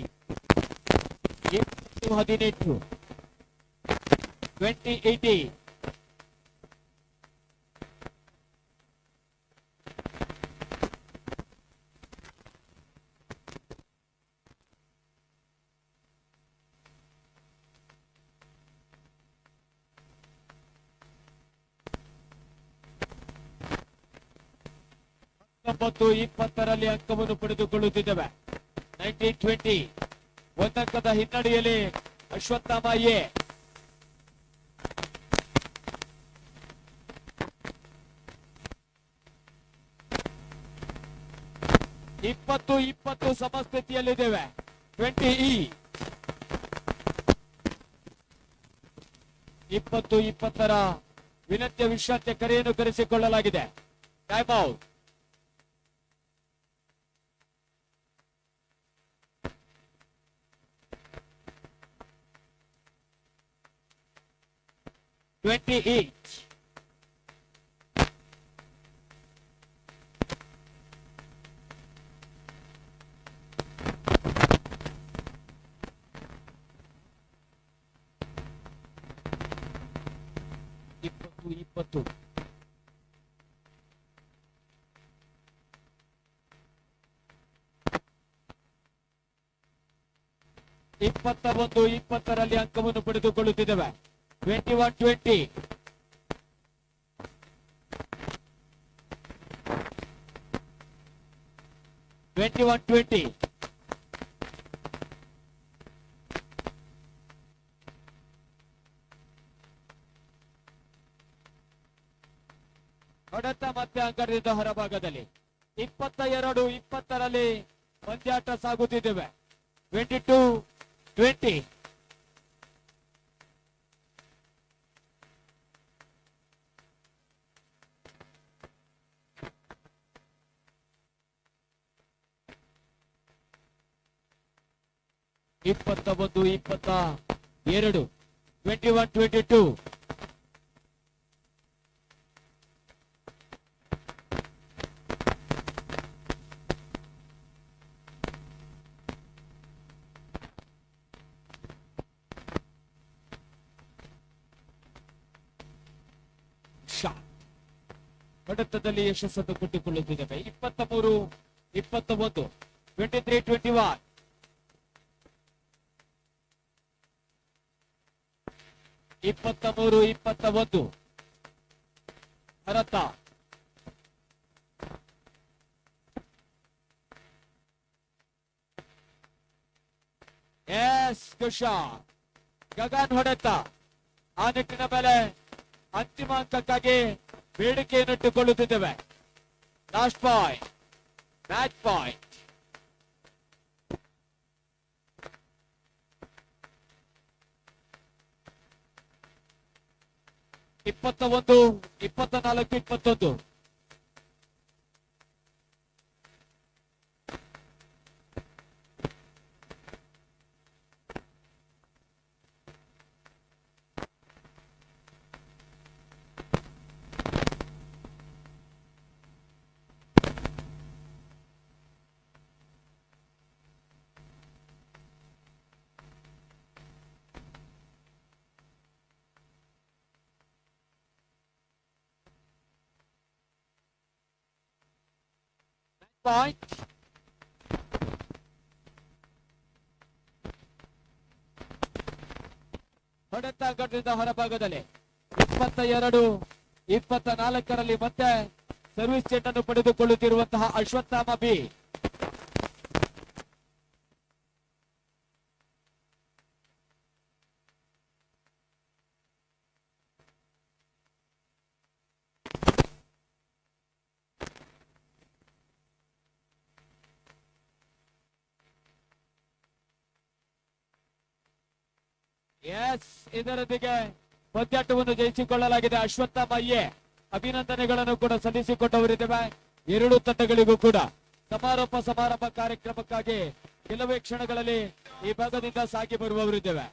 20-18 20-18 19-20ರಲ್ಲಿ ಅಂಕವನ್ನು ಪಡೆದುಕೊಳ್ಳುತ್ತಿದ್ದೇವೆ. 19-20 ಒಂದಂಕದ ಹಿನ್ನಡೆಯಲ್ಲಿ ಅಶ್ವತ್ಥಾಮ ಎ. ಇಪ್ಪತ್ತು 20 ಸಮಸ್ಥಿತಿಯಲ್ಲಿದ್ದೇವೆ. 20-20ರ ವಿನಂತಿಯ ವಿಶ್ರಾಂತಿಯ ಕರೆಯನ್ನು ಕರೆಸಿಕೊಳ್ಳಲಾಗಿದೆ. Time out. 21-20 ಅಂಕವನ್ನು ಪಡೆದುಕೊಳ್ಳುತ್ತಿದ್ದೇವೆ. 21-20. ಹೊಡೆತ ಮತ್ತೆ ಅಂಕದಿಂದ ಹೊರಭಾಗದಲ್ಲಿ 22-20 ಪಂದ್ಯಾಟ ಸಾಗುತ್ತಿದ್ದೇವೆ. 22-20. ಇಪ್ಪತ್ತ 22. 21-22. ಹೊಡೆತದಲ್ಲಿ ಯಶಸ್ಸನ್ನು ಕೊಟ್ಟುಕೊಳ್ಳುತ್ತಿದ್ದೇವೆ. 23-21. 23-21. ಭರತ ಕುಶಾಲ್ ಗಗನ್ ಹೊಡೆತ. ಆ ನಿಟ್ಟಿನ ಮೇಲೆ ಅಂತಿಮ ಅಂಕಕ್ಕಾಗಿ ಬೇಡಿಕೆಯನ್ನಿಟ್ಟುಕೊಳ್ಳುತ್ತಿದ್ದೇವೆ. Last point, match point. ಇಪ್ಪತ್ತ 24-21. ಪಾಯಿಂಟ್. ಹೊಡೆತ ಘಟ್ಟದ ಹೊರಭಾಗದಲ್ಲಿ 22-24 ಮತ್ತೆ ಸರ್ವಿಸ್ ಸೆಟ್ ಅನ್ನು ಪಡೆದುಕೊಳ್ಳುತ್ತಿರುವಂತಹ ಅಶ್ವತ್ಥಾಮ ಬಿ. ಇದರೊಂದಿಗೆ ಪಂದ್ಯಾಟವನ್ನು ಜಯಿಸಿಕೊಳ್ಳಲಾಗಿದೆ. ಅಶ್ವತ್ಥಾಮ ಎ ಅಭಿನಂದನೆಗಳನ್ನು ಕೂಡ ಸಲ್ಲಿಸಿಕೊಟ್ಟವರಿದ್ದೇವೆ. ಎರಡೂ ತಂಡಗಳಿಗೂ ಕೂಡ ಸಮಾರೋಪ ಸಮಾರಂಭ ಕಾರ್ಯಕ್ರಮಕ್ಕಾಗಿ ಕೆಲವೇ ಕ್ಷಣಗಳಲ್ಲಿ ಈ ಭಾಗದಿಂದ ಸಾಗಿ ಬರುವವರಿದ್ದೇವೆ.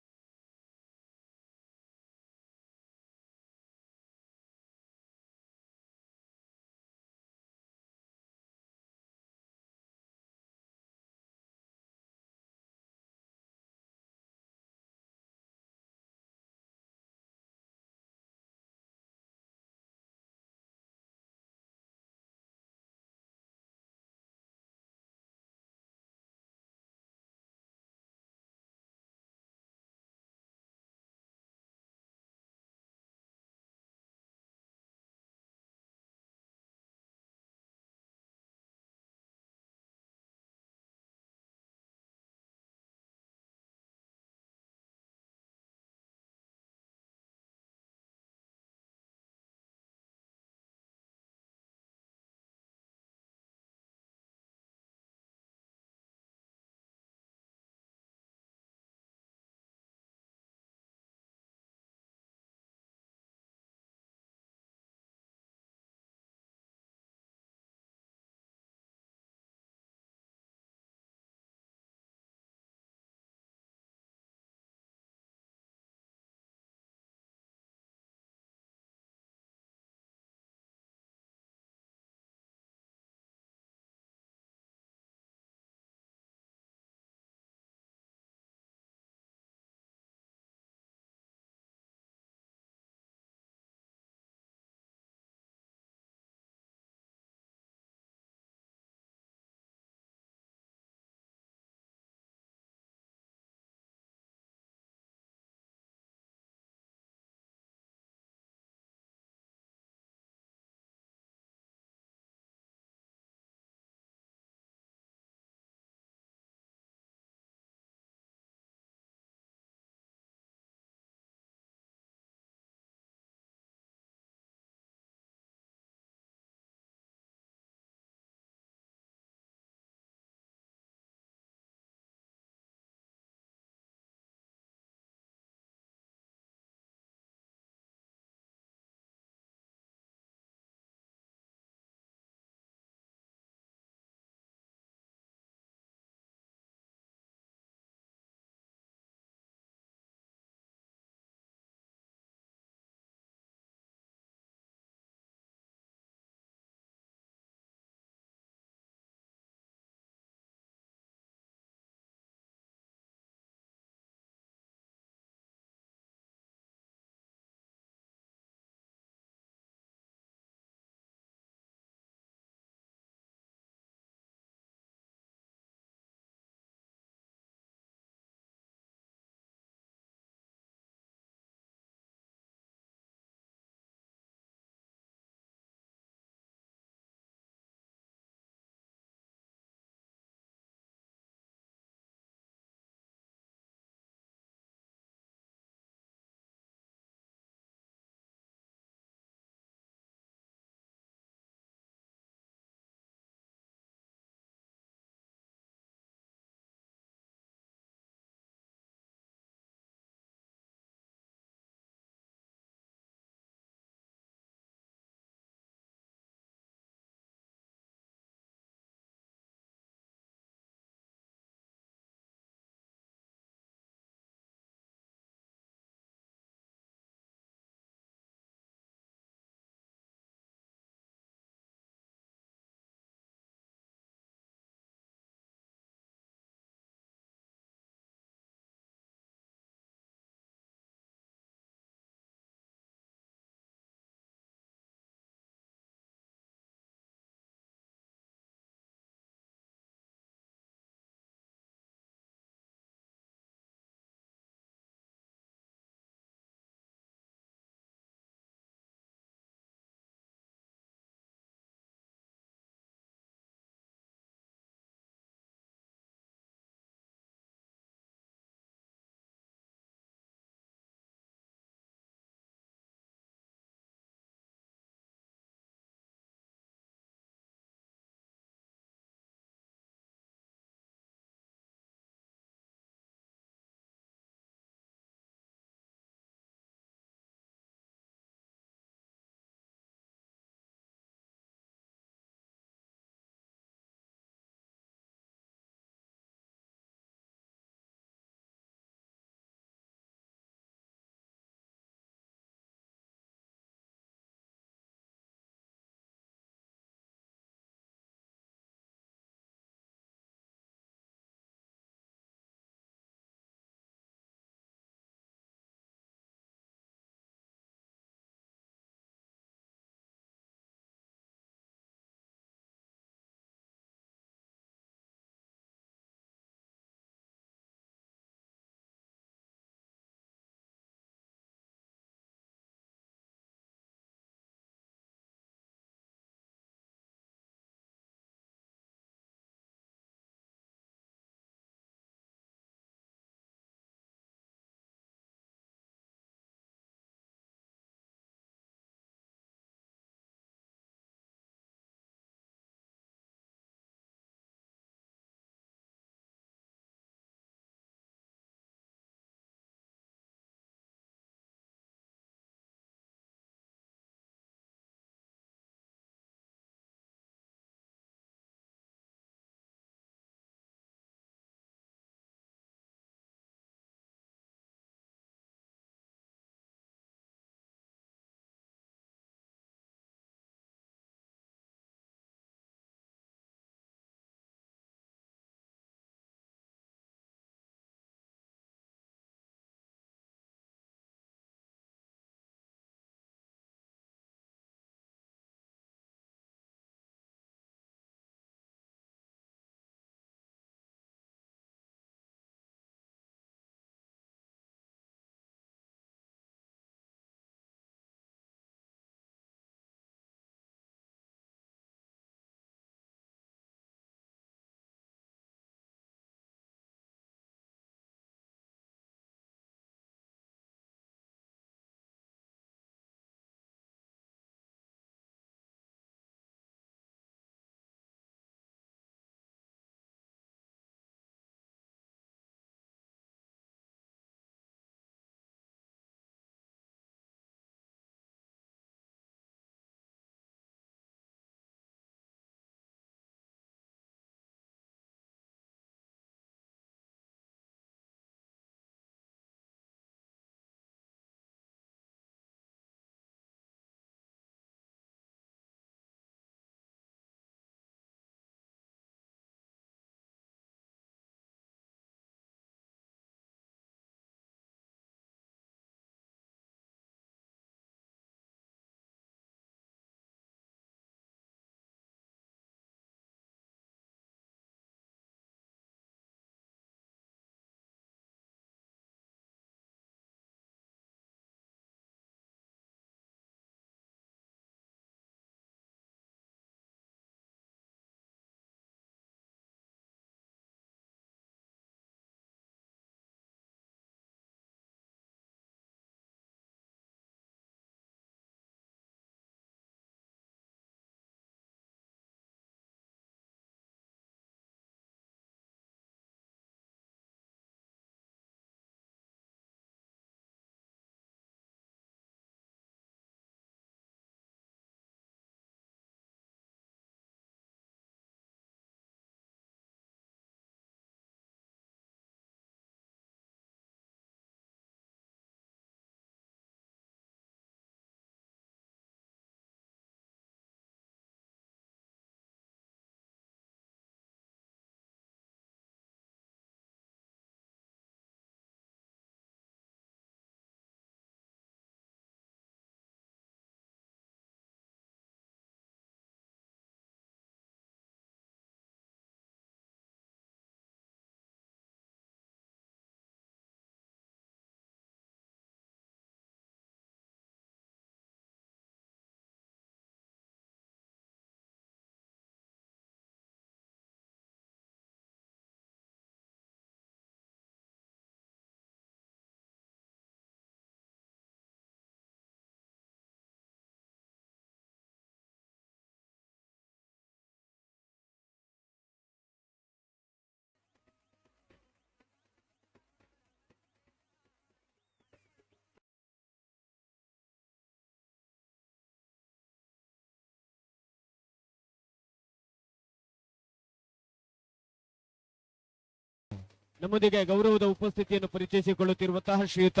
ನಮ್ಮೊಂದಿಗೆ ಗೌರವದ ಉಪಸ್ಥಿತಿಯನ್ನು ಪರಿಚಯಿಸಿಕೊಳ್ಳುತ್ತಿರುವಂತಹ ಶ್ರೀಯುತ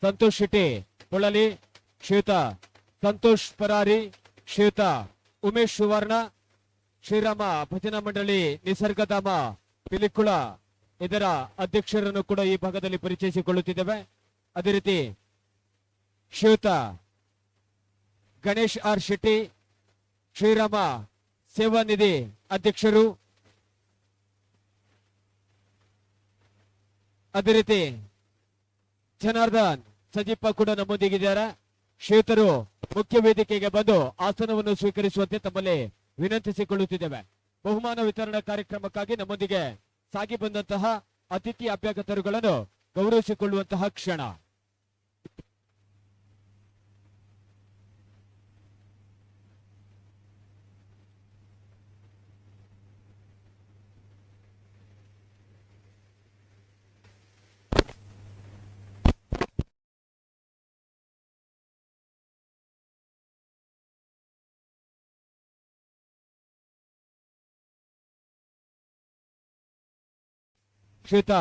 ಸಂತೋಷ್ ಶೆಟ್ಟಿ ಪೊಳಲಿ, ಶ್ರೀಯುತ ಸಂತೋಷ್ ಪರಾರಿ, ಶ್ರೀಯುತ ಉಮೇಶ್ ಸುವರ್ಣ, ಶ್ರೀರಾಮ ಭಜನಾ ಮಂಡಳಿ ನಿಸರ್ಗಧಾಮ ಪಿಲಿಕುಳ ಇದರ ಅಧ್ಯಕ್ಷರನ್ನು ಕೂಡ ಈ ಭಾಗದಲ್ಲಿ ಪರಿಚಯಿಸಿಕೊಳ್ಳುತ್ತಿದ್ದೇವೆ. ಅದೇ ರೀತಿ ಶ್ರೀಯುತ ಗಣೇಶ್ ಆರ್ ಶೆಟ್ಟಿ, ಶ್ರೀರಾಮ ಸೇವಾ ನಿಧಿ ಅಧ್ಯಕ್ಷರು. ಅದೇ ರೀತಿ ಜನಾರ್ದನ್ ಸಜಿಪ್ಪ ಕೂಡ ನಮ್ಮೊಂದಿಗಿದ್ದಾರೆ. ಶ್ರೀಯುತರು ಮುಖ್ಯ ವೇದಿಕೆಗೆ ಬಂದು ಆಸನವನ್ನು ಸ್ವೀಕರಿಸುವಂತೆ ತಮ್ಮಲ್ಲಿ ವಿನಂತಿಸಿಕೊಳ್ಳುತ್ತಿದ್ದೇವೆ. ಬಹುಮಾನ ವಿತರಣಾ ಕಾರ್ಯಕ್ರಮಕ್ಕಾಗಿ ನಮ್ಮೊಂದಿಗೆ ಸಾಗಿ ಬಂದಂತಹ ಅತಿಥಿ ಅಭ್ಯಾಗತರುಗಳನ್ನು ಗೌರವಿಸಿಕೊಳ್ಳುವಂತಹ ಕ್ಷಣ. ಶ್ರೀಯುತ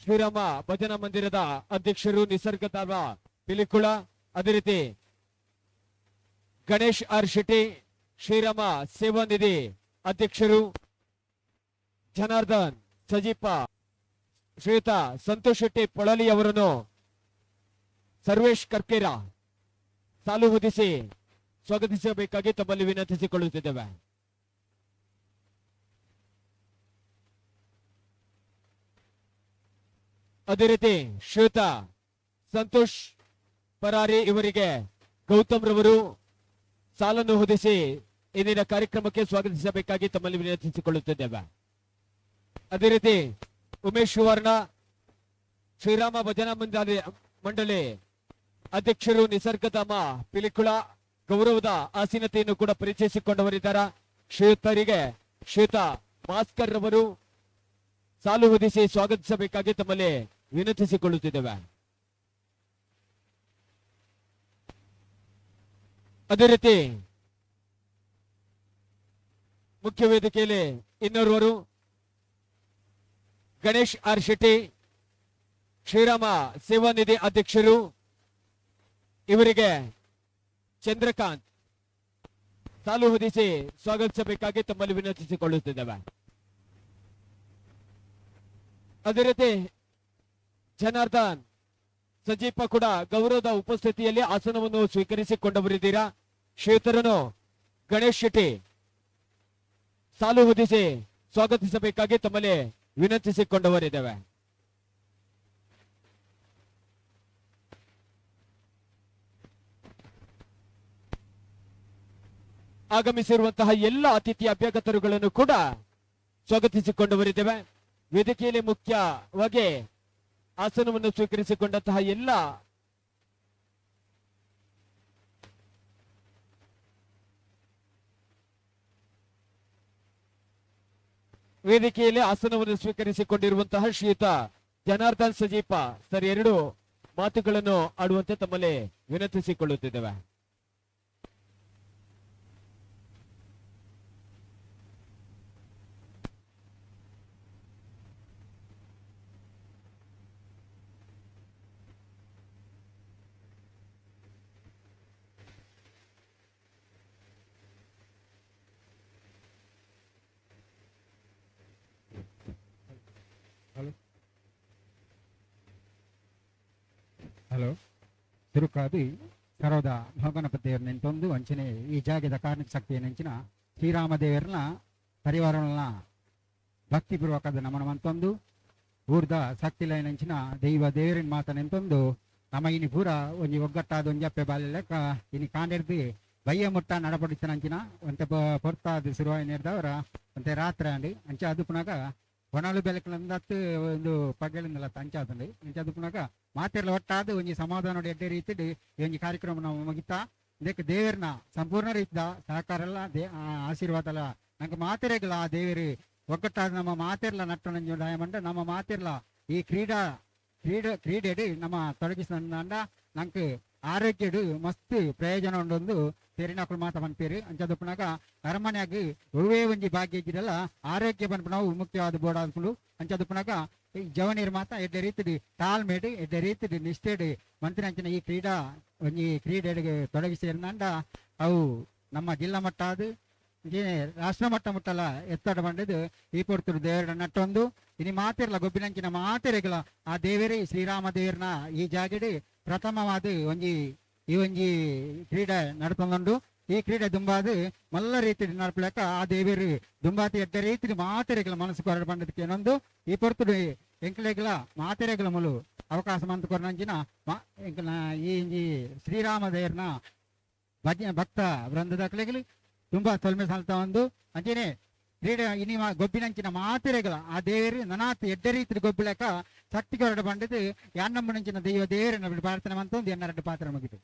ಶ್ರೀರಾಮ ಭಜನಾ ಮಂದಿರದ ಅಧ್ಯಕ್ಷರು ನಿಸರ್ಗಧಾಮ ಪಿಲಿಕುಳ. ಅದೇ ರೀತಿ ಗಣೇಶ್ ಆರ್ ಶೆಟ್ಟಿ, ಶ್ರೀರಾಮ ಸೇವಾ ನಿಧಿ ಅಧ್ಯಕ್ಷರು. ಜನಾರ್ದನ್ ಸಜಿಪ್ಪ, ಶ್ರೀಯುತ ಸಂತೋಷ್ ಶೆಟ್ಟಿ ಪೊಳಲಿ ಅವರನ್ನು ಸರ್ವೇಶ್ ಕರ್ಕೇರ ಸಾಲು ಹೊದಿಸಿ ಸ್ವಾಗತಿಸಬೇಕಾಗಿ ತಮ್ಮಲ್ಲಿ ವಿನಂತಿಸಿಕೊಳ್ಳುತ್ತಿದ್ದೇವೆ. ಅದೇ ರೀತಿ ಶ್ರೀಯುತ ಸಂತೋಷ್ ಪರಾರಿ ಇವರಿಗೆ ಗೌತಮ್ ರವರು ಸಾಲನ್ನು ಹೊದಿಸಿ ಇಂದಿನ ಕಾರ್ಯಕ್ರಮಕ್ಕೆ ಸ್ವಾಗತಿಸಬೇಕಾಗಿ ತಮ್ಮಲ್ಲಿ ವಿನಂತಿಸಿಕೊಳ್ಳುತ್ತಿದ್ದೇವೆ. ಅದೇ ರೀತಿ ಉಮೇಶ್ ಸುವರ್ಣ, ಶ್ರೀರಾಮ ಭಜನಾ ಮಂಡಳಿ ಅಧ್ಯಕ್ಷರು ನಿಸರ್ಗಧಾಮ ಪಿಲಿಕುಳ ಗೌರವದ ಆಸೀನತೆಯನ್ನು ಕೂಡ ಪರಿಚಯಿಸಿಕೊಂಡವರಿದ್ದಾರೆ. ಶ್ರೀಯುತರಿಗೆ ಶ್ರೀಯುತ ಭಾಸ್ಕರ್ ರವರು ಸಾಲು ಹೊದಿಸಿ ಸ್ವಾಗತಿಸಬೇಕಾಗಿ ತಮ್ಮಲ್ಲಿ ವಿನಂತಿಸಿಕೊಳ್ಳುತ್ತಿದ್ದೇವೆ. ಅದೇ ರೀತಿ ಮುಖ್ಯ ವೇದಿಕೆಯಲ್ಲಿ ಇನ್ನೋರ್ವರು ಗಣೇಶ್ ಆರ್ ಶೆಟ್ಟಿ, ಶ್ರೀರಾಮ ಸೇವಾ ನಿಧಿ ಅಧ್ಯಕ್ಷರು. ಇವರಿಗೆ ಚಂದ್ರಕಾಂತ್ ಸಾಲು ಹೊದಿಸಿ ಸ್ವಾಗತಿಸಬೇಕಾಗಿ ತಮ್ಮಲ್ಲಿ ವಿನಂತಿಸಿಕೊಳ್ಳುತ್ತಿದ್ದೇವೆ. ಅದೇ ರೀತಿ ಜನಾರ್ದನ್ ಸಜಿಪ್ಪ ಕೂಡ ಗೌರವದ ಉಪಸ್ಥಿತಿಯಲ್ಲಿ ಆಸನವನ್ನು ಸ್ವೀಕರಿಸಿಕೊಂಡವರಿದ್ದೀರಾ. ಶ್ರೀಯುತರನ್ನು ಗಣೇಶ್ ಶೆಟ್ಟಿ ಸಾಲು ಹೊದಿಸಿ ಸ್ವಾಗತಿಸಬೇಕಾಗಿ ತಮ್ಮಲ್ಲಿ ವಿನಂತಿಸಿಕೊಂಡವರಿದ್ದೇವೆ. ಆಗಮಿಸಿರುವಂತಹ ಎಲ್ಲ ಅತಿಥಿ ಅಭ್ಯಾಗತರುಗಳನ್ನು ಕೂಡ ಸ್ವಾಗತಿಸಿಕೊಂಡವರಿದ್ದೇವೆ. ವೇದಿಕೆಯಲ್ಲಿ ಮುಖ್ಯವಾಗಿ ಆಸನವನ್ನು ಸ್ವೀಕರಿಸಿಕೊಂಡಂತಹ ಎಲ್ಲ ವೇದಿಕೆಯಲ್ಲಿ ಆಸನವನ್ನು ಸ್ವೀಕರಿಸಿಕೊಂಡಿರುವಂತಹ ಶ್ರೀಯುತ ಜನಾರ್ದನ್ ಸಜೀಪ ಸರ್ 2 ಮಾತುಗಳನ್ನು ಆಡುವಂತೆ ತಮ್ಮಲ್ಲಿ ವಿನಂತಿಸಿಕೊಳ್ಳುತ್ತಿದ್ದೇವೆ. ಹಲೋ ತಿರುಕಾದಿ ಸರೋದ ಭಗವನಪತಿಯವ್ರ ನೆಂತೊಂದು ಅಂಚನೆ ಈ ಜಾಗದ ಕಾರ್ಮಿಕ ಶಕ್ತಿಯ ನೆಂಚಿನ ಶ್ರೀರಾಮದೇವರನ್ನ ಪರಿವಾರಗಳನ್ನ ಭಕ್ತಿಪೂರ್ವಕದ ನಮನ ಮಂತೊಂದು ಊರ್ದ ಶಕ್ತಿಲಯ ನೆಂಚಿನ ದೈವ ದೇವರಿನ ಮಾತ ನೆಂತೊಂದು ನಮ್ಮ ಇನಿ ಪೂರ ಒಂಜಿ ಒಗ್ಗಟ್ಟಾದ ಒಂಜಪ್ಪೆ ಬಾಲ್ಯಕ್ಕ ಇನಿ ಕಾಂಡಿರ್ದಿ ಬಯ್ಯ ಮುಟ್ಟ ನಡಪಡಿತನಂಚಿನ ಒಂತೆ ಪೊರ್ತಾದ ಶುರುವಾಯಿ ನೆರೆದವರ ಒಂತೆ ರಾತ್ರಿ ಅಂಡಿ ಅಂಚೆ ಅದು ಪುನಗ ಹೊಣಲು ಬೆಳಕಲಂದತ್ತು ಒಂದು ಪಗ್ಗಳಿಂದಲ್ಲ ತಂಚಾದಂಡಿ ಅಂಚೆ ಅದು ಪುನಗ ಮಾತೆರ್ಲ ಒಟ್ಟಾದ ಒಂಜಿ ಸಮಾಧಾನ ಎಡ್ಡೆ ರೀತಿ ಒಂಜಿ ಕಾರ್ಯಕ್ರಮ ನಾವು ಮುಗಿತಾ ಇದಕ್ಕೆ ದೇವರನ್ನ ಸಂಪೂರ್ಣ ರೀತಿಯ ಸಹಕಾರ ಎಲ್ಲ ಆಶೀರ್ವಾದ ಎಲ್ಲ ನಂಗೆ ಮಾತೆರೆಗಳ ಆ ದೇವರು ಒಗ್ಗಟ್ಟಾದ ನಮ್ಮ ಮಾತೆರ್ಲ ನಟ್ಟಣಂಜು ದಯಮಂಡ ನಮ್ಮ ಮಾತೆರ್ಲ ಈ ಕ್ರೀಡೆಡು ನಮ್ಮ ತೊಡಗಿಸಿದ ನಂಗೆ ಆರೋಗ್ಯಡು ಮಸ್ತ್ ಪ್ರಯೋಜನ ಉಂಡೊಂದು ತೆರಿನಾಕುಲು ಮಾತ ಪನ್ಪೇರು ಅಂಚದಪ್ಪನಾಗ ಅರಮನೆಯಾಗ ಒಳ್ಳೆ ಒಂಜಿ ಭಾಗ್ಯ ಇದ್ದಿರಲ್ಲ ಆರೋಗ್ಯ ಪನ್ಪು ನಾವು ಮುಖ್ಯವಾದ ಬೋಡಾದ್ಕುಲು ಅಂಚದಪ್ಪನಾಗ ಈ ಜವನೀರ್ ಮಾತ ಎಡ್ಡೆ ರೀತಿಡು ತಾಳ್ಮೇಡು ಎಡ್ಡೆ ರೀತಿಡು ನಿಷ್ಠೆಡು ಮಂತ್ರಿನಂಚಿನ ಈ ಒಂಜಿ ಕ್ರೀಡೆಗೆ ತೊಡಗಿಸಿರಂದ ಅವು ನಮ್ಮ ಜಿಲ್ಲಾ ಮಟ್ಟ ಅದು ರಾಷ್ಟ್ರ ಮಟ್ಟ ಮುಟ್ಟಲ್ಲ ಎತ್ತಡ ಬಂಡದು ಈ ಪೊರ್ತುಡು ದೇವರ ನಟ್ಟೊಂದು ಇನಿ ಮಾತಿರ್ಲ ಗೊಬ್ಬಿನಂಚಿನ ಮಾತೆರೆಗಳ ಆ ದೇವರೇ ಶ್ರೀರಾಮ ದೇವರನ ಈ ಜಾಗಡೆ ಪ್ರಥಮವಾದ ಒಂಜಿ ಕ್ರೀಡೆ ನಡ್ತೊಂದುಂಡು ಈ ಕ್ರೀಡೆ ದುಂಬಾದು ಮಲ್ಲ ರೀತಿ ನಡ್ಪಲೆಕ್ಕ ಆ ದೇವರು ದುಂಬಾತಿ ಎಡ್ಡ ರೀತಿ ಮಾತೆರೆಗಳ ಮನಸ್ಸು ಕೊರಡು ಬಂಡದಕ್ಕೆ ಏನೊಂದು ಈ ಪೊರ್ತುಡು ಎಂಕಲೆಗಳ ಮಾತೆರೆಗಳ ಮುಲು ಅವಕಾಶ ಮಂತ್ ಕೊರನಂಚಿನ ಈ ಶ್ರೀರಾಮ ದೇವರನ ಭಕ್ತ ವೃಂದದ ಕಲೆಗಳು ತುಂಬಾ ತೊಲ್ಮೆ ಸಲ್ತಾ ಒಂದು ಅಂಚೆನೆ ಕ್ರೀಡೆ ಇನಿ ಗೊಬ್ಬಿನಂಚಿನ ಮಾತೆರೆಗಳ ಆ ದೇವರು ನನಾತ್ ಎಡ್ಡ ರೀತಿ ಗೊಬ್ಬಿಲಕ ಶಕ್ತಿ ಕೊರಡು ಬಂಡದು ಯಾನ್ನಮ್ಮನಂಚಿನ ದೈವ ದೇವರನ್ನ ಪ್ರಾರ್ಥನೆ ಮಂತ ಒಂದು ಎನ್ನರಡು ಪಾತ್ರ ಮುಗಿತು.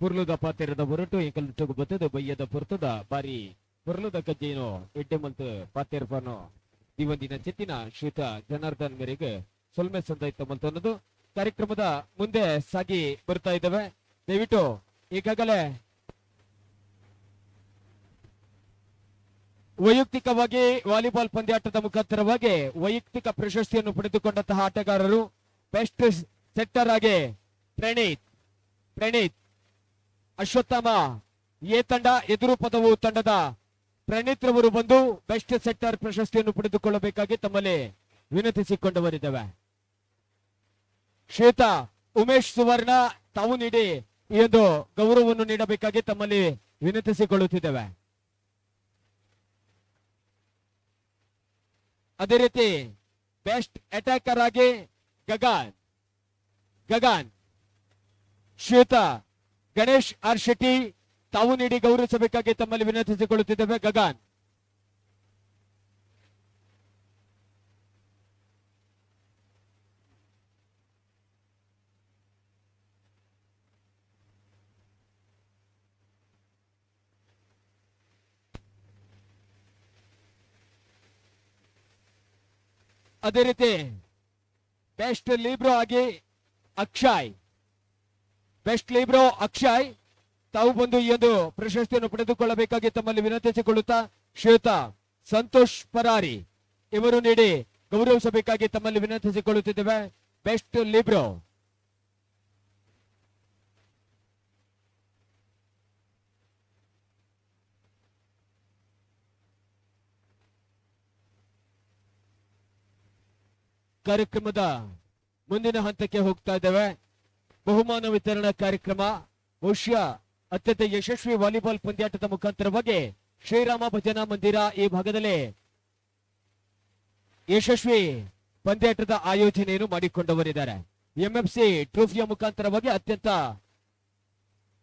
ಪುರ್ಲುದ ಪಾತೆರದ ಹೊರಟು ಎಂಕಲ್ಟು ಬತ್ತದ ಬಯ್ಯದ ಪುರ್ತದ ಬಾರಿ ಪುರ್ಲುದ ಕಜ್ಜೇನು ಎಡ್ಡೆ ಮಂತ್ ಪಾತೆರ್ಪನು ದಿವಂದಿನ ಚೆತ್ತಿನ ಶ್ರೀತ ಜನಾರ್ದನ್ ಮೇರೆಗೆ ಸೊಲ್ಮೆ ಸಂದಾಯಿತ ಮಂತ್ ಅನ್ನೋದು ಕಾರ್ಯಕ್ರಮದ ಮುಂದೆ ಸಾಗಿ ಬರ್ತಾ ಇದ್ದಾವೆ. ದಯವಿಟ್ಟು ಈಗಾಗಲೇ ವೈಯಕ್ತಿಕವಾಗಿ ವಾಲಿಬಾಲ್ ಪಂದ್ಯಾಟದ ಮುಖಾಂತರವಾಗಿ ವೈಯಕ್ತಿಕ ಪ್ರಶಸ್ತಿಯನ್ನು ಪಡೆದುಕೊಂಡಂತಹ ಆಟಗಾರರು ಬೆಸ್ಟ್ ಸೆಟ್ಟರ್ ಆಗಿ ಪ್ರಣೀತ್ ಅಶ್ವತ್ಥಾಮ ಎ ತಂಡ ಎದುರು ಪದವು ತಂಡದ ಪ್ರಣೀತ್ ರವರು ಬಂದು ಬೆಸ್ಟ್ ಸೆಟ್ಟರ್ ಪ್ರಶಸ್ತಿಯನ್ನು ಪಡೆದುಕೊಳ್ಳಬೇಕಾಗಿ ತಮ್ಮಲ್ಲಿ ವಿನಂತಿಸಿಕೊಂಡವರಿದ್ದೇವೆ. ಶ್ವೇತಾ ಉಮೇಶ್ ಸುವರ್ಣ ತಾವು ನೀಡಿ ಈ ಒಂದು ಗೌರವವನ್ನು ನೀಡಬೇಕಾಗಿ ತಮ್ಮಲ್ಲಿ ವಿನಂತಿಸಿಕೊಳ್ಳುತ್ತಿದ್ದೇವೆ. ಅದೇ ರೀತಿ ಬೆಸ್ಟ್ ಅಟ್ಯಾಕರ್ ಆಗಿ ಗಗನ್ ಶ್ವೇತಾ ಗಣೇಶ್ ಆರ್ ಶೆಟ್ಟಿ ತಾವು ನೀಡಿ ಗೌರವಿಸಬೇಕಾಗಿ ತಮ್ಮಲ್ಲಿ ವಿನಂತಿಸಿಕೊಳ್ಳುತ್ತಿದ್ದೇವೆ. ಗಗನ್ ಅದೇ ರೀತಿ ಬೆಸ್ಟ್ ಲೀಬ್ರೋ ಆಗಿ ಅಕ್ಷಯ್ ತಾವು ಬಂದು ಈ ಒಂದು ಪ್ರಶಸ್ತಿಯನ್ನು ಪಡೆದುಕೊಳ್ಳಬೇಕಾಗಿ ತಮ್ಮಲ್ಲಿ ವಿನಂತಿಸಿಕೊಳ್ಳುತ್ತಾ ಶ್ವೇತಾ ಸಂತೋಷ್ ಪರಾರಿ ಇವರು ನೀಡಿ ಗೌರವಿಸಬೇಕಾಗಿ ತಮ್ಮಲ್ಲಿ ವಿನಂತಿಸಿಕೊಳ್ಳುತ್ತಿದ್ದೇವೆ. ಬೆಸ್ಟ್ ಲಿಬ್ರೋ ಕಾರ್ಯಕ್ರಮದ ಮುಂದಿನ ಹಂತಕ್ಕೆ ಹೋಗ್ತಾ ಇದ್ದೇವೆ. ಬಹುಮಾನ ವಿತರಣಾ ಕಾರ್ಯಕ್ರಮ ಬಹುಶಃ ಅತ್ಯಂತ ಯಶಸ್ವಿ ವಾಲಿಬಾಲ್ ಪಂದ್ಯಾಟದ ಮುಖಾಂತರವಾಗಿ ಶ್ರೀರಾಮ ಭಜನಾ ಮಂದಿರ ಈ ಭಾಗದಲ್ಲಿ ಯಶಸ್ವಿ ಪಂದ್ಯಾಟದ ಆಯೋಜನೆಯನ್ನು ಮಾಡಿಕೊಂಡವರಿದ್ದಾರೆ. ಎಂಎಫ್ಸಿ ಟ್ರೋಫಿಯ ಮುಖಾಂತರವಾಗಿ ಅತ್ಯಂತ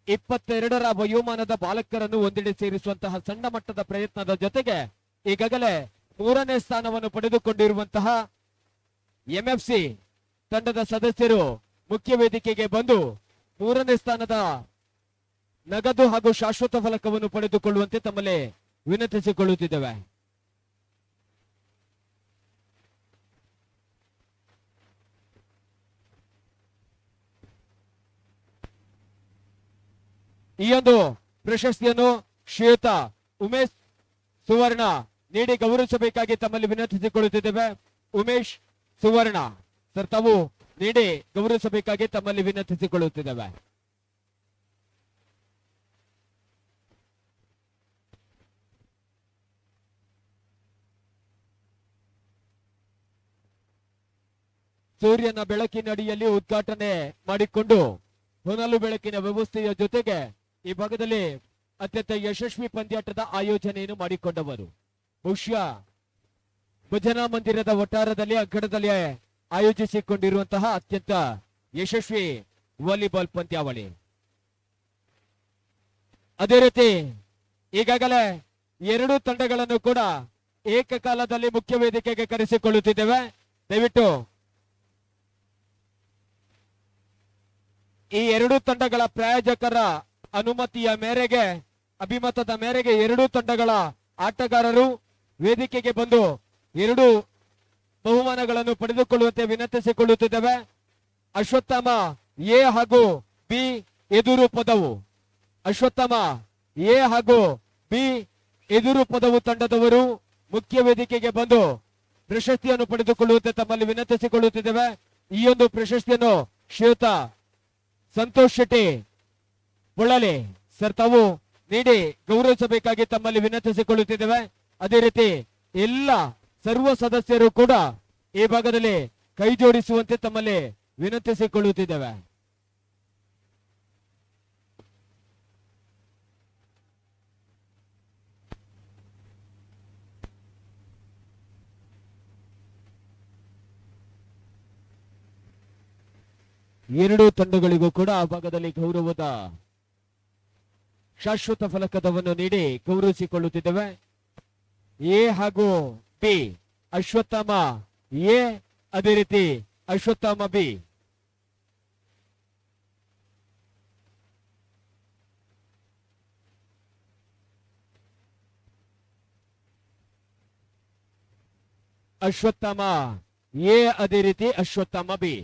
22ರ ವಯೋಮಾನದ ಬಾಲಕರನ್ನು ಒಂದೆಡೆ ಸೇರಿಸುವಂತಹ ಸಣ್ಣ ಮಟ್ಟದ ಪ್ರಯತ್ನದ ಜೊತೆಗೆ ಈಗಾಗಲೇ 3ನೇ ಸ್ಥಾನವನ್ನು ಪಡೆದುಕೊಂಡಿರುವಂತಹ ಎಂಎಫ್ಸಿ ತಂಡದ ಸದಸ್ಯರು ಮುಖ್ಯ ವೇದಿಕೆಗೆ ಬಂದು 3ನೇ ಸ್ಥಾನದ ನಗದು ಹಾಗೂ ಶಾಶ್ವತ ಫಲಕವನ್ನು ಪಡೆದುಕೊಳ್ಳುವಂತೆ ತಮ್ಮಲ್ಲಿ ವಿನಂತಿಸಿಕೊಳ್ಳುತ್ತಿದ್ದೇವೆ. ಈ ಒಂದು ಪ್ರಶಸ್ತಿಯನ್ನು ಶ್ವೇತಾ ಉಮೇಶ್ ಸುವರ್ಣ ನೀಡಿ ಗೌರವಿಸಬೇಕಾಗಿ ತಮ್ಮಲ್ಲಿ ವಿನಂತಿಸಿಕೊಳ್ಳುತ್ತಿದ್ದೇವೆ. ಉಮೇಶ್ ಸುವರ್ಣ ಸರ್ ತಾವು ನೀಡಿ ಗೌರವಿಸಬೇಕಾಗಿ ತಮ್ಮಲ್ಲಿ ವಿನಂತಿಸಿಕೊಳ್ಳುತ್ತಿದ್ದೇವೆ. ಸೂರ್ಯನ ಬೆಳಕಿನಡಿಯಲ್ಲಿ ಉದ್ಘಾಟನೆ ಮಾಡಿಕೊಂಡು ಹೊನಲು ಬೆಳಕಿನ ವ್ಯವಸ್ಥೆಯ ಜೊತೆಗೆ ಈ ಭಾಗದಲ್ಲಿ ಅತ್ಯಂತ ಯಶಸ್ವಿ ಪಂದ್ಯಾಟದ ಆಯೋಜನೆಯನ್ನು ಮಾಡಿಕೊಂಡವರು ಬಹುಶಃ ಭಜನಾ ಮಂದಿರದ ವಠಾರದಲ್ಲಿ ಅಂಕಣದಲ್ಲಿ ಆಯೋಜಿಸಿಕೊಂಡಿರುವಂತಹ ಅತ್ಯಂತ ಯಶಸ್ವಿ ವಾಲಿಬಾಲ್ ಪಂದ್ಯಾವಳಿ. ಅದೇ ರೀತಿ ಈಗಾಗಲೇ 2 ತಂಡಗಳನ್ನು ಕೂಡ ಏಕಕಾಲದಲ್ಲಿ ಮುಖ್ಯ ವೇದಿಕೆಗೆ ಕರೆಸಿಕೊಳ್ಳುತ್ತಿದ್ದೇವೆ. ದಯವಿಟ್ಟು ಈ 2 ತಂಡಗಳ ಪ್ರಾಯೋಜಕರ ಅನುಮತಿಯ ಮೇರೆಗೆ ಅಭಿಮತದ ಮೇರೆಗೆ 2 ತಂಡಗಳ ಆಟಗಾರರು ವೇದಿಕೆಗೆ ಬಂದು 2 ಬಹುಮಾನಗಳನ್ನು ಪಡೆದುಕೊಳ್ಳುವಂತೆ ವಿನಂತಿಸಿಕೊಳ್ಳುತ್ತಿದ್ದೇವೆ. ಅಶ್ವತ್ಥಾಮ ಎ ಹಾಗೂ ಬಿ ಎದುರು ಪದವು, ಅಶ್ವತ್ಥಾಮ ಎ ಹಾಗೂ ಬಿ ಎದುರು ಪದವು ತಂಡದವರು ಮುಖ್ಯ ವೇದಿಕೆಗೆ ಬಂದು ಪ್ರಶಸ್ತಿಯನ್ನು ಪಡೆದುಕೊಳ್ಳುವಂತೆ ತಮ್ಮಲ್ಲಿ ವಿನಂತಿಸಿಕೊಳ್ಳುತ್ತಿದ್ದೇವೆ. ಈ ಒಂದು ಪ್ರಶಸ್ತಿಯನ್ನು ಶ್ರೀಯುತ ಸಂತೋಷ್ ಶೆಟ್ಟಿ ಬೊಳ್ಳಲೆ ಸರ್ ತಾವು ನೀಡಿ ಗೌರವಿಸಬೇಕಾಗಿ ತಮ್ಮಲ್ಲಿ ವಿನಂತಿಸಿಕೊಳ್ಳುತ್ತಿದ್ದೇವೆ. ಅದೇ ರೀತಿ ಎಲ್ಲ ಸರ್ವ ಸದಸ್ಯರು ಕೂಡ ಈ ಭಾಗದಲ್ಲಿ ಕೈ ಜೋಡಿಸುವಂತೆ ತಮ್ಮಲ್ಲಿ ವಿನಂತಿಸಿಕೊಳ್ಳುತ್ತಿದ್ದೇವೆ. ಎರಡೂ ತಂಡಗಳಿಗೂ ಕೂಡ ಆ ಭಾಗದಲ್ಲಿ ಗೌರವದ ಶಾಶ್ವತ ಫಲಕದವನ್ನು ನೀಡಿ ಗೌರವಿಸಿಕೊಳ್ಳುತ್ತಿದ್ದೇವೆ. ಎ ಹಾಗೂ ಬಿ, ಅಶ್ವತ್ಥಾಮ ಎ ಅದೇ ರೀತಿ ಅಶ್ವತ್ಥಾಮ ಬಿ. ಅಶ್ವತ್ಥಾಮ ಎ ಅದೇ ರೀತಿ ಅಶ್ವತ್ಥಾಮ ಬಿ.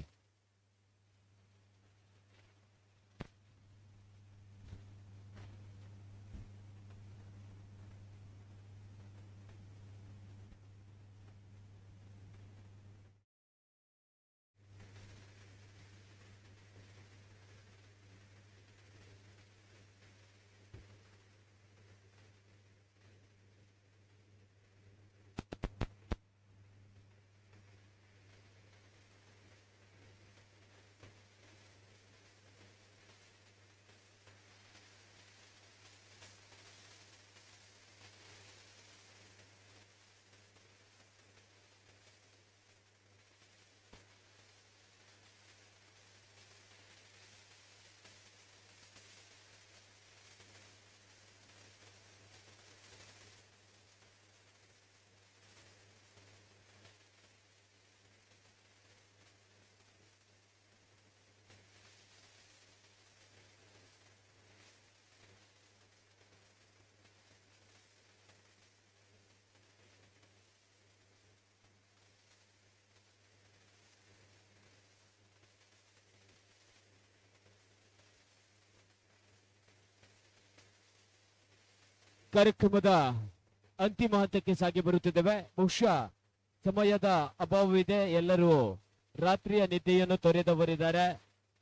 ಕಾರ್ಯಕ್ರಮದ ಅಂತಿಮ ಹಂತಕ್ಕೆ ಸಾಗಿ ಬರುತ್ತಿದ್ದೇವೆ. ಬಹುಶಃ ಸಮಯದ ಅಭಾವವಿದೆ. ಎಲ್ಲರೂ ರಾತ್ರಿಯ ನಿದ್ದೆಯನ್ನು ತೊರೆದವರಿದ್ದಾರೆ.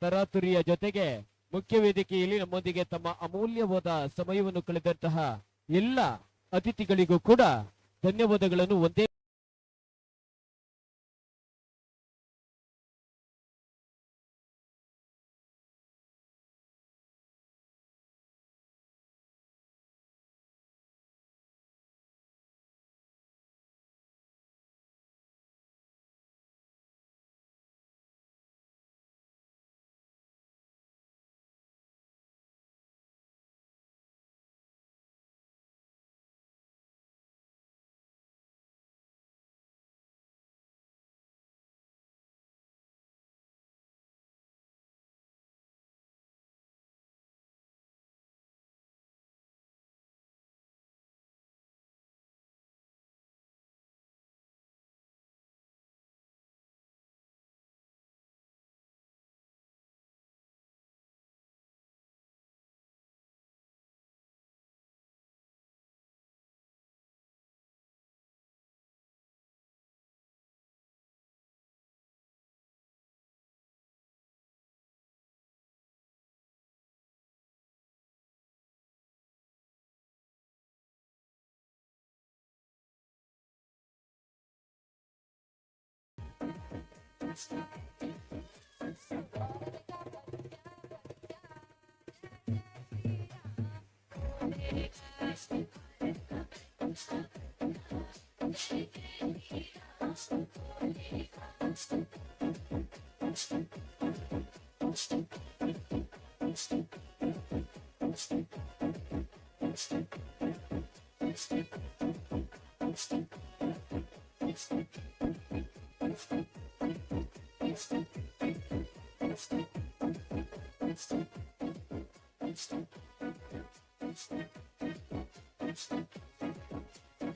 ತರಾತುರಿಯ ಜೊತೆಗೆ ಮುಖ್ಯ ವೇದಿಕೆಯಲ್ಲಿ ನಮ್ಮೊಂದಿಗೆ ತಮ್ಮ ಅಮೂಲ್ಯವಾದ ಸಮಯವನ್ನು ಕಳೆದಂತಹ ಎಲ್ಲ ಅತಿಥಿಗಳಿಗೂ ಕೂಡ ಧನ್ಯವಾದಗಳನ್ನು ಒಂದೇ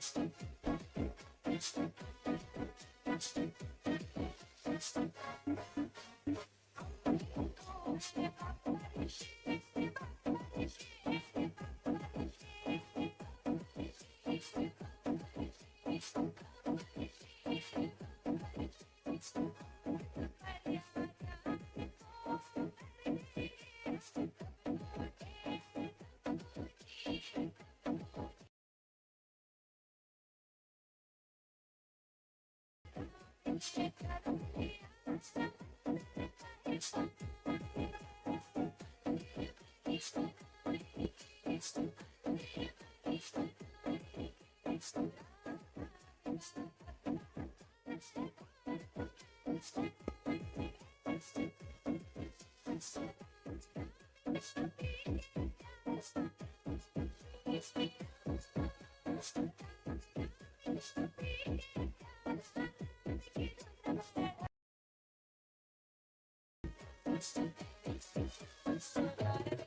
Thank you.